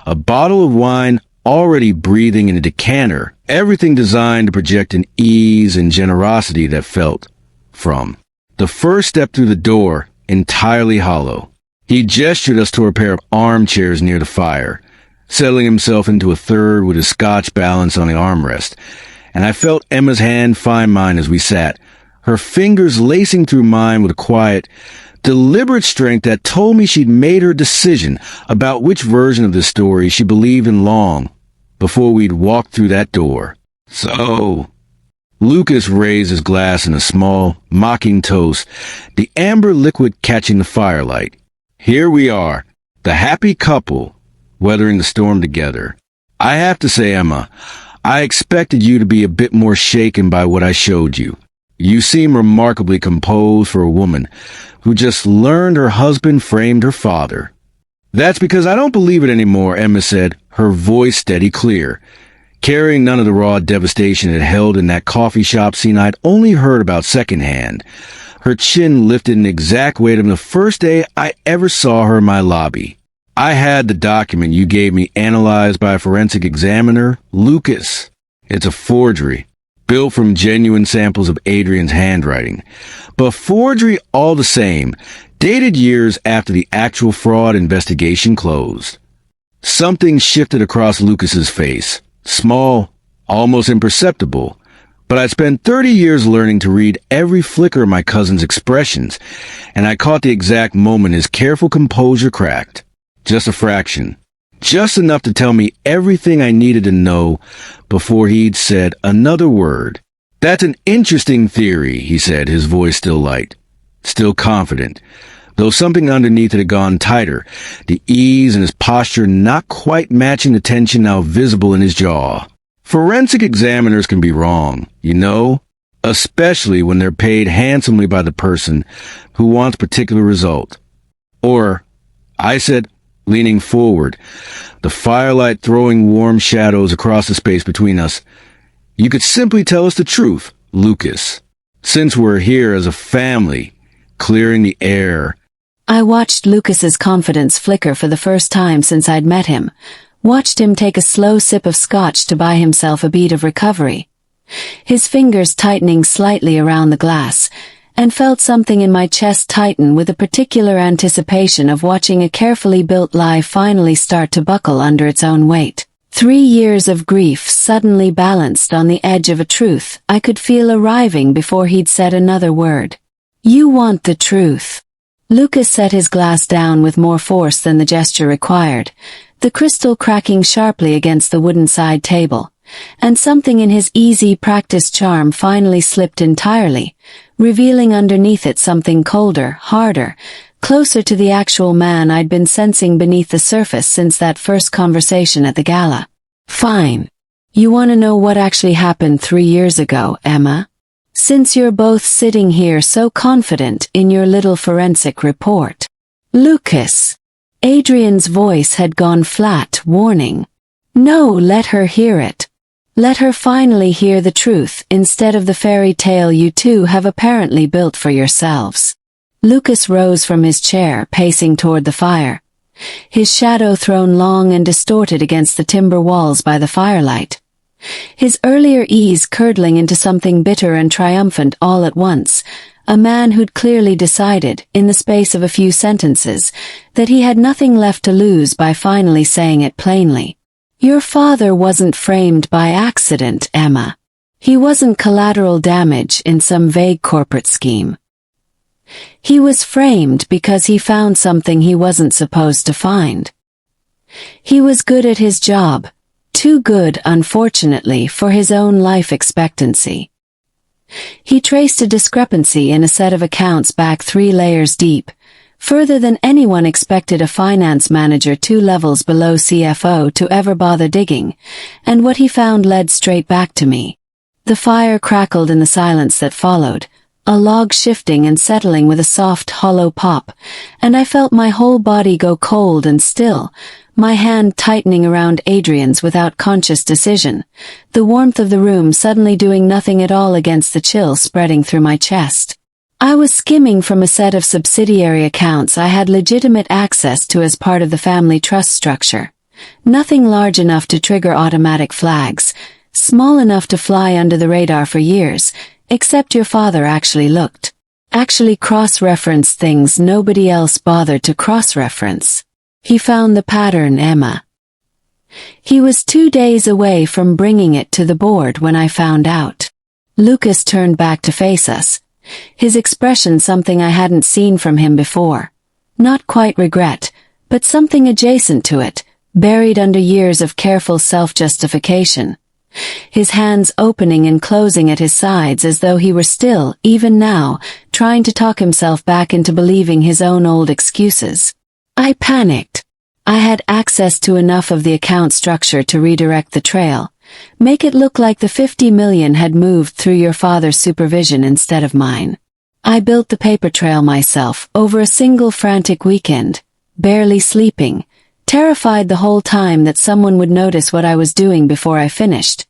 a bottle of wine already breathing in a decanter, everything designed to project an ease and generosity that felt from the first step through the door entirely hollow. He gestured us toward a pair of armchairs near the fire, settling himself into a third with his scotch balanced on the armrest, and I felt Emma's hand find mine as we sat, her fingers lacing through mine with a quiet, deliberate strength that told me she'd made her decision about which version of the story she believed in long before we'd walked through that door. "So," Lucas raised his glass in a small, mocking toast, the amber liquid catching the firelight. "Here we are, the happy couple, weathering the storm together. I have to say, Emma, I expected you to be a bit more shaken by what I showed you. You seem remarkably composed for a woman who just learned her husband framed her father." That's because I don't believe it anymore, Emma said, her voice steady clear, carrying none of the raw devastation it held in that coffee shop scene I'd only heard about secondhand. Her chin lifted an exact weight of the first day I ever saw her in my lobby. I had the document you gave me analyzed by a forensic examiner, Lucas. It's a forgery, built from genuine samples of Adrian's handwriting. But forgery all the same, dated years after the actual fraud investigation closed. Something shifted across Lucas's face. Small, almost imperceptible. But I'd spent 30 years learning to read every flicker of my cousin's expressions, and I caught the exact moment his careful composure cracked. Just a fraction. Just enough to tell me everything I needed to know before he'd said another word. That's an interesting theory, he said, his voice still light, still confident, though something underneath it had gone tighter, the ease in his posture not quite matching the tension now visible in his jaw. Forensic examiners can be wrong, you know, especially when they're paid handsomely by the person who wants a particular result. Or, I said, leaning forward, the firelight throwing warm shadows across the space between us, you could simply tell us the truth, Lucas, since we're here as a family, clearing the air. I watched Lucas's confidence flicker for the first time since I'd met him, watched him take a slow sip of scotch to buy himself a beat of recovery, his fingers tightening slightly around the glass, and felt something in my chest tighten with a particular anticipation of watching a carefully built lie finally start to buckle under its own weight. 3 years of grief suddenly balanced on the edge of a truth I could feel arriving before he'd said another word. You want the truth. Lucas set his glass down with more force than the gesture required, the crystal cracking sharply against the wooden side table, and something in his easy, practiced charm finally slipped entirely, revealing underneath it something colder, harder, closer to the actual man I'd been sensing beneath the surface since that first conversation at the gala. Fine. You want to know what actually happened 3 years ago, Emma? Since you're both sitting here so confident in your little forensic report. Lucas. Adrian's voice had gone flat, warning. No, let her hear it. Let her finally hear the truth instead of the fairy tale you two have apparently built for yourselves. Lucas rose from his chair, pacing toward the fire, his shadow thrown long and distorted against the timber walls by the firelight. His earlier ease curdling into something bitter and triumphant all at once, a man who'd clearly decided, in the space of a few sentences, that he had nothing left to lose by finally saying it plainly. Your father wasn't framed by accident, Emma. He wasn't collateral damage in some vague corporate scheme. He was framed because he found something he wasn't supposed to find. He was good at his job, too good, unfortunately, for his own life expectancy. He traced a discrepancy in a set of accounts back 3 layers deep, further than anyone expected a finance manager 2 levels below CFO to ever bother digging, and what he found led straight back to me. The fire crackled in the silence that followed, a log shifting and settling with a soft, hollow pop, and I felt my whole body go cold and still, my hand tightening around Adrian's without conscious decision, the warmth of the room suddenly doing nothing at all against the chill spreading through my chest. I was skimming from a set of subsidiary accounts I had legitimate access to as part of the family trust structure. Nothing large enough to trigger automatic flags, small enough to fly under the radar for years, except your father actually looked. Actually cross-referenced things nobody else bothered to cross-reference. He found the pattern, Emma. He was 2 days away from bringing it to the board when I found out. Lucas turned back to face us, his expression something I hadn't seen from him before. Not quite regret, but something adjacent to it, buried under years of careful self-justification. His hands opening and closing at his sides as though he were still, even now, trying to talk himself back into believing his own old excuses. I panicked. I had access to enough of the account structure to redirect the trail, make it look like the 50 million had moved through your father's supervision instead of mine. I built the paper trail myself over a single frantic weekend, barely sleeping, terrified the whole time that someone would notice what I was doing before I finished,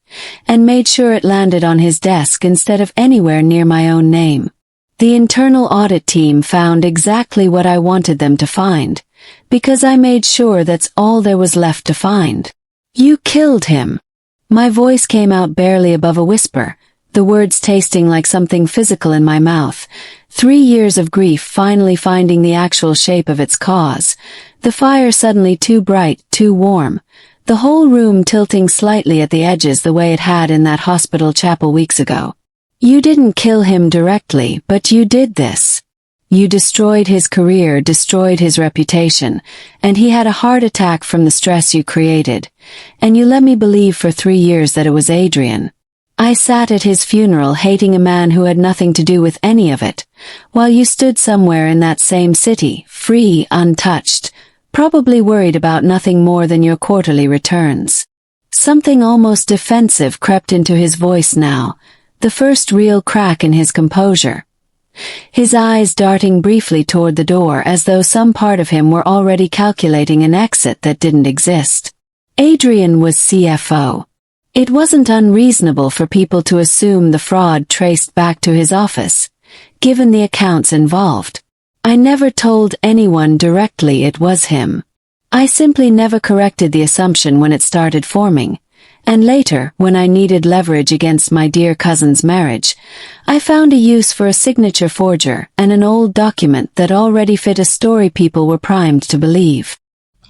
and made sure it landed on his desk instead of anywhere near my own name. The internal audit team found exactly what I wanted them to find, because I made sure that's all there was left to find. You killed him. My voice came out barely above a whisper, the words tasting like something physical in my mouth. 3 years of grief finally finding the actual shape of its cause. The fire suddenly too bright, too warm. The whole room tilting slightly at the edges the way it had in that hospital chapel weeks ago. You didn't kill him directly, but you did this. You destroyed his career, destroyed his reputation, and he had a heart attack from the stress you created. And you let me believe for 3 years that it was Adrian. I sat at his funeral hating a man who had nothing to do with any of it, while you stood somewhere in that same city, free, untouched, probably worried about nothing more than your quarterly returns. Something almost defensive crept into his voice now, the first real crack in his composure. His eyes darting briefly toward the door as though some part of him were already calculating an exit that didn't exist. Adrian was CFO. It wasn't unreasonable for people to assume the fraud traced back to his office, given the accounts involved. I never told anyone directly it was him. I simply never corrected the assumption when it started forming, and later, when I needed leverage against my dear cousin's marriage, I found a use for a signature forger and an old document that already fit a story people were primed to believe.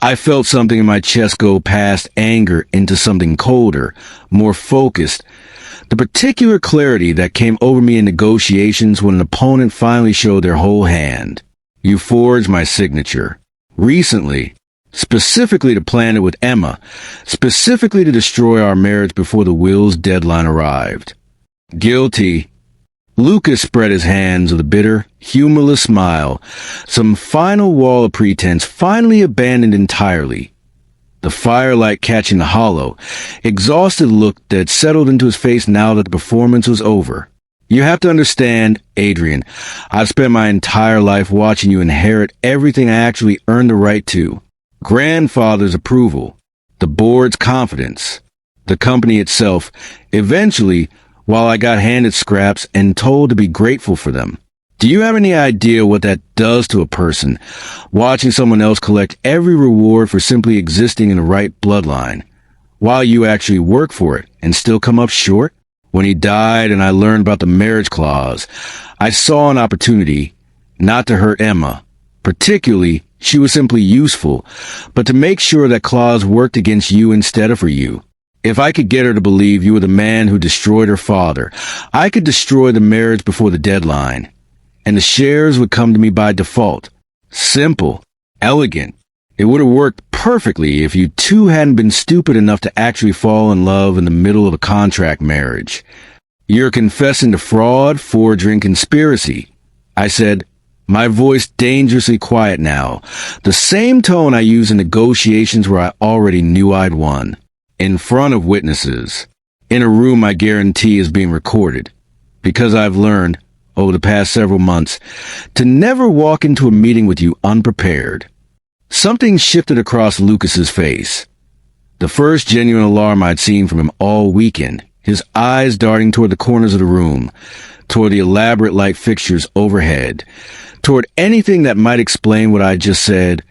I felt something in my chest go past anger into something colder, more focused. The particular clarity that came over me in negotiations when an opponent finally showed their whole hand. You forged my signature. Recently. Specifically to plan it with Emma. Specifically to destroy our marriage before the will's deadline arrived. Guilty. Lucas spread his hands with a bitter, humorless smile, some final wall of pretense finally abandoned entirely. The firelight catching the hollow, exhausted look that settled into his face now that the performance was over. You have to understand, Adrian, I've spent my entire life watching you inherit everything I actually earned the right to. Grandfather's approval, the board's confidence, the company itself, eventually, while I got handed scraps and told to be grateful for them. Do you have any idea what that does to a person, watching someone else collect every reward for simply existing in the right bloodline, while you actually work for it and still come up short? When he died and I learned about the marriage clause, I saw an opportunity, not to hurt Emma. Particularly, she was simply useful, but to make sure that clause worked against you instead of for you. If I could get her to believe you were the man who destroyed her father, I could destroy the marriage before the deadline, and the shares would come to me by default. Simple, elegant. It would have worked perfectly if you two hadn't been stupid enough to actually fall in love in the middle of a contract marriage. You're confessing to fraud, forgery, and conspiracy. I said, my voice dangerously quiet now, the same tone I used in negotiations where I already knew I'd won. In front of witnesses. In a room I guarantee is being recorded. Because I've learned, over the past several months, to never walk into a meeting with you unprepared. Something shifted across Lucas's face. The first genuine alarm I'd seen from him all weekend, his eyes darting toward the corners of the room, toward the elaborate light fixtures overhead, toward anything that might explain what I just said,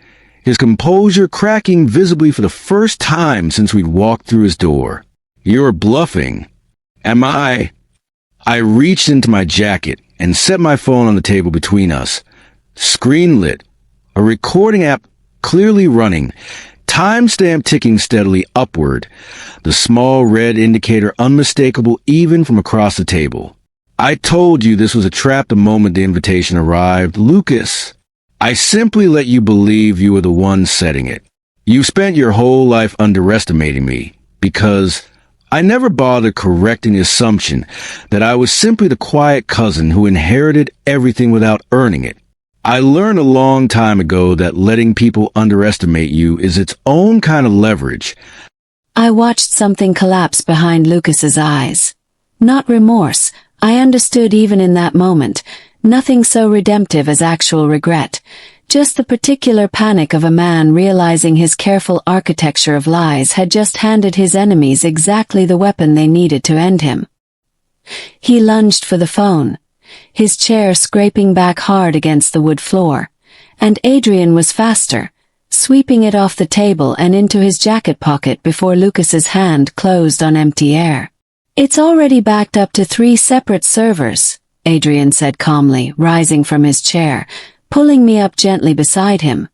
his composure cracking visibly for the first time since we'd walked through his door. You're bluffing. Am I? I reached into my jacket and set my phone on the table between us. Screen lit. A recording app clearly running. Timestamp ticking steadily upward. The small red indicator unmistakable even from across the table. I told you this was a trap the moment the invitation arrived. Lucas. I simply let you believe you were the one setting it. You spent your whole life underestimating me, because I never bothered correcting the assumption that I was simply the quiet cousin who inherited everything without earning it. I learned a long time ago that letting people underestimate you is its own kind of leverage. I watched something collapse behind Lucas's eyes. Not remorse, I understood even in that moment. Nothing so redemptive as actual regret. Just the particular panic of a man realizing his careful architecture of lies had just handed his enemies exactly the weapon they needed to end him. He lunged for the phone, his chair scraping back hard against the wood floor, and Adrian was faster, sweeping it off the table and into his jacket pocket before Lucas's hand closed on empty air. "It's already backed up to 3 separate servers," Adrian said calmly, rising from his chair, pulling me up gently beside him.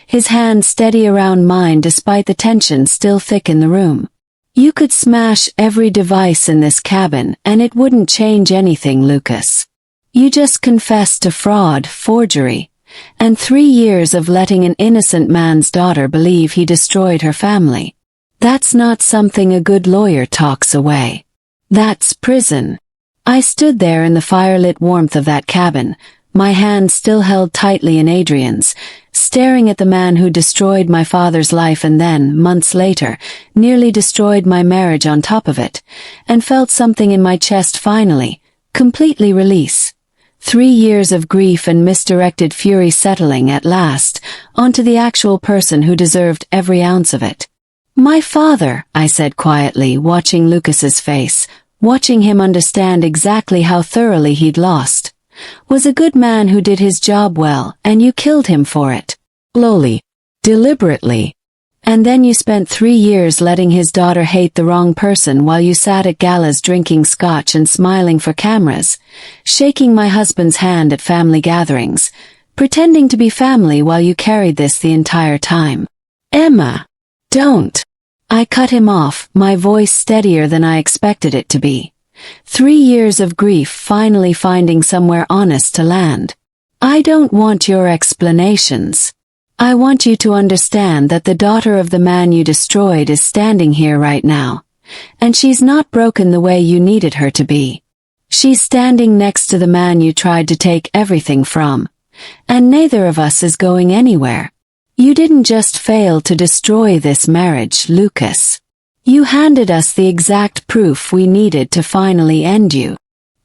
His hand steady around mine despite the tension still thick in the room. "You could smash every device in this cabin and it wouldn't change anything, Lucas. You just confessed to fraud, forgery, and 3 years of letting an innocent man's daughter believe he destroyed her family. That's not something a good lawyer talks away. That's prison." I stood there in the firelit warmth of that cabin, my hand still held tightly in Adrian's, staring at the man who destroyed my father's life and then, months later, nearly destroyed my marriage on top of it, and felt something in my chest finally, completely release. 3 years of grief and misdirected fury settling at last onto the actual person who deserved every ounce of it. "My father," I said quietly, watching Lucas's face, watching him understand exactly how thoroughly he'd lost, "was a good man who did his job well, and you killed him for it. Slowly. Deliberately. And then you spent 3 years letting his daughter hate the wrong person while you sat at galas drinking scotch and smiling for cameras, shaking my husband's hand at family gatherings, pretending to be family while you carried this the entire time." "Emma, don't." I cut him off, my voice steadier than I expected it to be. 3 years of grief finally finding somewhere honest to land. "I don't want your explanations. I want you to understand that the daughter of the man you destroyed is standing here right now. And she's not broken the way you needed her to be. She's standing next to the man you tried to take everything from. And neither of us is going anywhere. You didn't just fail to destroy this marriage, Lucas. You handed us the exact proof we needed to finally end you."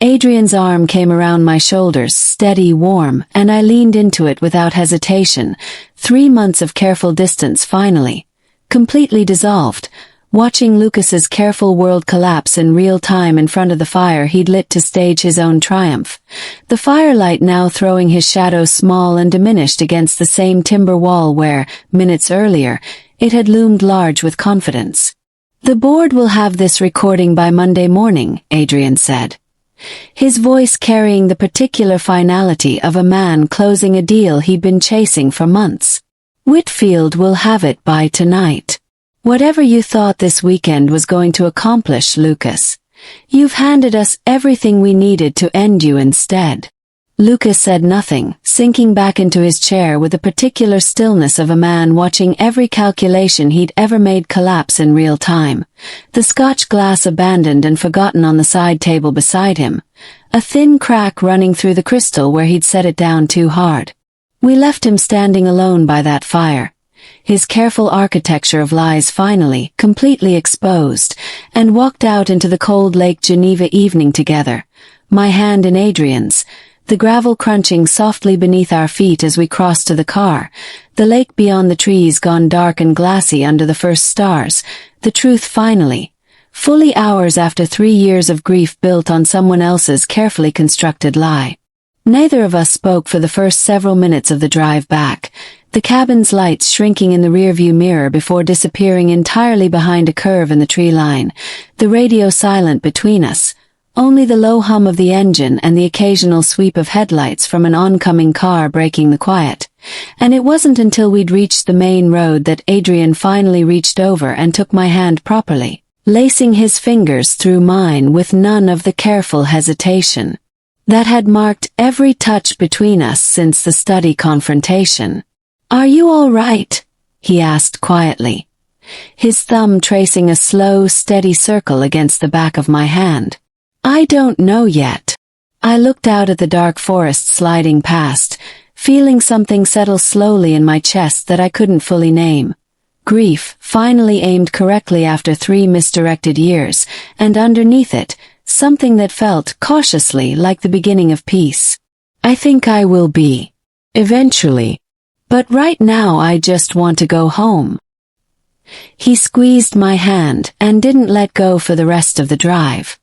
Adrian's arm came around my shoulders, steady, warm, and I leaned into it without hesitation. 3 months of careful distance finally, completely dissolved, watching Lucas's careful world collapse in real time in front of the fire he'd lit to stage his own triumph. The firelight now throwing his shadow small and diminished against the same timber wall where, minutes earlier, it had loomed large with confidence. "The board will have this recording by Monday morning," Adrian said, his voice carrying the particular finality of a man closing a deal he'd been chasing for months. "Whitfield will have it by tonight. Whatever you thought this weekend was going to accomplish, Lucas, you've handed us everything we needed to end you instead." Lucas said nothing, sinking back into his chair with the particular stillness of a man watching every calculation he'd ever made collapse in real time. The scotch glass abandoned and forgotten on the side table beside him, a thin crack running through the crystal where he'd set it down too hard. We left him standing alone by that fire, his careful architecture of lies finally, completely exposed, and walked out into the cold Lake Geneva evening together, my hand in Adrian's, the gravel crunching softly beneath our feet as we crossed to the car, the lake beyond the trees gone dark and glassy under the first stars, the truth finally, fully hours after 3 years of grief built on someone else's carefully constructed lie. Neither of us spoke for the first several minutes of the drive back, the cabin's lights shrinking in the rearview mirror before disappearing entirely behind a curve in the tree line, the radio silent between us, only the low hum of the engine and the occasional sweep of headlights from an oncoming car breaking the quiet. And it wasn't until we'd reached the main road that Adrian finally reached over and took my hand properly, lacing his fingers through mine with none of the careful hesitation that had marked every touch between us since the study confrontation. "Are you all right?" he asked quietly, his thumb tracing a slow, steady circle against the back of my hand. "I don't know yet." I looked out at the dark forest sliding past, feeling something settle slowly in my chest that I couldn't fully name. Grief, finally aimed correctly after 3 misdirected years, and underneath it, something that felt cautiously like the beginning of peace. "I think I will be. Eventually." But right now I just want to go home." He squeezed my hand and didn't let go for the rest of the drive.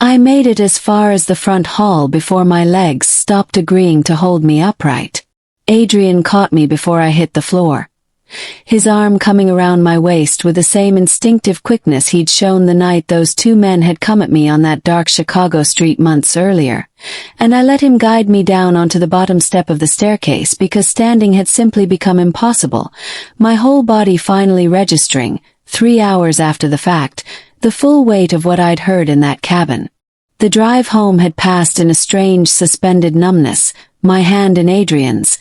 I made it as far as the front hall before my legs stopped agreeing to hold me upright. Adrian caught me before I hit the floor, his arm coming around my waist with the same instinctive quickness he'd shown the night those two men had come at me on that dark Chicago street months earlier, and I let him guide me down onto the bottom step of the staircase because standing had simply become impossible, my whole body finally registering, 3 hours after the fact, the full weight of what I'd heard in that cabin. The drive home had passed in a strange suspended numbness, my hand in Adrian's,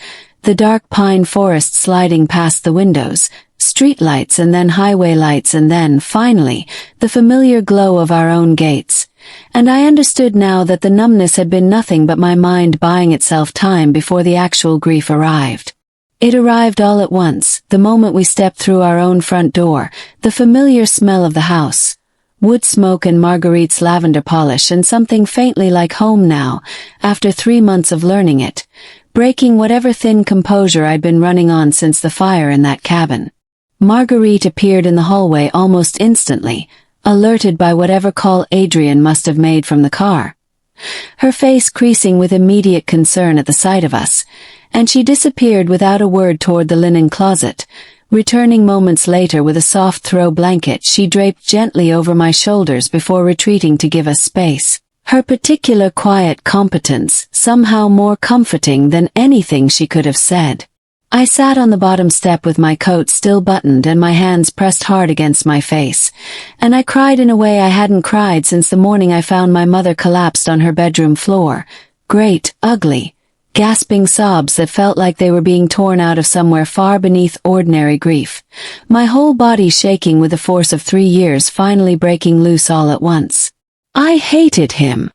the dark pine forest sliding past the windows, streetlights and then highway lights and then, finally, the familiar glow of our own gates. And I understood now that the numbness had been nothing but my mind buying itself time before the actual grief arrived. It arrived all at once, the moment we stepped through our own front door, the familiar smell of the house. Wood smoke and Marguerite's lavender polish and something faintly like home now, after 3 months of learning it, breaking whatever thin composure I'd been running on since the fire in that cabin. Marguerite appeared in the hallway almost instantly, alerted by whatever call Adrian must have made from the car. Her face creasing with immediate concern at the sight of us, and she disappeared without a word toward the linen closet, returning moments later with a soft throw blanket she draped gently over my shoulders before retreating to give us space. Her particular quiet competence somehow more comforting than anything she could have said. I sat on the bottom step with my coat still buttoned and my hands pressed hard against my face, and I cried in a way I hadn't cried since the morning I found my mother collapsed on her bedroom floor. Great, ugly, gasping sobs that felt like they were being torn out of somewhere far beneath ordinary grief, my whole body shaking with the force of 3 years finally breaking loose all at once. I hated him.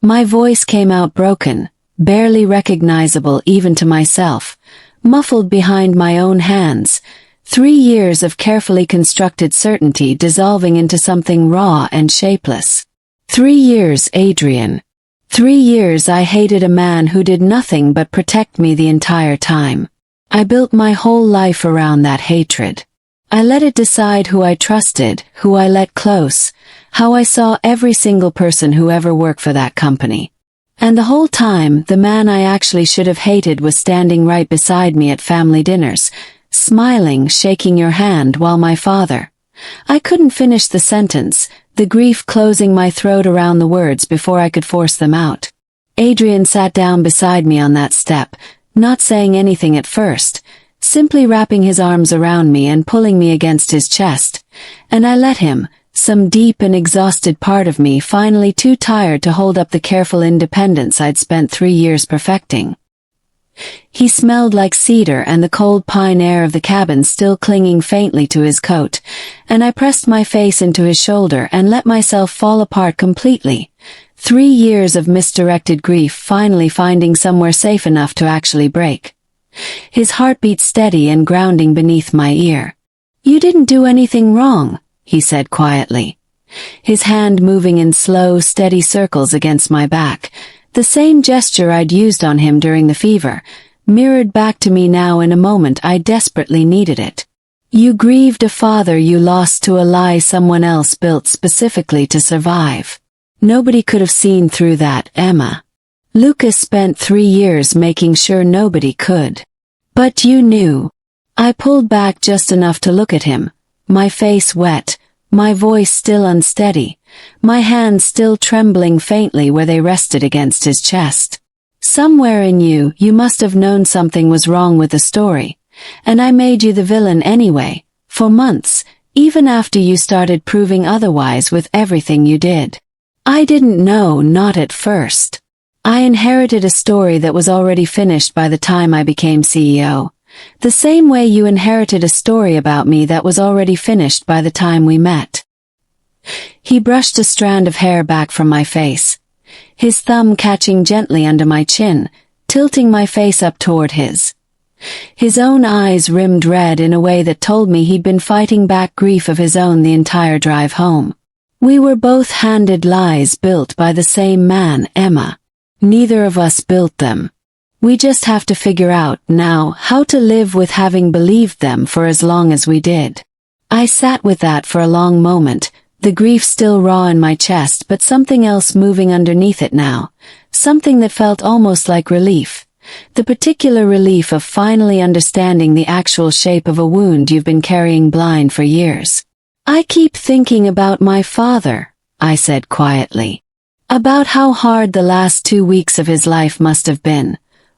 My voice came out broken, barely recognizable even to myself, muffled behind my own hands, 3 years of carefully constructed certainty dissolving into something raw and shapeless. 3 years, Adrian. 3 years I hated a man who did nothing but protect me the entire time. I built my whole life around that hatred. I let it decide who I trusted, who I let close, how I saw every single person who ever worked for that company. And the whole time, the man I actually should have hated was standing right beside me at family dinners, smiling, shaking your hand while my father. I couldn't finish the sentence, the grief closing my throat around the words before I could force them out. Adrian sat down beside me on that step, not saying anything at first, simply wrapping his arms around me and pulling me against his chest, and I let him, some deep and exhausted part of me finally too tired to hold up the careful independence I'd spent 3 years perfecting. He smelled like cedar and the cold pine air of the cabin still clinging faintly to his coat, and I pressed my face into his shoulder and let myself fall apart completely. 3 years of misdirected grief finally finding somewhere safe enough to actually break. His heartbeat steady and grounding beneath my ear. "You didn't do anything wrong," he said quietly, his hand moving in slow, steady circles against my back, the same gesture I'd used on him during the fever, mirrored back to me now in a moment I desperately needed it. "You grieved a father you lost to a lie someone else built specifically to survive. Nobody could have seen through that, Emma. Lucas spent 3 years making sure nobody could. But you knew." I pulled back just enough to look at him, my face wet, my voice still unsteady, my hands still trembling faintly where they rested against his chest. "Somewhere in you, you must have known something was wrong with the story, and I made you the villain anyway, for months, even after you started proving otherwise with everything you did. I didn't know, not at first. I inherited a story that was already finished by the time I became CEO. The same way you inherited a story about me that was already finished by the time we met." He brushed a strand of hair back from my face, his thumb catching gently under my chin, tilting my face up toward his. His own eyes rimmed red in a way that told me he'd been fighting back grief of his own the entire drive home. "We were both handed lies built by the same man, Emma. Neither of us built them. We just have to figure out, now, how to live with having believed them for as long as we did. I sat with that for a long moment, the grief still raw in my chest but something else moving underneath it now, something that felt almost like relief. The particular relief of finally understanding the actual shape of a wound you've been carrying blind for years. I keep thinking about my father, I said quietly. About how hard the last 2 weeks of his life must have been,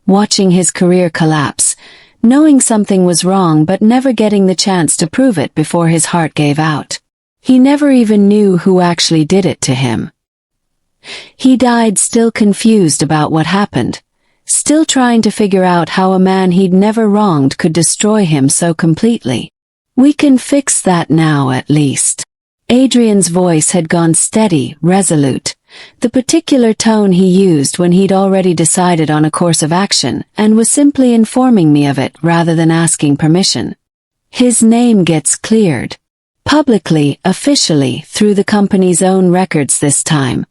watching his career collapse, knowing something was wrong but never getting the chance to prove it before his heart gave out. He never even knew who actually did it to him. He died still confused about what happened, still trying to figure out how a man he'd never wronged could destroy him so completely. We can fix that now at least. Adrian's voice had gone steady, resolute, the particular tone he used when he'd already decided on a course of action and was simply informing me of it rather than asking permission. His name gets cleared. Publicly, officially, through the company's own records this time.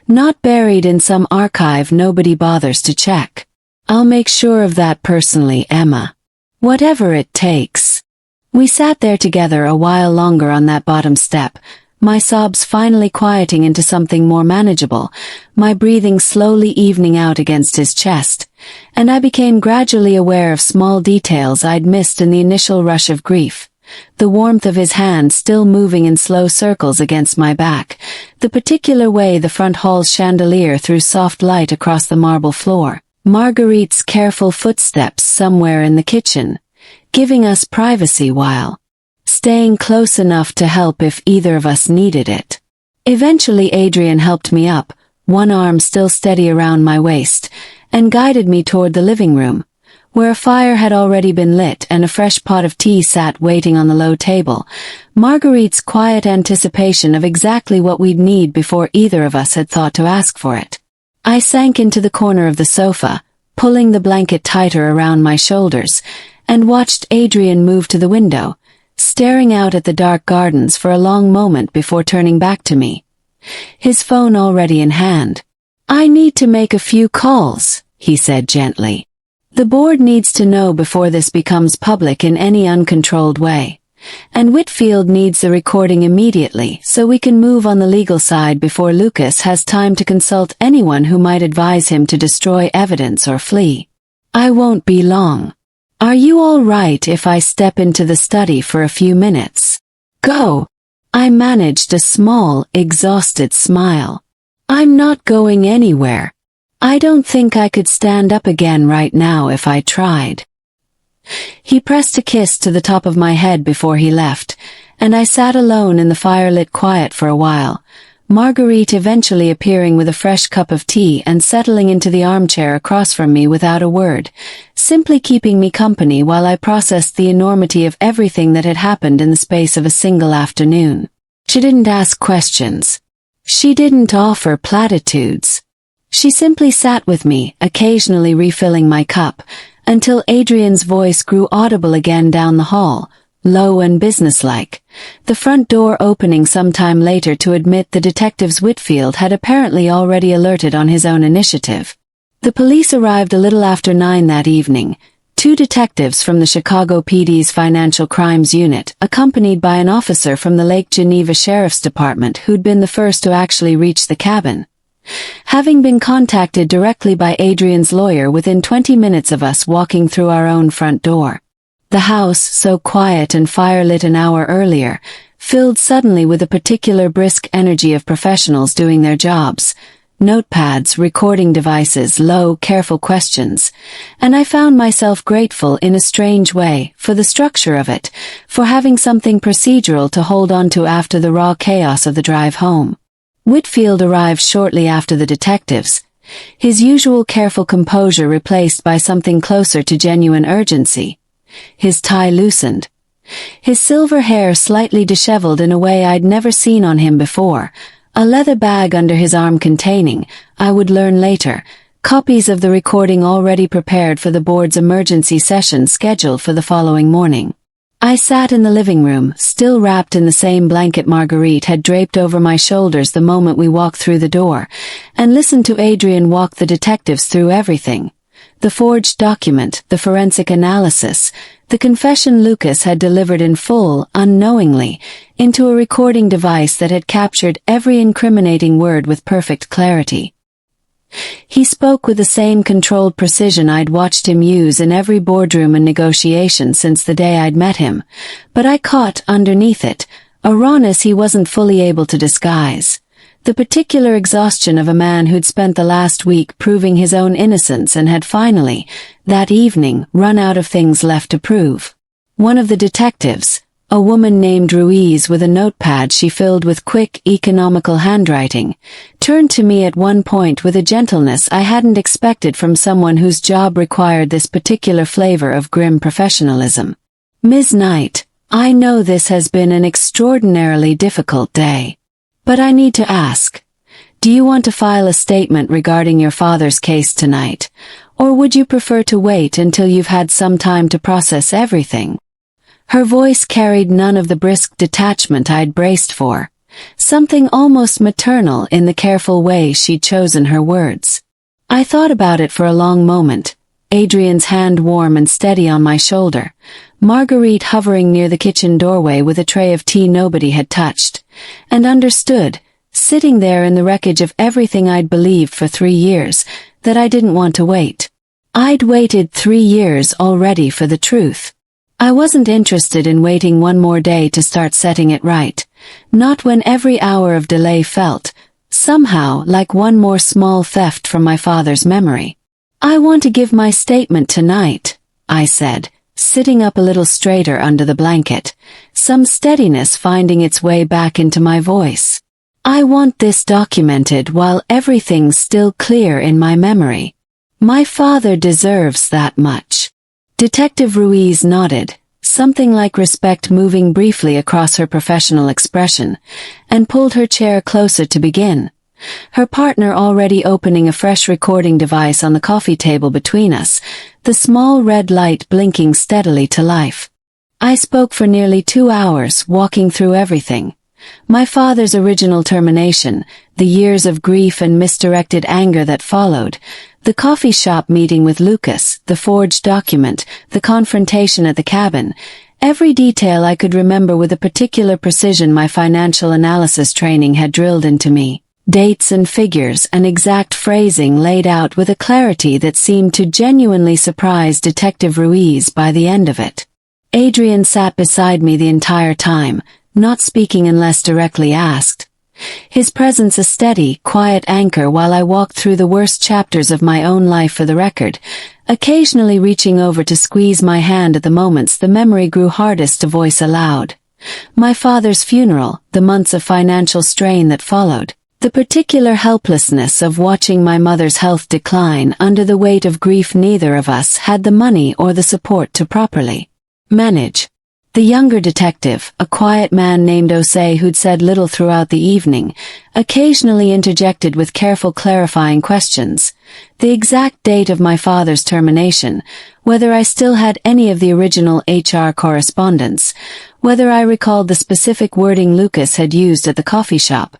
Not buried in some archive nobody bothers to check. I'll make sure of that personally, Emma. Whatever it takes. We sat there together a while longer on that bottom step, my sobs finally quieting into something more manageable, my breathing slowly evening out against his chest, and I became gradually aware of small details I'd missed in the initial rush of grief. The warmth of his hand still moving in slow circles against my back, the particular way the front hall's chandelier threw soft light across the marble floor, Marguerite's careful footsteps somewhere in the kitchen, giving us privacy while staying close enough to help if either of us needed it. Eventually Adrian helped me up, one arm still steady around my waist, and guided me toward the living room, where a fire had already been lit and a fresh pot of tea sat waiting on the low table, Marguerite's quiet anticipation of exactly what we'd need before either of us had thought to ask for it. I sank into the corner of the sofa, pulling the blanket tighter around my shoulders, and watched Adrian move to the window, staring out at the dark gardens for a long moment before turning back to me, his phone already in hand. "I need to make a few calls," he said gently. "The board needs to know before this becomes public in any uncontrolled way. And Whitfield needs the recording immediately so we can move on the legal side before Lucas has time to consult anyone who might advise him to destroy evidence or flee. I won't be long. Are you all right if I step into the study for a few minutes?" "Go." I managed a small, exhausted smile. "I'm not going anywhere. I don't think I could stand up again right now if I tried." He pressed a kiss to the top of my head before he left, and I sat alone in the firelit quiet for a while, Marguerite eventually appearing with a fresh cup of tea and settling into the armchair across from me without a word, simply keeping me company while I processed the enormity of everything that had happened in the space of a single afternoon. She didn't ask questions. She didn't offer platitudes. She simply sat with me, occasionally refilling my cup, until Adrian's voice grew audible again down the hall, low and businesslike, the front door opening sometime later to admit the detectives Whitfield had apparently already alerted on his own initiative. The police arrived a little after 9 that evening, 2 detectives from the Chicago PD's Financial Crimes Unit, accompanied by an officer from the Lake Geneva Sheriff's Department who'd been the first to actually reach the cabin. Having been contacted directly by Adrian's lawyer within 20 minutes of us walking through our own front door. The house, so quiet and firelit an hour earlier, filled suddenly with a particular brisk energy of professionals doing their jobs, notepads, recording devices, low, careful questions, and I found myself grateful in a strange way for the structure of it, for having something procedural to hold on to after the raw chaos of the drive home. Whitfield arrived shortly after the detectives, his usual careful composure replaced by something closer to genuine urgency. His tie loosened. His silver hair slightly disheveled in a way I'd never seen on him before, a leather bag under his arm containing, I would learn later, copies of the recording already prepared for the board's emergency session scheduled for the following morning. I sat in the living room, still wrapped in the same blanket Marguerite had draped over my shoulders the moment we walked through the door, and listened to Adrian walk the detectives through everything. the forged document, the forensic analysis, the confession Lucas had delivered in full, unknowingly, into a recording device that had captured every incriminating word with perfect clarity. He spoke with the same controlled precision I'd watched him use in every boardroom and negotiation since the day I'd met him, but I caught, underneath it, a rawness he wasn't fully able to disguise. The particular exhaustion of a man who'd spent the last week proving his own innocence and had finally, that evening, run out of things left to prove. One of the detectives, a woman named Ruiz with a notepad she filled with quick, economical handwriting, turned to me at one point with a gentleness I hadn't expected from someone whose job required this particular flavor of grim professionalism. "Ms. Knight, I know this has been an extraordinarily difficult day. But I need to ask, do you want to file a statement regarding your father's case tonight, or would you prefer to wait until you've had some time to process everything?" Her voice carried none of the brisk detachment I'd braced for, something almost maternal in the careful way she'd chosen her words. I thought about it for a long moment, Adrian's hand warm and steady on my shoulder, Marguerite hovering near the kitchen doorway with a tray of tea nobody had touched, and understood, sitting there in the wreckage of everything I'd believed for 3 years, that I didn't want to wait. I'd waited 3 years already for the truth. I wasn't interested in waiting one more day to start setting it right, not when every hour of delay felt, somehow, like one more small theft from my father's memory. "I want to give my statement tonight," I said, sitting up a little straighter under the blanket, some steadiness finding its way back into my voice. "I want this documented while everything's still clear in my memory. My father deserves that much." Detective Ruiz nodded, something like respect moving briefly across her professional expression, and pulled her chair closer to begin, her partner already opening a fresh recording device on the coffee table between us, the small red light blinking steadily to life. I spoke for nearly 2 hours, walking through everything. My father's original termination, the years of grief and misdirected anger that followed, the coffee shop meeting with Lucas, the forged document, the confrontation at the cabin, every detail I could remember with a particular precision my financial analysis training had drilled into me. Dates and figures and exact phrasing laid out with a clarity that seemed to genuinely surprise Detective Ruiz by the end of it. Adrian sat beside me the entire time, not speaking unless directly asked. His presence a steady, quiet anchor while I walked through the worst chapters of my own life for the record, occasionally reaching over to squeeze my hand at the moments the memory grew hardest to voice aloud. My father's funeral, the months of financial strain that followed, the particular helplessness of watching my mother's health decline under the weight of grief neither of us had the money or the support to properly manage. The younger detective, a quiet man named Osei who'd said little throughout the evening, occasionally interjected with careful clarifying questions. The exact date of my father's termination, whether I still had any of the original HR correspondence, whether I recalled the specific wording Lucas had used at the coffee shop,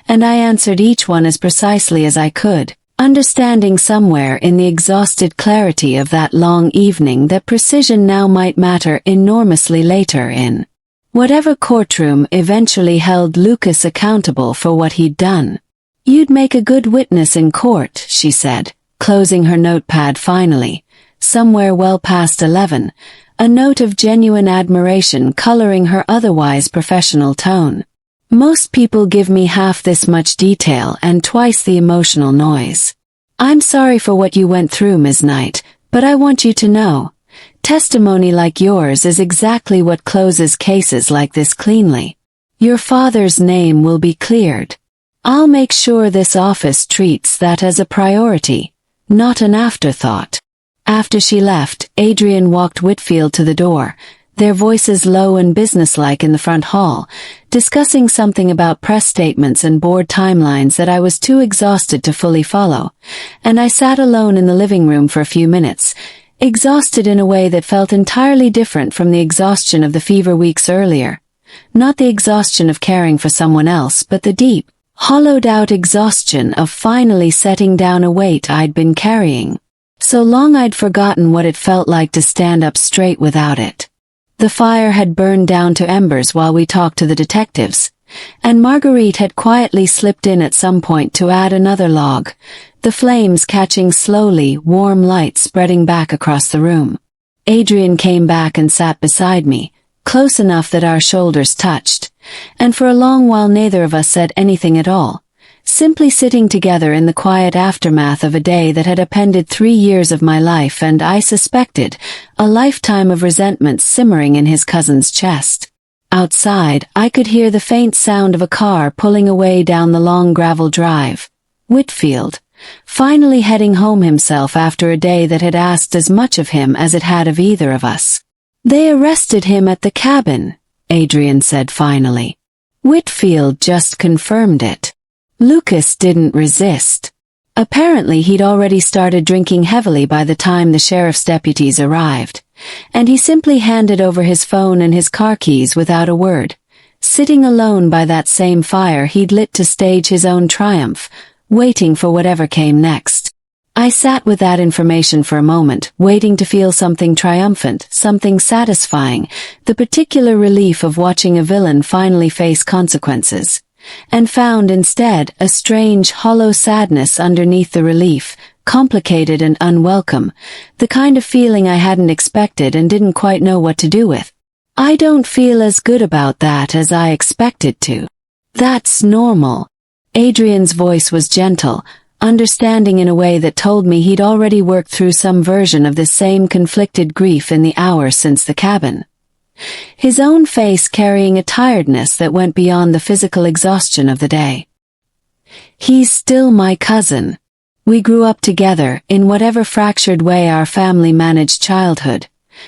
and I answered each one as precisely as I could, understanding somewhere in the exhausted clarity of that long evening that precision now might matter enormously later in whatever courtroom eventually held Lucas accountable for what he'd done. "You'd make a good witness in court," she said, closing her notepad finally, somewhere well past 11, a note of genuine admiration coloring her otherwise professional tone. "Most people give me half this much detail and twice the emotional noise. I'm sorry for what you went through, Ms. Knight, but I want you to know, testimony like yours is exactly what closes cases like this cleanly. Your father's name will be cleared. I'll make sure this office treats that as a priority, not an afterthought." After she left, Adrian walked Whitfield to the door, their voices low and businesslike in the front hall, discussing something about press statements and board timelines that I was too exhausted to fully follow, and I sat alone in the living room for a few minutes, exhausted in a way that felt entirely different from the exhaustion of the fever weeks earlier. Not the exhaustion of caring for someone else, but the deep, hollowed-out exhaustion of finally setting down a weight I'd been carrying. So long I'd forgotten what it felt like to stand up straight without it. The fire had burned down to embers while we talked to the detectives, and Marguerite had quietly slipped in at some point to add another log, the flames catching slowly, warm light spreading back across the room. Adrian came back and sat beside me, close enough that our shoulders touched, and for a long while neither of us said anything at all, simply sitting together in the quiet aftermath of a day that had appended 3 years of my life and, I suspected, a lifetime of resentment simmering in his cousin's chest. Outside, I could hear the faint sound of a car pulling away down the long gravel drive. Whitfield, finally heading home himself after a day that had asked as much of him as it had of either of us. "They arrested him at the cabin," Adrian said finally. Whitfield just confirmed it. Lucas didn't resist. Apparently he'd already started drinking heavily by the time the sheriff's deputies arrived, and he simply handed over his phone and his car keys without a word, sitting alone by that same fire he'd lit to stage his own triumph, waiting for whatever came next. I sat with that information for a moment, waiting to feel something triumphant, something satisfying, the particular relief of watching a villain finally face consequences, and found instead a strange, hollow sadness underneath the relief, complicated and unwelcome, the kind of feeling I hadn't expected and didn't quite know what to do with. "I don't feel as good about that as I expected to." "That's normal." Adrian's voice was gentle, understanding in a way that told me he'd already worked through some version of the same conflicted grief in the hour since the cabin. His own face carrying a tiredness that went beyond the physical exhaustion of the day. "He's still my cousin. We grew up together, in whatever fractured way our family managed childhood.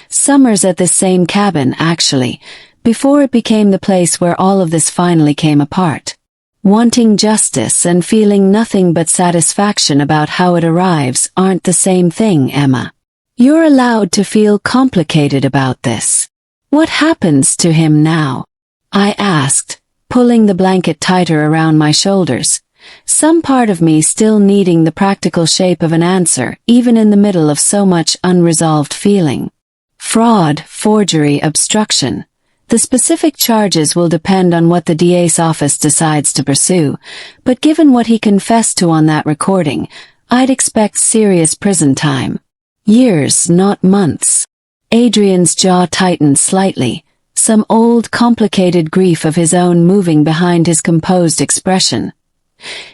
Summers at this same cabin, actually, before it became the place where all of this finally came apart. Wanting justice and feeling nothing but satisfaction about how it arrives aren't the same thing, Emma. You're allowed to feel complicated about this. What happens to him now?" I asked, pulling the blanket tighter around my shoulders, some part of me still needing the practical shape of an answer, even in the middle of so much unresolved feeling. "Fraud, forgery, obstruction. The specific charges will depend on what the DA's office decides to pursue, but given what he confessed to on that recording, I'd expect serious prison time. Years, not months." Adrian's jaw tightened slightly, some old, complicated grief of his own moving behind his composed expression.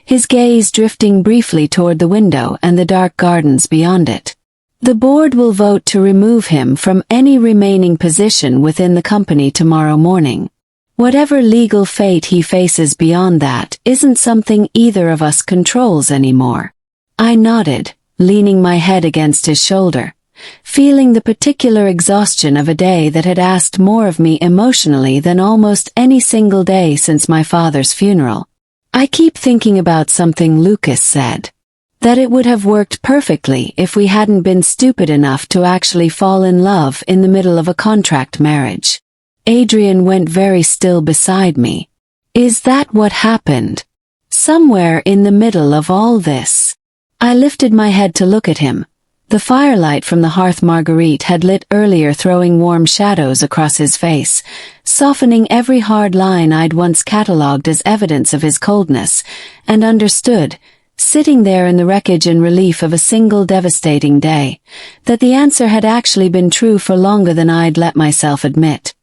His gaze drifting briefly toward the window and the dark gardens beyond it. "The board will vote to remove him from any remaining position within the company tomorrow morning. Whatever legal fate he faces beyond that isn't something either of us controls anymore." I nodded, leaning my head against his shoulder, feeling the particular exhaustion of a day that had asked more of me emotionally than almost any single day since my father's funeral. "I keep thinking about something Lucas said. That it would have worked perfectly if we hadn't been stupid enough to actually fall in love in the middle of a contract marriage." Adrian went very still beside me. "Is that what happened? Somewhere in the middle of all this?" I lifted my head to look at him. The firelight from the hearth Marguerite had lit earlier, throwing warm shadows across his face, softening every hard line I'd once catalogued as evidence of his coldness, and understood, sitting there in the wreckage and relief of a single devastating day, that the answer had actually been true for longer than I'd let myself admit.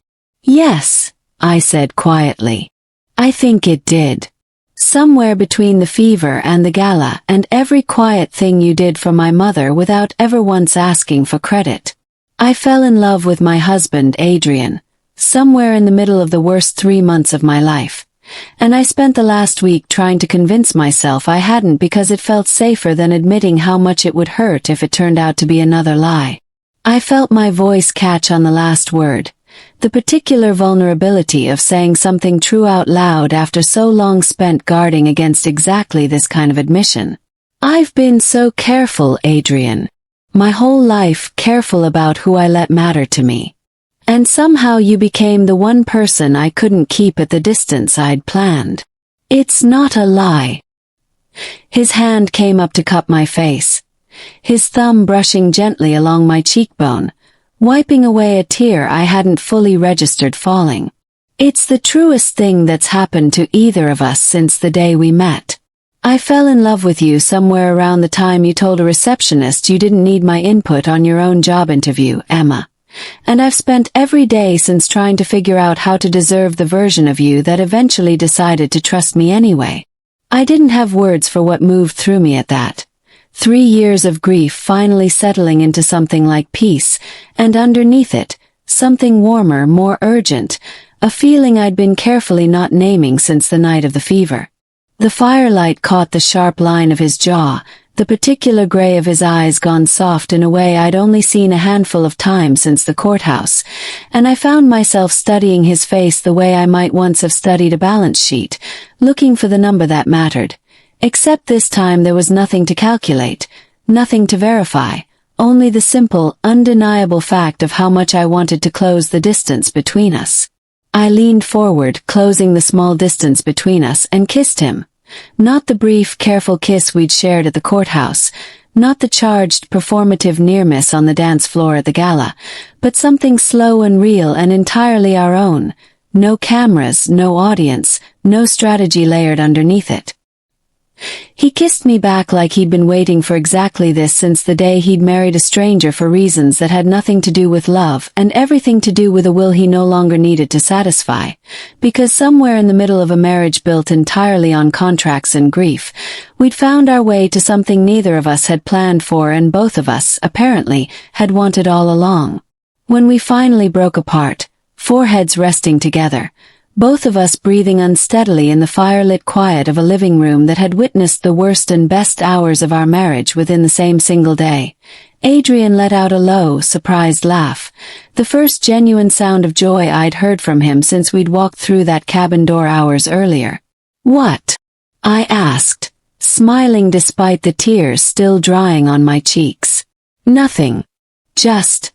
"Yes," I said quietly. "I think it did. Somewhere between the fever and the gala and every quiet thing you did for my mother without ever once asking for credit. I fell in love with my husband, Adrian, somewhere in the middle of the worst 3 months of my life, and I spent the last week trying to convince myself I hadn't because it felt safer than admitting how much it would hurt if it turned out to be another lie." I felt my voice catch on the last word, the particular vulnerability of saying something true out loud after so long spent guarding against exactly this kind of admission. "I've been so careful, Adrian. My whole life careful about who I let matter to me. And somehow you became the one person I couldn't keep at the distance I'd planned. It's not a lie." His hand came up to cup my face, his thumb brushing gently along my cheekbone, wiping away a tear I hadn't fully registered falling. "It's the truest thing that's happened to either of us since the day we met. I fell in love with you somewhere around the time you told a receptionist you didn't need my input on your own job interview, Emma. And I've spent every day since trying to figure out how to deserve the version of you that eventually decided to trust me anyway." I didn't have words for what moved through me at that. 3 years of grief finally settling into something like peace, and underneath it, something warmer, more urgent, a feeling I'd been carefully not naming since the night of the fever. The firelight caught the sharp line of his jaw, the particular gray of his eyes gone soft in a way I'd only seen a handful of times since the courthouse, and I found myself studying his face the way I might once have studied a balance sheet, looking for the number that mattered. Except this time there was nothing to calculate, nothing to verify, only the simple, undeniable fact of how much I wanted to close the distance between us. I leaned forward, closing the small distance between us, and kissed him. Not the brief, careful kiss we'd shared at the courthouse, not the charged, performative near-miss on the dance floor at the gala, but something slow and real and entirely our own. No cameras, no audience, no strategy layered underneath it. He kissed me back like he'd been waiting for exactly this since the day he'd married a stranger for reasons that had nothing to do with love and everything to do with a will he no longer needed to satisfy. Because somewhere in the middle of a marriage built entirely on contracts and grief, we'd found our way to something neither of us had planned for and both of us, apparently, had wanted all along. When we finally broke apart, foreheads resting together, both of us breathing unsteadily in the firelit quiet of a living room that had witnessed the worst and best hours of our marriage within the same single day, Adrian let out a low, surprised laugh, the first genuine sound of joy I'd heard from him since we'd walked through that cabin door hours earlier. "What?" I asked, smiling despite the tears still drying on my cheeks. "Nothing. Just..."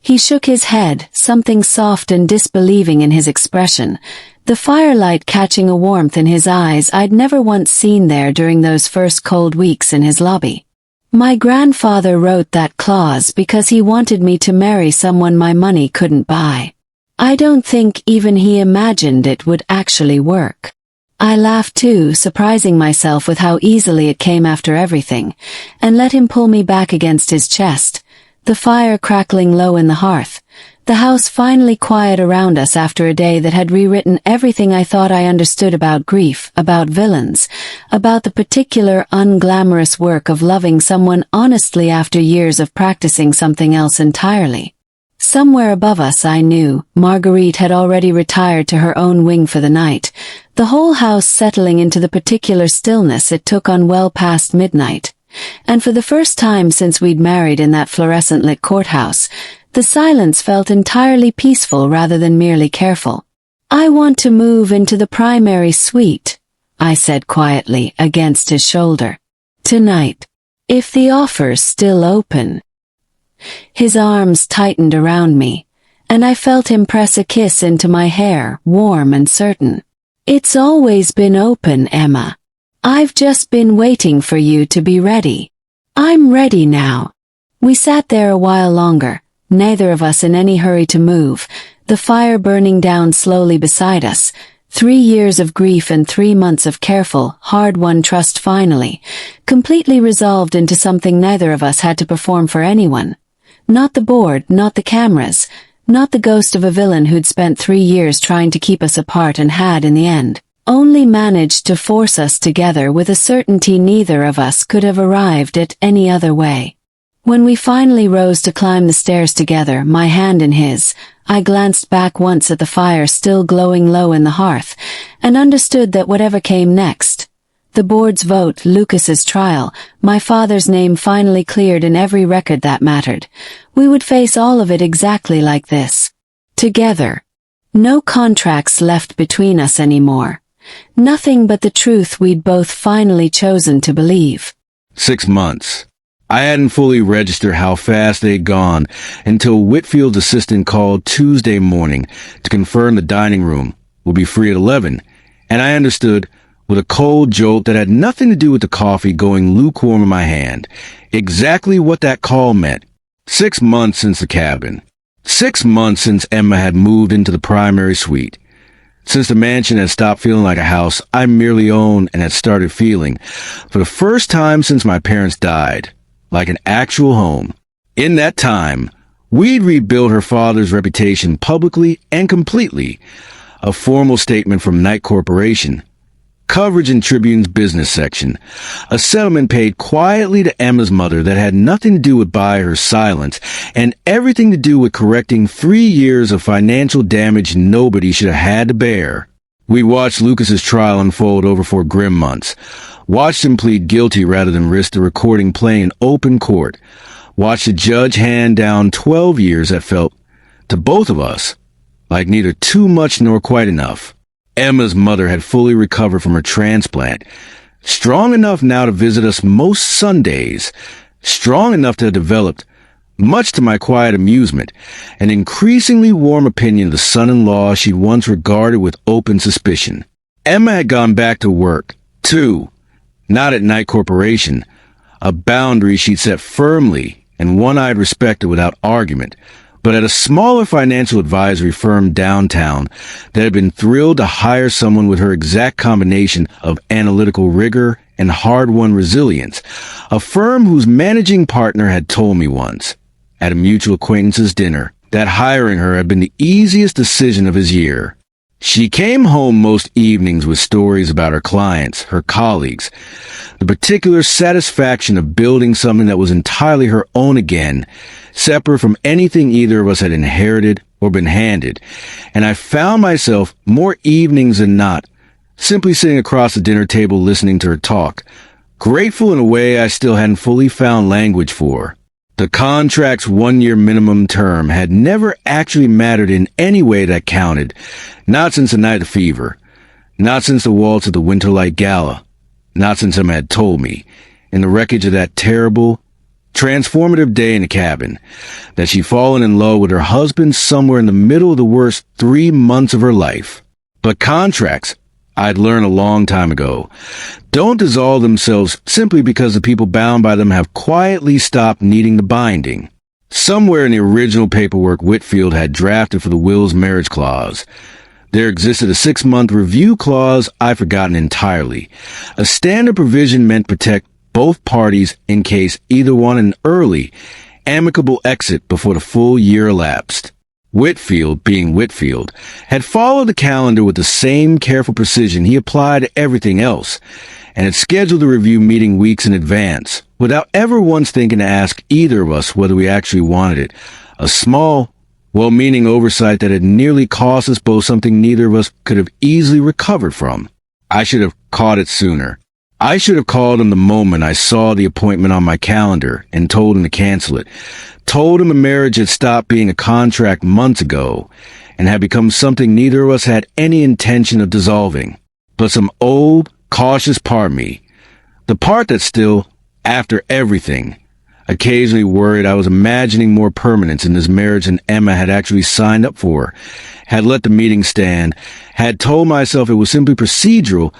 He shook his head, something soft and disbelieving in his expression, the firelight catching a warmth in his eyes I'd never once seen there during those first cold weeks in his lobby. "My grandfather wrote that clause because he wanted me to marry someone my money couldn't buy. I don't think even he imagined it would actually work." I laughed too, surprising myself with how easily it came after everything, and let him pull me back against his chest, the fire crackling low in the hearth, the house finally quiet around us after a day that had rewritten everything I thought I understood about grief, about villains, about the particular unglamorous work of loving someone honestly after years of practicing something else entirely. Somewhere above us, I knew, Marguerite had already retired to her own wing for the night, the whole house settling into the particular stillness it took on well past midnight. And for the first time since we'd married in that fluorescent-lit courthouse, the silence felt entirely peaceful rather than merely careful. "I want to move into the primary suite," I said quietly against his shoulder. "Tonight. If the offer's still open." His arms tightened around me, and I felt him press a kiss into my hair, warm and certain. "It's always been open, Emma. I've just been waiting for you to be ready. I'm ready now." We sat there a while longer, neither of us in any hurry to move, the fire burning down slowly beside us, 3 years of grief and 3 months of careful, hard-won trust finally, completely resolved into something neither of us had to perform for anyone. Not the board, not the cameras, not the ghost of a villain who'd spent 3 years trying to keep us apart and had, in the end, only managed to force us together with a certainty neither of us could have arrived at any other way. When we finally rose to climb the stairs together, my hand in his, I glanced back once at the fire still glowing low in the hearth, and understood that whatever came next, the board's vote, Lucas's trial, my father's name finally cleared in every record that mattered, we would face all of it exactly like this. Together. No contracts left between us anymore. Nothing but the truth we'd both finally chosen to believe. 6 months. I hadn't fully registered how fast they'd gone until Whitfield's assistant called Tuesday morning to confirm the dining room would be free at 11, and I understood with a cold jolt that had nothing to do with the coffee going lukewarm in my hand. Exactly what that call meant. 6 months since the cabin. 6 months since Emma had moved into the primary suite. Since the mansion had stopped feeling like a house I merely owned and had started feeling, for the first time since my parents died, like an actual home. In that time, we'd rebuilt her father's reputation publicly and completely. A formal statement from Knight Corporation. Coverage in Tribune's business section. A settlement paid quietly to Emma's mother that had nothing to do with Byer's silence and everything to do with correcting 3 years of financial damage nobody should have had to bear. We watched Lucas's trial unfold over 4 grim months. Watched him plead guilty rather than risk the recording playing in open court. Watched the judge hand down 12 years that felt, to both of us, like neither too much nor quite enough. Emma's mother had fully recovered from her transplant, strong enough now to visit us most Sundays, strong enough to have developed, much to my quiet amusement, an increasingly warm opinion of the son-in-law she'd once regarded with open suspicion. Emma had gone back to work, too, not at Knight Corporation, a boundary she'd set firmly and one I'd respected without argument, but at a smaller financial advisory firm downtown that had been thrilled to hire someone with her exact combination of analytical rigor and hard-won resilience, a firm whose managing partner had told me once, at a mutual acquaintance's dinner, that hiring her had been the easiest decision of his year. She came home most evenings with stories about her clients, her colleagues, the particular satisfaction of building something that was entirely her own again, separate from anything either of us had inherited or been handed, and I found myself, more evenings than not, simply sitting across the dinner table listening to her talk, grateful in a way I still hadn't fully found language for. The contract's 1-year minimum term had never actually mattered in any way that counted, not since the night of fever, not since the waltz at the Winterlight Gala, not since Emma had told me, in the wreckage of that terrible, transformative day in the cabin, that she'd fallen in love with her husband somewhere in the middle of the worst 3 months of her life. But contracts, I'd learned a long time ago, don't dissolve themselves simply because the people bound by them have quietly stopped needing the binding. Somewhere in the original paperwork Whitfield had drafted for the will's marriage clause, there existed a 6-month review clause I'd forgotten entirely. A standard provision meant to protect both parties in case either wanted an early, amicable exit before the full year elapsed. Whitfield, being Whitfield, had followed the calendar with the same careful precision he applied to everything else, and had scheduled the review meeting weeks in advance, without ever once thinking to ask either of us whether we actually wanted it. A small, well-meaning oversight that had nearly cost us both something neither of us could have easily recovered from. I should have caught it sooner. I should have called him the moment I saw the appointment on my calendar and told him to cancel it. Told him the marriage had stopped being a contract months ago and had become something neither of us had any intention of dissolving. But some old, cautious part of me, the part that still, after everything, occasionally worried I was imagining more permanence in this marriage than Emma had actually signed up for, had let the meeting stand, had told myself it was simply procedural,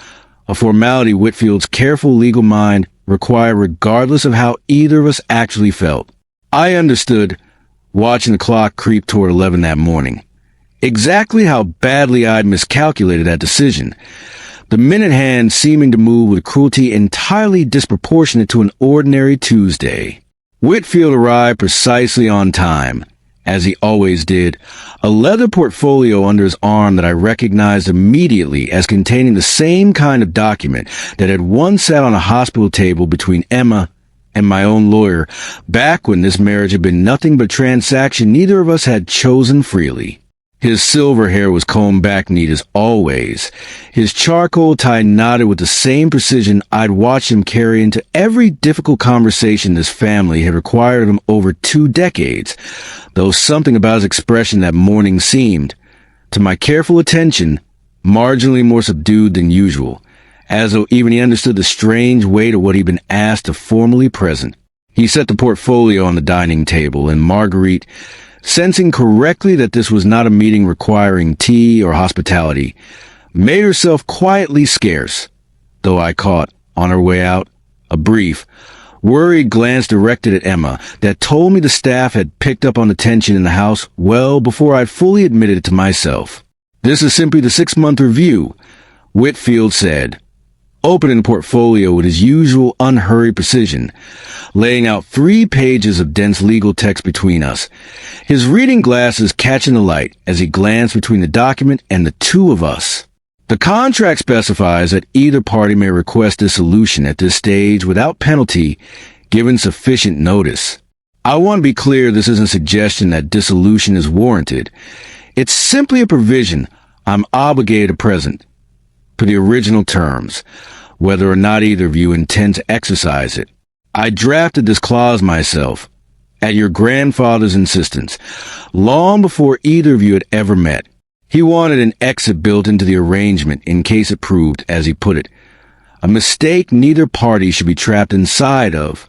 a formality Whitfield's careful legal mind required regardless of how either of us actually felt. I understood, watching the clock creep toward 11 that morning, exactly how badly I'd miscalculated that decision, the minute hand seeming to move with a cruelty entirely disproportionate to an ordinary Tuesday. Whitfield arrived precisely on time, as he always did, a leather portfolio under his arm that I recognized immediately as containing the same kind of document that had once sat on a hospital table between Emma and my own lawyer, back when this marriage had been nothing but a transaction neither of us had chosen freely. His silver hair was combed back neat as always, his charcoal tie knotted with the same precision I'd watched him carry into every difficult conversation this family had required of him over 2 decades, though something about his expression that morning seemed, to my careful attention, marginally more subdued than usual, as though even he understood the strange weight of what he'd been asked to formally present. He set the portfolio on the dining table, and Marguerite, sensing correctly that this was not a meeting requiring tea or hospitality, made herself quietly scarce, though I caught, on her way out, a brief, worried glance directed at Emma that told me the staff had picked up on the tension in the house well before I'd fully admitted it to myself. "This is simply the 6-month review," Whitfield said, opening the portfolio with his usual unhurried precision, laying out 3 pages of dense legal text between us, his reading glasses catching the light as he glanced between the document and the two of us. "The contract specifies that either party may request dissolution at this stage without penalty, given sufficient notice. I want to be clear this isn't a suggestion that dissolution is warranted. It's simply a provision I'm obligated to present, per the original terms, whether or not either of you intend to exercise it. I drafted this clause myself, at your grandfather's insistence, long before either of you had ever met. He wanted an exit built into the arrangement in case it proved, as he put it, a mistake neither party should be trapped inside of."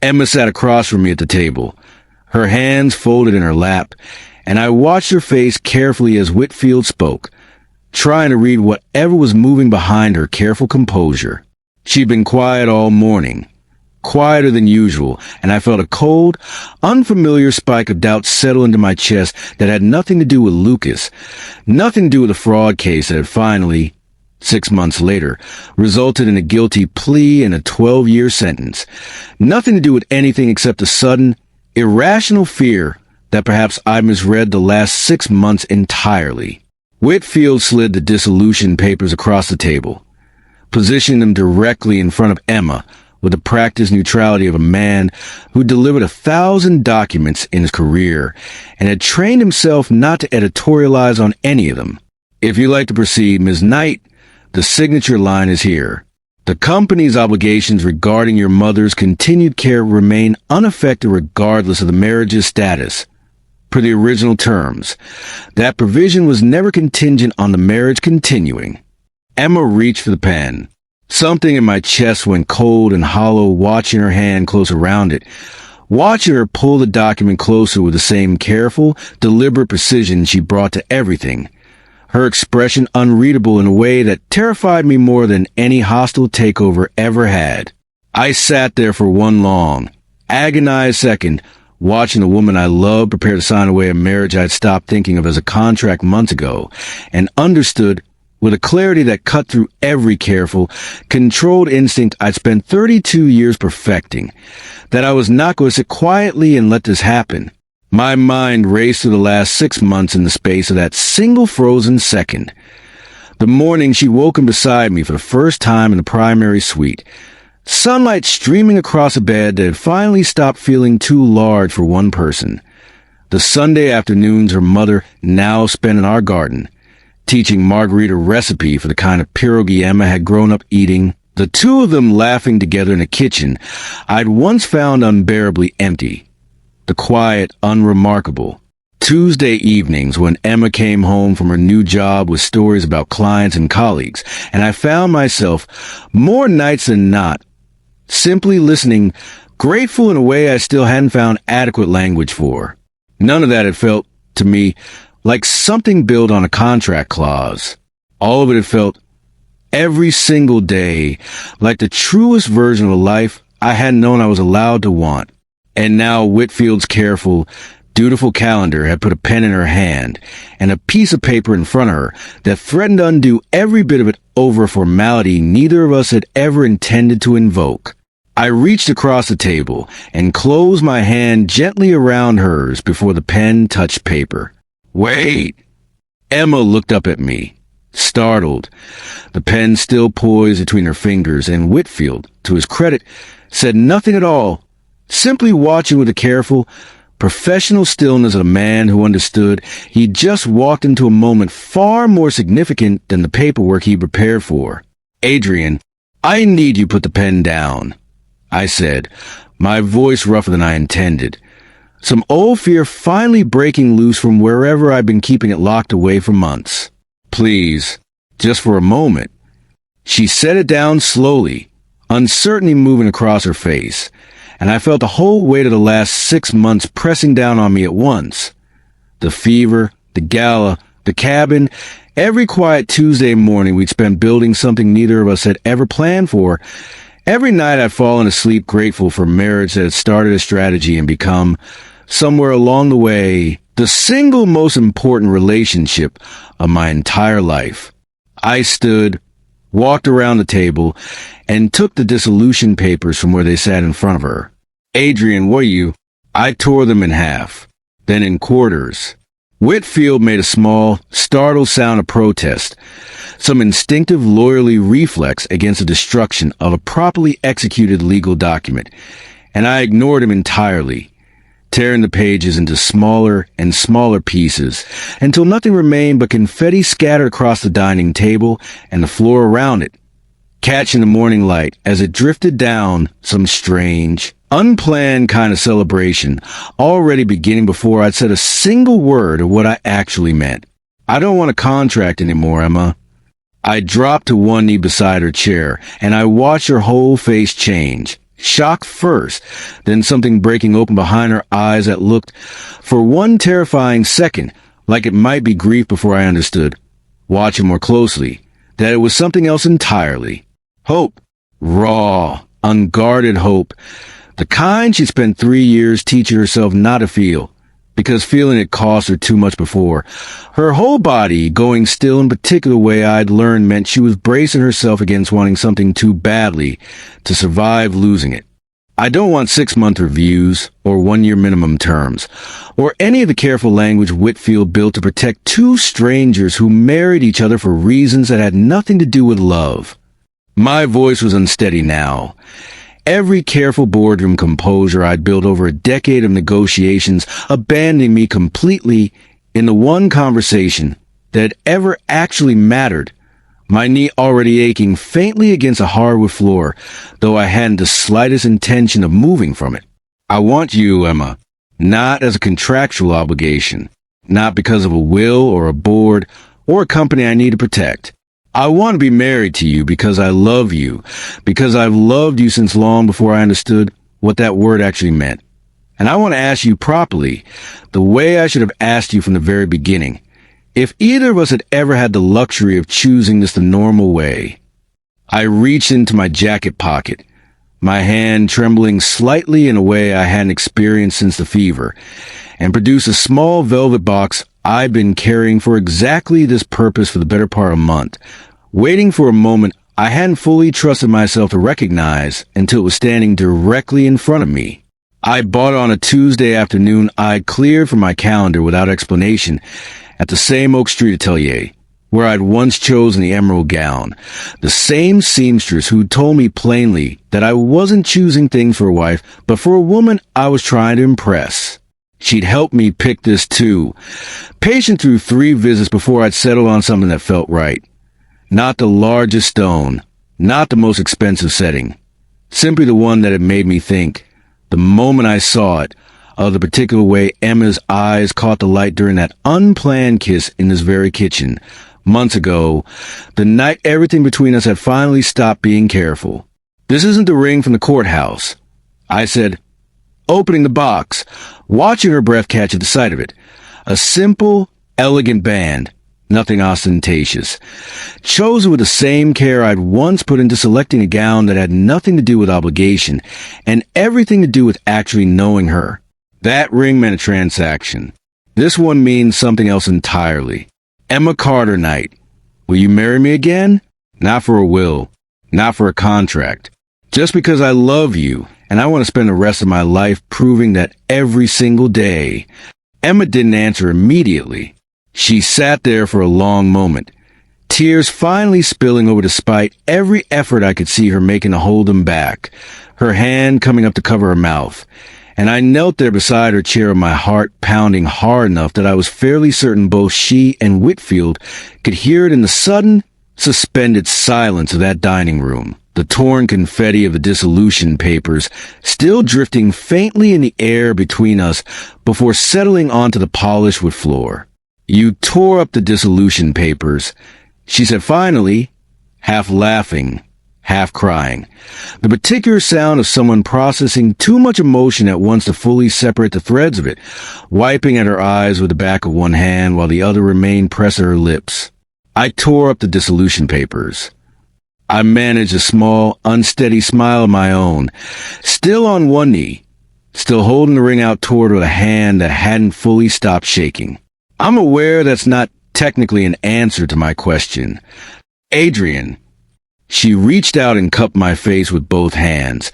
Emma sat across from me at the table, her hands folded in her lap, and I watched her face carefully as Whitfield spoke, trying to read whatever was moving behind her careful composure. She'd been quiet all morning, quieter than usual, and I felt a cold, unfamiliar spike of doubt settle into my chest that had nothing to do with Lucas, nothing to do with the fraud case that had finally, 6 months later, resulted in a guilty plea and a 12-year sentence, nothing to do with anything except a sudden, irrational fear that perhaps I misread the last 6 months entirely. Whitfield slid the dissolution papers across the table, positioning them directly in front of Emma, with the practiced neutrality of a man who delivered 1,000 documents in his career and had trained himself not to editorialize on any of them. "If you'd like to proceed, Ms. Knight, the signature line is here. The company's obligations regarding your mother's continued care remain unaffected regardless of the marriage's status, per the original terms. That provision was never contingent on the marriage continuing." Emma reached for the pen. Something in my chest went cold and hollow watching her hand close around it, watching her pull the document closer with the same careful, deliberate precision she brought to everything, her expression unreadable in a way that terrified me more than any hostile takeover ever had. I sat there for one long, agonized second, watching the woman I loved prepare to sign away a marriage I'd stopped thinking of as a contract months ago, and understood with a clarity that cut through every careful, controlled instinct I'd spent 32 years perfecting, that I was not going to sit quietly and let this happen. My mind raced through the last 6 months in the space of that single frozen second. The morning she woke him beside me for the first time in the primary suite, sunlight streaming across a bed that had finally stopped feeling too large for one person. The Sunday afternoons her mother now spent in our garden, teaching Marguerite a recipe for the kind of pierogi Emma had grown up eating, the two of them laughing together in a kitchen I'd once found unbearably empty, the quiet, unremarkable. Tuesday evenings when Emma came home from her new job with stories about clients and colleagues, and I found myself, more nights than not, simply listening, grateful in a way I still hadn't found adequate language for. None of that had felt, to me, like something built on a contract clause. All of it had felt, every single day, like the truest version of a life I hadn't known I was allowed to want. And now Whitfield's careful, dutiful calendar had put a pen in her hand and a piece of paper in front of her that threatened to undo every bit of it over a formality neither of us had ever intended to invoke. I reached across the table and closed my hand gently around hers before the pen touched paper. "Wait!" Emma looked up at me, startled, the pen still poised between her fingers, and Whitfield, to his credit, said nothing at all, simply watching with a careful, professional stillness of a man who understood he'd just walked into a moment far more significant than the paperwork he prepared for. "Adrian, I need you to put the pen down," I said, my voice rougher than I intended, some old fear finally breaking loose from wherever I'd been keeping it locked away for months. "Please, just for a moment." She set it down slowly, uncertainty moving across her face, and I felt the whole weight of the last 6 months pressing down on me at once. The fever, the gala, the cabin, Every quiet Tuesday morning we'd spent building something neither of us had ever planned for. Every night I'd fallen asleep grateful for marriage that had started a strategy and become, somewhere along the way, the single most important relationship of my entire life. I stood, walked around the table, and took the dissolution papers from where they sat in front of her. "Adrian, what are you?" I tore them in half, then in quarters. Whitfield made a small, startled sound of protest, some instinctive lawyerly reflex against the destruction of a properly executed legal document, and I ignored him entirely, tearing the pages into smaller and smaller pieces until nothing remained but confetti scattered across the dining table and the floor around it, catching the morning light as it drifted down some strange, unplanned kind of celebration, already beginning before I'd said a single word of what I actually meant. "I don't want a contract anymore, Emma." I dropped to one knee beside her chair, and I watched her whole face change. Shock first, then something breaking open behind her eyes that looked, for one terrifying second, like it might be grief before I understood, watching more closely, that it was something else entirely. Hope. Raw, unguarded hope. The kind she spent 3 years teaching herself not to feel, because feeling it cost her too much before. Her whole body going still in a particular way I'd learned meant she was bracing herself against wanting something too badly to survive losing it. I don't want 6-month reviews or 1-year minimum terms, or any of the careful language Whitfield built to protect two strangers who married each other for reasons that had nothing to do with love. My voice was unsteady now. Every careful boardroom composure I'd built over a decade of negotiations abandoning me completely in the one conversation that ever actually mattered, my knee already aching faintly against a hardwood floor, though I hadn't the slightest intention of moving from it. "I want you, Emma, not as a contractual obligation, not because of a will or a board or a company I need to protect. I want to be married to you because I love you, because I've loved you since long before I understood what that word actually meant. And I want to ask you properly, the way I should have asked you from the very beginning, if either of us had ever had the luxury of choosing this the normal way." I reached into my jacket pocket, my hand trembling slightly in a way I hadn't experienced since the fever, and produced a small velvet box I'd been carrying for exactly this purpose for the better part of a month, waiting for a moment I hadn't fully trusted myself to recognize until it was standing directly in front of me. I bought it on a Tuesday afternoon I'd cleared from my calendar without explanation at the same Oak Street atelier, where I'd once chosen the emerald gown, the same seamstress who'd told me plainly that I wasn't choosing things for a wife, but for a woman I was trying to impress. She'd helped me pick this too, patient through 3 visits before I'd settled on something that felt right. Not the largest stone, not the most expensive setting, simply the one that had made me think, the moment I saw it, of the particular way Emma's eyes caught the light during that unplanned kiss in this very kitchen, months ago, the night everything between us had finally stopped being careful. "This isn't the ring from the courthouse," I said, opening the box, watching her breath catch at the sight of it. A simple, elegant band, nothing ostentatious, chosen with the same care I'd once put into selecting a gown that had nothing to do with obligation and everything to do with actually knowing her. That ring meant a transaction. This one means something else entirely. Emma Carter night. Will you marry me again? Not for a will, not for a contract. Just because I love you, and I want to spend the rest of my life proving that every single day. Emma didn't answer immediately. She sat there for a long moment, tears finally spilling over despite every effort I could see her making to hold them back, her hand coming up to cover her mouth. And I knelt there beside her chair, my heart pounding hard enough that I was fairly certain both she and Whitfield could hear it in the sudden, suspended silence of that dining room. The torn confetti of the dissolution papers still drifting faintly in the air between us before settling onto the polished wood floor. "You tore up the dissolution papers," she said finally, half laughing, half crying. The particular sound of someone processing too much emotion at once to fully separate the threads of it, wiping at her eyes with the back of one hand while the other remained pressed to her lips. I tore up the dissolution papers. I managed a small, unsteady smile of my own, still on one knee, still holding the ring out toward her with a hand that hadn't fully stopped shaking. I'm aware that's not technically an answer to my question. Adrian. She reached out and cupped my face with both hands,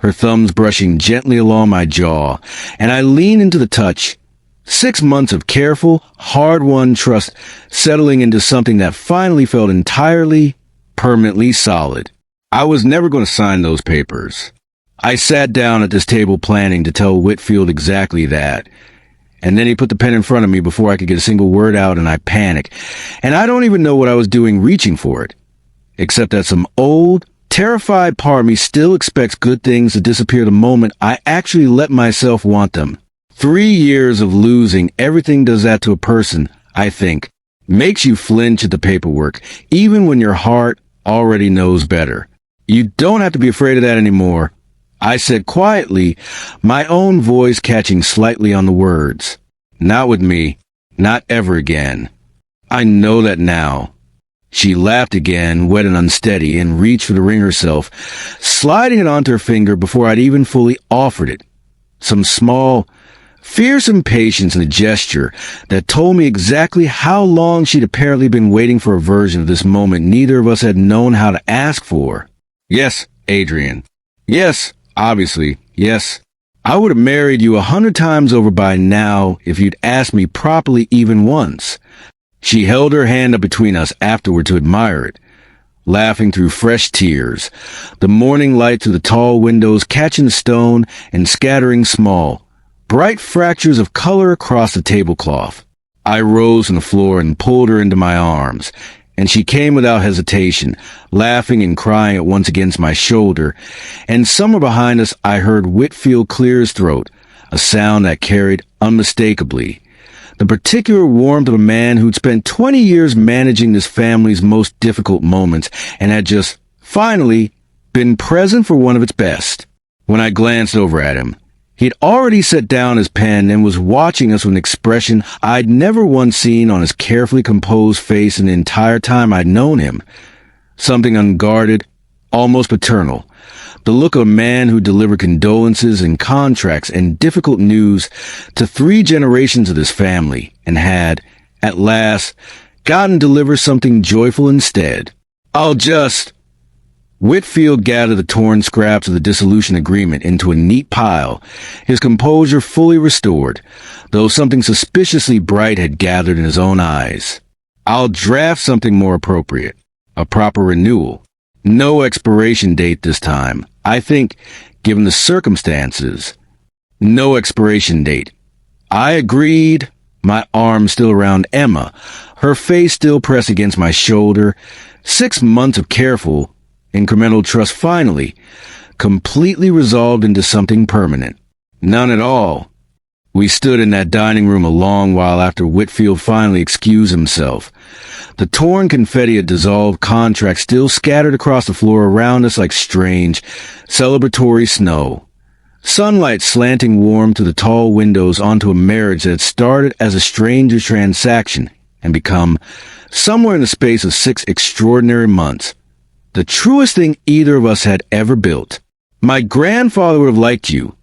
her thumbs brushing gently along my jaw, and I leaned into the touch. 6 months of careful, hard-won trust settling into something that finally felt entirely, permanently solid. I was never going to sign those papers. I sat down at this table planning to tell Whitfield exactly that. And then he put the pen in front of me before I could get a single word out, and I panicked. And I don't even know what I was doing reaching for it, except that some old, terrified part of me still expects good things to disappear the moment I actually let myself want them. 3 years of losing everything does that to a person, I think. Makes you flinch at the paperwork, even when your heart already knows better. You don't have to be afraid of that anymore, I said quietly, my own voice catching slightly on the words. Not with me. Not ever again. I know that now. She laughed again, wet and unsteady, and reached for the ring herself, sliding it onto her finger before I'd even fully offered it. Some small, fearsome patience in the gesture that told me exactly how long she'd apparently been waiting for a version of this moment neither of us had known how to ask for. Yes, Adrian. Yes, obviously, yes. I would have married you 100 times over by now if you'd asked me properly even once. She held her hand up between us afterward to admire it, laughing through fresh tears, the morning light through the tall windows catching the stone and scattering small, bright fractures of color across the tablecloth. I rose from the floor and pulled her into my arms, and she came without hesitation, laughing and crying at once against my shoulder, and somewhere behind us I heard Whitfield clear his throat, a sound that carried unmistakably the particular warmth of a man who'd spent 20 years managing this family's most difficult moments and had just, finally, been present for one of its best. When I glanced over at him, he'd already set down his pen and was watching us with an expression I'd never once seen on his carefully composed face in the entire time I'd known him. Something unguarded, almost paternal. The look of a man who delivered condolences and contracts and difficult news to 3 generations of this family and had, at last, gotten to deliver something joyful instead. Whitfield gathered the torn scraps of the dissolution agreement into a neat pile, his composure fully restored, though something suspiciously bright had gathered in his own eyes. I'll draft something more appropriate, a proper renewal. No expiration date this time. I think, given the circumstances, no expiration date. I agreed, my arm still around Emma, her face still pressed against my shoulder. 6 months of careful, incremental trust finally, completely resolved into something permanent. None at all. We stood in that dining room a long while after Whitfield finally excused himself. The torn confetti of dissolved contracts still scattered across the floor around us like strange, celebratory snow. Sunlight slanting warm through the tall windows onto a marriage that had started as a stranger transaction and become, somewhere in the space of 6 extraordinary months, the truest thing either of us had ever built. My grandfather would have liked you,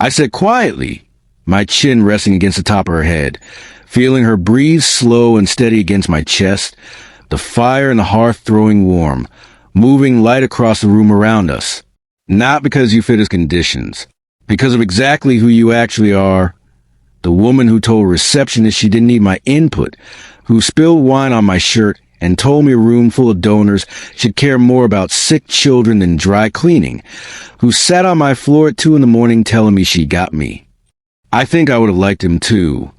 I said quietly, my chin resting against the top of her head, feeling her breathe slow and steady against my chest, the fire in the hearth throwing warm, moving light across the room around us. Not because you fit his conditions, because of exactly who you actually are. The woman who told a receptionist she didn't need my input, who spilled wine on my shirt and told me a room full of donors should care more about sick children than dry cleaning, who sat on my floor at 2 a.m. telling me she got me. I think I would have liked him too.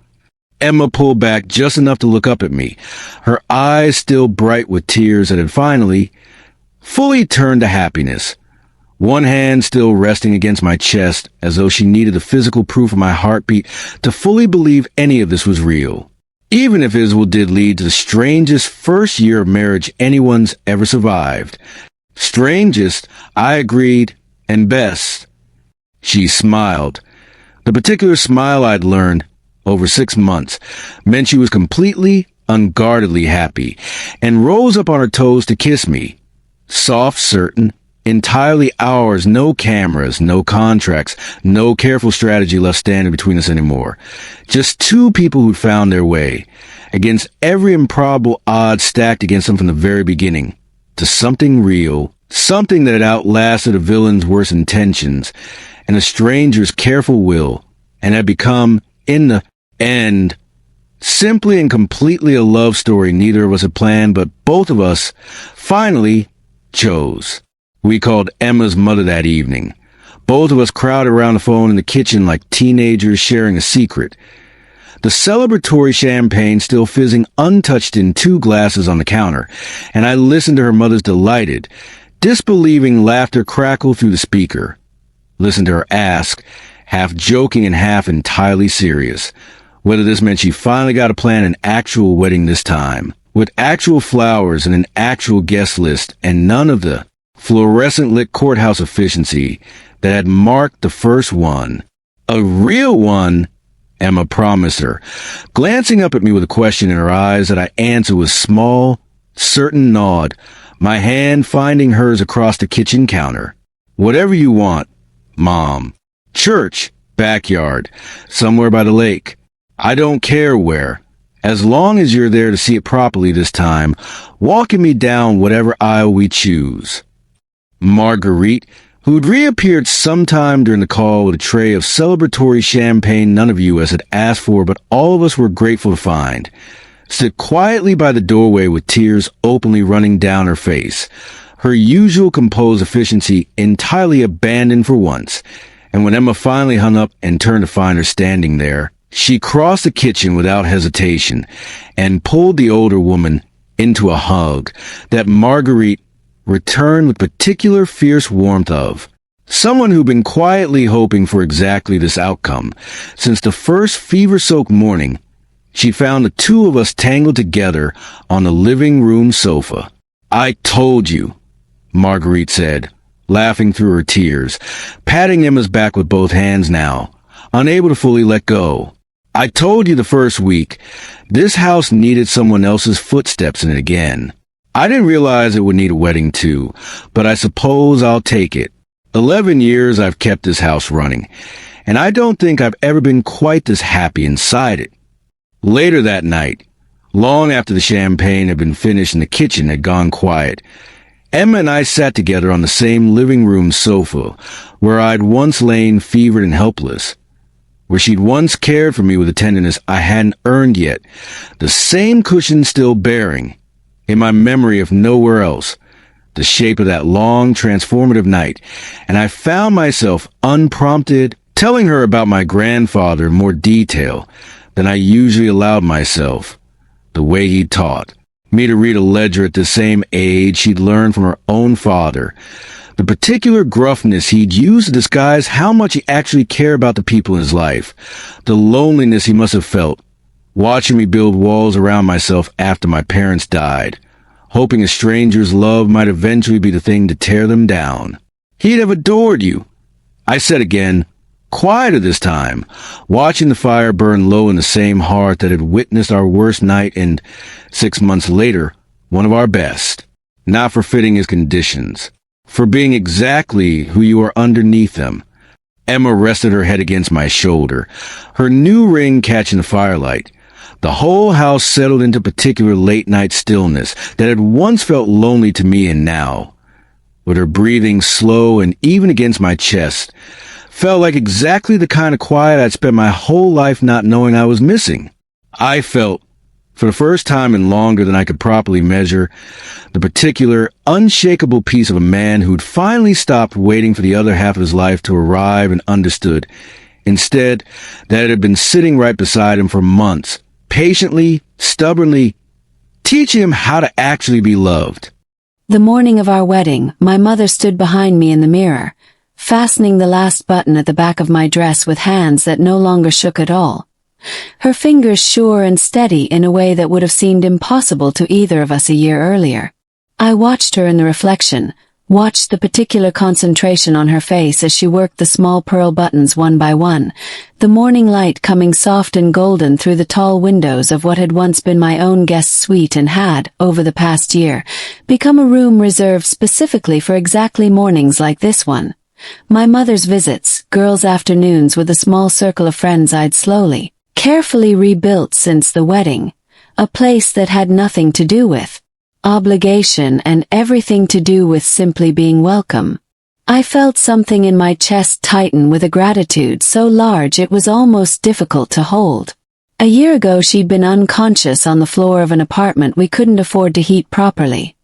Emma pulled back just enough to look up at me, her eyes still bright with tears that had finally, fully turned to happiness. One hand still resting against my chest as though she needed the physical proof of my heartbeat to fully believe any of this was real. Even if Israel did lead to the strangest first year of marriage anyone's ever survived. Strangest, I agreed, and best. She smiled. The particular smile I'd learned, over 6 months, meant she was completely, unguardedly happy, and rose up on her toes to kiss me. Soft, certain, entirely ours, no cameras, no contracts, no careful strategy left standing between us anymore. Just two people who'd found their way, against every improbable odds stacked against them from the very beginning, to something real, something that had outlasted a villain's worst intentions, and a stranger's careful will, and had become, in the end, simply and completely a love story neither of us had planned, but both of us finally chose. We called Emma's mother that evening. Both of us crowded around the phone in the kitchen like teenagers sharing a secret. The celebratory champagne still fizzing untouched in 2 glasses on the counter, and I listened to her mother's delighted, disbelieving laughter crackle through the speaker. Listened to her ask, half joking and half entirely serious, whether this meant she finally got to plan an actual wedding this time, with actual flowers and an actual guest list, and none of the fluorescent-lit courthouse efficiency that had marked the first one. A real one, Emma promised her, glancing up at me with a question in her eyes that I answered with small, certain nod, my hand finding hers across the kitchen counter. Whatever you want, Mom. Church, backyard, somewhere by the lake. I don't care where. As long as you're there to see it properly this time, walking me down whatever aisle we choose. Marguerite, who'd reappeared sometime during the call with a tray of celebratory champagne none of us had asked for, but all of us were grateful to find, stood quietly by the doorway with tears openly running down her face, her usual composed efficiency entirely abandoned for once. And when Emma finally hung up and turned to find her standing there, she crossed the kitchen without hesitation and pulled the older woman into a hug that Marguerite returned with particular fierce warmth of. Someone who'd been quietly hoping for exactly this outcome since the first fever-soaked morning she found the two of us tangled together on the living room sofa. I told you, Marguerite said, laughing through her tears, patting Emma's back with both hands now, unable to fully let go. I told you the first week, this house needed someone else's footsteps in it again. I didn't realize it would need a wedding too, but I suppose I'll take it. 11 years I've kept this house running, and I don't think I've ever been quite this happy inside it. Later that night, long after the champagne had been finished and the kitchen had gone quiet, Emma and I sat together on the same living room sofa where I'd once lain fevered and helpless, where she'd once cared for me with a tenderness I hadn't earned yet, the same cushion still bearing, in my memory if nowhere else, the shape of that long, transformative night, and I found myself, unprompted, telling her about my grandfather in more detail than I usually allowed myself, the way he taught me to read a ledger at the same age she'd learned from her own father, the particular gruffness he'd used to disguise how much he actually cared about the people in his life, the loneliness he must have felt, watching me build walls around myself after my parents died, hoping a stranger's love might eventually be the thing to tear them down. He'd have adored you, I said again, quieter this time, watching the fire burn low in the same heart that had witnessed our worst night and, 6 months later, one of our best. Not for fitting his conditions, for being exactly who you are underneath them. Emma rested her head against my shoulder, her new ring catching the firelight. The whole house settled into particular late-night stillness that had once felt lonely to me, and now, with her breathing slow and even against my chest, felt like exactly the kind of quiet I'd spent my whole life not knowing I was missing. I felt, for the first time in longer than I could properly measure, the particular, unshakable peace of a man who'd finally stopped waiting for the other half of his life to arrive and understood, instead, that it had been sitting right beside him for months, patiently, stubbornly, teaching him how to actually be loved. The morning of our wedding, my mother stood behind me in the mirror, fastening the last button at the back of my dress with hands that no longer shook at all. Her fingers sure and steady in a way that would have seemed impossible to either of us a year earlier. I watched her in the reflection, watched the particular concentration on her face as she worked the small pearl buttons one by one, the morning light coming soft and golden through the tall windows of what had once been my own guest suite and had, over the past year, become a room reserved specifically for exactly mornings like this one. My mother's visits, girls' afternoons with a small circle of friends I'd slowly, carefully rebuilt since the wedding, a place that had nothing to do with obligation and everything to do with simply being welcome. I felt something in my chest tighten with a gratitude so large it was almost difficult to hold. A year ago she'd been unconscious on the floor of an apartment we couldn't afford to heat properly.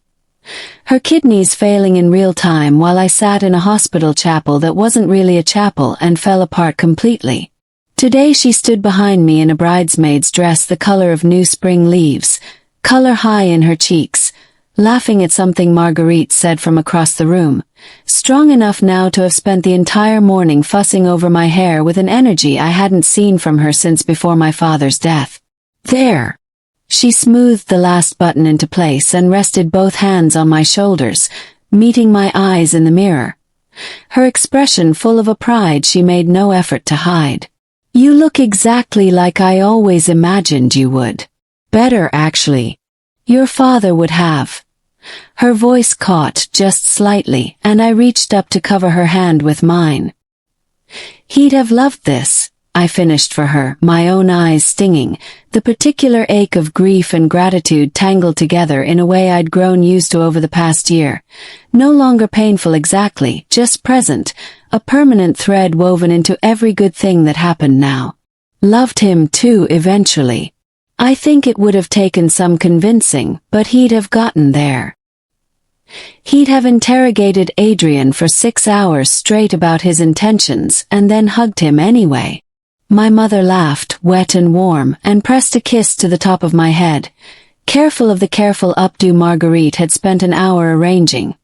Her kidneys failing in real time while I sat in a hospital chapel that wasn't really a chapel and fell apart completely. Today she stood behind me in a bridesmaid's dress the color of new spring leaves, color high in her cheeks, laughing at something Marguerite said from across the room, strong enough now to have spent the entire morning fussing over my hair with an energy I hadn't seen from her since before my father's death. There! She smoothed the last button into place and rested both hands on my shoulders, meeting my eyes in the mirror. Her expression full of a pride she made no effort to hide. "You look exactly like I always imagined you would. Better, actually. Your father would have." Her voice caught just slightly, and I reached up to cover her hand with mine. "He'd have loved this," I finished for her, my own eyes stinging, the particular ache of grief and gratitude tangled together in a way I'd grown used to over the past year. No longer painful exactly, just present, a permanent thread woven into every good thing that happened now. Loved him too eventually. I think it would have taken some convincing, but he'd have gotten there. He'd have interrogated Adrian for 6 hours straight about his intentions and then hugged him anyway. My mother laughed, wet and warm, and pressed a kiss to the top of my head, careful of the careful updo Marguerite had spent an hour arranging.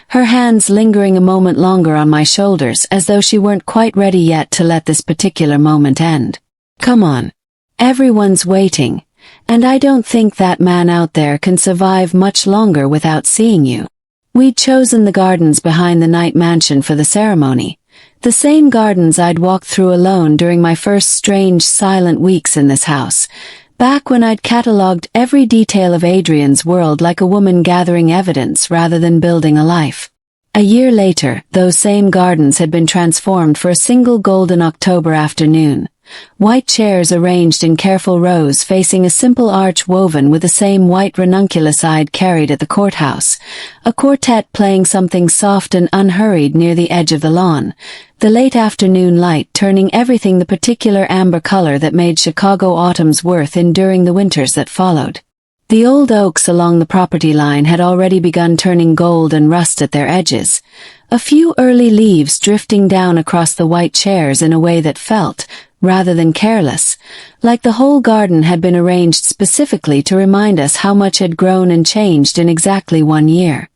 Her hands lingering a moment longer on my shoulders as though she weren't quite ready yet to let this particular moment end. "Come on. Everyone's waiting, and I don't think that man out there can survive much longer without seeing you." We'd chosen the gardens behind the night mansion for the ceremony, the same gardens I'd walked through alone during my first strange silent weeks in this house, back when I'd catalogued every detail of Adrian's world like a woman gathering evidence rather than building a life. A year later, those same gardens had been transformed for a single golden October afternoon. White chairs arranged in careful rows facing a simple arch woven with the same white ranunculus I'd carried at the courthouse, a quartet playing something soft and unhurried near the edge of the lawn, the late afternoon light turning everything the particular amber color that made Chicago autumns worth enduring the winters that followed. The old oaks along the property line had already begun turning gold and rust at their edges, a few early leaves drifting down across the white chairs in a way that felt, rather than careless, like the whole garden had been arranged specifically to remind us how much had grown and changed in exactly 1 year.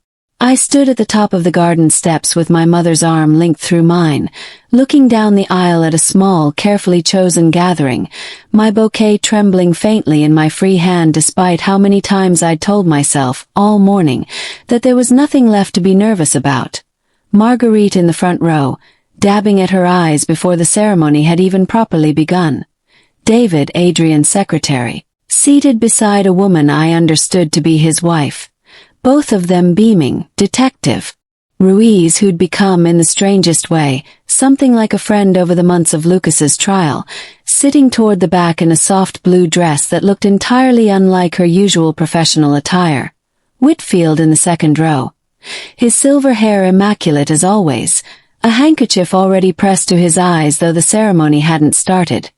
I stood at the top of the garden steps with my mother's arm linked through mine, looking down the aisle at a small, carefully chosen gathering, my bouquet trembling faintly in my free hand despite how many times I'd told myself, all morning, that there was nothing left to be nervous about. Marguerite in the front row, dabbing at her eyes before the ceremony had even properly begun. David, Adrian's secretary, seated beside a woman I understood to be his wife. Both of them beaming, detective. Ruiz, who'd become, in the strangest way, something like a friend over the months of Lucas's trial, sitting toward the back in a soft blue dress that looked entirely unlike her usual professional attire. Whitfield in the second row. His silver hair immaculate as always, a handkerchief already pressed to his eyes though the ceremony hadn't started.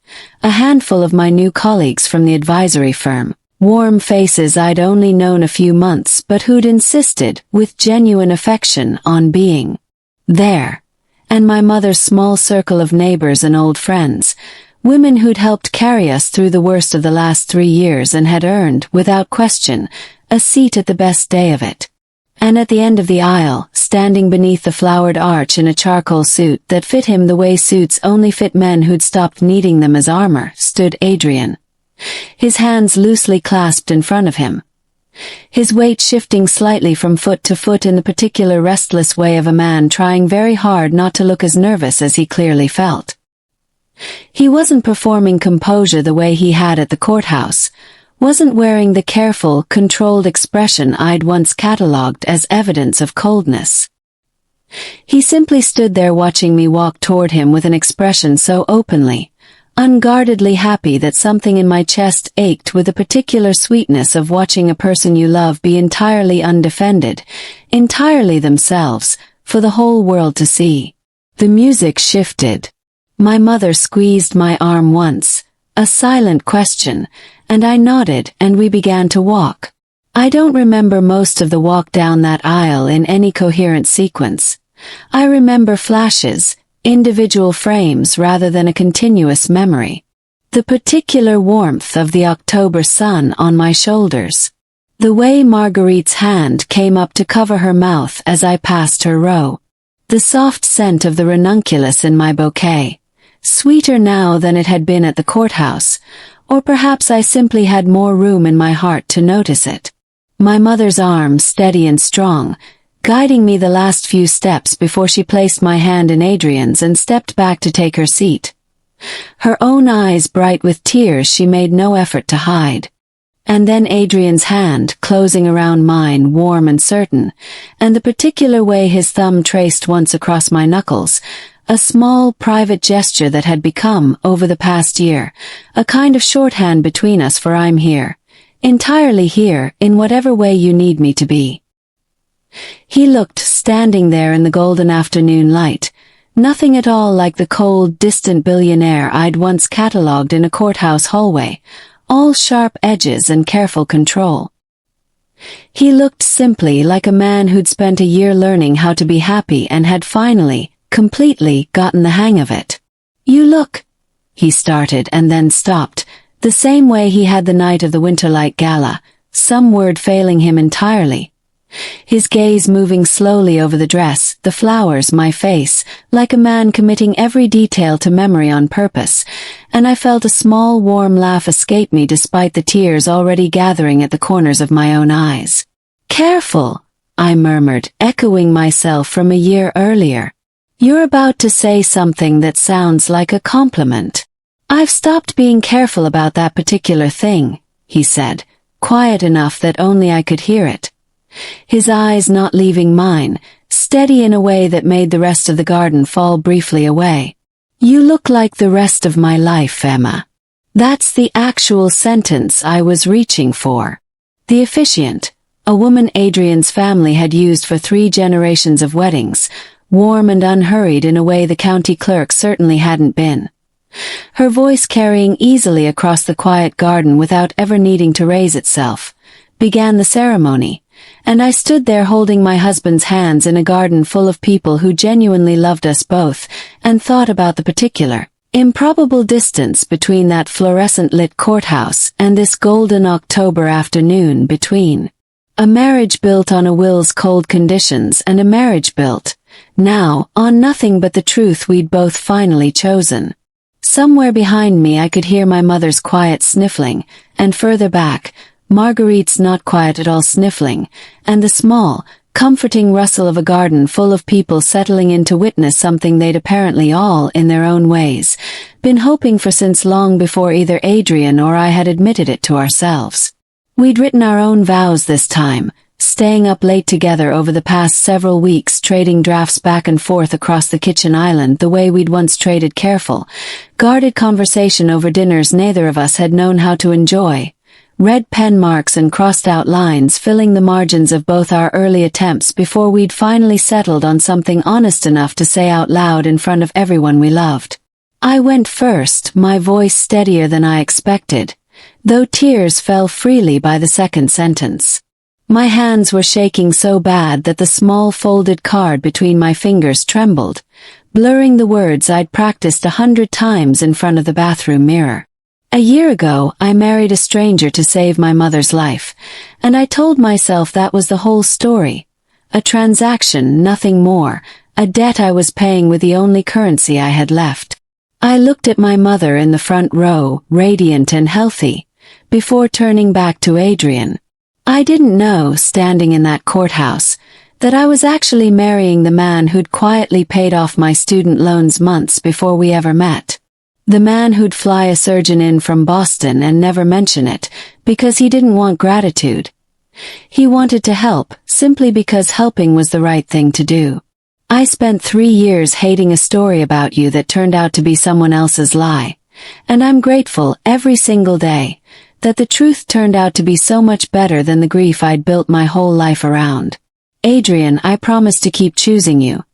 A handful of my new colleagues from the advisory firm. Warm faces I'd only known a few months but who'd insisted, with genuine affection, on being there. And my mother's small circle of neighbors and old friends, women who'd helped carry us through the worst of the last 3 years and had earned, without question, a seat at the best day of it. And at the end of the aisle, standing beneath the flowered arch in a charcoal suit that fit him the way suits only fit men who'd stopped needing them as armor, stood Adrian. His hands loosely clasped in front of him. his weight shifting slightly from foot to foot in the particular restless way of a man trying very hard not to look as nervous as he clearly felt. He wasn't performing composure the way he had at the courthouse, wasn't wearing the careful, controlled expression I'd once catalogued as evidence of coldness. He simply stood there watching me walk toward him with an expression so openly, unguardedly happy that something in my chest ached with the particular sweetness of watching a person you love be entirely undefended, entirely themselves, for the whole world to see. The music shifted. My mother squeezed my arm once, a silent question, and I nodded and we began to walk. I don't remember most of the walk down that aisle in any coherent sequence. I remember flashes, individual frames rather than a continuous memory. The particular warmth of the October sun on my shoulders. The way Marguerite's hand came up to cover her mouth as I passed her row. The soft scent of the ranunculus in my bouquet. Sweeter now than it had been at the courthouse, or perhaps I simply had more room in my heart to notice it. My mother's arm steady and strong, guiding me the last few steps before she placed my hand in Adrian's and stepped back to take her seat. Her own eyes bright with tears she made no effort to hide. And then Adrian's hand closing around mine warm and certain, and the particular way his thumb traced once across my knuckles, a small private gesture that had become, over the past year, a kind of shorthand between us for I'm here, entirely here in whatever way you need me to be. He looked standing there in the golden afternoon light, nothing at all like the cold, distant billionaire I'd once catalogued in a courthouse hallway, all sharp edges and careful control. He looked simply like a man who'd spent a year learning how to be happy and had finally, completely gotten the hang of it. You look, he started and then stopped, the same way he had the night of the Winterlight Gala, some word failing him entirely. His gaze moving slowly over the dress, the flowers, my face, like a man committing every detail to memory on purpose, and I felt a small warm laugh escape me despite the tears already gathering at the corners of my own eyes. Careful, I murmured, echoing myself from a year earlier. You're about to say something that sounds like a compliment. I've stopped being careful about that particular thing, he said, quiet enough that only I could hear it. His eyes not leaving mine, steady in a way that made the rest of the garden fall briefly away. You look like the rest of my life, Emma. That's the actual sentence I was reaching for. The officiant, a woman Adrian's family had used for 3 generations of weddings, warm and unhurried in a way the county clerk certainly hadn't been. Her voice carrying easily across the quiet garden without ever needing to raise itself, began the ceremony. And I stood there holding my husband's hands in a garden full of people who genuinely loved us both, and thought about the particular, improbable distance between that fluorescent-lit courthouse and this golden October afternoon between. A marriage built on a will's cold conditions and a marriage built, now, on nothing but the truth we'd both finally chosen. Somewhere behind me I could hear my mother's quiet sniffling, and further back, Marguerite's not quiet at all sniffling, and the small, comforting rustle of a garden full of people settling in to witness something they'd apparently all, in their own ways, been hoping for since long before either Adrian or I had admitted it to ourselves. We'd written our own vows this time, staying up late together over the past several weeks trading drafts back and forth across the kitchen island the way we'd once traded careful, guarded conversation over dinners neither of us had known how to enjoy. Red pen marks and crossed-out lines filling the margins of both our early attempts before we'd finally settled on something honest enough to say out loud in front of everyone we loved. I went first, my voice steadier than I expected, though tears fell freely by the second sentence. My hands were shaking so bad that the small folded card between my fingers trembled, blurring the words I'd practiced 100 times in front of the bathroom mirror. A year ago, I married a stranger to save my mother's life, and I told myself that was the whole story. A transaction, nothing more, a debt I was paying with the only currency I had left. I looked at my mother in the front row, radiant and healthy, before turning back to Adrian. I didn't know, standing in that courthouse, that I was actually marrying the man who'd quietly paid off my student loans months before we ever met. The man who'd fly a surgeon in from Boston and never mention it, because he didn't want gratitude. He wanted to help, simply because helping was the right thing to do. I spent 3 years hating a story about you that turned out to be someone else's lie. And I'm grateful, every single day, that the truth turned out to be so much better than the grief I'd built my whole life around. Adrian, I promise to keep choosing you.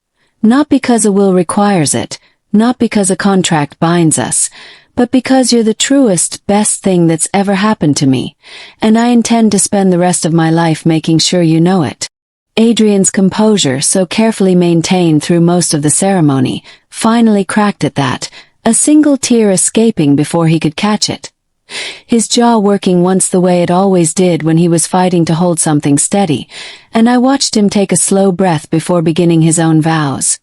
Not because a will requires it, not because a contract binds us, but because you're the truest, best thing that's ever happened to me, and I intend to spend the rest of my life making sure you know it. Adrian's composure, so carefully maintained through most of the ceremony, finally cracked at that, a single tear escaping before he could catch it. His jaw working once the way it always did when he was fighting to hold something steady, and I watched him take a slow breath before beginning his own vows.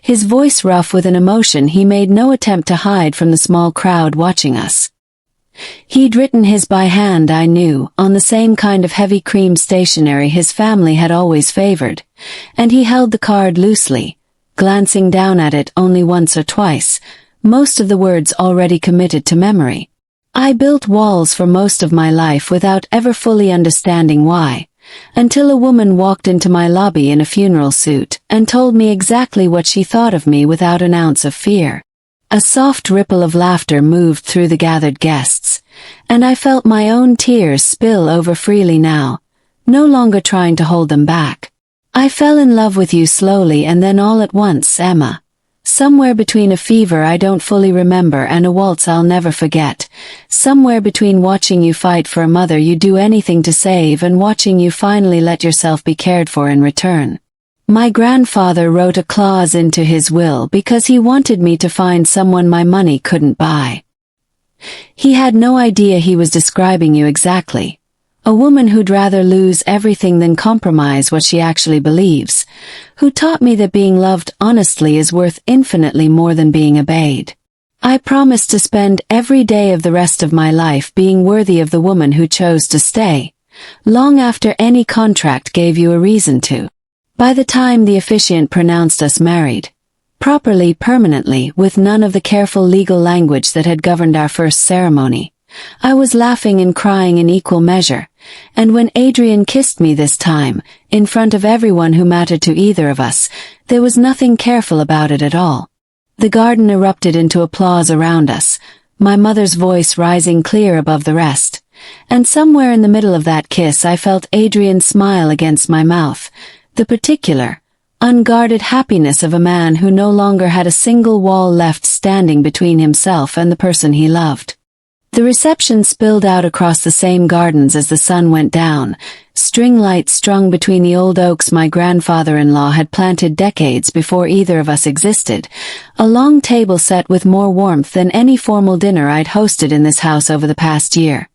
His voice rough with an emotion he made no attempt to hide from the small crowd watching us. He'd written his by hand, I knew, on the same kind of heavy cream stationery his family had always favored, and he held the card loosely, glancing down at it only once or twice, most of the words already committed to memory. I built walls for most of my life without ever fully understanding why, until a woman walked into my lobby in a funeral suit and told me exactly what she thought of me without an ounce of fear. A soft ripple of laughter moved through the gathered guests, and I felt my own tears spill over freely now, no longer trying to hold them back. I fell in love with you slowly and then all at once, Emma. Somewhere between a fever I don't fully remember and a waltz I'll never forget. Somewhere between watching you fight for a mother you'd do anything to save and watching you finally let yourself be cared for in return. My grandfather wrote a clause into his will because he wanted me to find someone my money couldn't buy. He had no idea he was describing you exactly. A woman who'd rather lose everything than compromise what she actually believes, who taught me that being loved honestly is worth infinitely more than being obeyed. I promised to spend every day of the rest of my life being worthy of the woman who chose to stay, long after any contract gave you a reason to. By the time the officiant pronounced us married, properly, permanently, with none of the careful legal language that had governed our first ceremony, I was laughing and crying in equal measure, and when Adrian kissed me this time, in front of everyone who mattered to either of us, there was nothing careful about it at all. The garden erupted into applause around us, my mother's voice rising clear above the rest, and somewhere in the middle of that kiss I felt Adrian's smile against my mouth, the particular, unguarded happiness of a man who no longer had a single wall left standing between himself and the person he loved. The reception spilled out across the same gardens as the sun went down, string lights strung between the old oaks my grandfather-in-law had planted decades before either of us existed, a long table set with more warmth than any formal dinner I'd hosted in this house over the past year.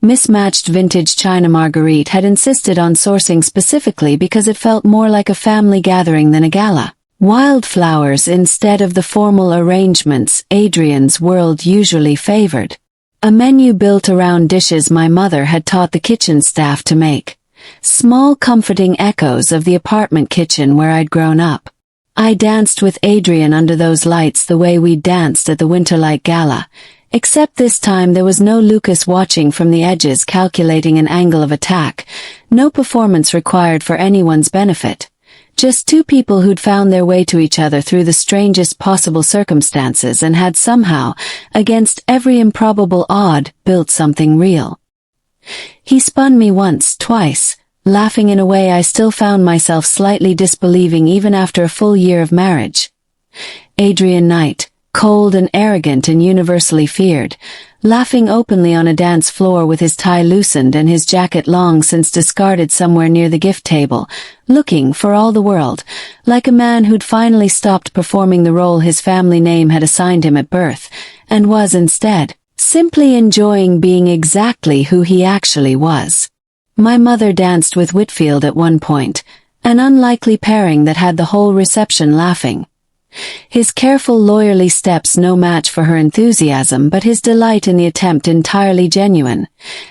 Mismatched vintage China Marguerite had insisted on sourcing specifically because it felt more like a family gathering than a gala. Wildflowers instead of the formal arrangements Adrian's world usually favored. A menu built around dishes my mother had taught the kitchen staff to make. Small comforting echoes of the apartment kitchen where I'd grown up. I danced with Adrian under those lights the way we danced at the Winterlight Gala, except this time there was no Lucas watching from the edges calculating an angle of attack, no performance required for anyone's benefit. Just two people who'd found their way to each other through the strangest possible circumstances and had somehow, against every improbable odd, built something real. He spun me once, twice, laughing in a way I still found myself slightly disbelieving even after a full year of marriage. Adrian Knight, cold and arrogant and universally feared, laughing openly on a dance floor with his tie loosened and his jacket long since discarded somewhere near the gift table, looking, for all the world, like a man who'd finally stopped performing the role his family name had assigned him at birth, and was instead, simply enjoying being exactly who he actually was. My mother danced with Whitfield at one point, an unlikely pairing that had the whole reception laughing. His careful, lawyerly steps no match for her enthusiasm, but his delight in the attempt entirely genuine.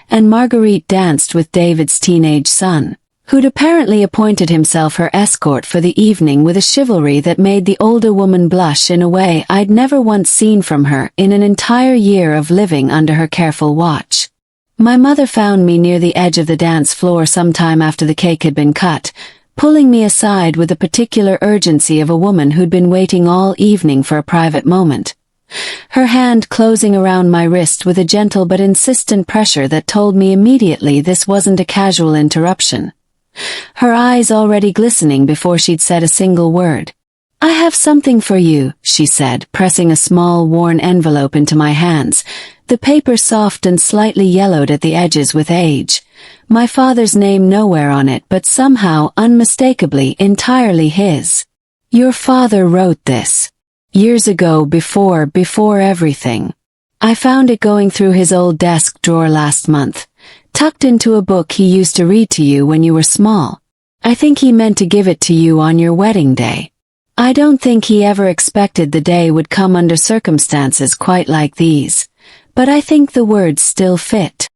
And Marguerite danced with David's teenage son, who'd apparently appointed himself her escort for the evening with a chivalry that made the older woman blush in a way I'd never once seen from her in an entire year of living under her careful watch. My mother found me near the edge of the dance floor sometime after the cake had been cut, pulling me aside with the particular urgency of a woman who'd been waiting all evening for a private moment. Her hand closing around my wrist with a gentle but insistent pressure that told me immediately this wasn't a casual interruption. Her eyes already glistening before she'd said a single word. "I have something for you," she said, pressing a small, worn envelope into my hands, the paper soft and slightly yellowed at the edges with age. My father's name nowhere on it, but somehow, unmistakably, entirely his. "Your father wrote this. Years ago, before everything. I found it going through his old desk drawer last month, tucked into a book he used to read to you when you were small. I think he meant to give it to you on your wedding day. I don't think he ever expected the day would come under circumstances quite like these, but I think the words still fit."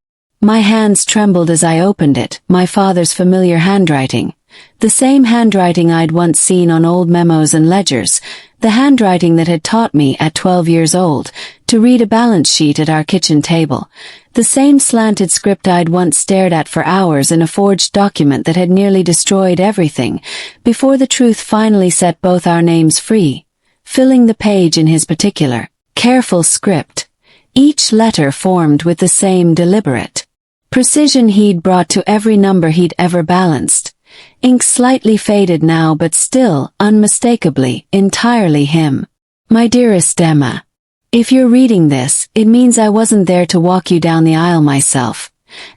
My hands trembled as I opened it, my father's familiar handwriting. The same handwriting I'd once seen on old memos and ledgers, the handwriting that had taught me at 12 years old to read a balance sheet at our kitchen table, the same slanted script I'd once stared at for hours in a forged document that had nearly destroyed everything, before the truth finally set both our names free, filling the page in his particular, careful script, each letter formed with the same deliberate precision he'd brought to every number he'd ever balanced. Ink slightly faded now, but still, unmistakably, entirely him. "My dearest Emma, if you're reading this, it means I wasn't there to walk you down the aisle myself.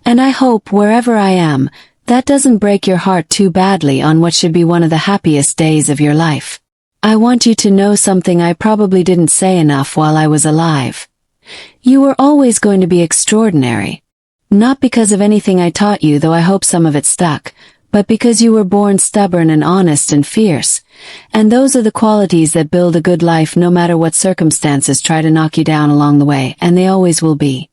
And I hope, wherever I am, that doesn't break your heart too badly on what should be one of the happiest days of your life. I want you to know something I probably didn't say enough while I was alive. You were always going to be extraordinary. Not because of anything I taught you, though I hope some of it stuck, but because you were born stubborn and honest and fierce, and those are the qualities that build a good life no matter what circumstances try to knock you down along the way, and they always will be.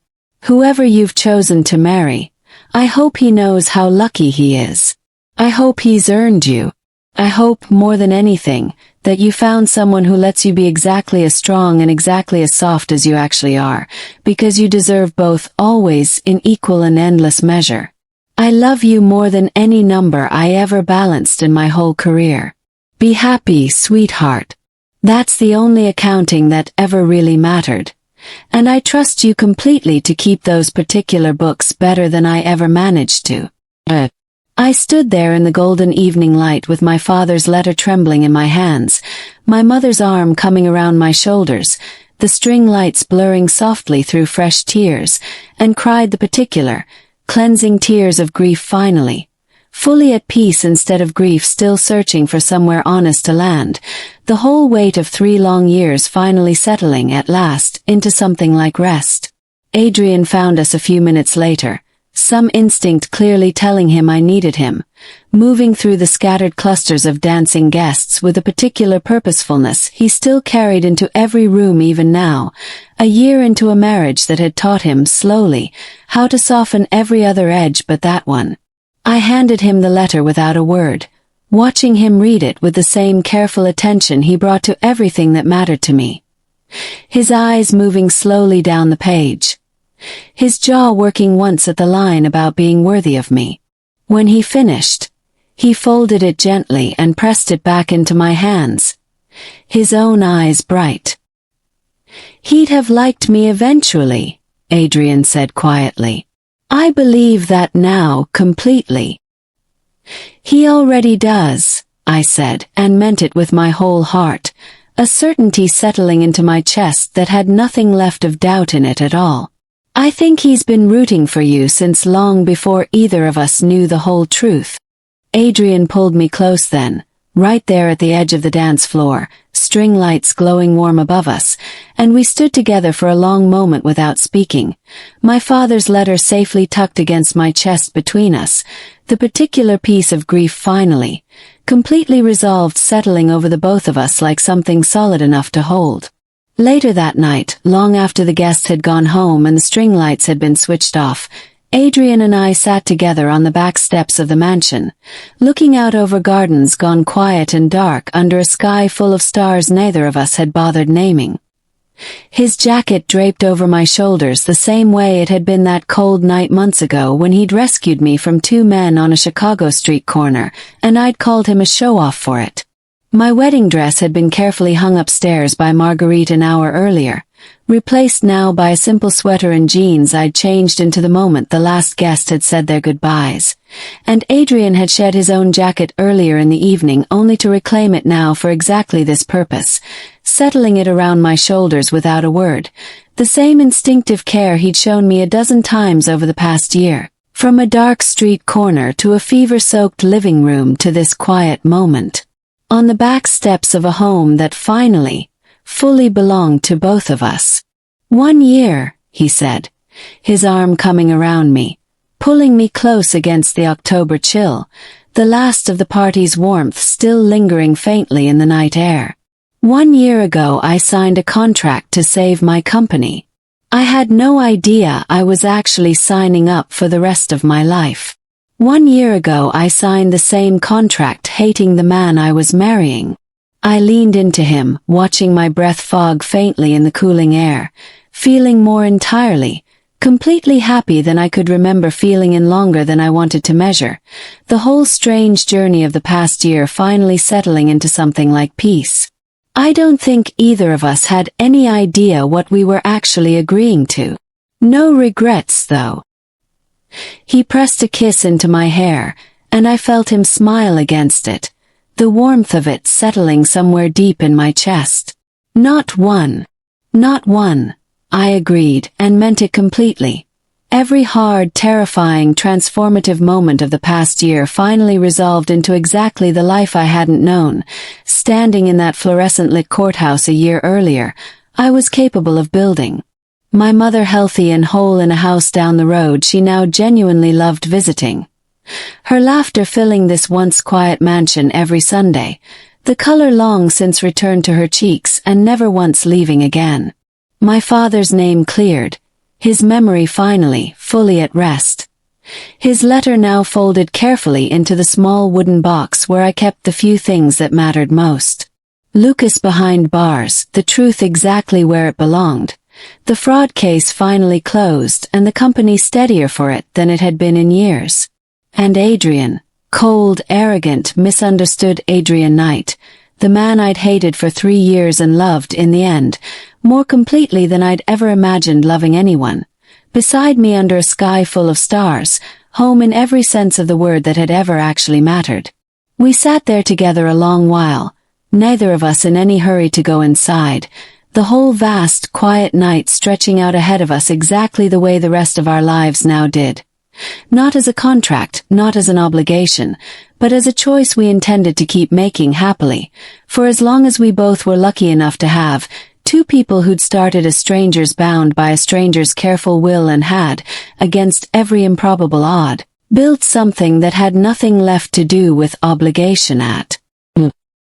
Whoever you've chosen to marry, I hope he knows how lucky he is. I hope he's earned you. I hope, more than anything, that you found someone who lets you be exactly as strong and exactly as soft as you actually are, because you deserve both, always, in equal and endless measure. I love you more than any number I ever balanced in my whole career. Be happy, sweetheart. That's the only accounting that ever really mattered. And I trust you completely to keep those particular books better than I ever managed to." I stood there in the golden evening light with my father's letter trembling in my hands, my mother's arm coming around my shoulders, the string lights blurring softly through fresh tears, and cried the particular, cleansing tears of grief finally. Fully at peace instead of grief still searching for somewhere honest to land, the whole weight of 3 long years finally settling at last into something like rest. Adrian found us a few minutes later, some instinct clearly telling him I needed him, moving through the scattered clusters of dancing guests with a particular purposefulness he still carried into every room even now, a year into a marriage that had taught him, slowly, how to soften every other edge but that one. I handed him the letter without a word, watching him read it with the same careful attention he brought to everything that mattered to me. His eyes moving slowly down the page. His jaw working once at the line about being worthy of me. When he finished, he folded it gently and pressed it back into my hands, his own eyes bright. "He'd have liked me eventually," Adrian said quietly. "I believe that now, completely." "He already does," I said, and meant it with my whole heart, a certainty settling into my chest that had nothing left of doubt in it at all. "I think he's been rooting for you since long before either of us knew the whole truth." Adrian pulled me close then, right there at the edge of the dance floor, string lights glowing warm above us, and we stood together for a long moment without speaking, my father's letter safely tucked against my chest between us, the particular piece of grief finally, completely resolved, settling over the both of us like something solid enough to hold. Later that night, long after the guests had gone home and the string lights had been switched off, Adrian and I sat together on the back steps of the mansion, looking out over gardens gone quiet and dark under a sky full of stars neither of us had bothered naming. His jacket draped over my shoulders the same way it had been that cold night months ago when he'd rescued me from two men on a Chicago street corner, and I'd called him a show-off for it. My wedding dress had been carefully hung upstairs by Marguerite an hour earlier, replaced now by a simple sweater and jeans I'd changed into the moment the last guest had said their goodbyes. And Adrian had shed his own jacket earlier in the evening only to reclaim it now for exactly this purpose, settling it around my shoulders without a word, the same instinctive care he'd shown me a dozen times over the past year. From a dark street corner to a fever-soaked living room to this quiet moment. On the back steps of a home that finally, fully belonged to both of us. 1 year, he said, his arm coming around me, pulling me close against the October chill, the last of the party's warmth still lingering faintly in the night air. 1 year ago I signed a contract to save my company. I had no idea I was actually signing up for the rest of my life. 1 year ago I signed the same contract hating the man I was marrying. I leaned into him, watching my breath fog faintly in the cooling air, feeling more entirely, completely happy than I could remember feeling in longer than I wanted to measure, the whole strange journey of the past year finally settling into something like peace. I don't think either of us had any idea what we were actually agreeing to. No regrets, though. He pressed a kiss into my hair, and I felt him smile against it, the warmth of it settling somewhere deep in my chest. Not one, I agreed, and meant it completely. Every hard, terrifying, transformative moment of the past year finally resolved into exactly the life I hadn't known. Standing in that fluorescent-lit courthouse a year earlier, I was capable of building. My mother healthy and whole in a house down the road she now genuinely loved visiting. Her laughter filling this once quiet mansion every Sunday, the color long since returned to her cheeks and never once leaving again. My father's name cleared, his memory finally, fully at rest. His letter now folded carefully into the small wooden box where I kept the few things that mattered most. Lucas behind bars, the truth exactly where it belonged. The fraud case finally closed and the company steadier for it than it had been in years. And Adrian, cold, arrogant, misunderstood Adrian Knight, the man I'd hated for 3 years and loved in the end, more completely than I'd ever imagined loving anyone, beside me under a sky full of stars, home in every sense of the word that had ever actually mattered. We sat there together a long while, neither of us in any hurry to go inside, the whole vast, quiet night stretching out ahead of us exactly the way the rest of our lives now did. Not as a contract, not as an obligation, but as a choice we intended to keep making happily, for as long as we both were lucky enough to have two people who'd started as strangers bound by a stranger's careful will and had, against every improbable odd, built something that had nothing left to do with obligation at.